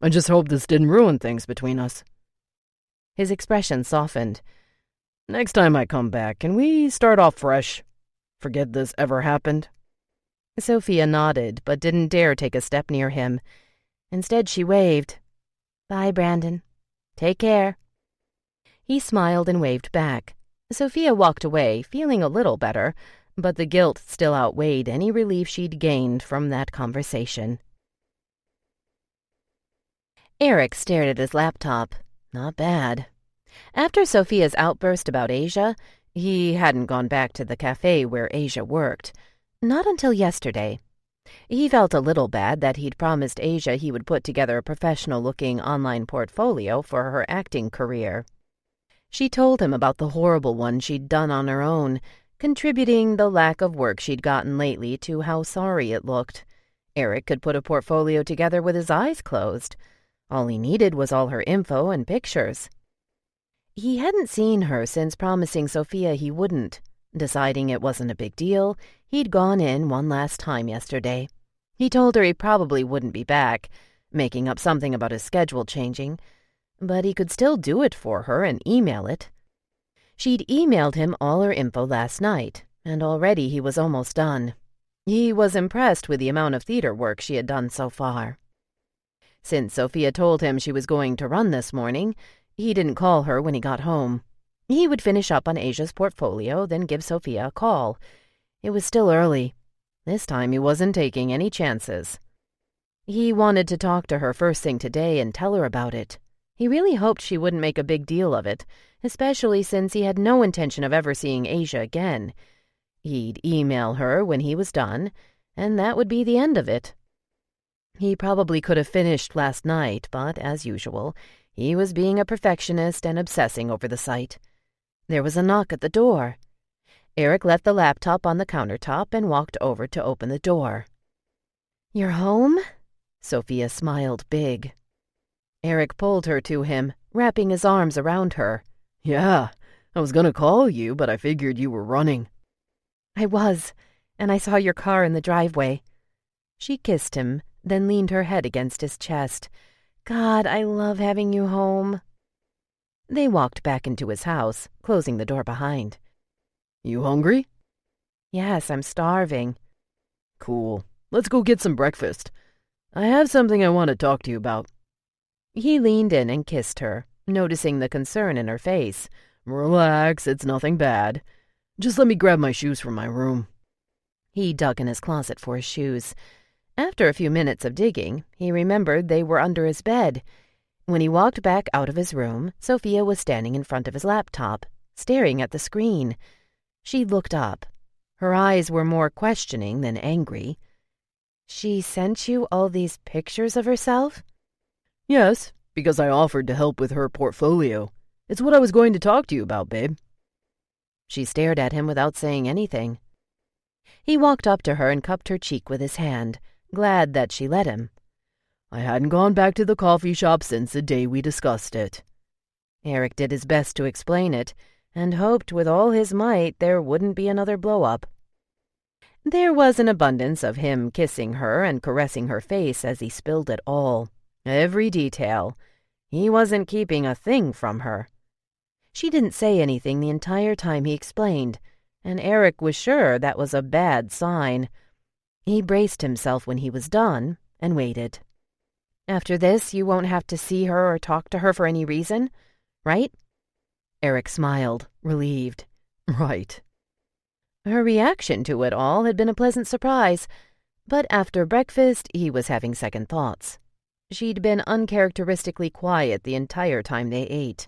I just hope this didn't ruin things between us." His expression softened. "Next time I come back, can we start off fresh? Forget this ever happened?" Sofia nodded, but didn't dare take a step near him. Instead, she waved. "Bye, Brandon. Take care." He smiled and waved back. Sofia walked away, feeling a little better, but the guilt still outweighed any relief she'd gained from that conversation. Eric stared at his laptop. Not bad. After Sofia's outburst about Asia, he hadn't gone back to the cafe where Asia worked. Not until yesterday. He felt a little bad that he'd promised Asia he would put together a professional-looking online portfolio for her acting career. She told him about the horrible one she'd done on her own, contributing the lack of work she'd gotten lately to how sorry it looked. Eric could put a portfolio together with his eyes closed. All he needed was all her info and pictures. He hadn't seen her since promising Sofia he wouldn't. Deciding it wasn't a big deal, he'd gone in one last time yesterday. He told her he probably wouldn't be back, making up something about his schedule changing, but he could still do it for her and email it. She'd emailed him all her info last night, and already he was almost done. He was impressed with the amount of theater work she had done so far. Since Sofia told him she was going to run this morning, he didn't call her when he got home. He would finish up on Asia's portfolio, then give Sofia a call. It was still early. This time he wasn't taking any chances. He wanted to talk to her first thing today and tell her about it. He really hoped she wouldn't make a big deal of it, especially since he had no intention of ever seeing Asia again. He'd email her when he was done, and that would be the end of it. He probably could have finished last night, but, as usual, he was being a perfectionist and obsessing over the site. There was a knock at the door. Eric left the laptop on the countertop and walked over to open the door. "You're home?" Sofia smiled big. Eric pulled her to him, wrapping his arms around her. Yeah, I was gonna call you, but I figured you were running. "I was, and I saw your car in the driveway." She kissed him, then leaned her head against his chest. "God, I love having you home." They walked back into his house, closing the door behind. You hungry? "Yes, I'm starving." Cool. Let's go get some breakfast. I have something I want to talk to you about. He leaned in and kissed her, noticing the concern in her face. Relax, it's nothing bad. Just let me grab my shoes from my room. He dug in his closet for his shoes. After a few minutes of digging, he remembered they were under his bed. When he walked back out of his room, Sofia was standing in front of his laptop, staring at the screen. She looked up. Her eyes were more questioning than angry. "She sent you all these pictures of herself?" Yes, because I offered to help with her portfolio. It's what I was going to talk to you about, babe. She stared at him without saying anything. He walked up to her and cupped her cheek with his hand, glad that she let him. I hadn't gone back to the coffee shop since the day we discussed it. Eric did his best to explain it, and hoped with all his might there wouldn't be another blow-up. There was an abundance of him kissing her and caressing her face as he spilled it all. Every detail. He wasn't keeping a thing from her. She didn't say anything the entire time he explained, and Eric was sure that was a bad sign. He braced himself when he was done and waited. "After this, you won't have to see her or talk to her for any reason, right?" Eric smiled, relieved. Right. Her reaction to it all had been a pleasant surprise, but after breakfast he was having second thoughts. She'd been uncharacteristically quiet the entire time they ate.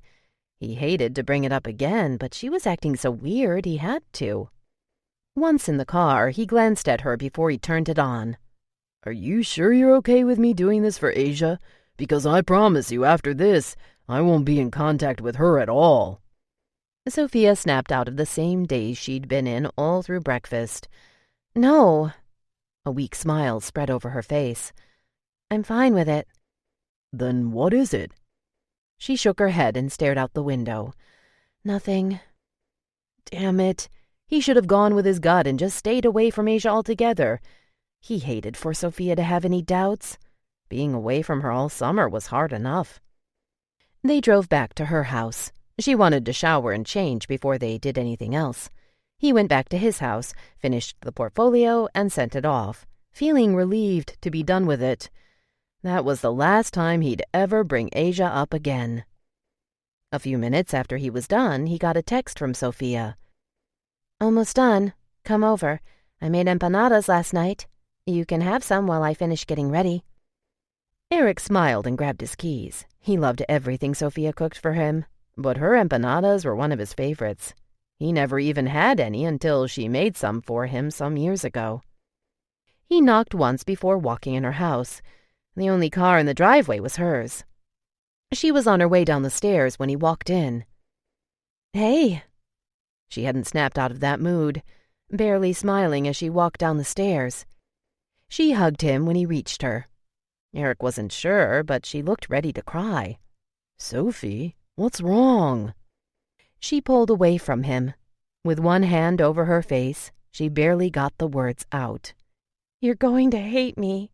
He hated to bring it up again, but she was acting so weird he had to. Once in the car, he glanced at her before he turned it on. Are you sure you're okay with me doing this for Asia? Because I promise you, after this, I won't be in contact with her at all. Sofia snapped out of the same daze she'd been in all through breakfast. "No." A weak smile spread over her face. "I'm fine with it." Then what is it? She shook her head and stared out the window. "Nothing." Damn it. He should have gone with his gut and just stayed away from Asia altogether. He hated for Sofia to have any doubts. Being away from her all summer was hard enough. They drove back to her house. She wanted to shower and change before they did anything else. He went back to his house, finished the portfolio, and sent it off, feeling relieved to be done with it. That was the last time he'd ever bring Asia up again. A few minutes after he was done, he got a text from Sofia. "Almost done. Come over. I made empanadas last night. You can have some while I finish getting ready." Eric smiled and grabbed his keys. He loved everything Sofia cooked for him, but her empanadas were one of his favorites. He never even had any until she made some for him some years ago. He knocked once before walking in her house. The only car in the driveway was hers. She was on her way down the stairs when he walked in. Hey. She hadn't snapped out of that mood, barely smiling as she walked down the stairs. She hugged him when he reached her. Eric wasn't sure, but she looked ready to cry. Sofie, what's wrong? She pulled away from him. With one hand over her face, she barely got the words out. You're going to hate me.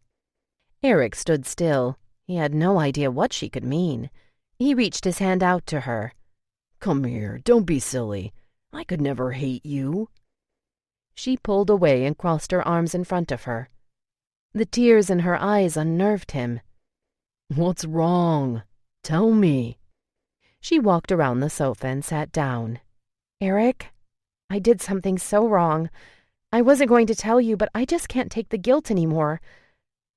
Eric stood still. He had no idea what she could mean. He reached his hand out to her. Come here, don't be silly. I could never hate you. She pulled away and crossed her arms in front of her. The tears in her eyes unnerved him. What's wrong? Tell me. She walked around the sofa and sat down. Eric, I did something so wrong. I wasn't going to tell you, but I just can't take the guilt anymore.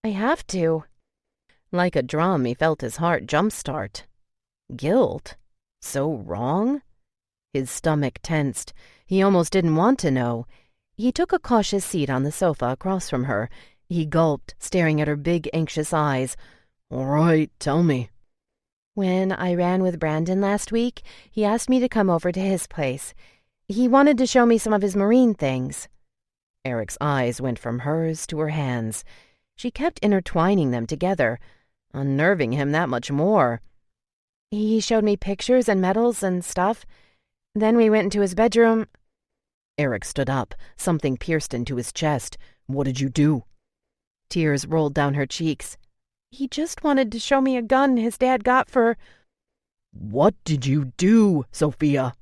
I have to. Like a drum, he felt his heart jump-start. Guilt? So wrong? His stomach tensed. He almost didn't want to know. He took a cautious seat on the sofa across from her. He gulped, staring at her big, anxious eyes. All right, tell me. When I ran with Brandon last week, he asked me to come over to his place. He wanted to show me some of his marine things. Eric's eyes went from hers to her hands. She kept intertwining them together, unnerving him that much more. He showed me pictures and medals and stuff. Then we went into his bedroom. Eric stood up. Something pierced into his chest. What did you do? Tears rolled down her cheeks. He just wanted to show me a gun his dad got for... What did you do, Sofia?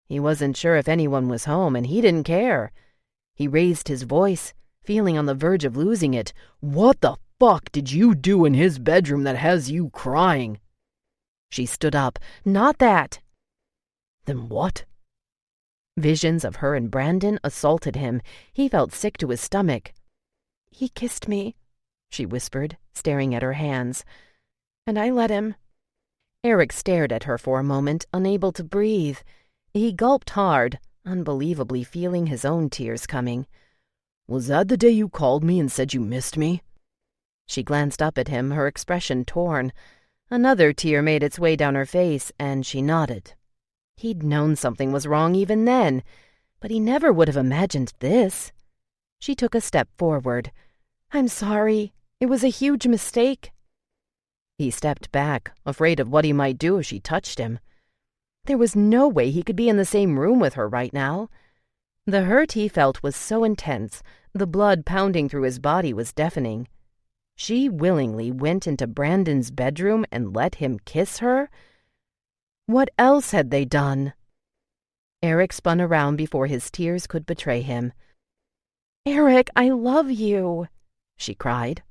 He wasn't sure if anyone was home, and he didn't care. He raised his voice, feeling on the verge of losing it. What the fuck did you do in his bedroom that has you crying? She stood up. Not that. Then what? Visions of her and Brandon assaulted him. He felt sick to his stomach. He kissed me, she whispered, staring at her hands. And I let him. Eric stared at her for a moment, unable to breathe. He gulped hard, unbelievably feeling his own tears coming. Was that the day you called me and said you missed me? She glanced up at him, her expression torn. Another tear made its way down her face, and she nodded. He'd known something was wrong even then, but he never would have imagined this. She took a step forward. I'm sorry. It was a huge mistake. He stepped back, afraid of what he might do if she touched him. There was no way he could be in the same room with her right now. The hurt he felt was so intense, the blood pounding through his body was deafening. She willingly went into Brandon's bedroom and let him kiss her? What else had they done? Eric spun around before his tears could betray him. Eric, I love you, she cried.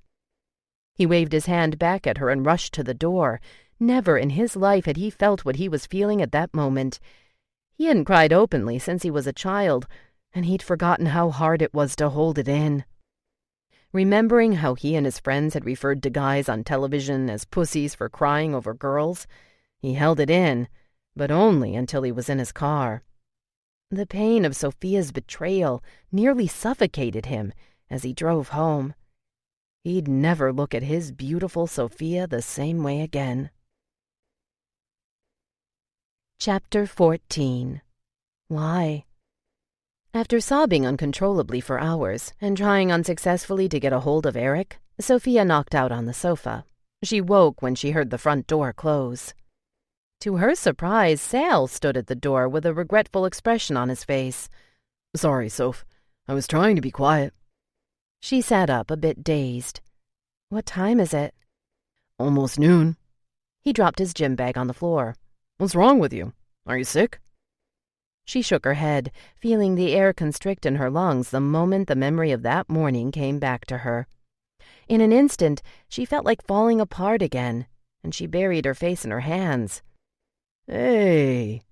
He waved his hand back at her and rushed to the door. Never in his life had he felt what he was feeling at that moment. He hadn't cried openly since he was a child, and he'd forgotten how hard it was to hold it in. Remembering how he and his friends had referred to guys on television as pussies for crying over girls, he held it in, but only until he was in his car. The pain of Sofia's betrayal nearly suffocated him as he drove home. He'd never look at his beautiful Sofia the same way again. Chapter 14. Why? After sobbing uncontrollably for hours and trying unsuccessfully to get a hold of Eric, Sofia knocked out on the sofa. She woke when she heard the front door close. To her surprise, Sal stood at the door with a regretful expression on his face. Sorry, Soph. I was trying to be quiet. She sat up, a bit dazed. What time is it? Almost noon. He dropped his gym bag on the floor. What's wrong with you? Are you sick? She shook her head, feeling the air constrict in her lungs the moment the memory of that morning came back to her. In an instant, she felt like falling apart again, and she buried her face in her hands. Hey.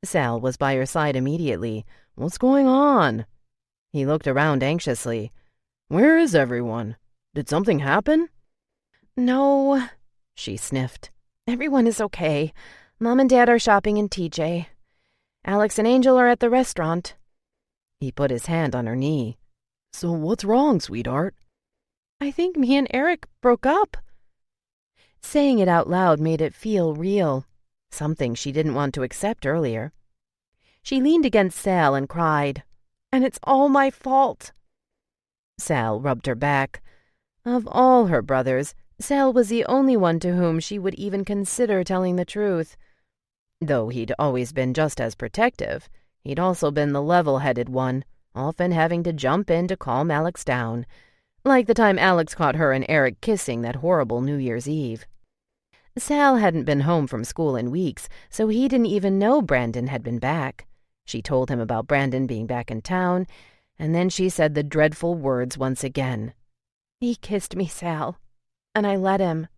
Sal was by her side immediately. What's going on? He looked around anxiously. Where is everyone? Did something happen? No, she sniffed. Everyone is okay. Mom and Dad are shopping in TJ. Alex and Angel are at the restaurant. He put his hand on her knee. So what's wrong, sweetheart? I think me and Eric broke up. Saying it out loud made it feel real. Something she didn't want to accept earlier. She leaned against Sal and cried, "And it's all my fault." Sal rubbed her back. Of all her brothers, Sal was the only one to whom she would even consider telling the truth. Though he'd always been just as protective, he'd also been the level-headed one, often having to jump in to calm Alex down, like the time Alex caught her and Eric kissing that horrible New Year's Eve. Sal hadn't been home from school in weeks, so he didn't even know Brandon had been back. She told him about Brandon being back in town, and then she said the dreadful words once again. "He kissed me, Sal, and I let him."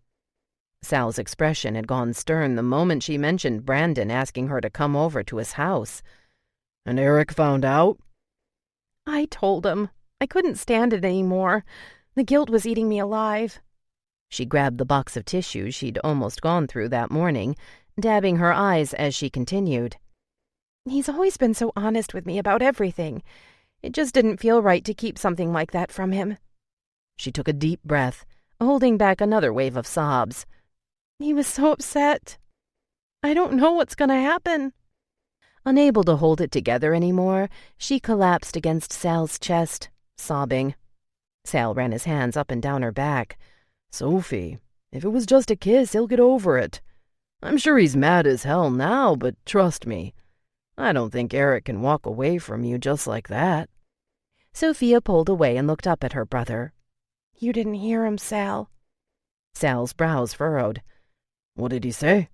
Sal's expression had gone stern the moment she mentioned Brandon asking her to come over to his house. "And Eric found out?" "I told him. I couldn't stand it anymore. The guilt was eating me alive." She grabbed the box of tissues she'd almost gone through that morning, dabbing her eyes as she continued. "He's always been so honest with me about everything. It just didn't feel right to keep something like that from him." She took a deep breath, holding back another wave of sobs. "He was so upset. I don't know what's going to happen." Unable to hold it together anymore, she collapsed against Sal's chest, sobbing. Sal ran his hands up and down her back. "Sofie, if it was just a kiss, he'll get over it. I'm sure he's mad as hell now, but trust me, I don't think Eric can walk away from you just like that." Sofia pulled away and looked up at her brother. "You didn't hear him, Sal." Sal's brows furrowed. "What did he say?"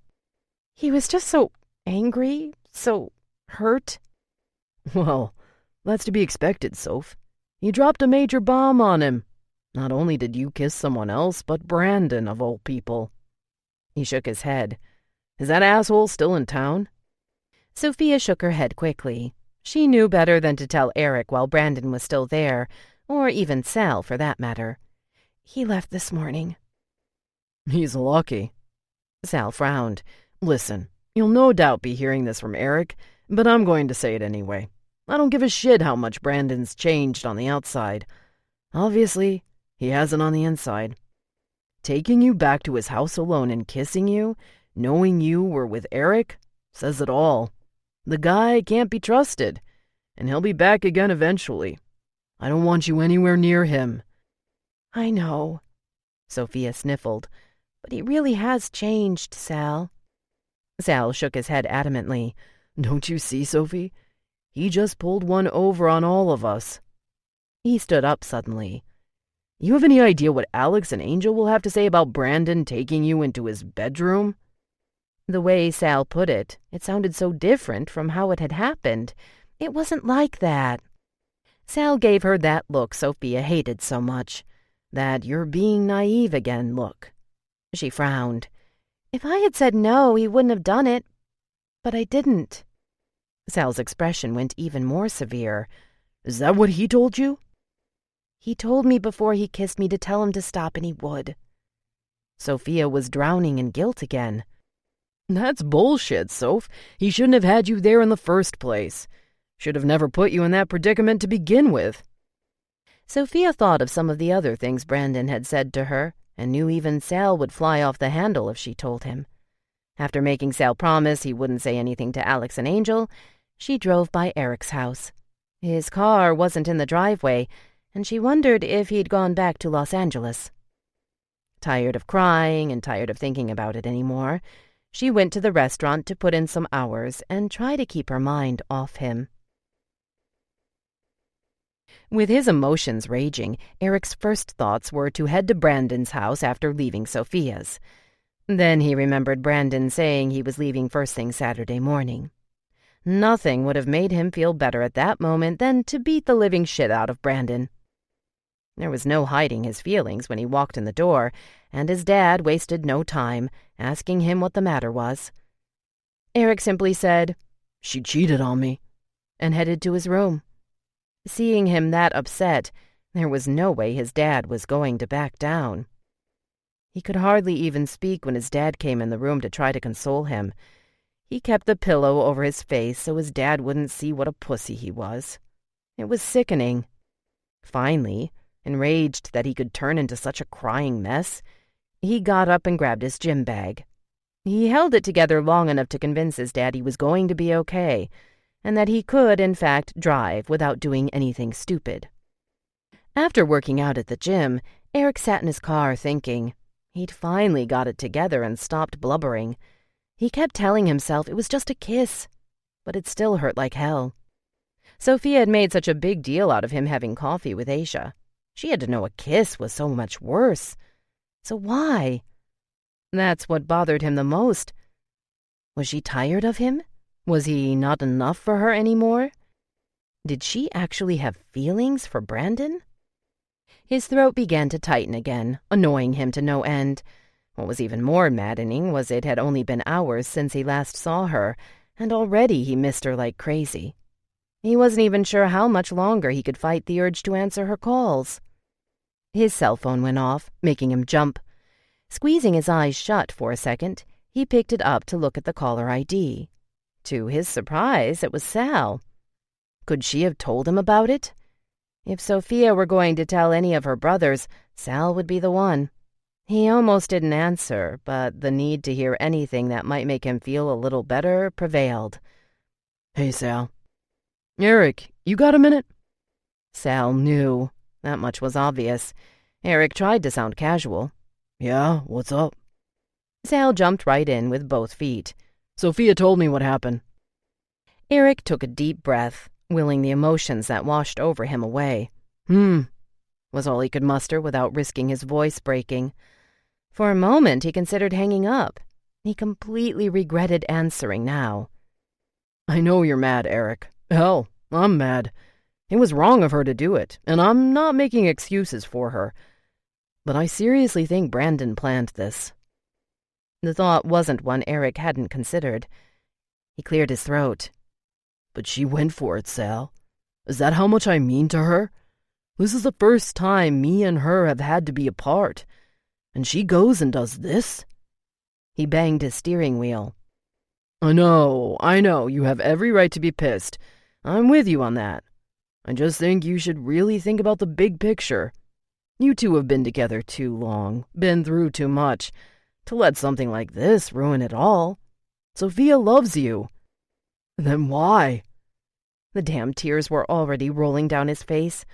"He was just so angry, so hurt." "Well, that's to be expected, Soph. You dropped a major bomb on him. Not only did you kiss someone else, but Brandon, of all people." He shook his head. "Is that asshole still in town?" Sofia shook her head quickly. She knew better than to tell Eric while Brandon was still there, or even Sal for that matter. "He left this morning." "He's lucky." Sal frowned. "Listen, you'll no doubt be hearing this from Eric, but I'm going to say it anyway. I don't give a shit how much Brandon's changed on the outside. Obviously, he hasn't on the inside. Taking you back to his house alone and kissing you, knowing you were with Eric, says it all. The guy can't be trusted, and he'll be back again eventually. I don't want you anywhere near him." "I know," Sofia sniffled. "but he really has changed, Sal." Sal shook his head adamantly. "Don't you see, Sofie? He just pulled one over on all of us." He stood up suddenly. "You have any idea what Alex and Angel will have to say about Brandon taking you into his bedroom?" The way Sal put it, it sounded so different from how it had happened. It wasn't like that. Sal gave her that look Sofia hated so much. That "you're being naive again" look. She frowned. "If I had said no, he wouldn't have done it. But I didn't." Sal's expression went even more severe. "Is that what he told you?" "He told me before he kissed me to tell him to stop, and he would." Sofia was drowning in guilt again. "That's bullshit, Soph. He shouldn't have had you there in the first place. Should have never put you in that predicament to begin with." Sofia thought of some of the other things Brandon had said to her, and knew even Sal would fly off the handle if she told him. After making Sal promise he wouldn't say anything to Alex and Angel, she drove by Eric's house. His car wasn't in the driveway, and she wondered if he'd gone back to Los Angeles. Tired of crying and tired of thinking about it anymore, she went to the restaurant to put in some hours and try to keep her mind off him. With his emotions raging, Eric's first thoughts were to head to Brandon's house after leaving Sofia's. Then he remembered Brandon saying he was leaving first thing Saturday morning. Nothing would have made him feel better at that moment than to beat the living shit out of Brandon. There was no hiding his feelings when he walked in the door, and his dad wasted no time asking him what the matter was. Eric simply said, "She cheated on me," and headed to his room. Seeing him that upset, there was no way his dad was going to back down. He could hardly even speak when his dad came in the room to try to console him. He kept the pillow over his face so his dad wouldn't see what a pussy he was. It was sickening. Finally, enraged that he could turn into such a crying mess, he got up and grabbed his gym bag. He held it together long enough to convince his dad he was going to be okay, and that he could, in fact, drive without doing anything stupid. After working out at the gym, Eric sat in his car thinking. He'd finally got it together and stopped blubbering. He kept telling himself it was just a kiss, but it still hurt like hell. Sofia had made such a big deal out of him having coffee with Asia. She had to know a kiss was so much worse. So why? That's what bothered him the most. Was she tired of him? Was he not enough for her anymore? Did she actually have feelings for Brandon? His throat began to tighten again, annoying him to no end. What was even more maddening was it had only been hours since he last saw her, and already he missed her like crazy. He wasn't even sure how much longer he could fight the urge to answer her calls. His cell phone went off, making him jump. Squeezing his eyes shut for a second, he picked it up to look at the caller ID. To his surprise, it was Sal. Could she have told him about it? If Sofia were going to tell any of her brothers, Sal would be the one. He almost didn't answer, but the need to hear anything that might make him feel a little better prevailed. Hey, Sal. Eric, you got a minute? Sal knew. That much was obvious. Eric tried to sound casual. Yeah, what's up? Sal jumped right in with both feet. Sofia told me what happened. Eric took a deep breath, willing the emotions that washed over him away. Was all he could muster without risking his voice breaking. For a moment he considered hanging up. He completely regretted answering now. I know you're mad, Eric. Hell, I'm mad. It was wrong of her to do it, and I'm not making excuses for her. But I seriously think Brandon planned this. The thought wasn't one Eric hadn't considered. He cleared his throat. But she went for it, Sal. Is that how much I mean to her? This is the first time me and her have had to be apart. And she goes and does this? He banged his steering wheel. I know, you have every right to be pissed. I'm with you on that. I just think you should really think about the big picture. You two have been together too long, been through too much, to let something like this ruin it all. Sofia loves you. Then why? The damn tears were already rolling down his face,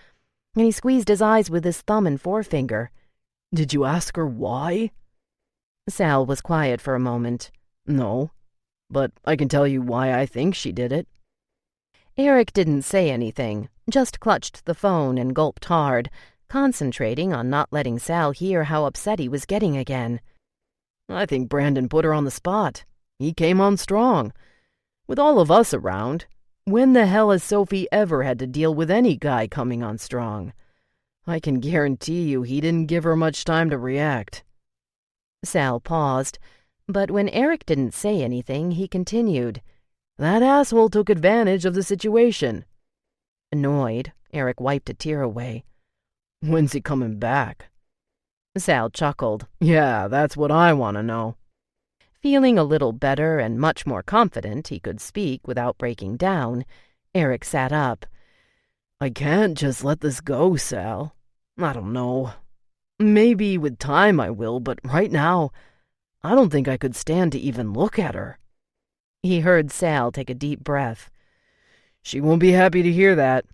and he squeezed his eyes with his thumb and forefinger. Did you ask her why? Sal was quiet for a moment. No, but I can tell you why I think she did it. Eric didn't say anything, just clutched the phone and gulped hard, concentrating on not letting Sal hear how upset he was getting again. I think Brandon put her on the spot. He came on strong. With all of us around, when the hell has Sofie ever had to deal with any guy coming on strong? I can guarantee you he didn't give her much time to react. Sal paused, but when Eric didn't say anything, he continued. That asshole took advantage of the situation. Annoyed, Eric wiped a tear away. When's he coming back? Sal chuckled. Yeah, that's what I want to know. Feeling a little better and much more confident he could speak without breaking down, Eric sat up. I can't just let this go, Sal. I don't know. Maybe with time I will, but right now, I don't think I could stand to even look at her. He heard Sal take a deep breath. She won't be happy to hear that.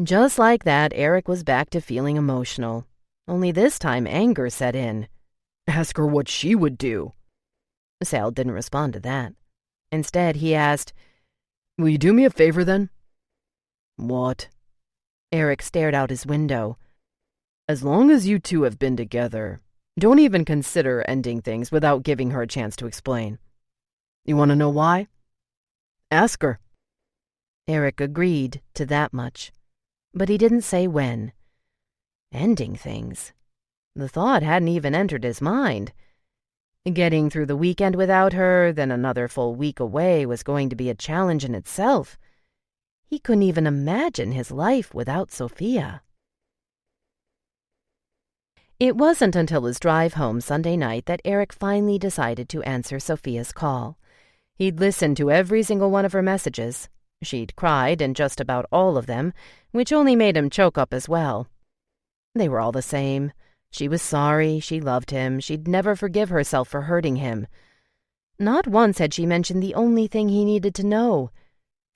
Just like that, Eric was back to feeling emotional. Only this time anger set in. Ask her what she would do. Sal didn't respond to that. Instead, he asked, Will you do me a favor then? What? Eric stared out his window. As long as you two have been together, don't even consider ending things without giving her a chance to explain. You want to know why? Ask her. Eric agreed to that much, but he didn't say when. Ending things. The thought hadn't even entered his mind. Getting through the weekend without her, then another full week away, was going to be a challenge in itself. He couldn't even imagine his life without Sofia. It wasn't until his drive home Sunday night that Eric finally decided to answer Sofia's call. He'd listened to every single one of her messages. She'd cried in just about all of them, which only made him choke up as well. They were all the same. She was sorry, she loved him, she'd never forgive herself for hurting him. Not once had she mentioned the only thing he needed to know.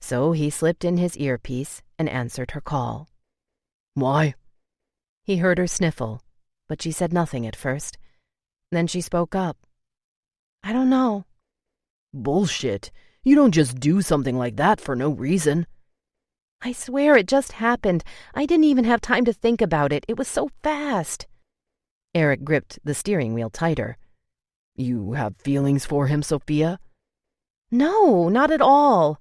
So he slipped in his earpiece and answered her call. Why? He heard her sniffle, but she said nothing at first. Then she spoke up. I don't know. Bullshit. You don't just do something like that for no reason. I swear it just happened. I didn't even have time to think about it. It was so fast. Eric gripped the steering wheel tighter. You have feelings for him, Sofia? No, not at all.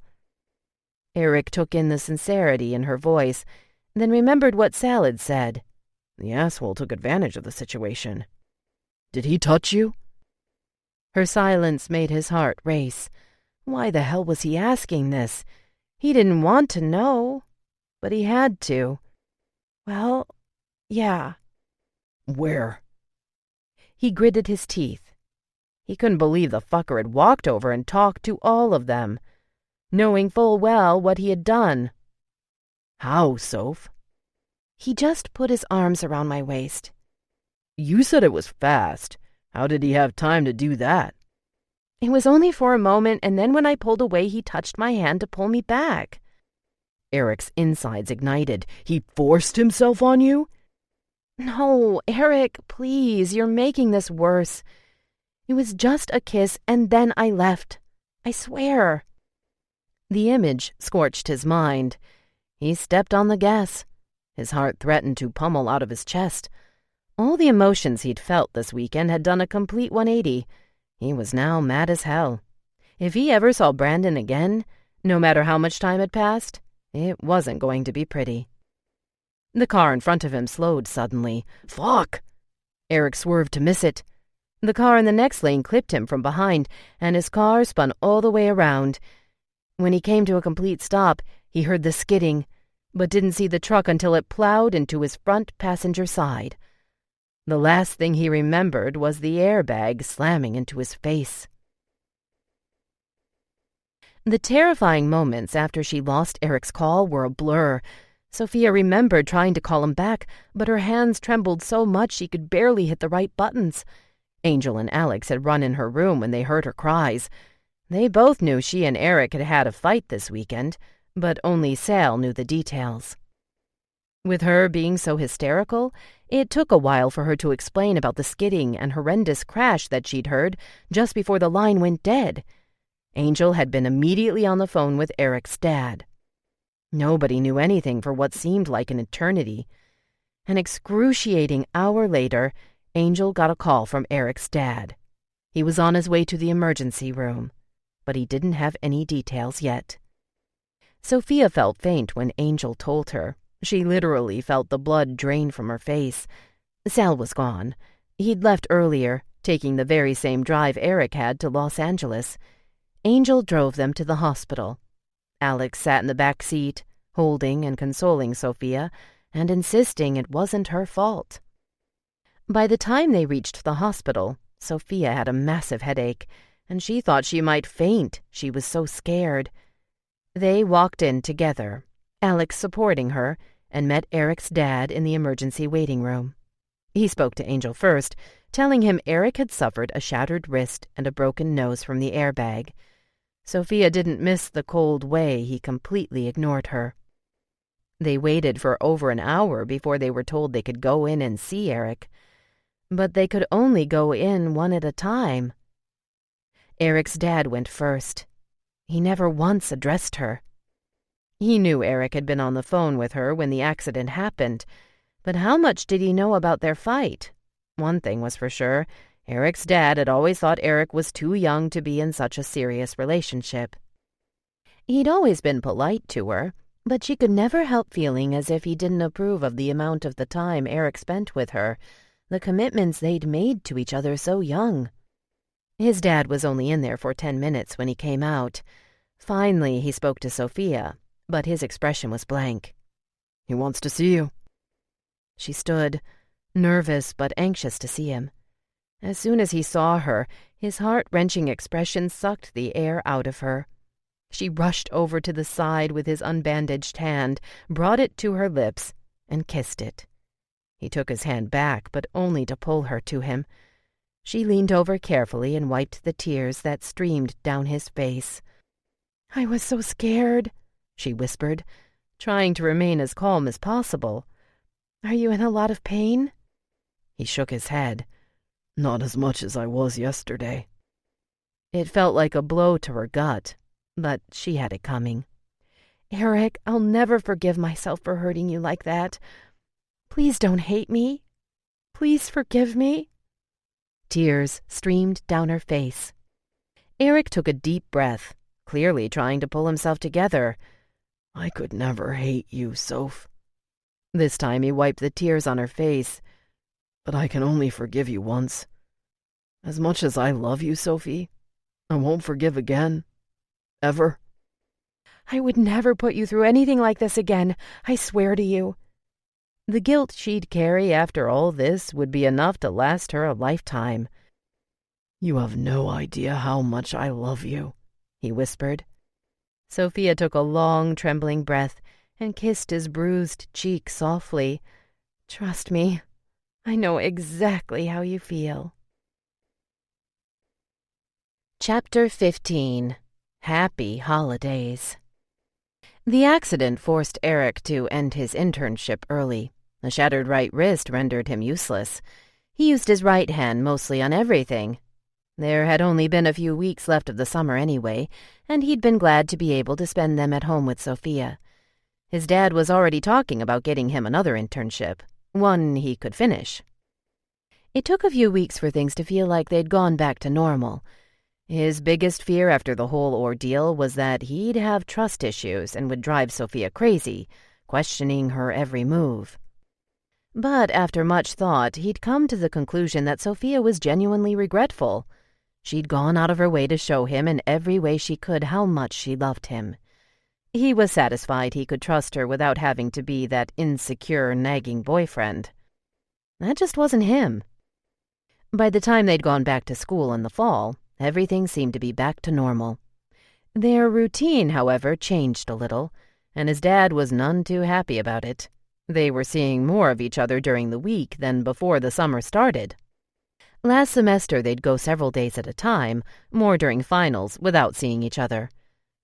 Eric took in the sincerity in her voice, then remembered what Sal had said. The asshole took advantage of the situation. Did he touch you? Her silence made his heart race. Why the hell was he asking this? He didn't want to know, but he had to. Well, yeah. Where? He gritted his teeth. He couldn't believe the fucker had walked over and talked to all of them, knowing full well what he had done. How, Soph? He just put his arms around my waist. You said it was fast. How did he have time to do that? It was only for a moment, and then when I pulled away, he touched my hand to pull me back. Eric's insides ignited. He forced himself on you? No, Eric, please, you're making this worse. It was just a kiss, and then I left. I swear. The image scorched his mind. He stepped on the gas. His heart threatened to pummel out of his chest. All the emotions he'd felt this weekend had done a complete 180. He was now mad as hell. If he ever saw Brandon again, no matter how much time had passed, it wasn't going to be pretty. The car in front of him slowed suddenly. Fuck! Eric swerved to miss it. The car in the next lane clipped him from behind, and his car spun all the way around. When he came to a complete stop, he heard the skidding, but didn't see the truck until it plowed into his front passenger side. The last thing he remembered was the airbag slamming into his face. The terrifying moments after she lost Eric's call were a blur. Sofia remembered trying to call him back, but her hands trembled so much she could barely hit the right buttons. Angel and Alex had run in her room when they heard her cries. They both knew she and Eric had had a fight this weekend, but only Sal knew the details. With her being so hysterical, it took a while for her to explain about the skidding and horrendous crash that she'd heard just before the line went dead. Angel had been immediately on the phone with Eric's dad. Nobody knew anything for what seemed like an eternity. An excruciating hour later, Angel got a call from Eric's dad. He was on his way to the emergency room, but he didn't have any details yet. Sofia felt faint when Angel told her. She literally felt the blood drain from her face. Sal was gone. He'd left earlier, taking the very same drive Eric had to Los Angeles. Angel drove them to the hospital. Alex sat in the back seat, holding and consoling Sofia, and insisting it wasn't her fault. By the time they reached the hospital, Sofia had a massive headache, and she thought she might faint. She was so scared. They walked in together, Alex supporting her, and met Eric's dad in the emergency waiting room. He spoke to Angel first, telling him Eric had suffered a shattered wrist and a broken nose from the airbag. Sofia didn't miss the cold way he completely ignored her. They waited for over an hour before they were told they could go in and see Eric. But they could only go in one at a time. Eric's dad went first. He never once addressed her. He knew Eric had been on the phone with her when the accident happened, but how much did he know about their fight? One thing was for sure, Eric's dad had always thought Eric was too young to be in such a serious relationship. He'd always been polite to her, but she could never help feeling as if he didn't approve of the amount of the time Eric spent with her, the commitments they'd made to each other so young. His dad was only in there for 10 minutes when he came out. Finally, he spoke to Sofia, but his expression was blank. He wants to see you. She stood, nervous but anxious to see him. As soon as he saw her, his heart-wrenching expression sucked the air out of her. She rushed over to the side with his unbandaged hand, brought it to her lips, and kissed it. He took his hand back, but only to pull her to him. She leaned over carefully and wiped the tears that streamed down his face. "I was so scared," she whispered, trying to remain as calm as possible. "Are you in a lot of pain?" He shook his head. "Not as much as I was yesterday." It felt like a blow to her gut, but she had it coming. "Eric, I'll never forgive myself for hurting you like that. Please don't hate me. Please forgive me." Tears streamed down her face. Eric took a deep breath, clearly trying to pull himself together. "I could never hate you, Soph." This time he wiped the tears on her face. "But I can only forgive you once. As much as I love you, Sophie, I won't forgive again. Ever." "I would never put you through anything like this again, I swear to you." The guilt she'd carry after all this would be enough to last her a lifetime. "You have no idea how much I love you," he whispered. Sofia took a long, trembling breath and kissed his bruised cheek softly. "Trust me, I know exactly how you feel." Chapter 15. Happy Holidays. The accident forced Eric to end his internship early. A shattered right wrist rendered him useless. He used his right hand mostly on everything. There had only been a few weeks left of the summer anyway, and he'd been glad to be able to spend them at home with Sofia. His dad was already talking about getting him another internship, one he could finish. It took a few weeks for things to feel like they'd gone back to normal. His biggest fear after the whole ordeal was that he'd have trust issues and would drive Sofia crazy, questioning her every move. But after much thought, he'd come to the conclusion that Sofia was genuinely regretful. She'd gone out of her way to show him in every way she could how much she loved him. He was satisfied he could trust her without having to be that insecure, nagging boyfriend. That just wasn't him. By the time they'd gone back to school in the fall, everything seemed to be back to normal. Their routine, however, changed a little, and his dad was none too happy about it. They were seeing more of each other during the week than before the summer started. Last semester they'd go several days at a time, more during finals, without seeing each other.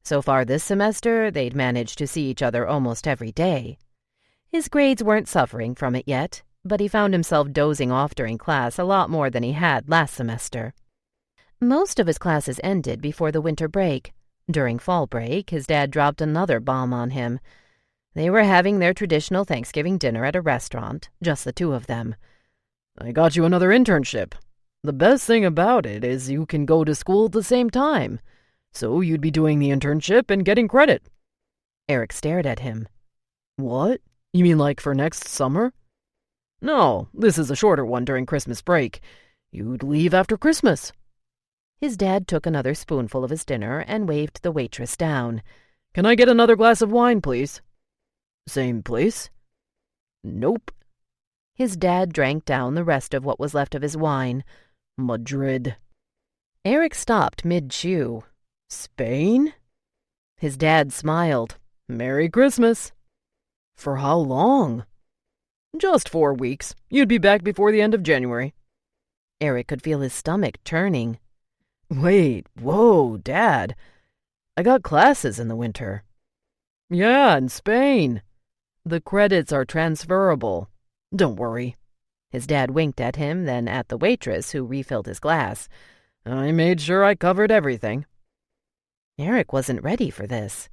So far this semester, they'd managed to see each other almost every day. His grades weren't suffering from it yet, but he found himself dozing off during class a lot more than he had last semester. Most of his classes ended before the winter break. During fall break, his dad dropped another bomb on him. They were having their traditional Thanksgiving dinner at a restaurant, just the two of them. "I got you another internship. The best thing about it is you can go to school at the same time. So you'd be doing the internship and getting credit." Eric stared at him. "What? You mean like for next summer?" "No, this is a shorter one during Christmas break. You'd leave after Christmas." His dad took another spoonful of his dinner and waved the waitress down. "Can I get another glass of wine, please?" "Same place?" "Nope." His dad drank down the rest of what was left of his wine. "Madrid." Eric stopped mid-chew. "Spain?" His dad smiled. "Merry Christmas." "For how long?" "Just 4 weeks. You'd be back before the end of January." Eric could feel his stomach turning. "Wait, whoa, Dad. I got classes in the winter." "Yeah, in Spain. The credits are transferable. Don't worry." His dad winked at him, then at the waitress who refilled his glass. "I made sure I covered everything." Eric wasn't ready for this.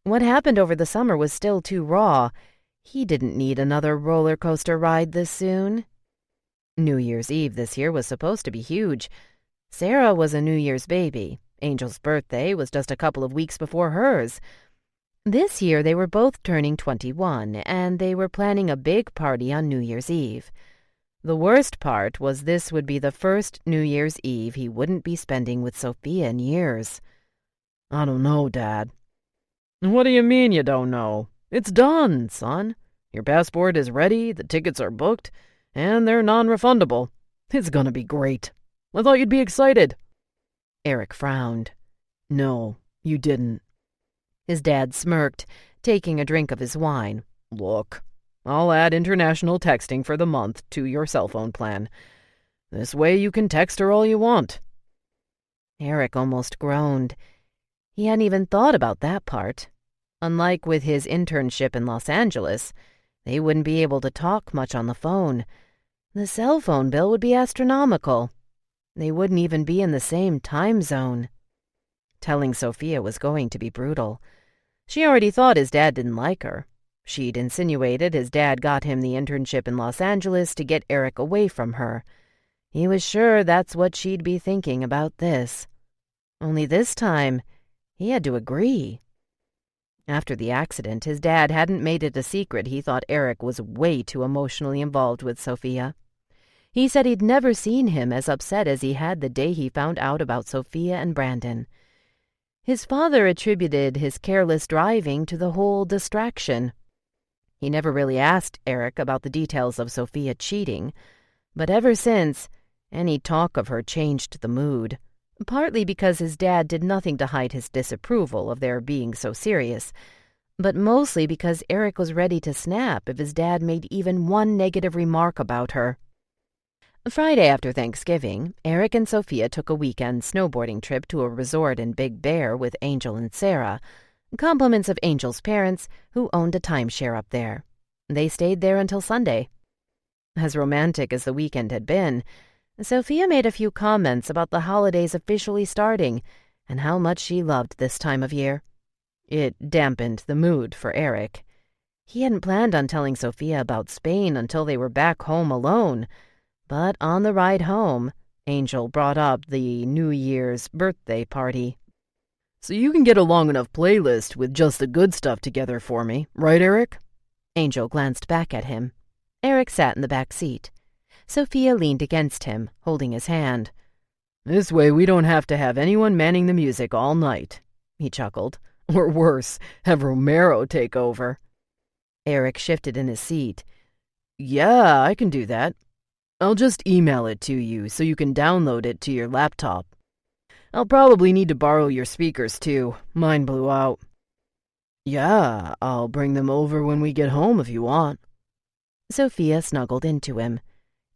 What happened over the summer was still too raw. He didn't need another roller coaster ride this soon. New Year's Eve this year was supposed to be huge. Sarah was a New Year's baby. Angel's birthday was just a couple of weeks before hers. This year they were both turning 21, and they were planning a big party on New Year's Eve. The worst part was this would be the first New Year's Eve he wouldn't be spending with Sofia in years. "I don't know, Dad." "What do you mean you don't know? It's done, son. Your passport is ready, the tickets are booked, and they're non-refundable. It's gonna be great. I thought you'd be excited." Eric frowned. "No, you didn't." His dad smirked, taking a drink of his wine. "Look, I'll add international texting for the month to your cell phone plan. This way you can text her all you want." Eric almost groaned. He hadn't even thought about that part. Unlike with his internship in Los Angeles, they wouldn't be able to talk much on the phone. The cell phone bill would be astronomical. They wouldn't even be in the same time zone. Telling Sofia was going to be brutal. She already thought his dad didn't like her. She'd insinuated his dad got him the internship in Los Angeles to get Eric away from her. He was sure that's what she'd be thinking about this. Only this time, he had to agree. After the accident, his dad hadn't made it a secret he thought Eric was way too emotionally involved with Sofia. He said he'd never seen him as upset as he had the day he found out about Sofia and Brandon. His father attributed his careless driving to the whole distraction. He never really asked Eric about the details of Sofia cheating, but ever since, any talk of her changed the mood, partly because his dad did nothing to hide his disapproval of their being so serious, but mostly because Eric was ready to snap if his dad made even one negative remark about her. Friday after Thanksgiving, Eric and Sofia took a weekend snowboarding trip to a resort in Big Bear with Angel and Sarah, compliments of Angel's parents, who owned a timeshare up there. They stayed there until Sunday. As romantic as the weekend had been, Sofia made a few comments about the holidays officially starting and how much she loved this time of year. It dampened the mood for Eric. He hadn't planned on telling Sofia about Spain until they were back home alone, but on the ride home, Angel brought up the New Year's birthday party. So you can get a long enough playlist with just the good stuff together for me, right, Eric? Angel glanced back at him. Eric sat in the back seat. Sofia leaned against him, holding his hand. This way we don't have to have anyone manning the music all night, he chuckled. Or worse, have Romero take over. Eric shifted in his seat. Yeah, I can do that. I'll just email it to you so you can download it to your laptop. I'll probably need to borrow your speakers too. Mine blew out. Yeah, I'll bring them over when we get home if you want. Sofia snuggled into him.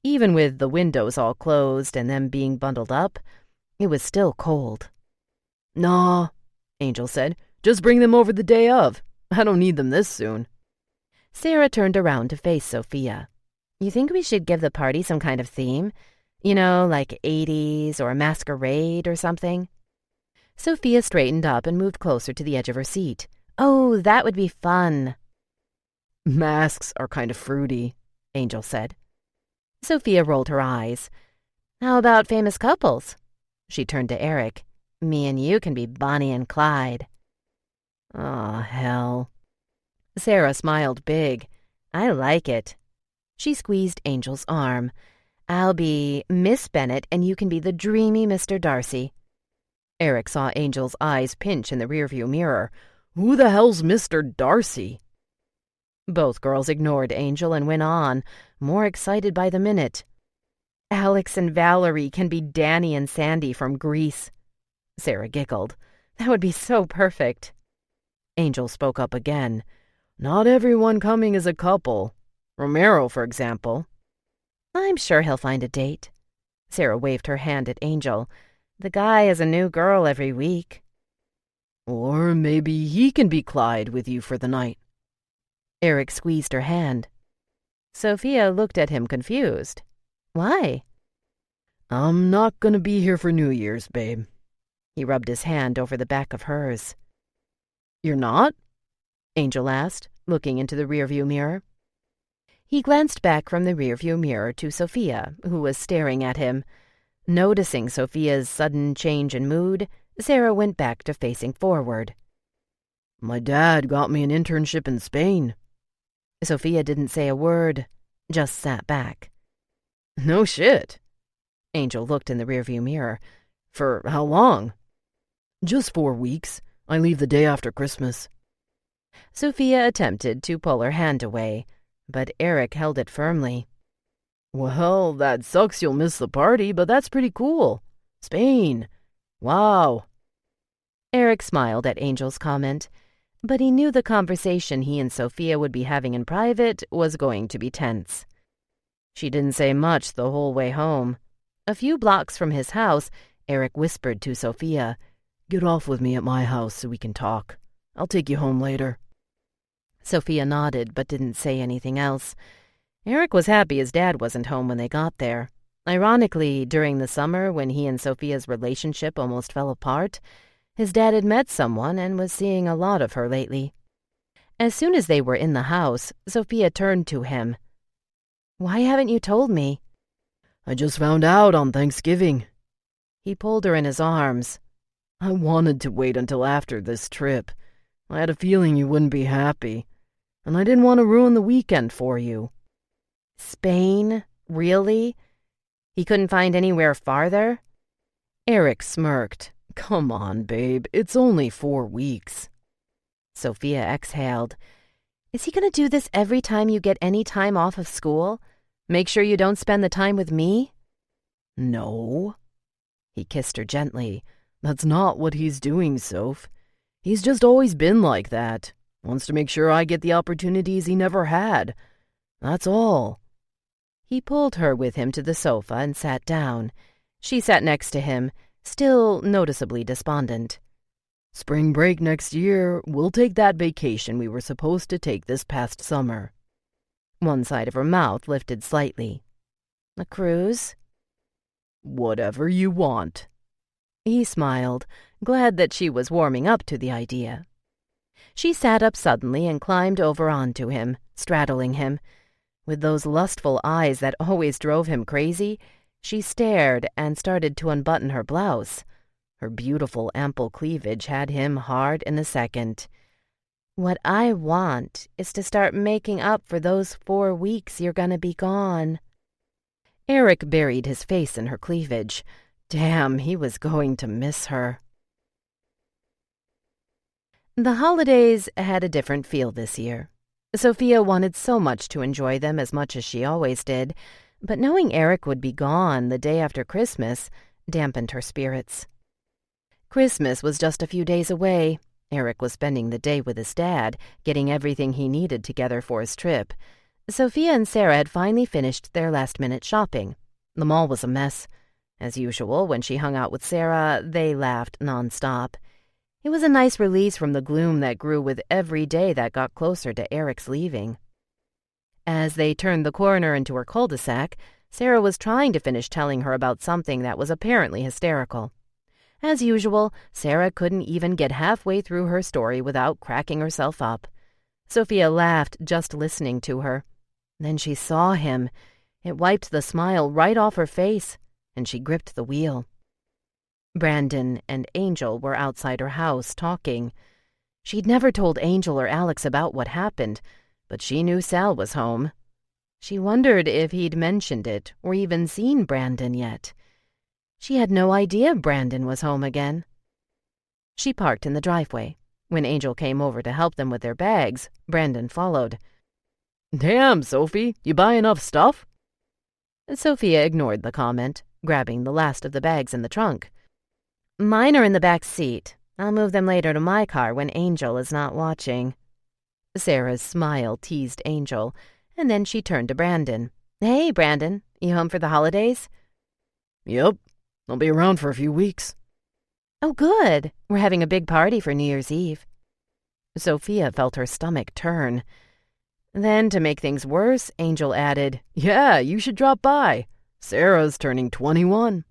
Even with the windows all closed and them being bundled up, it was still cold. Nah, Angel said. Just bring them over the day of. I don't need them this soon. Sarah turned around to face Sofia. You think we should give the party some kind of theme? You know, like 80s or a masquerade or something? Sofia straightened up and moved closer to the edge of her seat. Oh, that would be fun. Masks are kind of fruity, Angel said. Sofia rolled her eyes. How about famous couples? She turned to Eric. Me and you can be Bonnie and Clyde. Aw, hell. Sarah smiled big. I like it. She squeezed Angel's arm. I'll be Miss Bennet and you can be the dreamy Mr. Darcy. Eric saw Angel's eyes pinch in the rearview mirror. Who the hell's Mr. Darcy? Both girls ignored Angel and went on, more excited by the minute. Alex and Valerie can be Danny and Sandy from Grease. Sarah giggled. That would be so perfect. Angel spoke up again. Not everyone coming is a couple. Romero, for example. I'm sure he'll find a date. Sarah waved her hand at Angel. The guy has a new girl every week. Or maybe he can be Clyde with you for the night. Eric squeezed her hand. Sofia looked at him confused. Why? I'm not gonna be here for New Year's, babe. He rubbed his hand over the back of hers. You're not? Angel asked, looking into the rearview mirror. He glanced back from the rearview mirror to Sofia, who was staring at him. Noticing Sofia's sudden change in mood, Sarah went back to facing forward. My dad got me an internship in Spain. Sofia didn't say a word, just sat back. No shit. Angel looked in the rearview mirror. For how long? Just 4 weeks. I leave the day after Christmas. Sofia attempted to pull her hand away, but Eric held it firmly. Well, that sucks you'll miss the party, but that's pretty cool. Spain. Wow. Eric smiled at Angel's comment, but he knew the conversation he and Sofia would be having in private was going to be tense. She didn't say much the whole way home. A few blocks from his house, Eric whispered to Sofia, Get off with me at my house so we can talk. I'll take you home later." Sofia nodded but didn't say anything else. Eric was happy his dad wasn't home when they got there. Ironically, during the summer when he and Sofia's relationship almost fell apart, his dad had met someone and was seeing a lot of her lately. As soon as they were in the house, Sofia turned to him. "Why haven't you told me?" "I just found out on Thanksgiving." He pulled her in his arms. "I wanted to wait until after this trip. I had a feeling you wouldn't be happy, and I didn't want to ruin the weekend for you." Spain? Really? He couldn't find anywhere farther? Eric smirked. "Come on, babe. It's only 4 weeks." Sofia exhaled. "Is he going to do this every time you get any time off of school? Make sure you don't spend the time with me?" "No." He kissed her gently. "That's not what he's doing, Soph. He's just always been like that. Wants to make sure I get the opportunities he never had. That's all." He pulled her with him to the sofa and sat down. She sat next to him, still noticeably despondent. "Spring break next year, we'll take that vacation we were supposed to take this past summer." One side of her mouth lifted slightly. "A cruise?" "Whatever you want." He smiled, glad that she was warming up to the idea. She sat up suddenly and climbed over onto him, straddling him. With those lustful eyes that always drove him crazy, she stared and started to unbutton her blouse. Her beautiful, ample cleavage had him hard in a second. "What I want is to start making up for those 4 weeks you're gonna be gone." Eric buried his face in her cleavage. Damn, he was going to miss her. The holidays had a different feel this year. Sofia wanted so much to enjoy them as much as she always did, but knowing Eric would be gone the day after Christmas dampened her spirits. Christmas was just a few days away. Eric was spending the day with his dad, getting everything he needed together for his trip. Sofia and Sarah had finally finished their last-minute shopping. The mall was a mess. As usual, when she hung out with Sarah, they laughed nonstop. It was a nice release from the gloom that grew with every day that got closer to Eric's leaving. As they turned the corner into her cul-de-sac, Sarah was trying to finish telling her about something that was apparently hysterical. As usual, Sarah couldn't even get halfway through her story without cracking herself up. Sofia laughed just listening to her. Then she saw him. It wiped the smile right off her face, and she gripped the wheel. Brandon and Angel were outside her house talking. She'd never told Angel or Alex about what happened, but she knew Sal was home. She wondered if he'd mentioned it or even seen Brandon yet. She had no idea Brandon was home again. She parked in the driveway. When Angel came over to help them with their bags, Brandon followed. "Damn, Sophie, you buy enough stuff?" Sofia ignored the comment, grabbing the last of the bags in the trunk. "Mine are in the back seat. I'll move them later to my car when Angel is not watching." Sarah's smile teased Angel, and then she turned to Brandon. "Hey, Brandon, you home for the holidays?" "Yep, I'll be around for a few weeks." "Oh, good. We're having a big party for New Year's Eve." Sofia felt her stomach turn. Then, to make things worse, Angel added, "Yeah, you should drop by. Sarah's turning 21.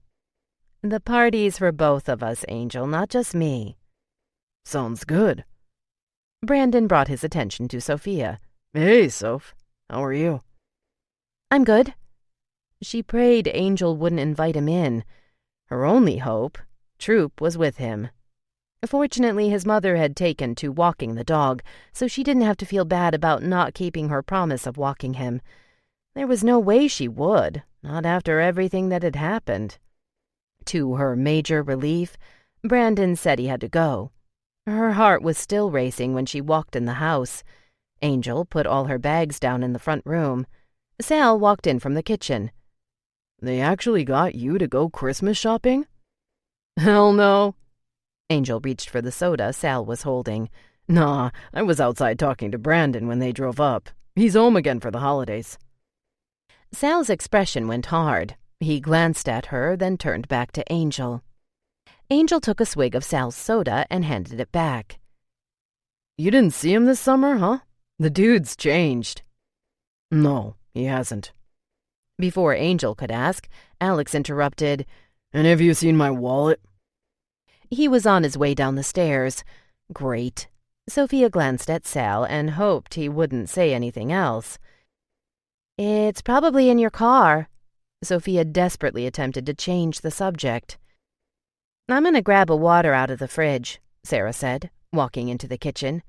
"The party's for both of us, Angel, not just me." "Sounds good." Brandon brought his attention to Sofia. "Hey, Soph. How are you?" "I'm good." She prayed Angel wouldn't invite him in. Her only hope, Troop, was with him. Fortunately, his mother had taken to walking the dog, so she didn't have to feel bad about not keeping her promise of walking him. There was no way she would, not after everything that had happened. To her major relief, Brandon said he had to go. Her heart was still racing when she walked in the house. Angel put all her bags down in the front room. Sal walked in from the kitchen. "They actually got you to go Christmas shopping?" "Hell no." Angel reached for the soda Sal was holding. "Nah, I was outside talking to Brandon when they drove up. He's home again for the holidays." Sal's expression went hard. He glanced at her, then turned back to Angel. Angel took a swig of Sal's soda and handed it back. You didn't see him this summer, huh? The dude's changed." "No, he hasn't." Before Angel could ask, Alex interrupted, "And have you seen my wallet?" He was on his way down the stairs. Great. Sofia glanced at Sal and hoped he wouldn't say anything else. "It's probably in your car." Sofia desperately attempted to change the subject. "I'm going to grab a water out of the fridge," Sarah said, walking into the kitchen.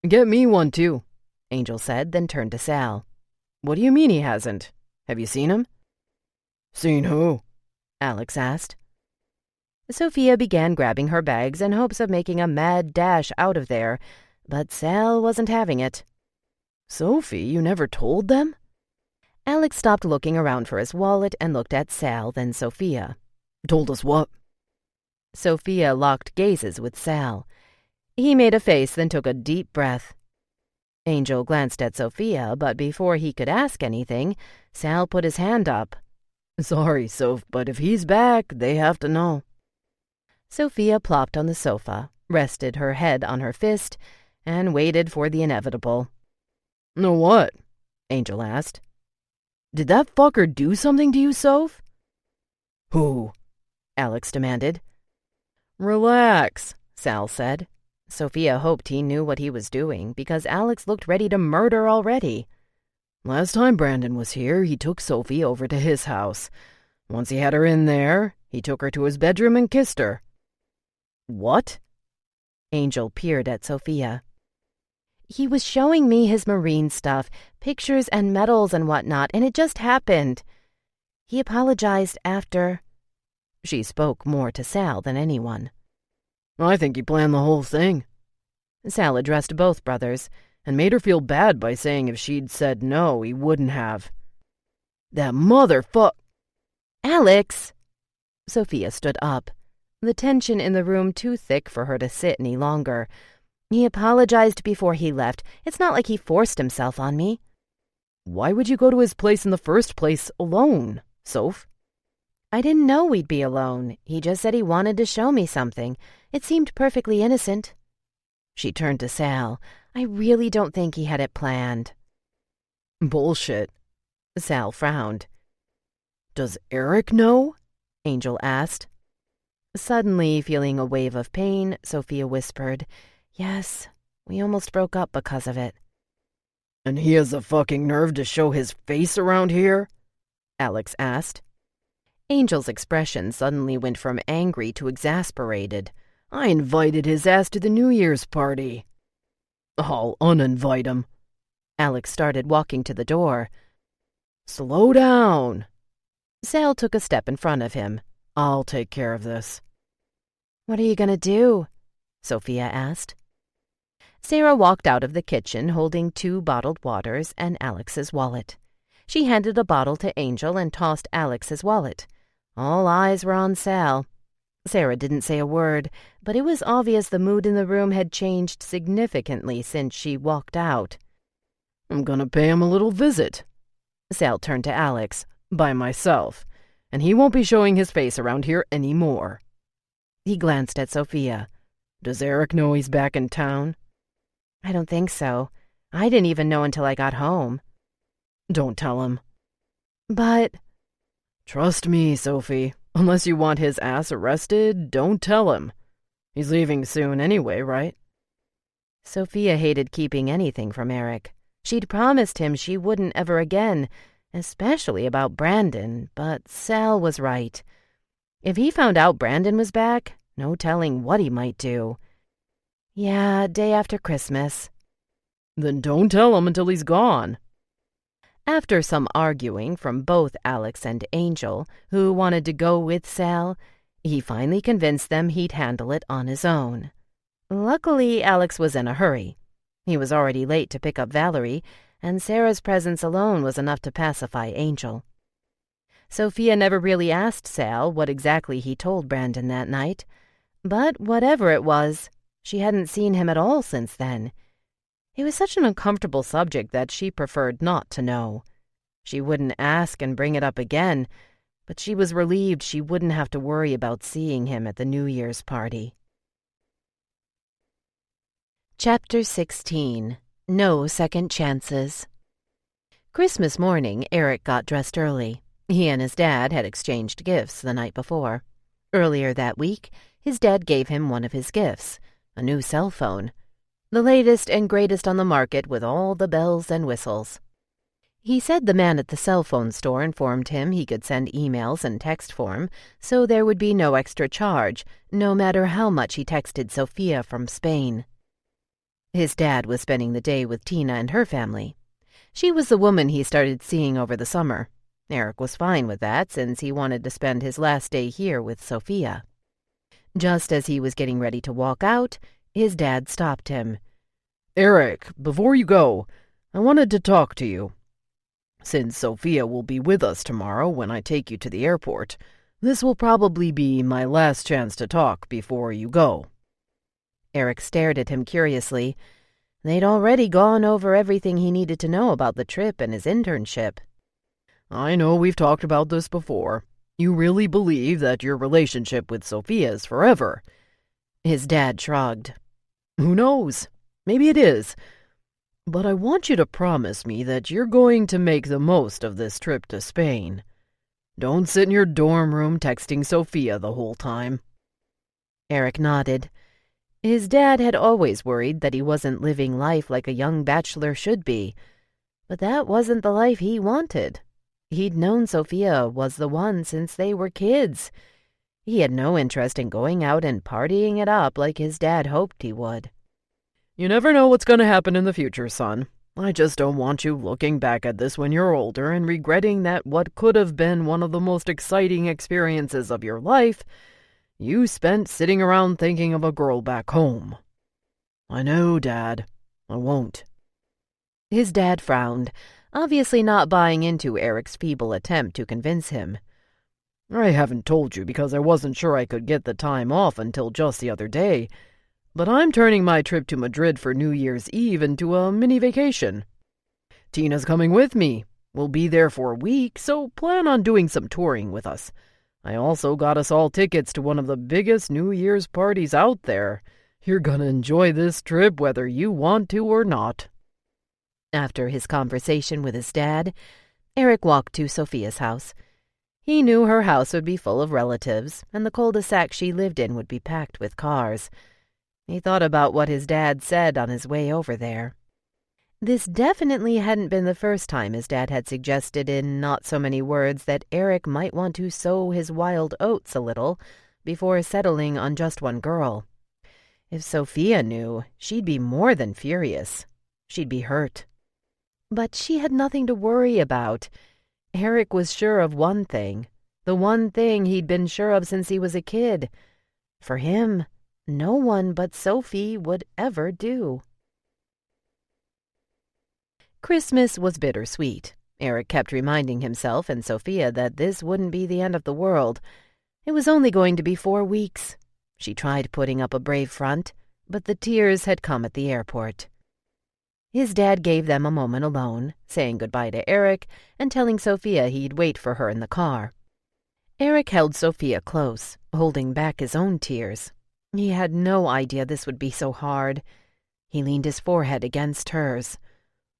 "Get me one, too," Angel said, then turned to Sal. "What do you mean he hasn't? Have you seen him?" "Seen who?" Alex asked. Sofia began grabbing her bags in hopes of making a mad dash out of there, but Sal wasn't having it. "Sofie, you never told them?" Alex stopped looking around for his wallet and looked at Sal, then Sofia. "Told us what?" Sofia locked gazes with Sal. He made a face, then took a deep breath. Angel glanced at Sofia, but before he could ask anything, Sal put his hand up. "Sorry, Soph, but if he's back, they have to know." Sofia plopped on the sofa, rested her head on her fist, and waited for the inevitable. "No what?" Angel asked. "Did that fucker do something to you, Soph?" "Who?" Alex demanded. "Relax," Sal said. Sofia hoped he knew what he was doing, because Alex looked ready to murder already. "Last time Brandon was here, he took Sofie over to his house. Once he had her in there, he took her to his bedroom and kissed her." "What?" Angel peered at Sofia. "He was showing me his marine stuff, pictures and medals and whatnot, and it just happened. He apologized after." She spoke more to Sal than anyone. "I think he planned the whole thing." Sal addressed both brothers, and made her feel bad by saying if she'd said no, he wouldn't have. "That motherfuck—" "Alex!" Sofia stood up, the tension in the room too thick for her to sit any longer. "He apologized before he left. It's not like he forced himself on me." "Why would you go to his place in the first place alone, Soph?" "I didn't know we'd be alone. He just said he wanted to show me something. It seemed perfectly innocent." She turned to Sal. "I really don't think he had it planned." "Bullshit." Sal frowned. "Does Eric know?" Angel asked. Suddenly feeling a wave of pain, Sofia whispered, "Yes, we almost broke up because of it." "And he has the fucking nerve to show his face around here?" Alex asked. Angel's expression suddenly went from angry to exasperated. "I invited his ass to the New Year's party." "I'll uninvite him." Alex started walking to the door. "Slow down." Sal took a step in front of him. "I'll take care of this." "What are you going to do?" Sofia asked. Sarah walked out of the kitchen holding 2 bottled waters and Alex's wallet. She handed a bottle to Angel and tossed Alex's wallet. All eyes were on Sal. Sarah didn't say a word, but it was obvious the mood in the room had changed significantly since she walked out. "I'm gonna pay him a little visit." Sal turned to Alex. "By myself. And he won't be showing his face around here anymore." He glanced at Sofia. "Does Eric know he's back in town?" "I don't think so. I didn't even know until I got home." "Don't tell him." "But—" "Trust me, Sofie. Unless you want his ass arrested, don't tell him. He's leaving soon anyway, right?" Sofia hated keeping anything from Eric. She'd promised him she wouldn't ever again, especially about Brandon, but Sal was right. If he found out Brandon was back, no telling what he might do. "Yeah, day after Christmas." "Then don't tell him until he's gone." After some arguing from both Alex and Angel, who wanted to go with Sal, he finally convinced them he'd handle it on his own. Luckily, Alex was in a hurry. He was already late to pick up Valerie, and Sarah's presence alone was enough to pacify Angel. Sofia never really asked Sal what exactly he told Brandon that night, but whatever it was, she hadn't seen him at all since then. It was such an uncomfortable subject that she preferred not to know. She wouldn't ask and bring it up again, but she was relieved she wouldn't have to worry about seeing him at the New Year's party. Chapter 16. No Second Chances. Christmas morning, Eric got dressed early. He and his dad had exchanged gifts the night before. Earlier that week, his dad gave him one of his gifts, a new cell phone, the latest and greatest on the market with all the bells and whistles. He said the man at the cell phone store informed him he could send emails in text form, so there would be no extra charge, no matter how much he texted Sofia from Spain. His dad was spending the day with Tina and her family. She was the woman he started seeing over the summer. Eric was fine with that, since he wanted to spend his last day here with Sofia. Just as he was getting ready to walk out, his dad stopped him. "Eric, before you go, I wanted to talk to you. Since Sofia will be with us tomorrow when I take you to the airport, this will probably be my last chance to talk before you go." Eric stared at him curiously. They'd already gone over everything he needed to know about the trip and his internship. "I know we've talked about this before. You really believe that your relationship with Sofia is forever?" His dad shrugged. "Who knows? Maybe it is. But I want you to promise me that you're going to make the most of this trip to Spain. Don't sit in your dorm room texting Sofia the whole time." Eric nodded. His dad had always worried that he wasn't living life like a young bachelor should be. But that wasn't the life he wanted. He'd known Sofia was the one since they were kids. He had no interest in going out and partying it up like his dad hoped he would. "You never know what's going to happen in the future, son. I just don't want you looking back at this when you're older and regretting that what could have been one of the most exciting experiences of your life you spent sitting around thinking of a girl back home." "I know, Dad. I won't." His dad frowned, obviously not buying into Eric's feeble attempt to convince him. "I haven't told you because I wasn't sure I could get the time off until just the other day. But I'm turning my trip to Madrid for New Year's Eve into a mini vacation. Tina's coming with me. We'll be there for a week, so plan on doing some touring with us. I also got us all tickets to one of the biggest New Year's parties out there. You're gonna enjoy this trip whether you want to or not." After his conversation with his dad, Eric walked to Sofia's house. He knew her house would be full of relatives, and the cul-de-sac she lived in would be packed with cars. He thought about what his dad said on his way over there. This definitely hadn't been the first time his dad had suggested in not so many words that Eric might want to sow his wild oats a little before settling on just one girl. If Sofia knew, she'd be more than furious. She'd be hurt. But she had nothing to worry about. Eric was sure of one thing, the one thing he'd been sure of since he was a kid. For him, no one but Sofie would ever do. Christmas was bittersweet. Eric kept reminding himself and Sofia that this wouldn't be the end of the world. It was only going to be 4 weeks. She tried putting up a brave front, but the tears had come at the airport. His dad gave them a moment alone, saying goodbye to Eric and telling Sofia he'd wait for her in the car. Eric held Sofia close, holding back his own tears. He had no idea this would be so hard. He leaned his forehead against hers.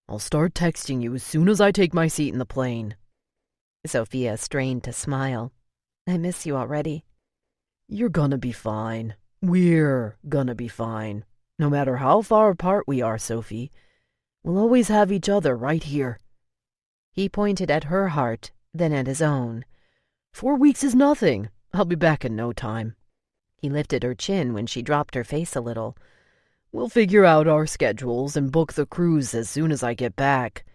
"I'll start texting you as soon as I take my seat in the plane." Sofia strained to smile. "I miss you already." "You're gonna be fine. We're gonna be fine. No matter how far apart we are, Sofie. We'll always have each other right here." He pointed at her heart, then at his own. 4 weeks is nothing. I'll be back in no time." He lifted her chin when she dropped her face a little. "We'll figure out our schedules and book the cruise as soon as I get back.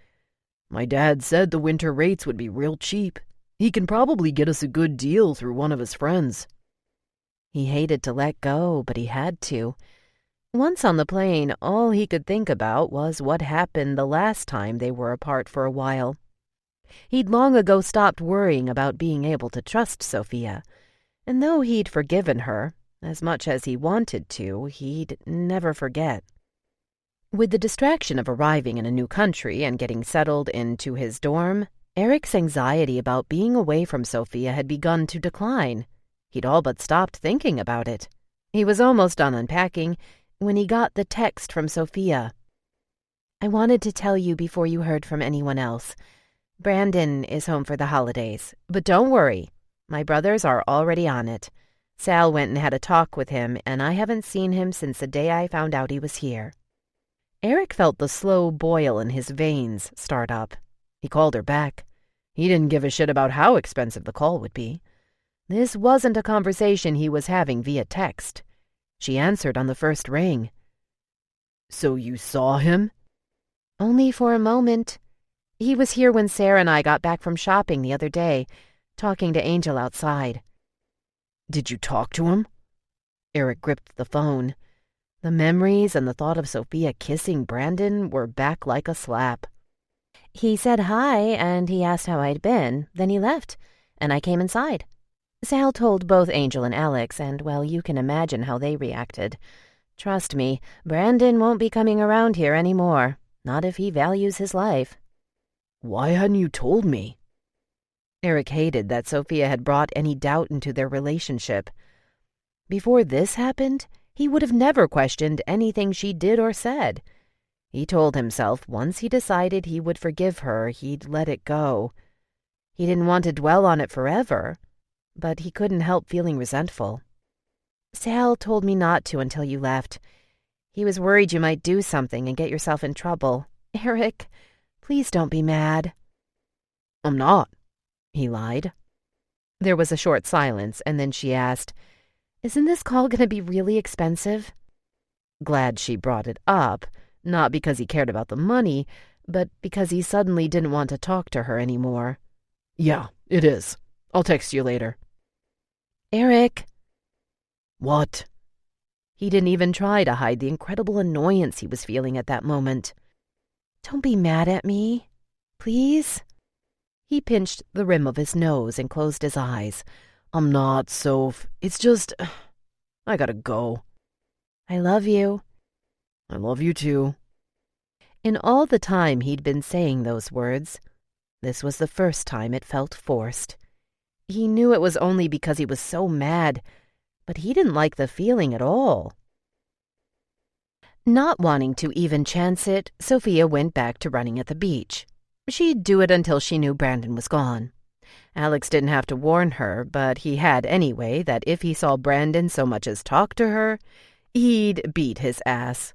My dad said the winter rates would be real cheap. He can probably get us a good deal through one of his friends." He hated to let go, but he had to. Once on the plane, all he could think about was what happened the last time they were apart for a while. He'd long ago stopped worrying about being able to trust Sofia, and though he'd forgiven her, as much as he wanted to, he'd never forget. With the distraction of arriving in a new country and getting settled into his dorm, Eric's anxiety about being away from Sofia had begun to decline. He'd all but stopped thinking about it. He was almost done unpacking, when he got the text from Sofia. I wanted to tell you before you heard from anyone else. Brandon is home for the holidays, but don't worry. My brothers are already on it. Sal went and had a talk with him, and I haven't seen him since the day I found out he was here. Eric felt the slow boil in his veins start up. He called her back. He didn't give a shit about how expensive the call would be. This wasn't a conversation he was having via text. She answered on the first ring. So you saw him? Only for a moment. He was here when Sarah and I got back from shopping the other day, talking to Angel outside. Did you talk to him? Eric gripped the phone. The memories and the thought of Sofia kissing Brandon were back like a slap. He said hi, and he asked how I'd been. Then he left, and I came inside. Sal told both Angel and Alex, and, well, you can imagine how they reacted. Trust me, Brandon won't be coming around here anymore. Not if he values his life. Why hadn't you told me? Eric hated that Sofia had brought any doubt into their relationship. Before this happened, he would have never questioned anything she did or said. He told himself once he decided he would forgive her, he'd let it go. He didn't want to dwell on it forever, but he couldn't help feeling resentful. Sal told me not to until you left. He was worried you might do something and get yourself in trouble. Eric, please don't be mad. I'm not, he lied. There was a short silence, and then she asked, Isn't this call going to be really expensive? Glad she brought it up, not because he cared about the money, but because he suddenly didn't want to talk to her anymore. Yeah, it is. I'll text you later. Eric. What? He didn't even try to hide the incredible annoyance he was feeling at that moment. Don't be mad at me, please. He pinched the rim of his nose and closed his eyes. I'm not, Soph. It's just... I gotta go. I love you. I love you too. In all the time he'd been saying those words, this was the first time it felt forced. He knew it was only because he was so mad, but he didn't like the feeling at all. Not wanting to even chance it, Sofia went back to running at the beach. She'd do it until she knew Brandon was gone. Alex didn't have to warn her, but he had anyway, that if he saw Brandon so much as talk to her, he'd beat his ass.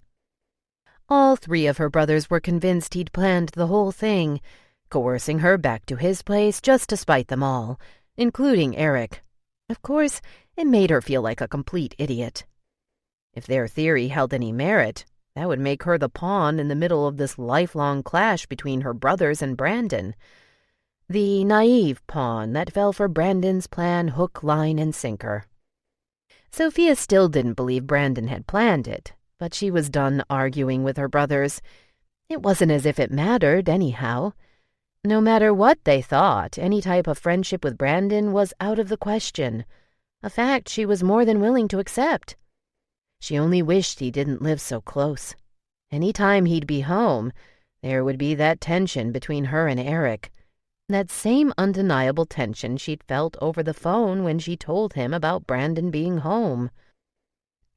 All three of her brothers were convinced he'd planned the whole thing, coercing her back to his place just to spite them all, including Eric. Of course, it made her feel like a complete idiot. If their theory held any merit, that would make her the pawn in the middle of this lifelong clash between her brothers and Brandon. The naive pawn that fell for Brandon's plan hook, line, and sinker. Sofia still didn't believe Brandon had planned it, but she was done arguing with her brothers. It wasn't as if it mattered, anyhow. No matter what they thought, any type of friendship with Brandon was out of the question, a fact she was more than willing to accept. She only wished he didn't live so close. Any time he'd be home, there would be that tension between her and Eric. That same undeniable tension she'd felt over the phone when she told him about Brandon being home.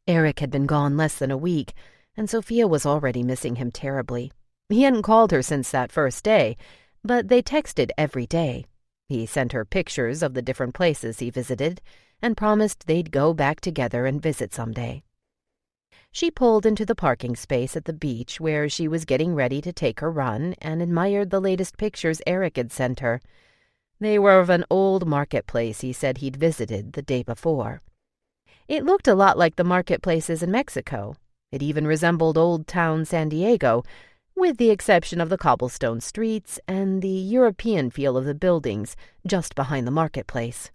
Eric had been gone less than a week, and Sofia was already missing him terribly. He hadn't called her since that first day, but they texted every day. He sent her pictures of the different places he visited and promised they'd go back together and visit someday. She pulled into the parking space at the beach where she was getting ready to take her run and admired the latest pictures Eric had sent her. They were of an old marketplace he said he'd visited the day before. It looked a lot like the marketplaces in Mexico. It even resembled Old Town San Diego, with the exception of the cobblestone streets and the European feel of the buildings just behind the marketplace.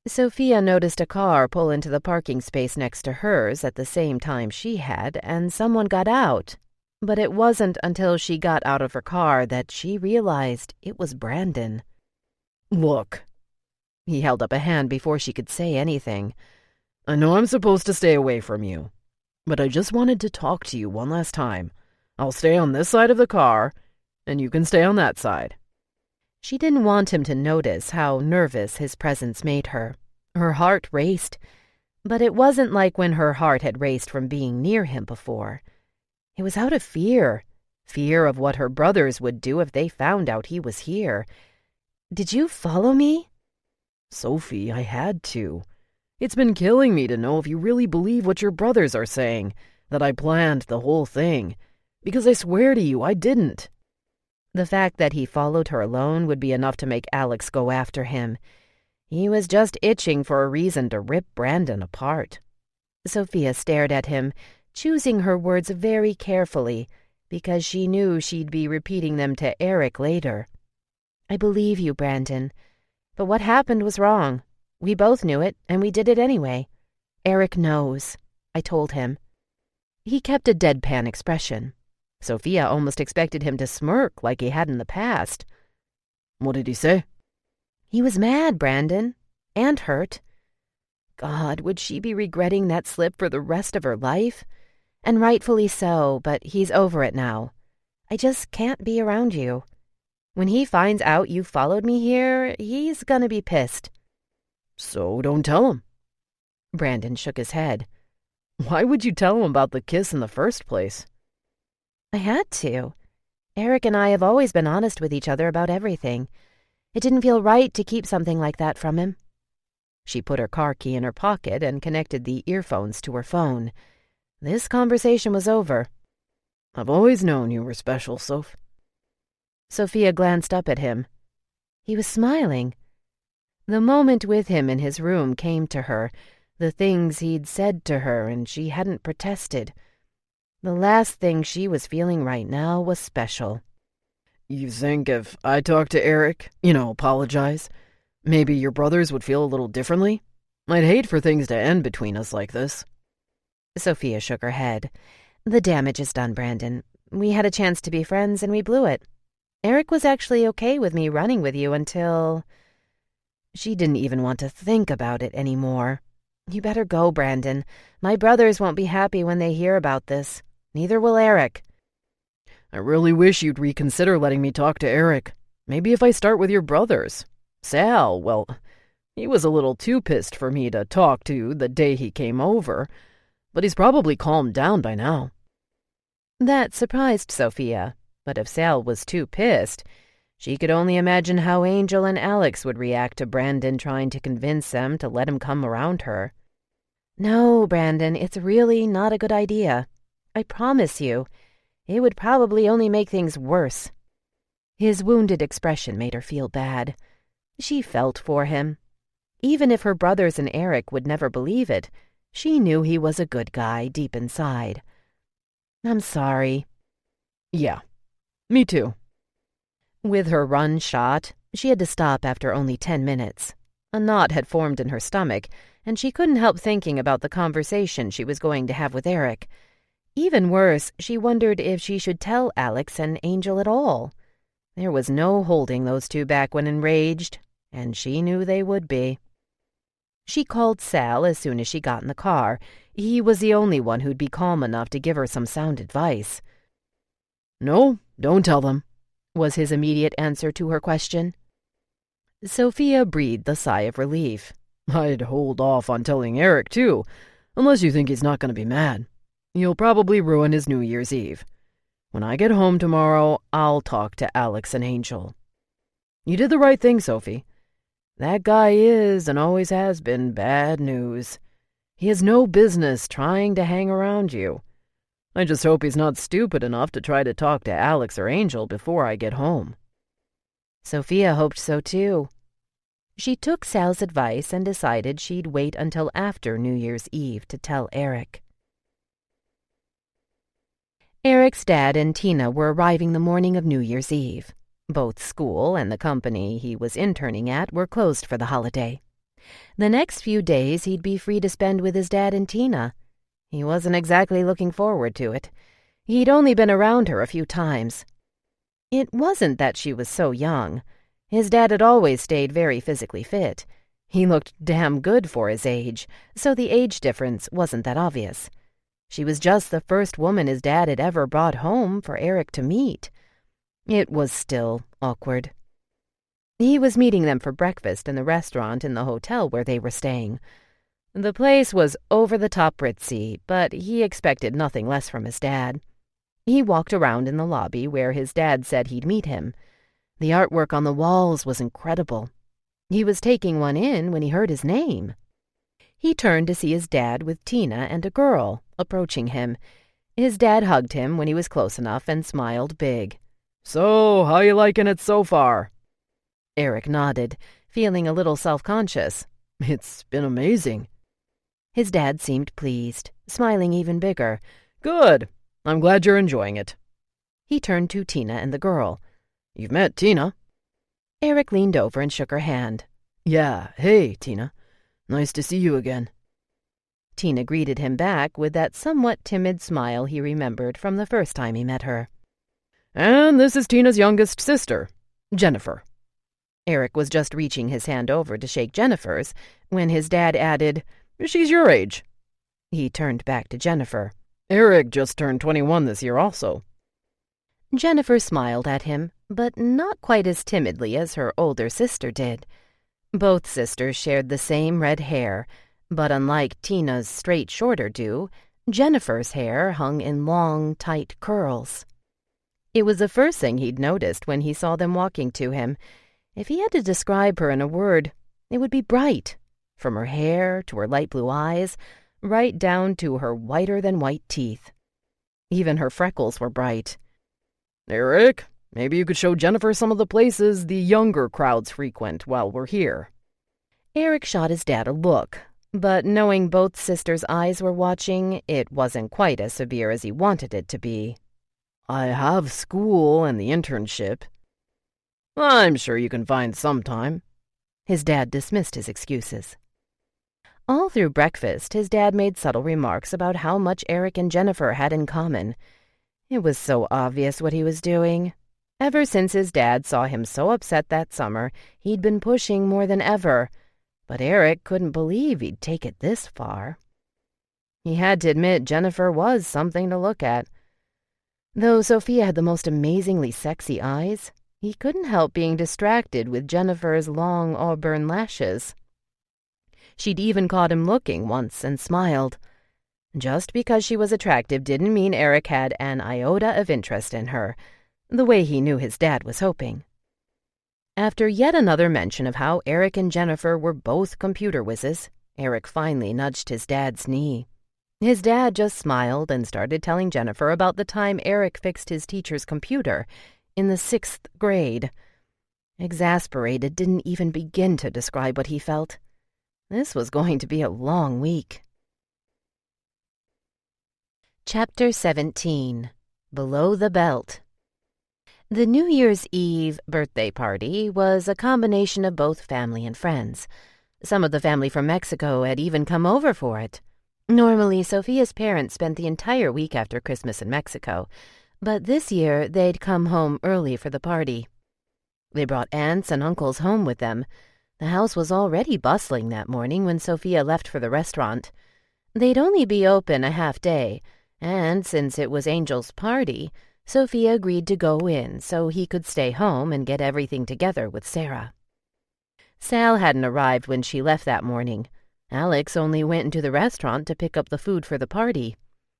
Sofia noticed a car pull into the parking space next to hers at the same time she had, and someone got out. But it wasn't until she got out of her car that she realized it was Brandon. Look. He held up a hand before she could say anything. I know I'm supposed to stay away from you, but I just wanted to talk to you one last time. I'll stay on this side of the car, and you can stay on that side. She didn't want him to notice how nervous his presence made her. Her heart raced. But it wasn't like when her heart had raced from being near him before. It was out of fear of what her brothers would do if they found out he was here. "Did you follow me?" Sofie, I had to. It's been killing me to know if you really believe what your brothers are saying, that I planned the whole thing. Because I swear to you, I didn't." The fact that he followed her alone would be enough to make Alex go after him. He was just itching for a reason to rip Brandon apart. Sofia stared at him, choosing her words very carefully, because she knew she'd be repeating them to Eric later. "I believe you, Brandon. But what happened was wrong. We both knew it, and we did it anyway. Eric knows," I told him. He kept a deadpan expression. Sofia almost expected him to smirk like he had in the past. "What did he say?" "He was mad, Brandon, and hurt. God, would she be regretting that slip for the rest of her life? And rightfully so, but he's over it now. I just can't be around you. When he finds out you followed me here, he's gonna be pissed." "So don't tell him." Brandon shook his head. "Why would you tell him about the kiss in the first place?" "I had to. Eric and I have always been honest with each other about everything. It didn't feel right to keep something like that from him." She put her car key in her pocket and connected the earphones to her phone. This conversation was over. "I've always known you were special, Soph." Sofia glanced up at him. He was smiling. The moment with him in his room came to her, the things he'd said to her, and she hadn't protested. The last thing she was feeling right now was special. "You think if I talked to Eric, apologize, maybe your brothers would feel a little differently? I'd hate for things to end between us like this." Sofia shook her head. "The damage is done, Brandon. We had a chance to be friends, and we blew it. Eric was actually okay with me running with you until—" She didn't even want to think about it anymore. "You better go, Brandon. My brothers won't be happy when they hear about this. Neither will Eric." "I really wish you'd reconsider letting me talk to Eric. Maybe if I start with your brothers. Sal, well, he was a little too pissed for me to talk to the day he came over, but he's probably calmed down by now." That surprised Sofia, but if Sal was too pissed, she could only imagine how Angel and Alex would react to Brandon trying to convince them to let him come around her. "No, Brandon, it's really not a good idea. I promise you. It would probably only make things worse." His wounded expression made her feel bad. She felt for him. Even if her brothers and Eric would never believe it, she knew he was a good guy deep inside. "I'm sorry." "Yeah, me too." With her run shot, she had to stop after only 10 minutes. A knot had formed in her stomach, and she couldn't help thinking about the conversation she was going to have with Eric. Even worse, she wondered if she should tell Alex and Angel at all. There was no holding those two back when enraged, and she knew they would be. She called Sal as soon as she got in the car. He was the only one who'd be calm enough to give her some sound advice. "No, don't tell them," was his immediate answer to her question. Sofia breathed a sigh of relief. "I'd hold off on telling Eric, too, unless you think he's not going to be mad. You'll probably ruin his New Year's Eve. When I get home tomorrow, I'll talk to Alex and Angel." "You did the right thing, Sophie. That guy is and always has been bad news. He has no business trying to hang around you. I just hope he's not stupid enough to try to talk to Alex or Angel before I get home." Sofia hoped so too. She took Sal's advice and decided she'd wait until after New Year's Eve to tell Eric. Eric's dad and Tina were arriving the morning of New Year's Eve. Both school and the company he was interning at were closed for the holiday. The next few days he'd be free to spend with his dad and Tina. He wasn't exactly looking forward to it. He'd only been around her a few times. It wasn't that she was so young. His dad had always stayed very physically fit. He looked damn good for his age, so the age difference wasn't that obvious. She was just the first woman his dad had ever brought home for Eric to meet. It was still awkward. He was meeting them for breakfast in the restaurant in the hotel where they were staying. The place was over-the-top ritzy, but he expected nothing less from his dad. He walked around in the lobby where his dad said he'd meet him. The artwork on the walls was incredible. He was taking one in when he heard his name. He turned to see his dad with Tina and a girl approaching him. His dad hugged him when he was close enough and smiled big. "So, how you liking it so far?" Eric nodded, feeling a little self-conscious. "It's been amazing." His dad seemed pleased, smiling even bigger. "Good. I'm glad you're enjoying it." He turned to Tina and the girl. "You've met Tina?" Eric leaned over and shook her hand. "Yeah, hey, Tina. Nice to see you again." Tina greeted him back with that somewhat timid smile he remembered from the first time he met her. "And this is Tina's youngest sister, Jennifer." Eric was just reaching his hand over to shake Jennifer's when his dad added, "She's your age." He turned back to Jennifer. "Eric just turned 21 this year also." Jennifer smiled at him, but not quite as timidly as her older sister did. Both sisters shared the same red hair, but unlike Tina's straight shorter do, Jennifer's hair hung in long, tight curls. It was the first thing he'd noticed when he saw them walking to him. If he had to describe her in a word, it would be bright, from her hair to her light blue eyes, right down to her whiter-than-white teeth. Even her freckles were bright. "Eric, maybe you could show Jennifer some of the places the younger crowds frequent while we're here." Eric shot his dad a look, but knowing both sisters' eyes were watching, it wasn't quite as severe as he wanted it to be. "I have school and the internship." "I'm sure you can find some time." His dad dismissed his excuses. All through breakfast, his dad made subtle remarks about how much Eric and Jennifer had in common. It was so obvious what he was doing. Ever since his dad saw him so upset that summer, he'd been pushing more than ever, but Eric couldn't believe he'd take it this far. He had to admit Jennifer was something to look at. Though Sofia had the most amazingly sexy eyes, he couldn't help being distracted with Jennifer's long auburn lashes. She'd even caught him looking once and smiled. Just because she was attractive didn't mean Eric had an iota of interest in her, the way he knew his dad was hoping. After yet another mention of how Eric and Jennifer were both computer whizzes, Eric finally nudged his dad's knee. His dad just smiled and started telling Jennifer about the time Eric fixed his teacher's computer in the 6th grade. Exasperated, didn't even begin to describe what he felt. This was going to be a long week. Chapter 17. Below the Belt. The New Year's Eve birthday party was a combination of both family and friends. Some of the family from Mexico had even come over for it. Normally, Sofia's parents spent the entire week after Christmas in Mexico, but this year they'd come home early for the party. They brought aunts and uncles home with them. The house was already bustling that morning when Sofia left for the restaurant. They'd only be open a half day, and since it was Angel's party, Sofia agreed to go in so he could stay home and get everything together with Sarah. Sal hadn't arrived when she left that morning. Alex only went into the restaurant to pick up the food for the party.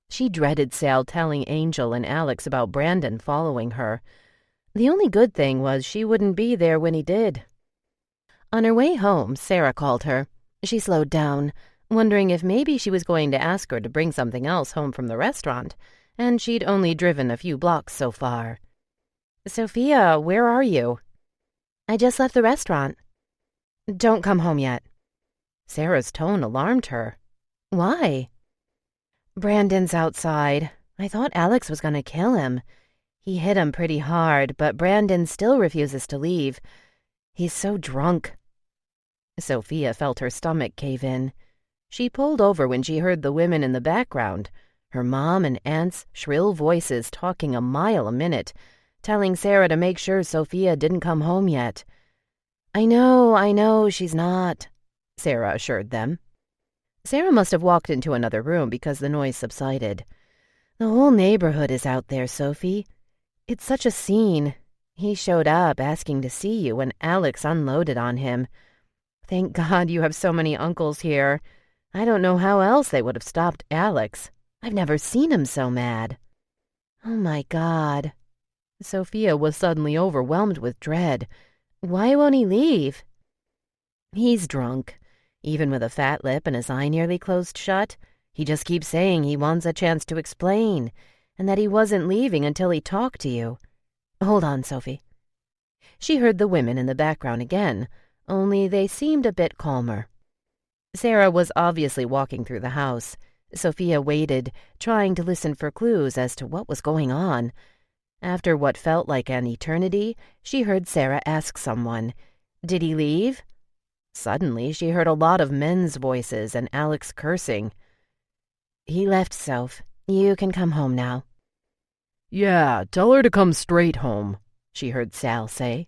She dreaded Sal telling Angel and Alex about Brandon following her. The only good thing was she wouldn't be there when he did. On her way home, Sarah called her. She slowed down, wondering if maybe she was going to ask her to bring something else home from the restaurant, and she'd only driven a few blocks so far. "Sofia, where are you?" "I just left the restaurant." "Don't come home yet." Sarah's tone alarmed her. "Why?" "Brandon's outside. I thought Alex was going to kill him. He hit him pretty hard, but Brandon still refuses to leave. He's so drunk." Sofia felt her stomach cave in. She pulled over when she heard the women in the background, her mom and aunt's shrill voices talking a mile a minute, telling Sarah to make sure Sofia didn't come home yet. I know, she's not," Sarah assured them. Sarah must have walked into another room because the noise subsided. "The whole neighborhood is out there, Sophie. It's such a scene. He showed up asking to see you when Alex unloaded on him. Thank God you have so many uncles here. I don't know how else they would have stopped Alex. I've never seen him so mad. Oh my God. Sofia was suddenly overwhelmed with dread. Why won't he leave? He's drunk. Even with a fat lip and his eye nearly closed shut, he just keeps saying he wants a chance to explain, and that he wasn't leaving until he talked to you. Hold on, Sofie. She heard the women in the background again, only they seemed a bit calmer. Sarah was obviously walking through the house. Sofia waited, trying to listen for clues as to what was going on. After what felt like an eternity, she heard Sarah ask someone, "Did he leave?" Suddenly, she heard a lot of men's voices and Alex cursing. "He left, Soph. You can come home now." Yeah, tell her to come straight home, she heard Sal say.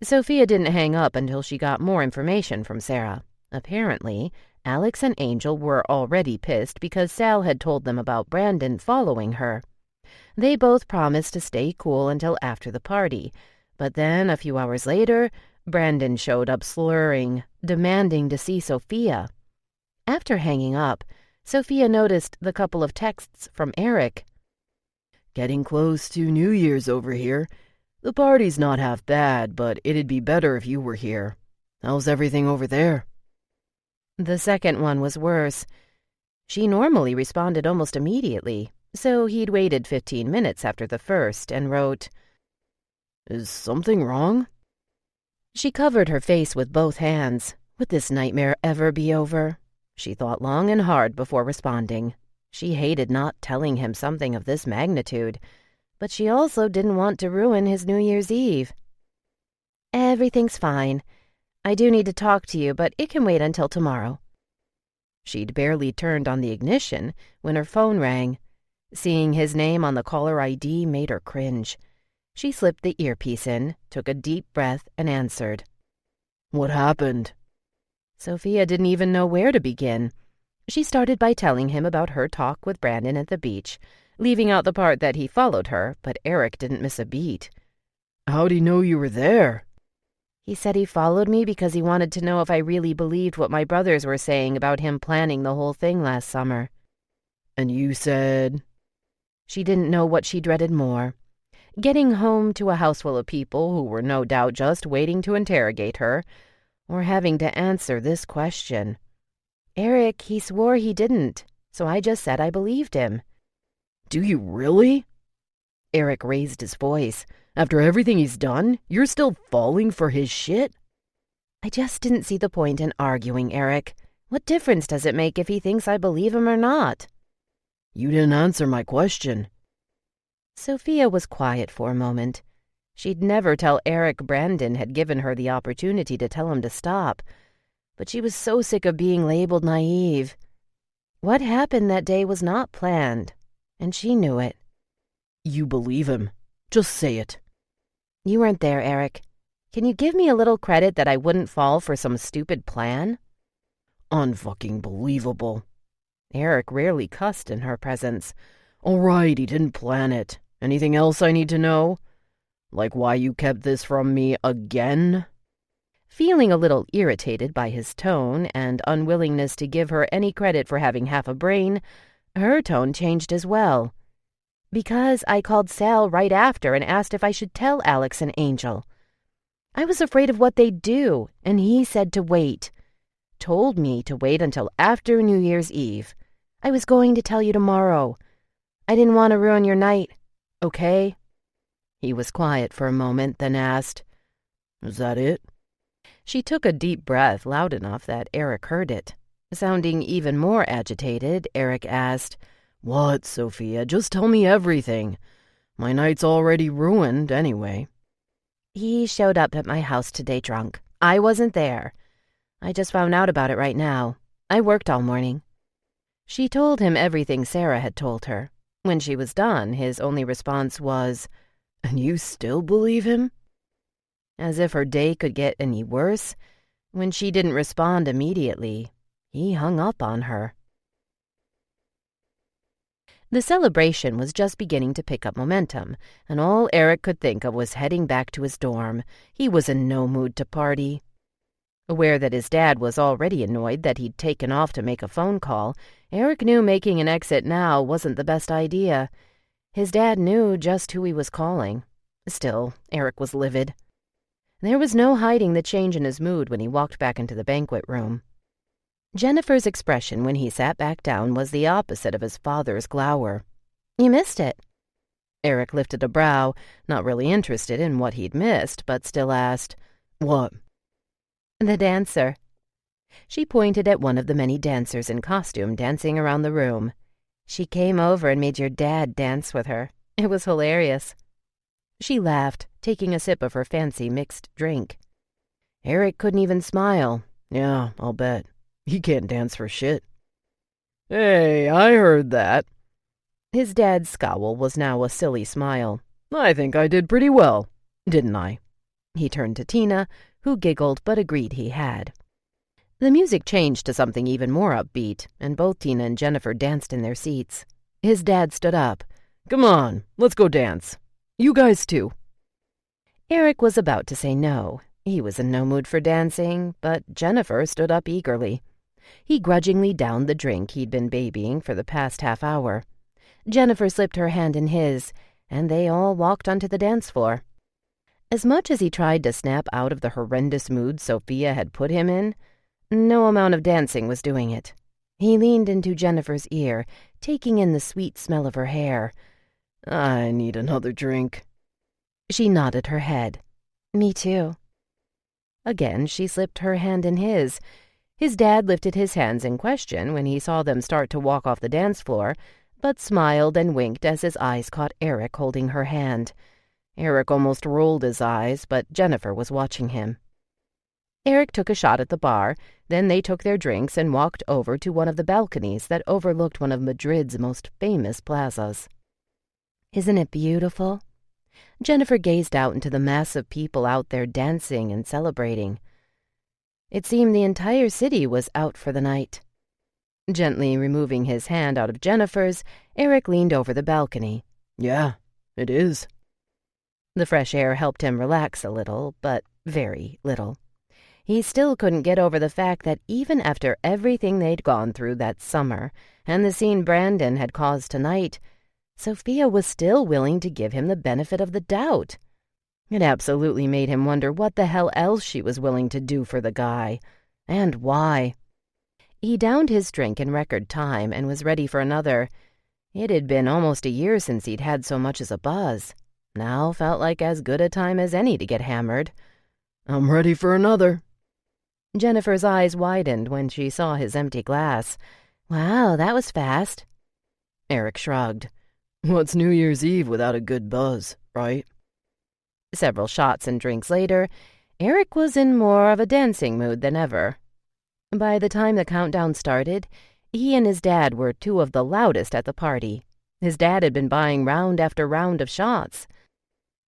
Sofia didn't hang up until she got more information from Sarah. Apparently, Alex and Angel were already pissed because Sal had told them about Brandon following her. They both promised to stay cool until after the party, but then, a few hours later, Brandon showed up slurring, demanding to see Sofia. After hanging up, Sofia noticed the couple of texts from Eric. Getting close to New Year's over here. The party's not half bad, but it'd be better if you were here. How's everything over there? The second one was worse. She normally responded almost immediately, so he'd waited 15 minutes after the first and wrote, Is something wrong? She covered her face with both hands. Would this nightmare ever be over? She thought long and hard before responding. She hated not telling him something of this magnitude, but she also didn't want to ruin his New Year's Eve. Everything's fine. I do need to talk to you, but it can wait until tomorrow. She'd barely turned on the ignition when her phone rang. Seeing his name on the caller ID made her cringe. She slipped the earpiece in, took a deep breath, and answered. What happened? Sofia didn't even know where to begin. She started by telling him about her talk with Brandon at the beach, leaving out the part that he followed her, but Eric didn't miss a beat. How'd he know you were there? He said he followed me because he wanted to know if I really believed what my brothers were saying about him planning the whole thing last summer. And you said? She didn't know what she dreaded more. Getting home to a house full of people who were no doubt just waiting to interrogate her, or having to answer this question. Eric, he swore he didn't, so I just said I believed him. Do you really? Eric raised his voice. After everything he's done, you're still falling for his shit? I just didn't see the point in arguing, Eric. What difference does it make if he thinks I believe him or not? You didn't answer my question. Sofia was quiet for a moment. She'd never tell Eric Brandon had given her the opportunity to tell him to stop, but she was so sick of being labeled naive. What happened that day was not planned, and she knew it. You believe him. Just say it. You weren't there, Eric. Can you give me a little credit that I wouldn't fall for some stupid plan? Unfucking believable. Eric rarely cussed in her presence. All right, he didn't plan it. Anything else I need to know? Like why you kept this from me again? Feeling a little irritated by his tone and unwillingness to give her any credit for having half a brain, her tone changed as well. Because I called Sal right after and asked if I should tell Alex and Angel. I was afraid of what they'd do, and he said to wait. Told me to wait until after New Year's Eve. I was going to tell you tomorrow. I didn't want to ruin your night, okay? He was quiet for a moment, then asked, Is that it? She took a deep breath loud enough that Eric heard it. Sounding even more agitated, Eric asked, What, Sofia? Just tell me everything. My night's already ruined, anyway. He showed up at my house today drunk. I wasn't there. I just found out about it right now. I worked all morning. She told him everything Sarah had told her. When she was done, his only response was, And you still believe him? As if her day could get any worse, when she didn't respond immediately, he hung up on her. The celebration was just beginning to pick up momentum, and all Eric could think of was heading back to his dorm. He was in no mood to party. Aware that his dad was already annoyed that he'd taken off to make a phone call, Eric knew making an exit now wasn't the best idea. His dad knew just who he was calling. Still, Eric was livid. There was no hiding the change in his mood when he walked back into the banquet room. Jennifer's expression when he sat back down was the opposite of his father's glower. "You missed it." Eric lifted a brow, not really interested in what he'd missed, but still asked, "What?" "The dancer." She pointed at one of the many dancers in costume dancing around the room. "She came over and made your dad dance with her. It was hilarious." She laughed, taking a sip of her fancy mixed drink. Eric couldn't even smile. "Yeah, I'll bet. He can't dance for shit." "Hey, I heard that." His dad's scowl was now a silly smile. "I think I did pretty well, didn't I?" He turned to Tina, who giggled but agreed he had. The music changed to something even more upbeat, and both Tina and Jennifer danced in their seats. His dad stood up. "Come on, let's go dance. You guys too." Eric was about to say no. He was in no mood for dancing, but Jennifer stood up eagerly. He grudgingly downed the drink he'd been babying for the past half hour. Jennifer slipped her hand in his, and they all walked onto the dance floor. As much as he tried to snap out of the horrendous mood Sofia had put him in, no amount of dancing was doing it. He leaned into Jennifer's ear, taking in the sweet smell of her hair. "I need another drink." She nodded her head. "Me too." Again, she slipped her hand in his. His dad lifted his hands in question when he saw them start to walk off the dance floor, but smiled and winked as his eyes caught Eric holding her hand. Eric almost rolled his eyes, but Jennifer was watching him. Eric took a shot at the bar, then they took their drinks and walked over to one of the balconies that overlooked one of Madrid's most famous plazas. "Isn't it beautiful?" Jennifer gazed out into the mass of people out there dancing and celebrating. It seemed the entire city was out for the night. Gently removing his hand out of Jennifer's, Eric leaned over the balcony. "Yeah, it is." The fresh air helped him relax a little, but very little. He still couldn't get over the fact that even after everything they'd gone through that summer and the scene Brandon had caused tonight, Sofia was still willing to give him the benefit of the doubt. It absolutely made him wonder what the hell else she was willing to do for the guy, and why. He downed his drink in record time and was ready for another. It had been almost a year since he'd had so much as a buzz. Now felt like as good a time as any to get hammered. "I'm ready for another." Jennifer's eyes widened when she saw his empty glass. "Wow, that was fast." Eric shrugged. "What's New Year's Eve without a good buzz, right?" Several shots and drinks later, Eric was in more of a dancing mood than ever. By the time the countdown started, he and his dad were two of the loudest at the party. His dad had been buying round after round of shots.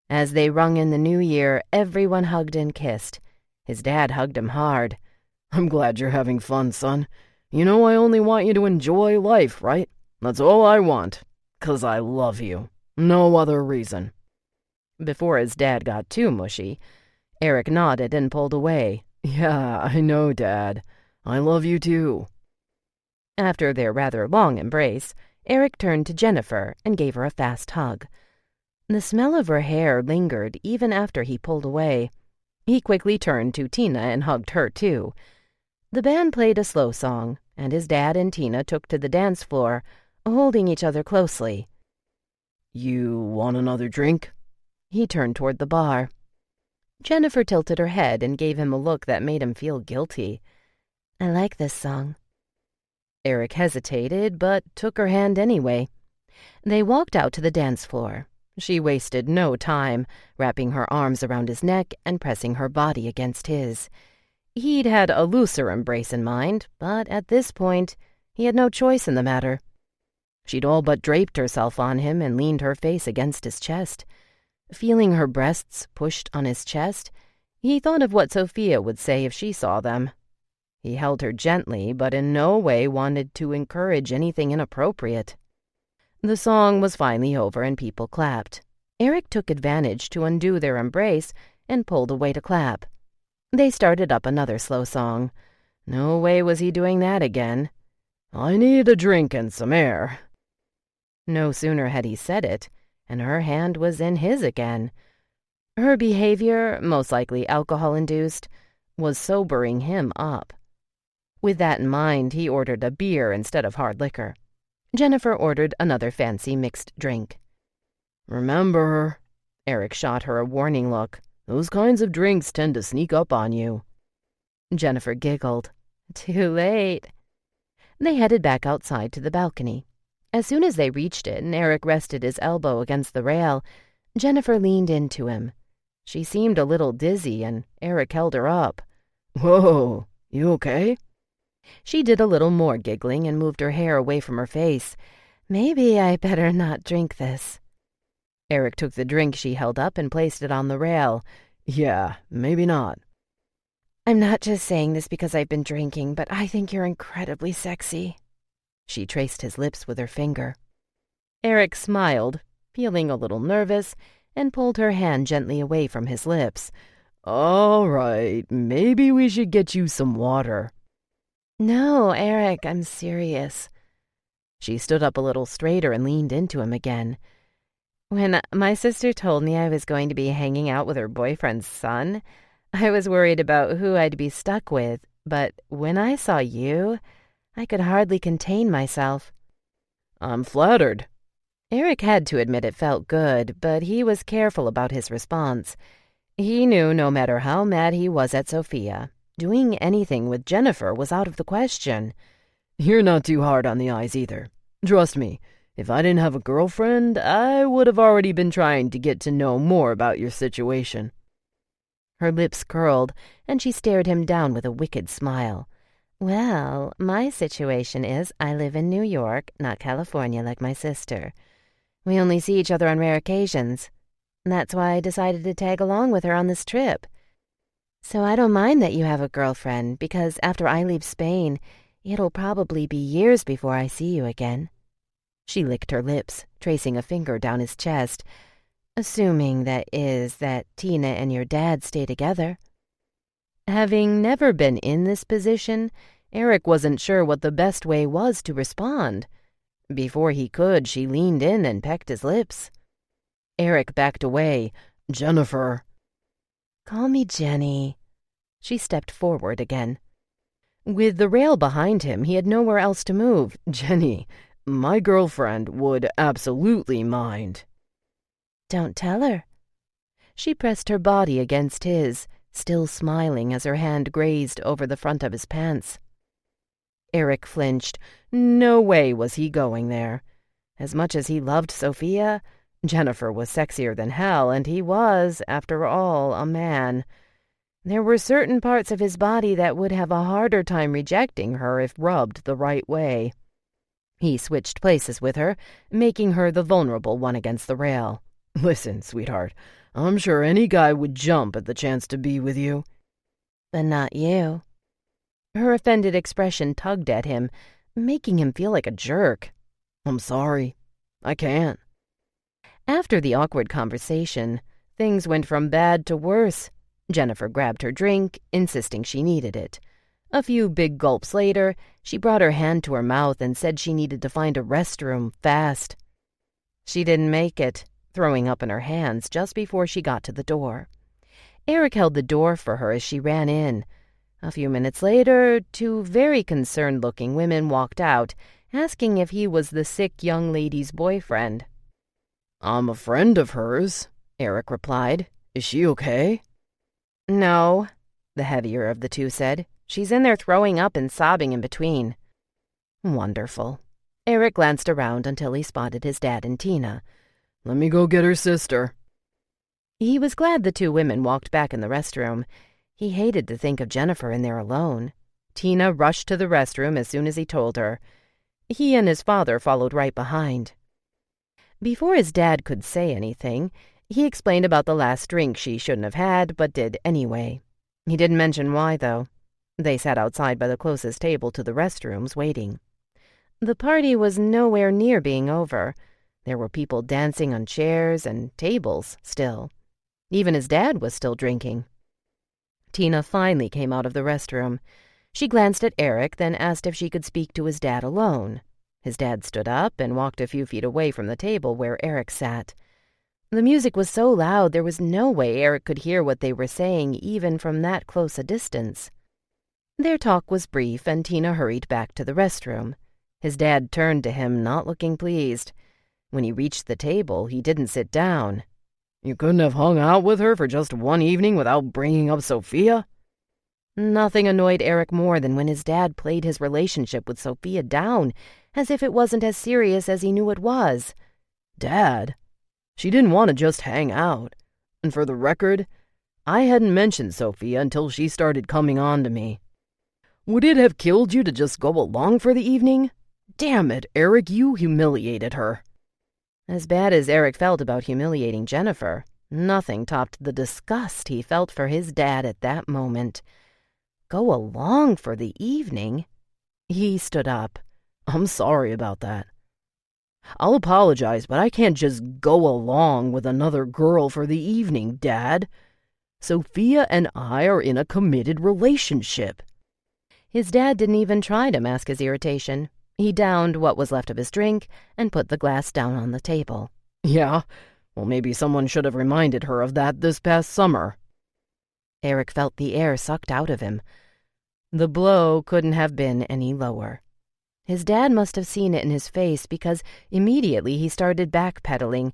As they rung in the new year, everyone hugged and kissed. His dad hugged him hard. "I'm glad you're having fun, son. You know I only want you to enjoy life, right? That's all I want. 'Cause I love you. No other reason." Before his dad got too mushy, Eric nodded and pulled away. "Yeah, I know, Dad. I love you too." After their rather long embrace, Eric turned to Jennifer and gave her a fast hug. The smell of her hair lingered even after he pulled away. He quickly turned to Tina and hugged her too. The band played a slow song, and his dad and Tina took to the dance floor, holding each other closely. "You want another drink?" He turned toward the bar. Jennifer tilted her head and gave him a look that made him feel guilty. "I like this song." Eric hesitated, but took her hand anyway. They walked out to the dance floor. She wasted no time, wrapping her arms around his neck and pressing her body against his. He'd had a looser embrace in mind, but at this point, he had no choice in the matter. She'd all but draped herself on him and leaned her face against his chest. Feeling her breasts pushed on his chest, he thought of what Sofia would say if she saw them. He held her gently, but in no way wanted to encourage anything inappropriate. The song was finally over and people clapped. Eric took advantage to undo their embrace and pulled away to clap. They started up another slow song. No way was he doing that again. I need a drink and some air. No sooner had he said it, and her hand was in his again. Her behavior, most likely alcohol-induced, was sobering him up. With that in mind, he ordered a beer instead of hard liquor. Jennifer ordered another fancy mixed drink. Remember, Eric shot her a warning look. Those kinds of drinks tend to sneak up on you. Jennifer giggled. Too late. They headed back outside to the balcony. As soon as they reached it and Eric rested his elbow against the rail, Jennifer leaned into him. She seemed a little dizzy, and Eric held her up. Whoa, you okay? She did a little more giggling and moved her hair away from her face. Maybe I better not drink this. Eric took the drink she held up and placed it on the rail. Yeah, maybe not. I'm not just saying this because I've been drinking, but I think you're incredibly sexy. She traced his lips with her finger. Eric smiled, feeling a little nervous, and pulled her hand gently away from his lips. All right, maybe we should get you some water. No, Eric, I'm serious. She stood up a little straighter and leaned into him again. When my sister told me I was going to be hanging out with her boyfriend's son, I was worried about who I'd be stuck with, but when I saw you, I could hardly contain myself. I'm flattered. Eric had to admit it felt good, but he was careful about his response. He knew no matter how mad he was at Sofia, doing anything with Jennifer was out of the question. You're not too hard on the eyes either. Trust me, if I didn't have a girlfriend, I would have already been trying to get to know more about your situation. Her lips curled, and she stared him down with a wicked smile. Well, my situation is I live in New York, not California like my sister. We only see each other on rare occasions. That's why I decided to tag along with her on this trip. So I don't mind that you have a girlfriend, because after I leave Spain, it'll probably be years before I see you again. She licked her lips, tracing a finger down his chest. Assuming, that is, that Tina and your dad stay together. Having never been in this position, Eric wasn't sure what the best way was to respond. Before he could, she leaned in and pecked his lips. Eric backed away. Jennifer. Call me Jenny. She stepped forward again. With the rail behind him, he had nowhere else to move. Jenny, my girlfriend would absolutely mind. Don't tell her. She pressed her body against his, still smiling as her hand grazed over the front of his pants. Eric flinched. No way was he going there. As much as he loved Sofia, Jennifer was sexier than hell, and he was, after all, a man. There were certain parts of his body that would have a harder time rejecting her if rubbed the right way. He switched places with her, making her the vulnerable one against the rail. Listen, sweetheart, I'm sure any guy would jump at the chance to be with you. But not you. Her offended expression tugged at him, making him feel like a jerk. I'm sorry. I can't. After the awkward conversation, things went from bad to worse. Jennifer grabbed her drink, insisting she needed it. A few big gulps later, she brought her hand to her mouth and said she needed to find a restroom fast. She didn't make it, throwing up in her hands just before she got to the door. Eric held the door for her as she ran in. A few minutes later, two very concerned-looking women walked out, asking if he was the sick young lady's boyfriend. I'm a friend of hers, Eric replied. Is she okay? No, the heavier of the two said. She's in there throwing up and sobbing in between. Wonderful. Eric glanced around until he spotted his dad and Tina. Let me go get her sister. He was glad the two women walked back in the restroom. He hated to think of Jennifer in there alone. Tina rushed to the restroom as soon as he told her. He and his father followed right behind. Before his dad could say anything, he explained about the last drink she shouldn't have had, but did anyway. He didn't mention why, though. They sat outside by the closest table to the restrooms, waiting. The party was nowhere near being over. There were people dancing on chairs and tables still. Even his dad was still drinking. Tina finally came out of the restroom. She glanced at Eric, then asked if she could speak to his dad alone. His dad stood up and walked a few feet away from the table where Eric sat. The music was so loud there was no way Eric could hear what they were saying even from that close a distance. Their talk was brief, and Tina hurried back to the restroom. His dad turned to him, not looking pleased. When he reached the table, he didn't sit down. You couldn't have hung out with her for just one evening without bringing up Sofia? Nothing annoyed Eric more than when his dad played his relationship with Sofia down, as if it wasn't as serious as he knew it was. Dad, she didn't want to just hang out. And for the record, I hadn't mentioned Sofia until she started coming on to me. Would it have killed you to just go along for the evening? Damn it, Eric, you humiliated her. As bad as Eric felt about humiliating Jennifer, nothing topped the disgust he felt for his dad at that moment. Go along for the evening? He stood up. I'm sorry about that. I'll apologize, but I can't just go along with another girl for the evening, Dad. Sofia and I are in a committed relationship. His dad didn't even try to mask his irritation. He downed what was left of his drink and put the glass down on the table. Yeah, well, maybe someone should have reminded her of that this past summer. Eric felt the air sucked out of him. The blow couldn't have been any lower. His dad must have seen it in his face because immediately he started backpedaling.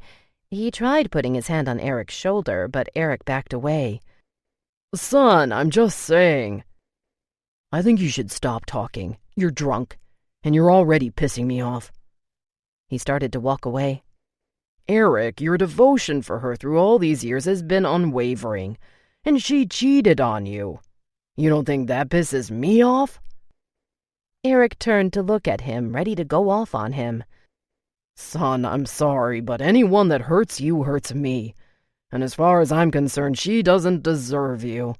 He tried putting his hand on Eric's shoulder, but Eric backed away. Son, I'm just saying. I think you should stop talking. You're drunk, and you're already pissing me off. He started to walk away. Eric, your devotion for her through all these years has been unwavering, and she cheated on you. You don't think that pisses me off? Eric turned to look at him, ready to go off on him. Son, I'm sorry, but anyone that hurts you hurts me. And as far as I'm concerned, she doesn't deserve you.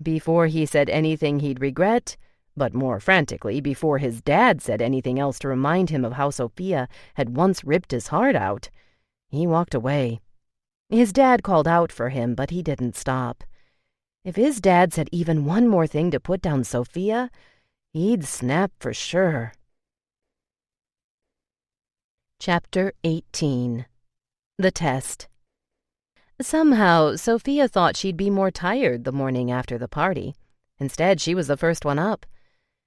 Before he said anything he'd regret, but more frantically, before his dad said anything else to remind him of how Sofia had once ripped his heart out, he walked away. His dad called out for him, but he didn't stop. If his dad said even one more thing to put down Sofia, he'd snap for sure. Chapter 18. The Test. Somehow, Sofia thought she'd be more tired the morning after the party. Instead, she was the first one up.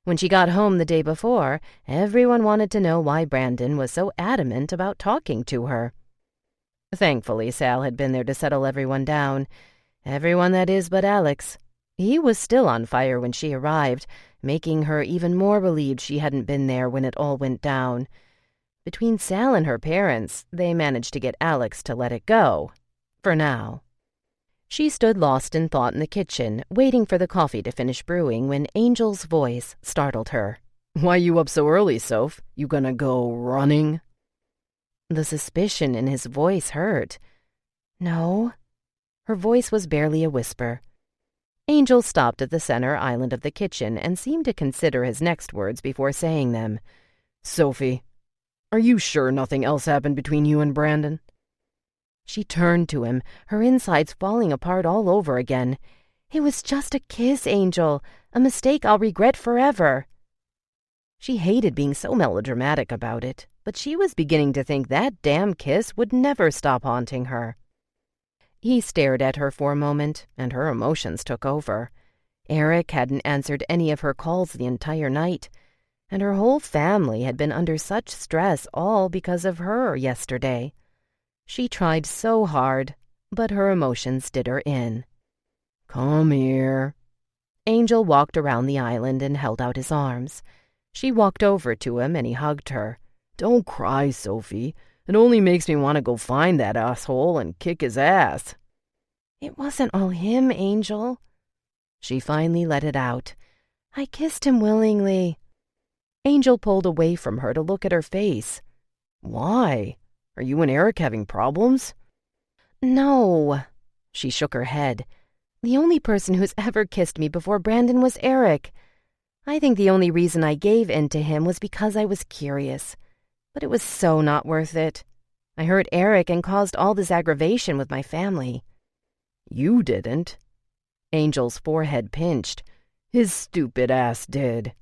When she got home the day before, everyone wanted to know why Brandon was so adamant about talking to her. Thankfully, Sal had been there to settle everyone down. Everyone, that is, but Alex. He was still on fire when she arrived, making her even more relieved she hadn't been there when it all went down. Between Sal and her parents, they managed to get Alex to let it go. For now. She stood lost in thought in the kitchen, waiting for the coffee to finish brewing when Angel's voice startled her. Why you up so early, Soph? You gonna go running? The suspicion in his voice hurt. No. Her voice was barely a whisper. Angel stopped at the center island of the kitchen and seemed to consider his next words before saying them. Sophie, are you sure nothing else happened between you and Brandon? She turned to him, her insides falling apart all over again. It was just a kiss, Angel, a mistake I'll regret forever. She hated being so melodramatic about it, but she was beginning to think that damn kiss would never stop haunting her. He stared at her for a moment, and her emotions took over. Eric hadn't answered any of her calls the entire night, and her whole family had been under such stress all because of her yesterday. She tried so hard, but her emotions did her in. Come here. Angel walked around the island and held out his arms. She walked over to him and he hugged her. Don't cry, Sophie. It only makes me want to go find that asshole and kick his ass. It wasn't all him, Angel. She finally let it out. I kissed him willingly. Angel pulled away from her to look at her face. Why? Are you and Eric having problems? No. She shook her head. The only person who's ever kissed me before Brandon was Eric. I think the only reason I gave in to him was because I was curious. But it was so not worth it. I hurt Eric and caused all this aggravation with my family. You didn't. Angel's forehead pinched. His stupid ass did.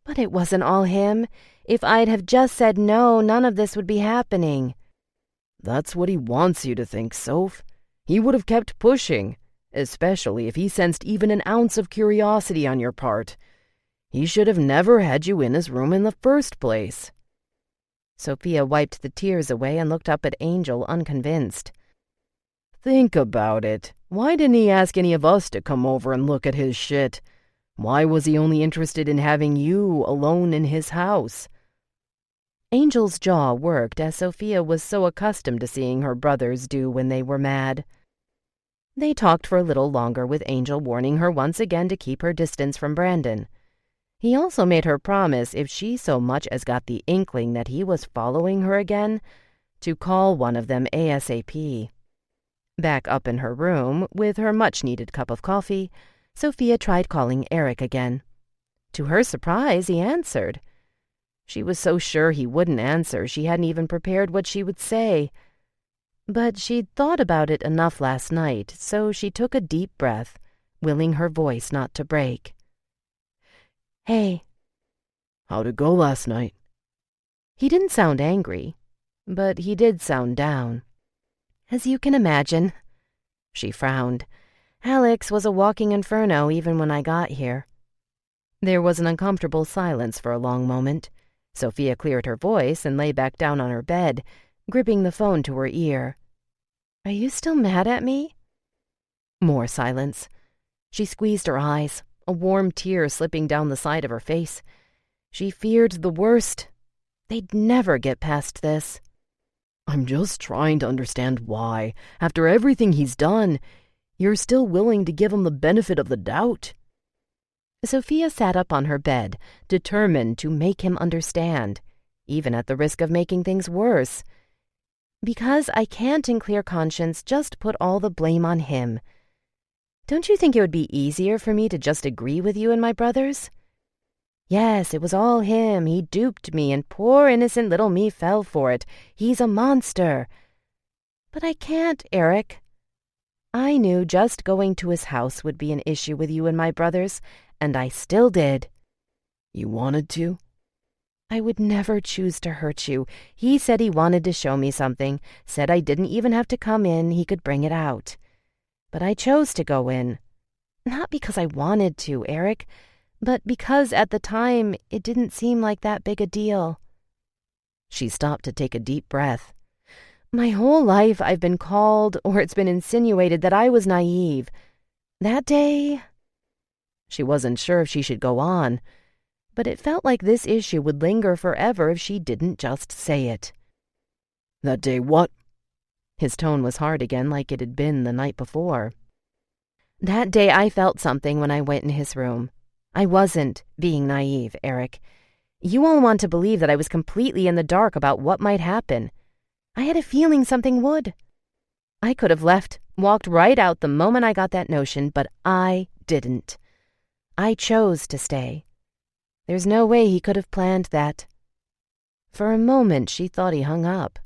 But it wasn't all him. If I'd have just said no, none of this would be happening. That's what he wants you to think, Soph. He would have kept pushing, especially if he sensed even an ounce of curiosity on your part. He should have never had you in his room in the first place. Sofia wiped the tears away and looked up at Angel, unconvinced. Think about it. Why didn't he ask any of us to come over and look at his shit? Why was he only interested in having you alone in his house? Angel's jaw worked, as Sofia was so accustomed to seeing her brothers do when they were mad. They talked for a little longer, with Angel warning her once again to keep her distance from Brandon. He also made her promise, if she so much as got the inkling that he was following her again, to call one of them ASAP. Back up in her room, with her much-needed cup of coffee, Sofia tried calling Eric again. To her surprise, he answered. She was so sure he wouldn't answer, she hadn't even prepared what she would say. But she'd thought about it enough last night, so she took a deep breath, willing her voice not to break. "Hey." "How'd it go last night?" He didn't sound angry, but he did sound down. "As you can imagine." She frowned. "Alex was a walking inferno even when I got here." There was an uncomfortable silence for a long moment. Sofia cleared her voice and lay back down on her bed, gripping the phone to her ear. "Are you still mad at me?" More silence. She squeezed her eyes, a warm tear slipping down the side of her face. She feared the worst. They'd never get past this. "I'm just trying to understand why, after everything he's done, you're still willing to give him the benefit of the doubt." Sofia sat up on her bed, determined to make him understand, even at the risk of making things worse. "Because I can't in clear conscience just put all the blame on him. Don't you think it would be easier for me to just agree with you and my brothers? Yes, it was all him. He duped me, and poor innocent little me fell for it. He's a monster. But I can't, Eric. I knew just going to his house would be an issue with you and my brothers, and I still did." "You wanted to?" "I would never choose to hurt you. He said he wanted to show me something, said I didn't even have to come in, he could bring it out. But I chose to go in. Not because I wanted to, Eric, but because at the time it didn't seem like that big a deal." She stopped to take a deep breath. "My whole life I've been called, or it's been insinuated, that I was naive. That day—" She wasn't sure if she should go on, but it felt like this issue would linger forever if she didn't just say it. "That day what?" His tone was hard again, like it had been the night before. "That day I felt something when I went in his room. I wasn't being naive, Eric. You all want to believe that I was completely in the dark about what might happen. I had a feeling something would. I could have left, walked right out the moment I got that notion, but I didn't. I chose to stay. There's no way he could have planned that." For a moment she thought he hung up.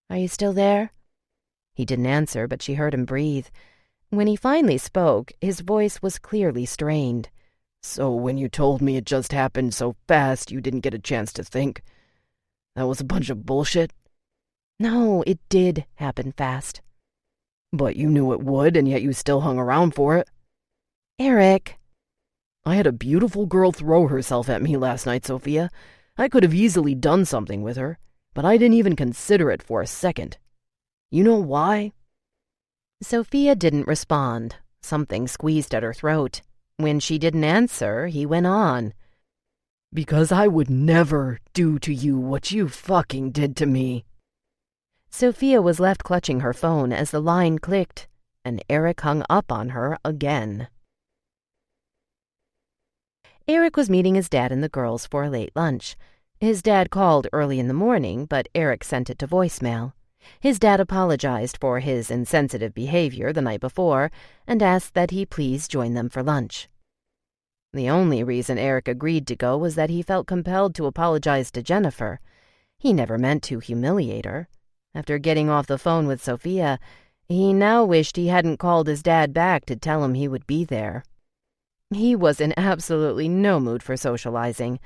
"Are you still there?" He didn't answer, but she heard him breathe. When he finally spoke, his voice was clearly strained. "So when you told me it just happened so fast you didn't get a chance to think, that was a bunch of bullshit?" "No, it did happen fast." "But you knew it would, and yet you still hung around for it." "Eric." "I had a beautiful girl throw herself at me last night, Sofia. I could have easily done something with her, but I didn't even consider it for a second. You know why?" Sofia didn't respond. Something squeezed at her throat. When she didn't answer, he went on. "Because I would never do to you what you fucking did to me." Sofia was left clutching her phone as the line clicked, and Eric hung up on her again. Eric was meeting his dad and the girls for a late lunch. His dad called early in the morning, but Eric sent it to voicemail. His dad apologized for his insensitive behavior the night before and asked that he please join them for lunch. The only reason Eric agreed to go was that he felt compelled to apologize to Jennifer. He never meant to humiliate her. After getting off the phone with Sofia, He now wished he hadn't called his dad back to tell him he would be there. He was in absolutely no mood for socializing,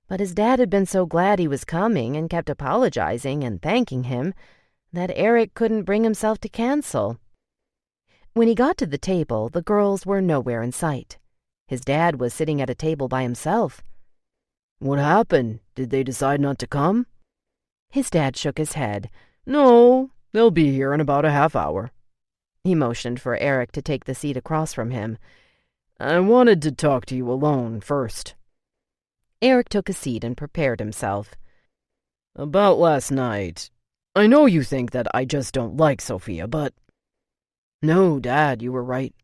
but his dad had been so glad he was coming and kept apologizing and thanking him that Eric couldn't bring himself to cancel. When he got to the table, the girls were nowhere in sight. His dad was sitting at a table by himself. What happened? Did they decide not to come? His dad shook his head. No, they'll be here in about a half hour. He motioned for Eric to take the seat across from him. I wanted to talk to you alone first. Eric took a seat and prepared himself. About last night. I know you think that I just don't like Sofia, but... No, Dad, you were right.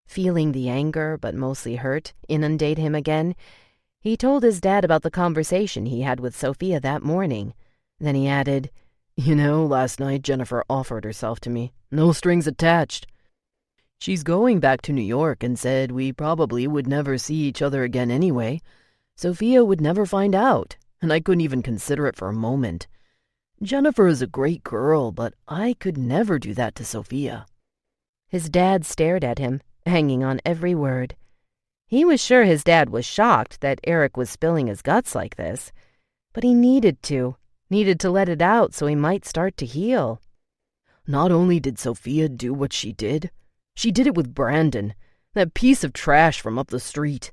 Feeling the anger, but mostly hurt, inundate him again, he told his dad about the conversation he had with Sofia that morning. Then he added, You know, last night Jennifer offered herself to me. No strings attached. She's going back to New York and said we probably would never see each other again anyway. Sofia would never find out, and I couldn't even consider it for a moment. Jennifer is a great girl, but I could never do that to Sofia. His dad stared at him, hanging on every word. He was sure his dad was shocked that Eric was spilling his guts like this, but he needed to let it out so he might start to heal. Not only did Sofia do what she did it with Brandon, that piece of trash from up the street,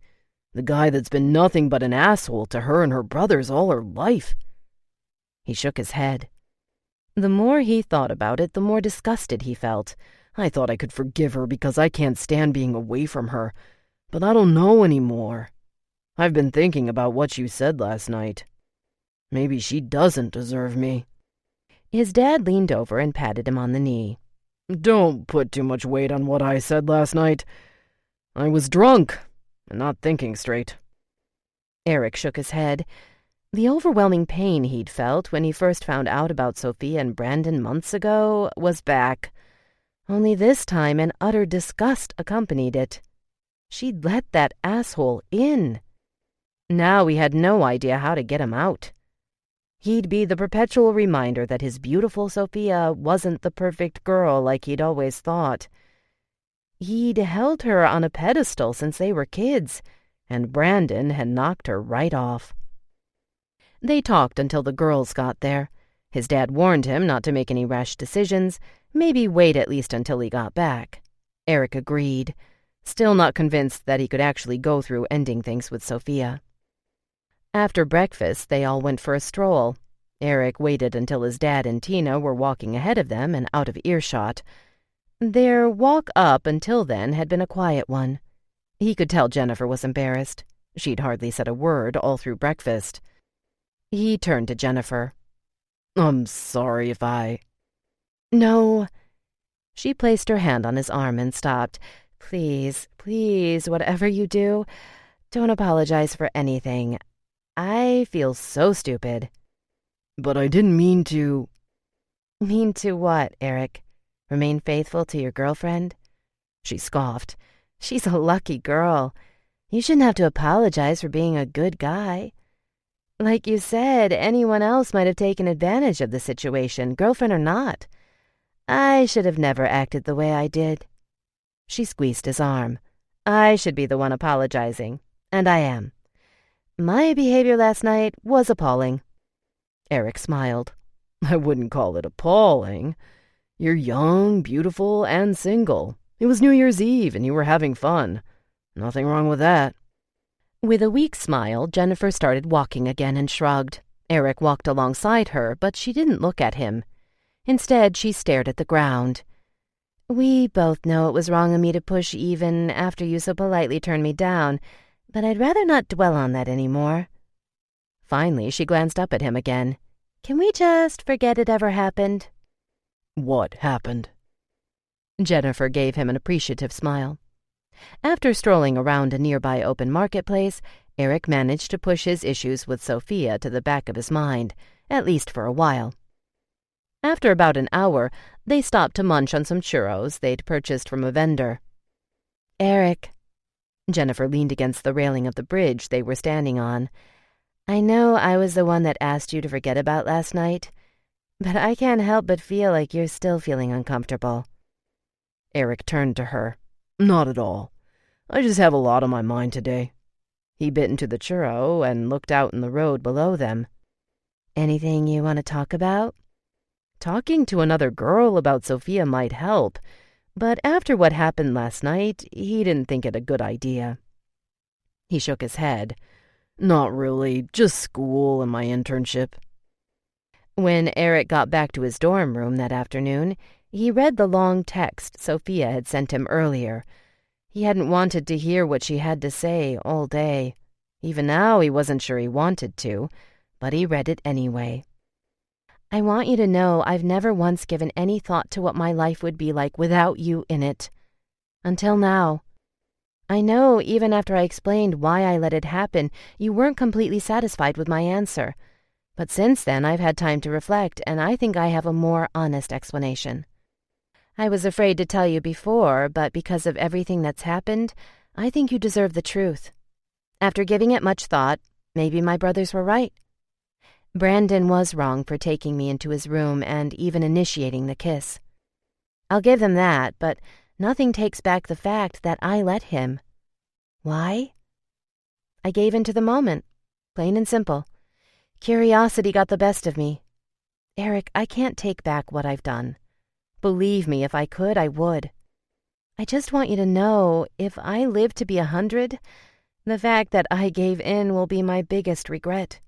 the guy that's been nothing but an asshole to her and her brothers all her life. He shook his head. The more he thought about it, the more disgusted he felt. I thought I could forgive her because I can't stand being away from her, but I don't know anymore. I've been thinking about what you said last night. Maybe she doesn't deserve me. His dad leaned over and patted him on the knee. Don't put too much weight on what I said last night. I was drunk and not thinking straight. Eric shook his head. The overwhelming pain he'd felt when he first found out about Sofia and Brandon months ago was back. Only this time an utter disgust accompanied it. She'd let that asshole in. Now he had no idea how to get him out. He'd be the perpetual reminder that his beautiful Sofia wasn't the perfect girl like he'd always thought. He'd held her on a pedestal since they were kids, and Brandon had knocked her right off. They talked until the girls got there. His dad warned him not to make any rash decisions, maybe wait at least until he got back. Eric agreed, still not convinced that he could actually go through ending things with Sofia. After breakfast, they all went for a stroll. Eric waited until his dad and Tina were walking ahead of them and out of earshot. Their walk up until then had been a quiet one. He could tell Jennifer was embarrassed. She'd hardly said a word all through breakfast. He turned to Jennifer. I'm sorry if I... No. She placed her hand on his arm and stopped. Please, whatever you do, don't apologize for anything. I feel so stupid. But I didn't mean to... Mean to what, Eric? Remain faithful to your girlfriend? She scoffed. She's a lucky girl. You shouldn't have to apologize for being a good guy. Like you said, anyone else might have taken advantage of the situation, girlfriend or not. I should have never acted the way I did. She squeezed his arm. I should be the one apologizing, and I am. My behavior last night was appalling. Eric smiled. I wouldn't call it appalling. You're young, beautiful, and single. It was New Year's Eve, and you were having fun. Nothing wrong with that. With a weak smile, Jennifer started walking again and shrugged. Eric walked alongside her, but she didn't look at him. Instead, she stared at the ground. We both know it was wrong of me to push even after you so politely turned me down, but I'd rather not dwell on that anymore. Finally, she glanced up at him again. Can we just forget it ever happened? What happened? Jennifer gave him an appreciative smile. After strolling around a nearby open marketplace, Eric managed to push his issues with Sofia to the back of his mind, at least for a while. After about an hour, they stopped to munch on some churros they'd purchased from a vendor. Eric, Jennifer leaned against the railing of the bridge they were standing on. I know I was the one that asked you to forget about last night, but I can't help but feel like you're still feeling uncomfortable. Eric turned to her. Not at all. I just have a lot on my mind today. He bit into the churro and looked out in the road below them. Anything you want to talk about? Talking to another girl about Sofia might help, but after what happened last night, he didn't think it a good idea. He shook his head. Not really, just school and my internship. When Eric got back to his dorm room that afternoon, he read the long text Sofia had sent him earlier. He hadn't wanted to hear what she had to say all day. Even now he wasn't sure he wanted to, but he read it anyway. I want you to know I've never once given any thought to what my life would be like without you in it. Until now. I know even after I explained why I let it happen, you weren't completely satisfied with my answer. But since then I've had time to reflect, and I think I have a more honest explanation. I was afraid to tell you before, but because of everything that's happened, I think you deserve the truth. After giving it much thought, maybe my brothers were right. Brandon was wrong for taking me into his room and even initiating the kiss. I'll give them that, but nothing takes back the fact that I let him. Why? I gave in to the moment, plain and simple. Curiosity got the best of me. Eric, I can't take back what I've done. Believe me, if I could, I would. I just want you to know, if I live to be 100, the fact that I gave in will be my biggest regret.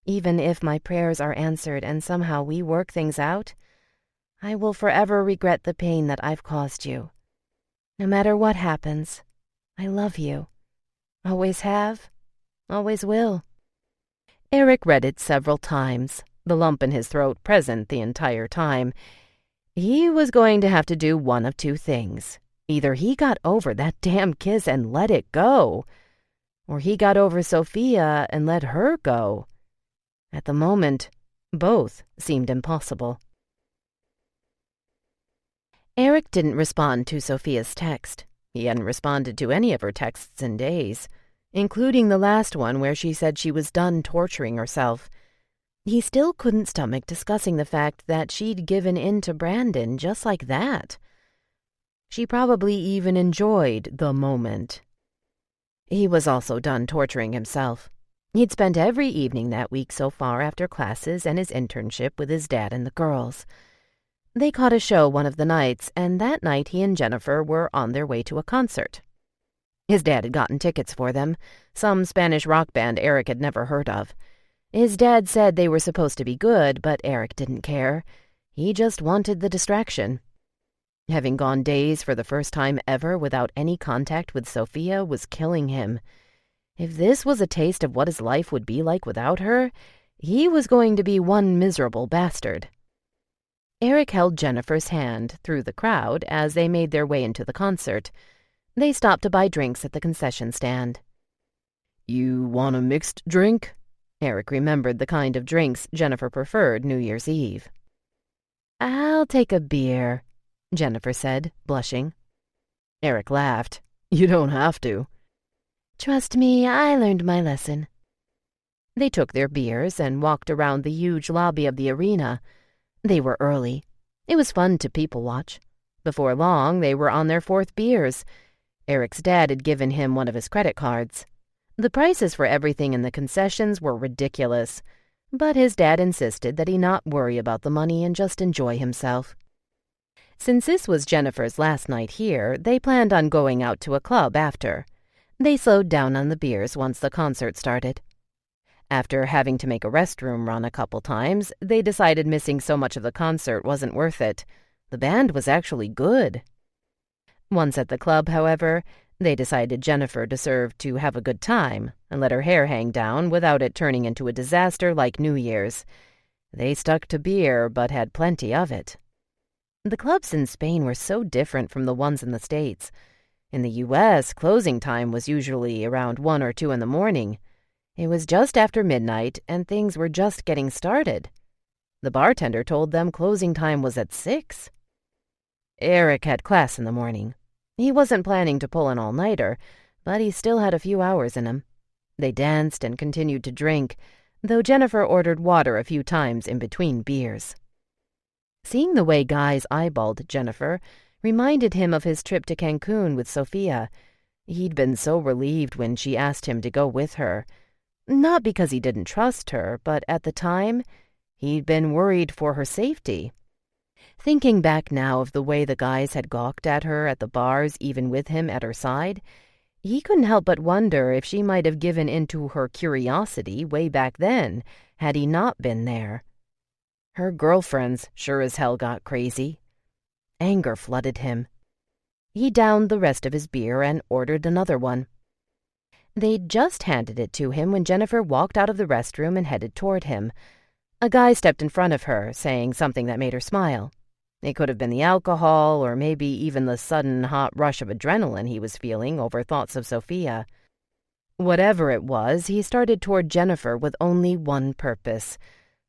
Even if my prayers are answered and somehow we work things out, I will forever regret the pain that I've caused you. No matter what happens, I love you. Always have, always will. Eric read it several times, the lump in his throat present the entire time. He was going to have to do one of two things. Either he got over that damn kiss and let it go, or he got over Sofia and let her go. At the moment, both seemed impossible. Eric didn't respond to Sofia's text. He hadn't responded to any of her texts in days, including the last one where she said she was done torturing herself. He still couldn't stomach discussing the fact that she'd given in to Brandon just like that. She probably even enjoyed the moment. He was also done torturing himself. He'd spent every evening that week so far after classes and his internship with his dad and the girls. They caught a show one of the nights, and that night he and Jennifer were on their way to a concert. His dad had gotten tickets for them, some Spanish rock band Eric had never heard of. His dad said they were supposed to be good, but Eric didn't care. He just wanted the distraction. Having gone days for the first time ever without any contact with Sofia was killing him. If this was a taste of what his life would be like without her, he was going to be one miserable bastard. Eric held Jennifer's hand through the crowd as they made their way into the concert. They stopped to buy drinks at the concession stand. You want a mixed drink? Eric remembered the kind of drinks Jennifer preferred New Year's Eve. I'll take a beer, Jennifer said, blushing. Eric laughed. You don't have to. Trust me, I learned my lesson. They took their beers and walked around the huge lobby of the arena. They were early. It was fun to people watch. Before long, they were on their fourth beers. Eric's dad had given him one of his credit cards. The prices for everything in the concessions were ridiculous, but his dad insisted that he not worry about the money and just enjoy himself. Since this was Jennifer's last night here, they planned on going out to a club after. They slowed down on the beers once the concert started. After having to make a restroom run a couple times, they decided missing so much of the concert wasn't worth it. The band was actually good. Once at the club, however, they decided Jennifer deserved to have a good time and let her hair hang down without it turning into a disaster like New Year's. They stuck to beer, but had plenty of it. The clubs in Spain were so different from the ones in the States. In the U.S., closing time was usually around 1 or 2 in the morning. It was just after midnight, and things were just getting started. The bartender told them closing time was at 6. Eric had class in the morning. He wasn't planning to pull an all-nighter, but he still had a few hours in him. They danced and continued to drink, though Jennifer ordered water a few times in between beers. Seeing the way guys eyeballed Jennifer, reminded him of his trip to Cancun with Sofia. He'd been so relieved when she asked him to go with her. Not because he didn't trust her, but at the time, he'd been worried for her safety. Thinking back now of the way the guys had gawked at her at the bars, even with him at her side, he couldn't help but wonder if she might have given in to her curiosity way back then, had he not been there. Her girlfriends sure as hell got crazy. Anger flooded him. He downed the rest of his beer and ordered another one. They'd just handed it to him when Jennifer walked out of the restroom and headed toward him. A guy stepped in front of her, saying something that made her smile. It could have been the alcohol, or maybe even the sudden hot rush of adrenaline he was feeling over thoughts of Sofia. Whatever it was, he started toward Jennifer with only one purpose.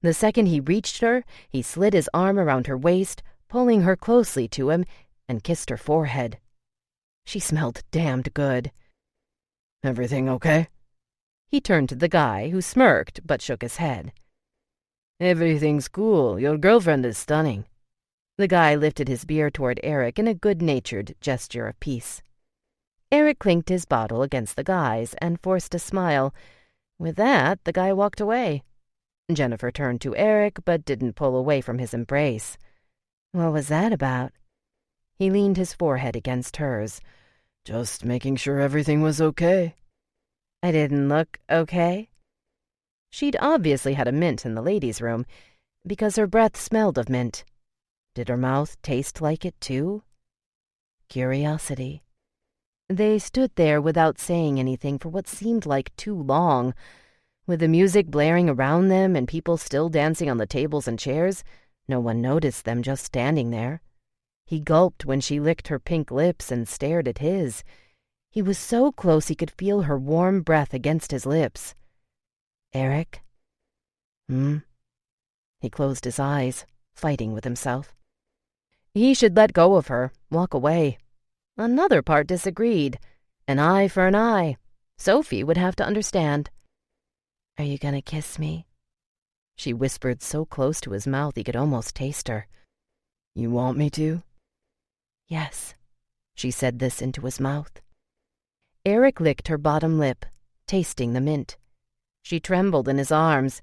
The second he reached her, he slid his arm around her waist, pulling her closely to him, and kissed her forehead. She smelled damned good. Everything okay? He turned to the guy, who smirked but shook his head. Everything's cool. Your girlfriend is stunning. The guy lifted his beer toward Eric in a good-natured gesture of peace. Eric clinked his bottle against the guy's and forced a smile. With that, the guy walked away. Jennifer turned to Eric, but didn't pull away from his embrace. What was that about? He leaned his forehead against hers. Just making sure everything was okay. I didn't look okay? She'd obviously had a mint in the ladies' room, because her breath smelled of mint. Did her mouth taste like it, too? Curiosity. They stood there without saying anything for what seemed like too long. With the music blaring around them and people still dancing on the tables and chairs, no one noticed them just standing there. He gulped when she licked her pink lips and stared at his. He was so close he could feel her warm breath against his lips. Eric? He closed his eyes, fighting with himself. He should let go of her, walk away. Another part disagreed. An eye for an eye. Sofie would have to understand. Are you gonna kiss me? She whispered so close to his mouth he could almost taste her. You want me to? Yes. She said this into his mouth. Eric licked her bottom lip, tasting the mint. She trembled in his arms.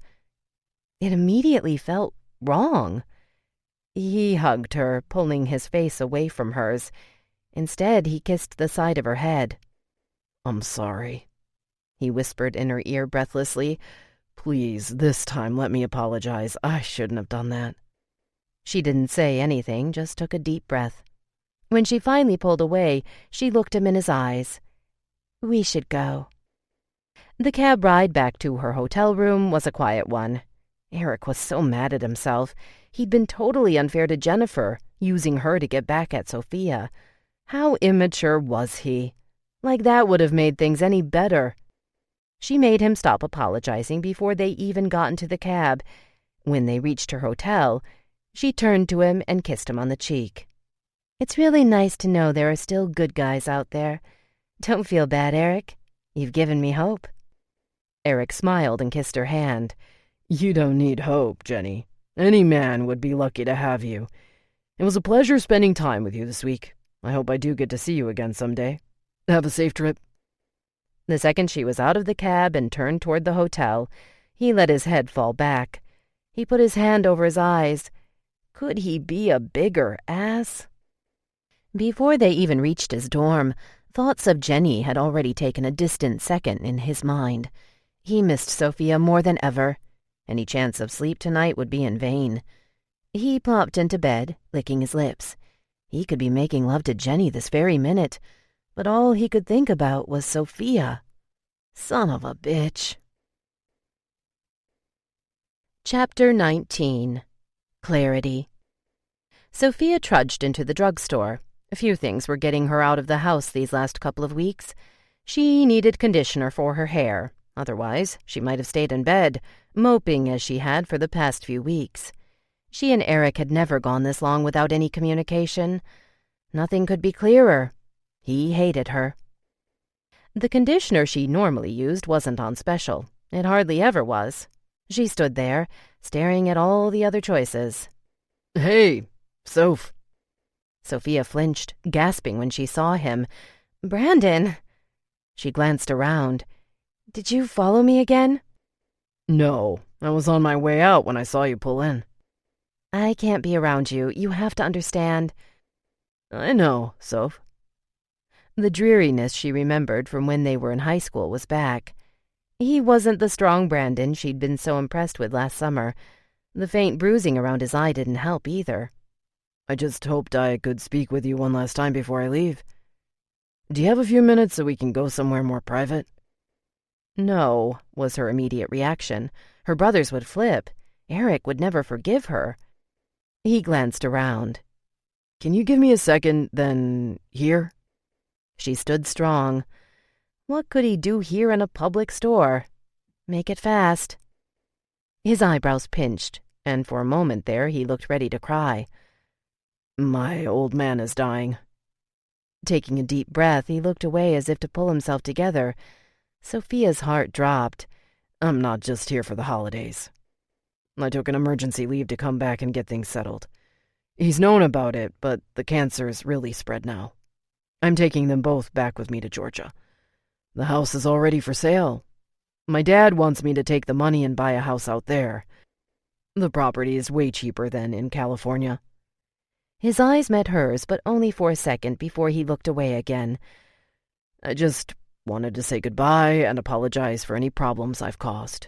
It immediately felt wrong. He hugged her, pulling his face away from hers. Instead, he kissed the side of her head. I'm sorry, he whispered in her ear breathlessly. Please, this time let me apologize. I shouldn't have done that. She didn't say anything, just took a deep breath. When she finally pulled away, she looked him in his eyes. We should go. The cab ride back to her hotel room was a quiet one. Eric was so mad at himself. He'd been totally unfair to Jennifer, using her to get back at Sofia. How immature was he? Like that would have made things any better. She made him stop apologizing before they even got into the cab. When they reached her hotel, she turned to him and kissed him on the cheek. It's really nice to know there are still good guys out there. Don't feel bad, Eric. You've given me hope. Eric smiled and kissed her hand. You don't need hope, Jenny. Any man would be lucky to have you. It was a pleasure spending time with you this week. I hope I do get to see you again someday. Have a safe trip. The second she was out of the cab and turned toward the hotel, he let his head fall back. He put his hand over his eyes. Could he be a bigger ass? Before they even reached his dorm, thoughts of Jenny had already taken a distant second in his mind. He missed Sofia more than ever. Any chance of sleep tonight would be in vain. He plopped into bed, licking his lips. He could be making love to Jenny this very minute, but all he could think about was Sofia. Son of a bitch. Chapter 19. Clarity. Sofia trudged into the drugstore. A few things were getting her out of the house these last couple of weeks. She needed conditioner for her hair. Otherwise, she might have stayed in bed, moping as she had for the past few weeks. She and Eric had never gone this long without any communication. Nothing could be clearer. He hated her. The conditioner she normally used wasn't on special. It hardly ever was. She stood there, staring at all the other choices. Hey, Soph. Sofia flinched, gasping when she saw him. "Brandon!" She glanced around. "Did you follow me again?" No, I was on my way out when I saw you pull in. "I can't be around you. You have to understand." I know, Soph. The dreariness she remembered from when they were in high school was back. He wasn't the strong Brandon she'd been so impressed with last summer. The faint bruising around his eye didn't help either. I just hoped I could speak with you one last time before I leave. Do you have a few minutes so we can go somewhere more private? "No," was her immediate reaction. Her brothers would flip. Eric would never forgive her. He glanced around. Can you give me a second, then here? She stood strong. What could he do here in a public store? Make it fast. His eyebrows pinched, and for a moment there he looked ready to cry. My old man is dying. Taking a deep breath, he looked away as if to pull himself together. Sofia's heart dropped. I'm not just here for the holidays. I took an emergency leave to come back and get things settled. He's known about it, but the cancer's really spread now. I'm taking them both back with me to Georgia. The house is already for sale. My dad wants me to take the money and buy a house out there. The property is way cheaper than in California. His eyes met hers, but only for a second before he looked away again. I just wanted to say goodbye and apologize for any problems I've caused.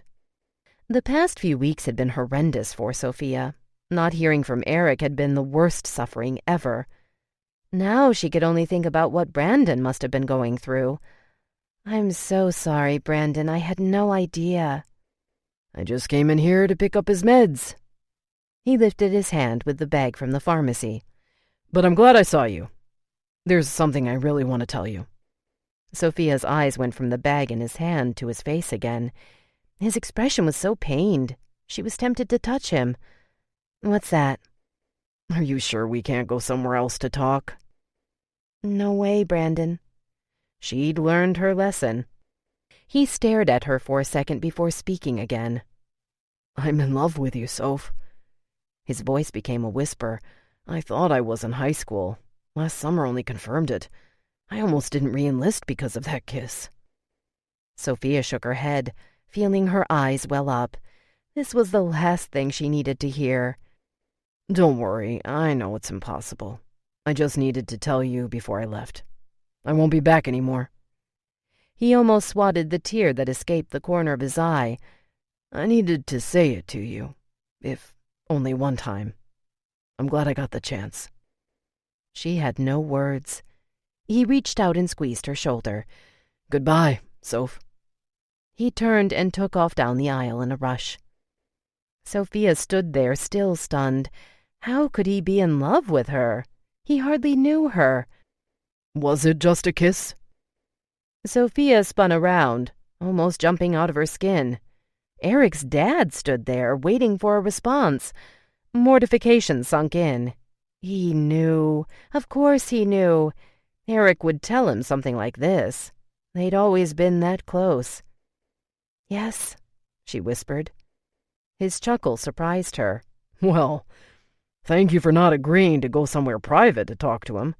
The past few weeks had been horrendous for Sofia. Not hearing from Eric had been the worst suffering ever. Now she could only think about what Brandon must have been going through. "I'm so sorry, Brandon. I had no idea." I just came in here to pick up his meds. He lifted his hand with the bag from the pharmacy. But I'm glad I saw you. There's something I really want to tell you. Sofia's eyes went from the bag in his hand to his face again. His expression was so pained. She was tempted to touch him. "What's that?" Are you sure we can't go somewhere else to talk? "No way, Brandon." She'd learned her lesson. He stared at her for a second before speaking again. I'm in love with you, Soph. His voice became a whisper. I thought I was in high school. Last summer only confirmed it. I almost didn't re-enlist because of that kiss. Sofia shook her head, feeling her eyes well up. This was the last thing she needed to hear. Don't worry, I know it's impossible. I just needed to tell you before I left. I won't be back anymore. He almost swatted the tear that escaped the corner of his eye. I needed to say it to you, if only one time. I'm glad I got the chance. She had no words. He reached out and squeezed her shoulder. Goodbye, Soph. He turned and took off down the aisle in a rush. Sofia stood there, still stunned. How could he be in love with her? He hardly knew her. Was it just a kiss? Sofia spun around, almost jumping out of her skin. Eric's dad stood there, waiting for a response. Mortification sunk in. He knew. Of course he knew. Eric would tell him something like this. They'd always been that close. "Yes," she whispered. His chuckle surprised her. Well, thank you for not agreeing to go somewhere private to talk to him.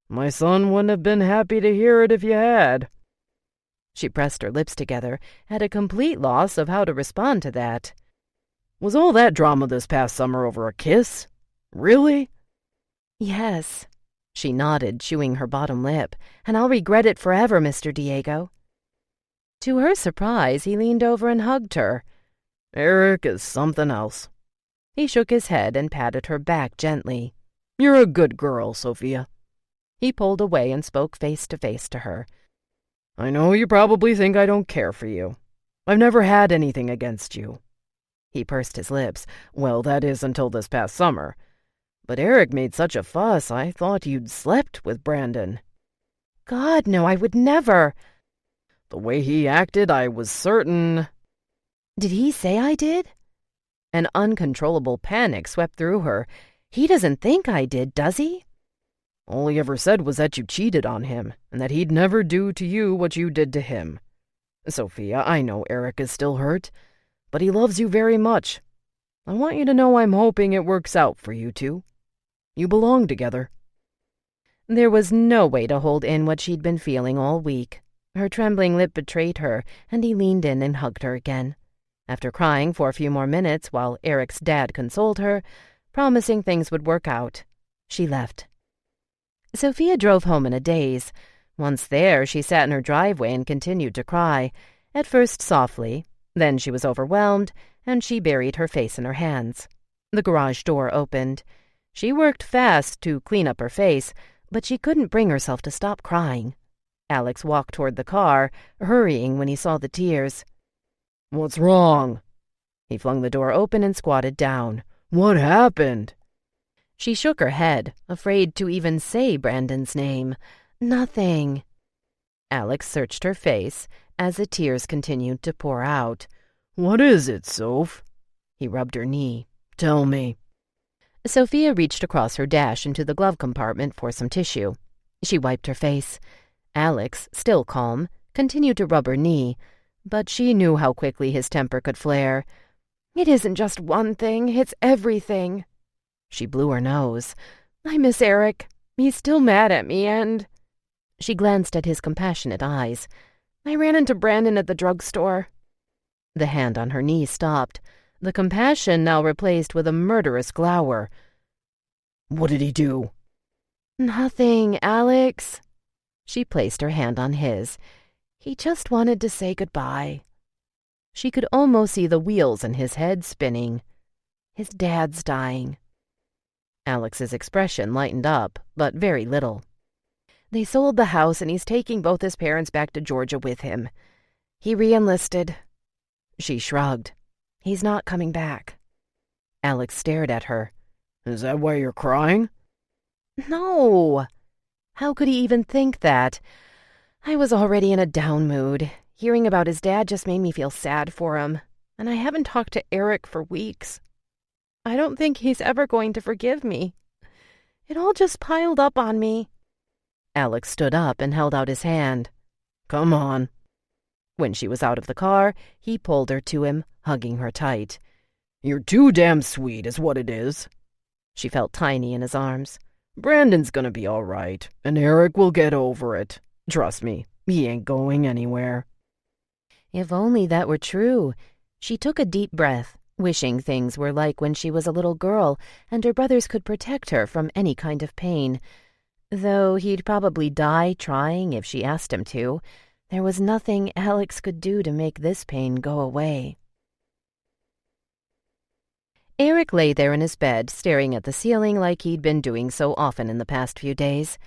My son wouldn't have been happy to hear it if you had. She pressed her lips together, at a complete loss of how to respond to that. Was all that drama this past summer over a kiss? Really? "Yes," she nodded, chewing her bottom lip, "and I'll regret it forever, Mr. Diego." To her surprise, he leaned over and hugged her. Eric is something else. He shook his head and patted her back gently. You're a good girl, Sofia. He pulled away and spoke face to face to her. I know you probably think I don't care for you. I've never had anything against you. He pursed his lips. Well, that is until this past summer. But Eric made such a fuss, I thought you'd slept with Brandon. God, no, I would never. The way he acted, I was certain. Did he say I did? An uncontrollable panic swept through her. He doesn't think I did, does he? All he ever said was that you cheated on him, and that he'd never do to you what you did to him. Sofia, I know Eric is still hurt, but he loves you very much. I want you to know I'm hoping it works out for you two. You belong together. There was no way to hold in what she'd been feeling all week. Her trembling lip betrayed her, and he leaned in and hugged her again. After crying for a few more minutes while Eric's dad consoled her, promising things would work out, she left. Sofia drove home in a daze. Once there, she sat in her driveway and continued to cry, at first softly. Then she was overwhelmed, and she buried her face in her hands. The garage door opened. She worked fast to clean up her face, but she couldn't bring herself to stop crying. Alex walked toward the car, hurrying when he saw the tears. "What's wrong?" He flung the door open and squatted down. "What happened?" She shook her head, afraid to even say Brandon's name. "Nothing." Alex searched her face as the tears continued to pour out. "What is it, Soph?" He rubbed her knee. "Tell me." Sofia reached across her dash into the glove compartment for some tissue. She wiped her face. Alex, still calm, continued to rub her knee, but she knew how quickly his temper could flare. "It isn't just one thing, it's everything." She blew her nose. "I miss Eric. He's still mad at me, and—" She glanced at his compassionate eyes. "I ran into Brandon at the drugstore." The hand on her knee stopped, the compassion now replaced with a murderous glower. "What did he do?" "Nothing, Alex." She placed her hand on his. "He just wanted to say goodbye." She could almost see the wheels in his head spinning. "His dad's dying." Alex's expression lightened up, but very little. "They sold the house and he's taking both his parents back to Georgia with him. He re-enlisted." She shrugged. "He's not coming back." Alex stared at her. "Is that why you're crying?" "No." How could he even think that? I was already in a down mood. Hearing about his dad just made me feel sad for him, and I haven't talked to Eric for weeks. I don't think he's ever going to forgive me. It all just piled up on me." Alex stood up and held out his hand. "Come on." When she was out of the car, he pulled her to him, hugging her tight. "You're too damn sweet, is what it is." She felt tiny in his arms. "Brandon's gonna be all right, and Eric will get over it. Trust me, he ain't going anywhere." If only that were true. She took a deep breath, wishing things were like when she was a little girl and her brothers could protect her from any kind of pain. Though he'd probably die trying if she asked him to, there was nothing Alex could do to make this pain go away. Eric lay there in his bed, staring at the ceiling like he'd been doing so often in the past few days.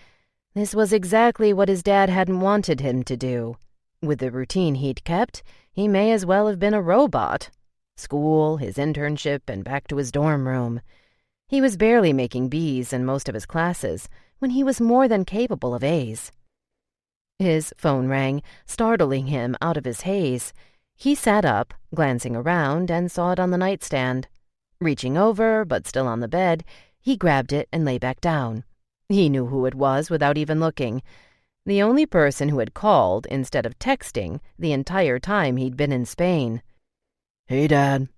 This was exactly what his dad hadn't wanted him to do. With the routine he'd kept, he may as well have been a robot. School, his internship, and back to his dorm room. He was barely making B's in most of his classes when he was more than capable of A's. His phone rang, startling him out of his haze. He sat up, glancing around, and saw it on the nightstand. Reaching over, but still on the bed, he grabbed it and lay back down. He knew who it was without even looking. The only person who had called instead of texting the entire time he'd been in Spain. "Hey, Dad."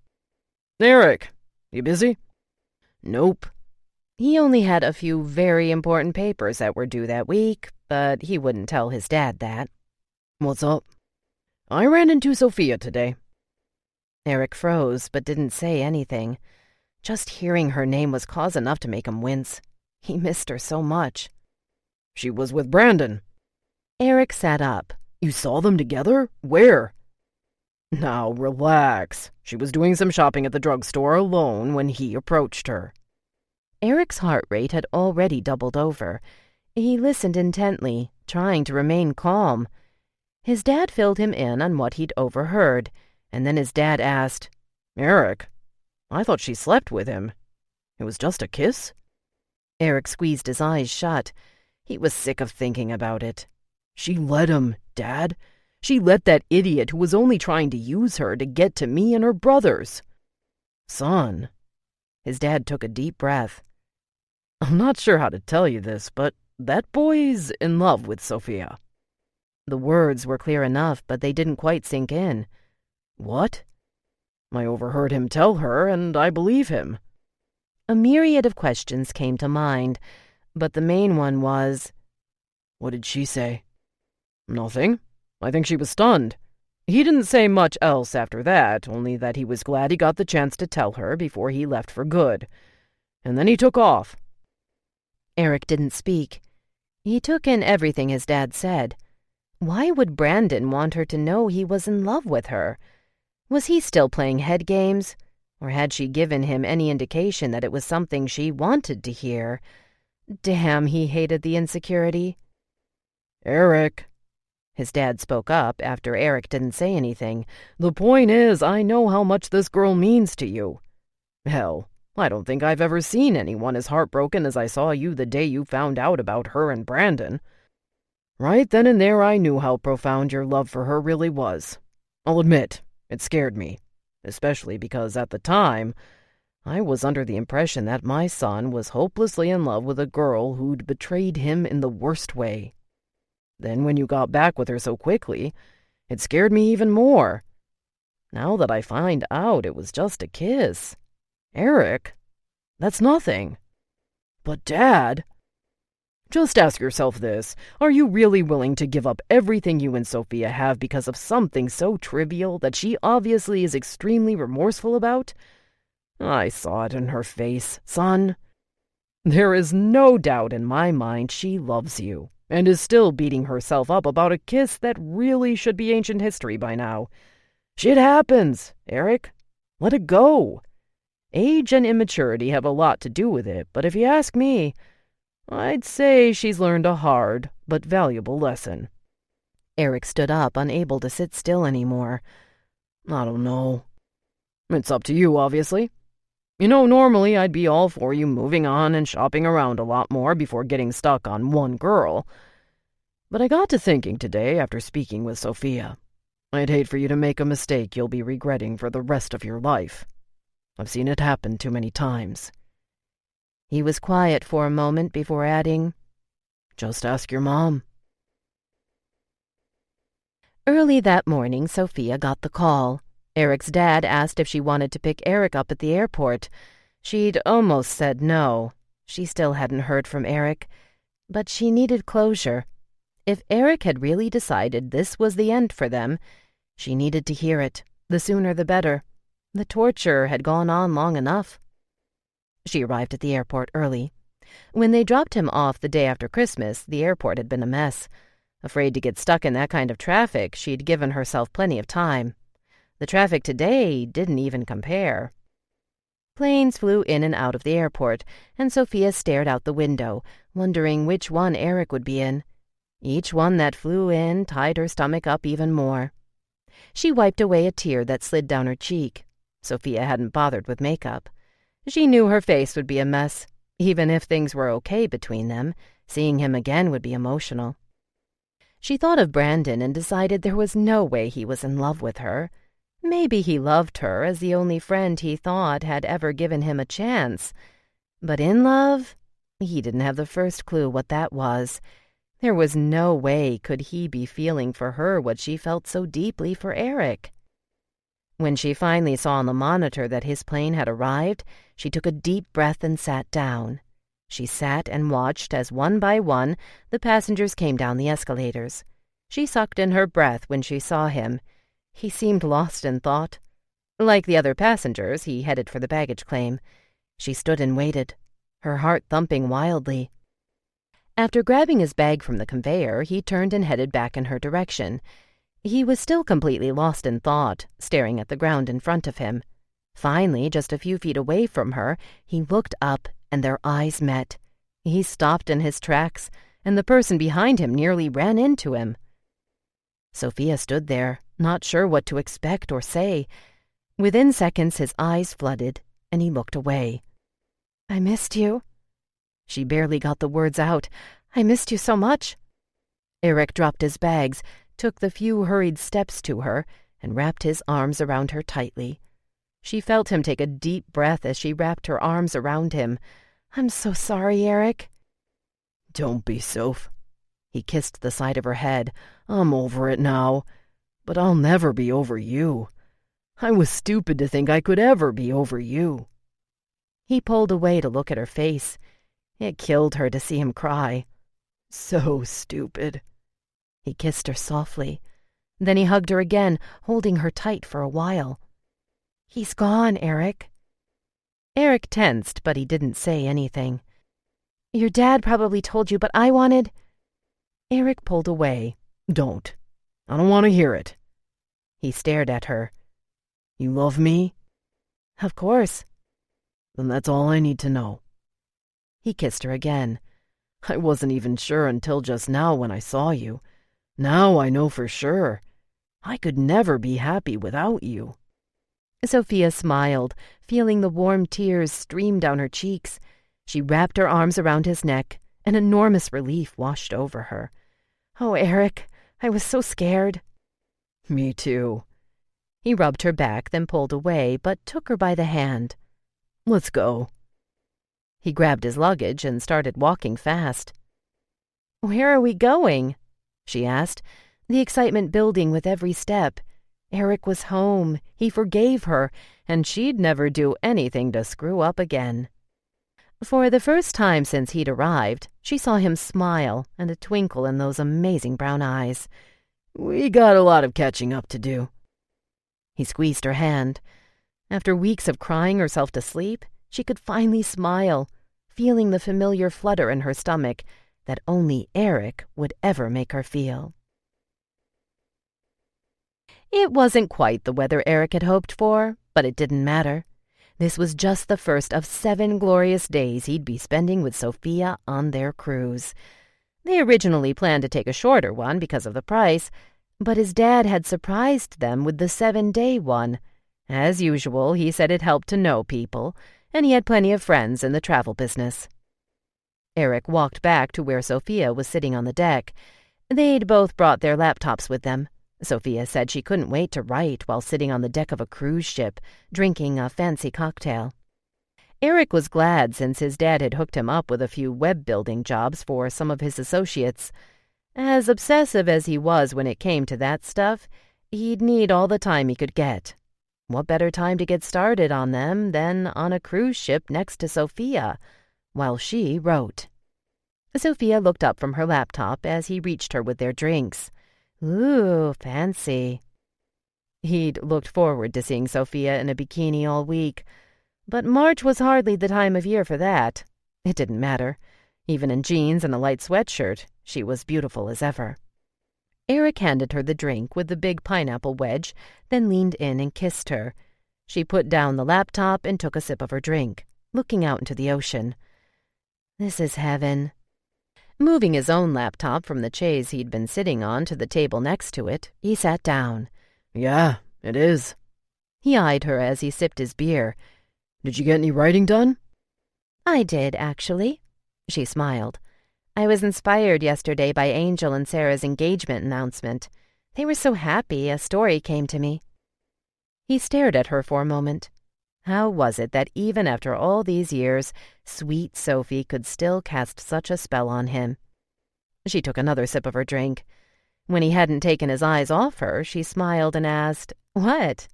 "Eric, you busy?" Nope. He only had a few very important papers that were due that week, but he wouldn't tell his dad that. "What's up?" "I ran into Sofia today." Eric froze, but didn't say anything. Just hearing her name was cause enough to make him wince. He missed her so much. "She was with Brandon." Eric sat up. "You saw them together? Where?" "Now, relax. She was doing some shopping at the drugstore alone when he approached her." Eric's heart rate had already doubled over. He listened intently, trying to remain calm. His dad filled him in on what he'd overheard, and then his dad asked, "Eric, I thought she slept with him. It was just a kiss?" Eric squeezed his eyes shut. He was sick of thinking about it. "She let him, Dad. She let that idiot who was only trying to use her to get to me and her brothers." "Son." His dad took a deep breath. "I'm not sure how to tell you this, but that boy's in love with Sofia." The words were clear enough, but they didn't quite sink in. "What?" "I overheard him tell her, and I believe him." A myriad of questions came to mind, but the main one was, "What did she say?" "Nothing. I think she was stunned. He didn't say much else after that, only that he was glad he got the chance to tell her before he left for good. And then he took off." Eric didn't speak. He took in everything his dad said. Why would Brandon want her to know he was in love with her? Was he still playing head games? Or had she given him any indication that it was something she wanted to hear? Damn, he hated the insecurity. "Eric," his dad spoke up after Eric didn't say anything. "The point is, I know how much this girl means to you. Hell, I don't think I've ever seen anyone as heartbroken as I saw you the day you found out about her and Brandon. Right then and there I knew how profound your love for her really was. I'll admit, it scared me, especially because at the time, I was under the impression that my son was hopelessly in love with a girl who'd betrayed him in the worst way. Then when you got back with her so quickly, it scared me even more. Now that I find out it was just a kiss. Eric, that's nothing." "But Dad..." "Just ask yourself this. Are you really willing to give up everything you and Sofia have because of something so trivial that she obviously is extremely remorseful about? I saw it in her face, son. There is no doubt in my mind she loves you, and is still beating herself up about a kiss that really should be ancient history by now. Shit happens, Eric. Let it go. Age and immaturity have a lot to do with it, but if you ask me, I'd say she's learned a hard but valuable lesson." Eric stood up, unable to sit still anymore. "I don't know. It's up to you, obviously. You know, normally I'd be all for you moving on and shopping around a lot more before getting stuck on one girl. But I got to thinking today after speaking with Sofia. I'd hate for you to make a mistake you'll be regretting for the rest of your life. I've seen it happen too many times." He was quiet for a moment before adding, "Just ask your mom." Early that morning, Sofia got the call. Eric's dad asked if she wanted to pick Eric up at the airport. She'd almost said no. She still hadn't heard from Eric. But she needed closure. If Eric had really decided this was the end for them, she needed to hear it. The sooner the better. The torture had gone on long enough. She arrived at the airport early. When they dropped him off the day after Christmas, the airport had been a mess. Afraid to get stuck in that kind of traffic, she'd given herself plenty of time. The traffic today didn't even compare. Planes flew in and out of the airport, and Sofia stared out the window, wondering which one Eric would be in. Each one that flew in tied her stomach up even more. She wiped away a tear that slid down her cheek. Sofia hadn't bothered with makeup. She knew her face would be a mess. Even if things were okay between them, seeing him again would be emotional. She thought of Brandon and decided there was no way he was in love with her. Maybe he loved her as the only friend he thought had ever given him a chance. But in love? He didn't have the first clue what that was. There was no way could he be feeling for her what she felt so deeply for Eric. When she finally saw on the monitor that his plane had arrived, she took a deep breath and sat down. She sat and watched as one by one the passengers came down the escalators. She sucked in her breath when she saw him. He seemed lost in thought. Like the other passengers, he headed for the baggage claim. She stood and waited, her heart thumping wildly. After grabbing his bag from the conveyor, he turned and headed back in her direction. He was still completely lost in thought, staring at the ground in front of him. Finally, just a few feet away from her, he looked up and their eyes met. He stopped in his tracks, and the person behind him nearly ran into him. Sofia stood there, not sure what to expect or say. Within seconds, his eyes flooded, and he looked away. "I missed you." She barely got the words out. "I missed you so much." Eric dropped his bags, took the few hurried steps to her, and wrapped his arms around her tightly. She felt him take a deep breath as she wrapped her arms around him. "I'm so sorry, Eric." "Don't be, Soph." He kissed the side of her head. "I'm over it now. But I'll never be over you. I was stupid to think I could ever be over you." He pulled away to look at her face. It killed her to see him cry. So stupid. He kissed her softly. Then he hugged her again, holding her tight for a while. "He's gone, Eric." Eric tensed, but he didn't say anything. "Your dad probably told you, but I wanted—" Eric pulled away. Don't. I don't want to hear it. He stared at her. You love me? "Of course." Then that's all I need to know. He kissed her again. I wasn't even sure until just now when I saw you. Now I know for sure. I could never be happy without you." Sofia smiled, feeling the warm tears stream down her cheeks. She wrapped her arms around his neck. An enormous relief washed over her. "Oh, Eric, I was so scared." Me too. He rubbed her back, then pulled away, but took her by the hand. Let's go. He grabbed his luggage and started walking fast. "Where are we going?" she asked, the excitement building with every step. Eric was home. He forgave her, and she'd never do anything to screw up again. For the first time since he'd arrived, she saw him smile and a twinkle in those amazing brown eyes. We got a lot of catching up to do. He squeezed her hand. After weeks of crying herself to sleep, she could finally smile, feeling the familiar flutter in her stomach that only Eric would ever make her feel. It wasn't quite the weather Eric had hoped for, but it didn't matter. This was just the first of 7 glorious days he'd be spending with Sofia on their cruise. They originally planned to take a shorter one because of the price, but his dad had surprised them with the 7-day one. As usual, he said it helped to know people, and he had plenty of friends in the travel business. Eric walked back to where Sofia was sitting on the deck. They'd both brought their laptops with them. Sofia said she couldn't wait to write while sitting on the deck of a cruise ship, drinking a fancy cocktail. Eric was glad since his dad had hooked him up with a few web-building jobs for some of his associates. As obsessive as he was when it came to that stuff, he'd need all the time he could get. What better time to get started on them than on a cruise ship next to Sofia, while she wrote? Sofia looked up from her laptop as he reached her with their drinks. Ooh, fancy. He'd looked forward to seeing Sofia in a bikini all week, but March was hardly the time of year for that. It didn't matter. Even in jeans and a light sweatshirt, she was beautiful as ever. Eric handed her the drink with the big pineapple wedge, then leaned in and kissed her. She put down the laptop and took a sip of her drink, looking out into the ocean. This is heaven. Moving his own laptop from the chaise he'd been sitting on to the table next to it, he sat down. Yeah, it is. He eyed her as he sipped his beer. Did you get any writing done? I did, actually. She smiled. I was inspired yesterday by Angel and Sarah's engagement announcement. They were so happy a story came to me. He stared at her for a moment. How was it that even after all these years, sweet Sofie could still cast such a spell on him? She took another sip of her drink. When he hadn't taken his eyes off her, she smiled and asked, "What?"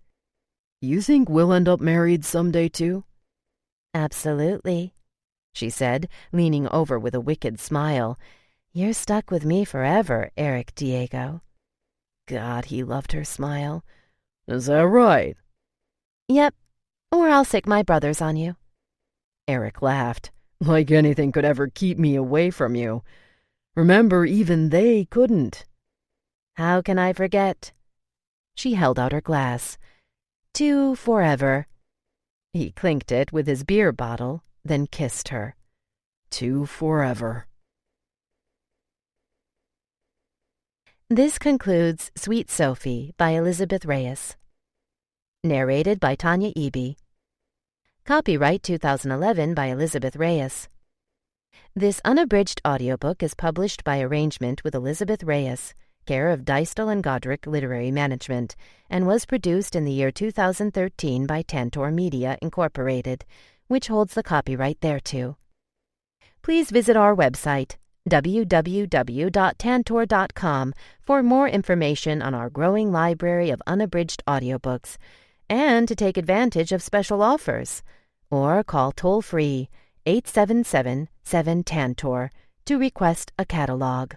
You think we'll end up married someday, too? Absolutely, she said, leaning over with a wicked smile. You're stuck with me forever, Eric Diego. God, he loved her smile. Is that right? Yep, or I'll sick my brothers on you. Eric laughed. Like anything could ever keep me away from you. Remember, even they couldn't. How can I forget? She held out her glass. To forever. He clinked it with his beer bottle, then kissed her. To forever. This concludes Sweet Sofie by Elizabeth Reyes. Narrated by Tanya Eby. Copyright 2011 by Elizabeth Reyes. This unabridged audiobook is published by arrangement with Elizabeth Reyes, care of Dystal and Godric Literary Management, and was produced in the year 2013 by Tantor Media, Incorporated, which holds the copyright thereto. Please visit our website, www.tantor.com, for more information on our growing library of unabridged audiobooks, and to take advantage of special offers, or call toll-free 8777-TANTOR to request a catalog.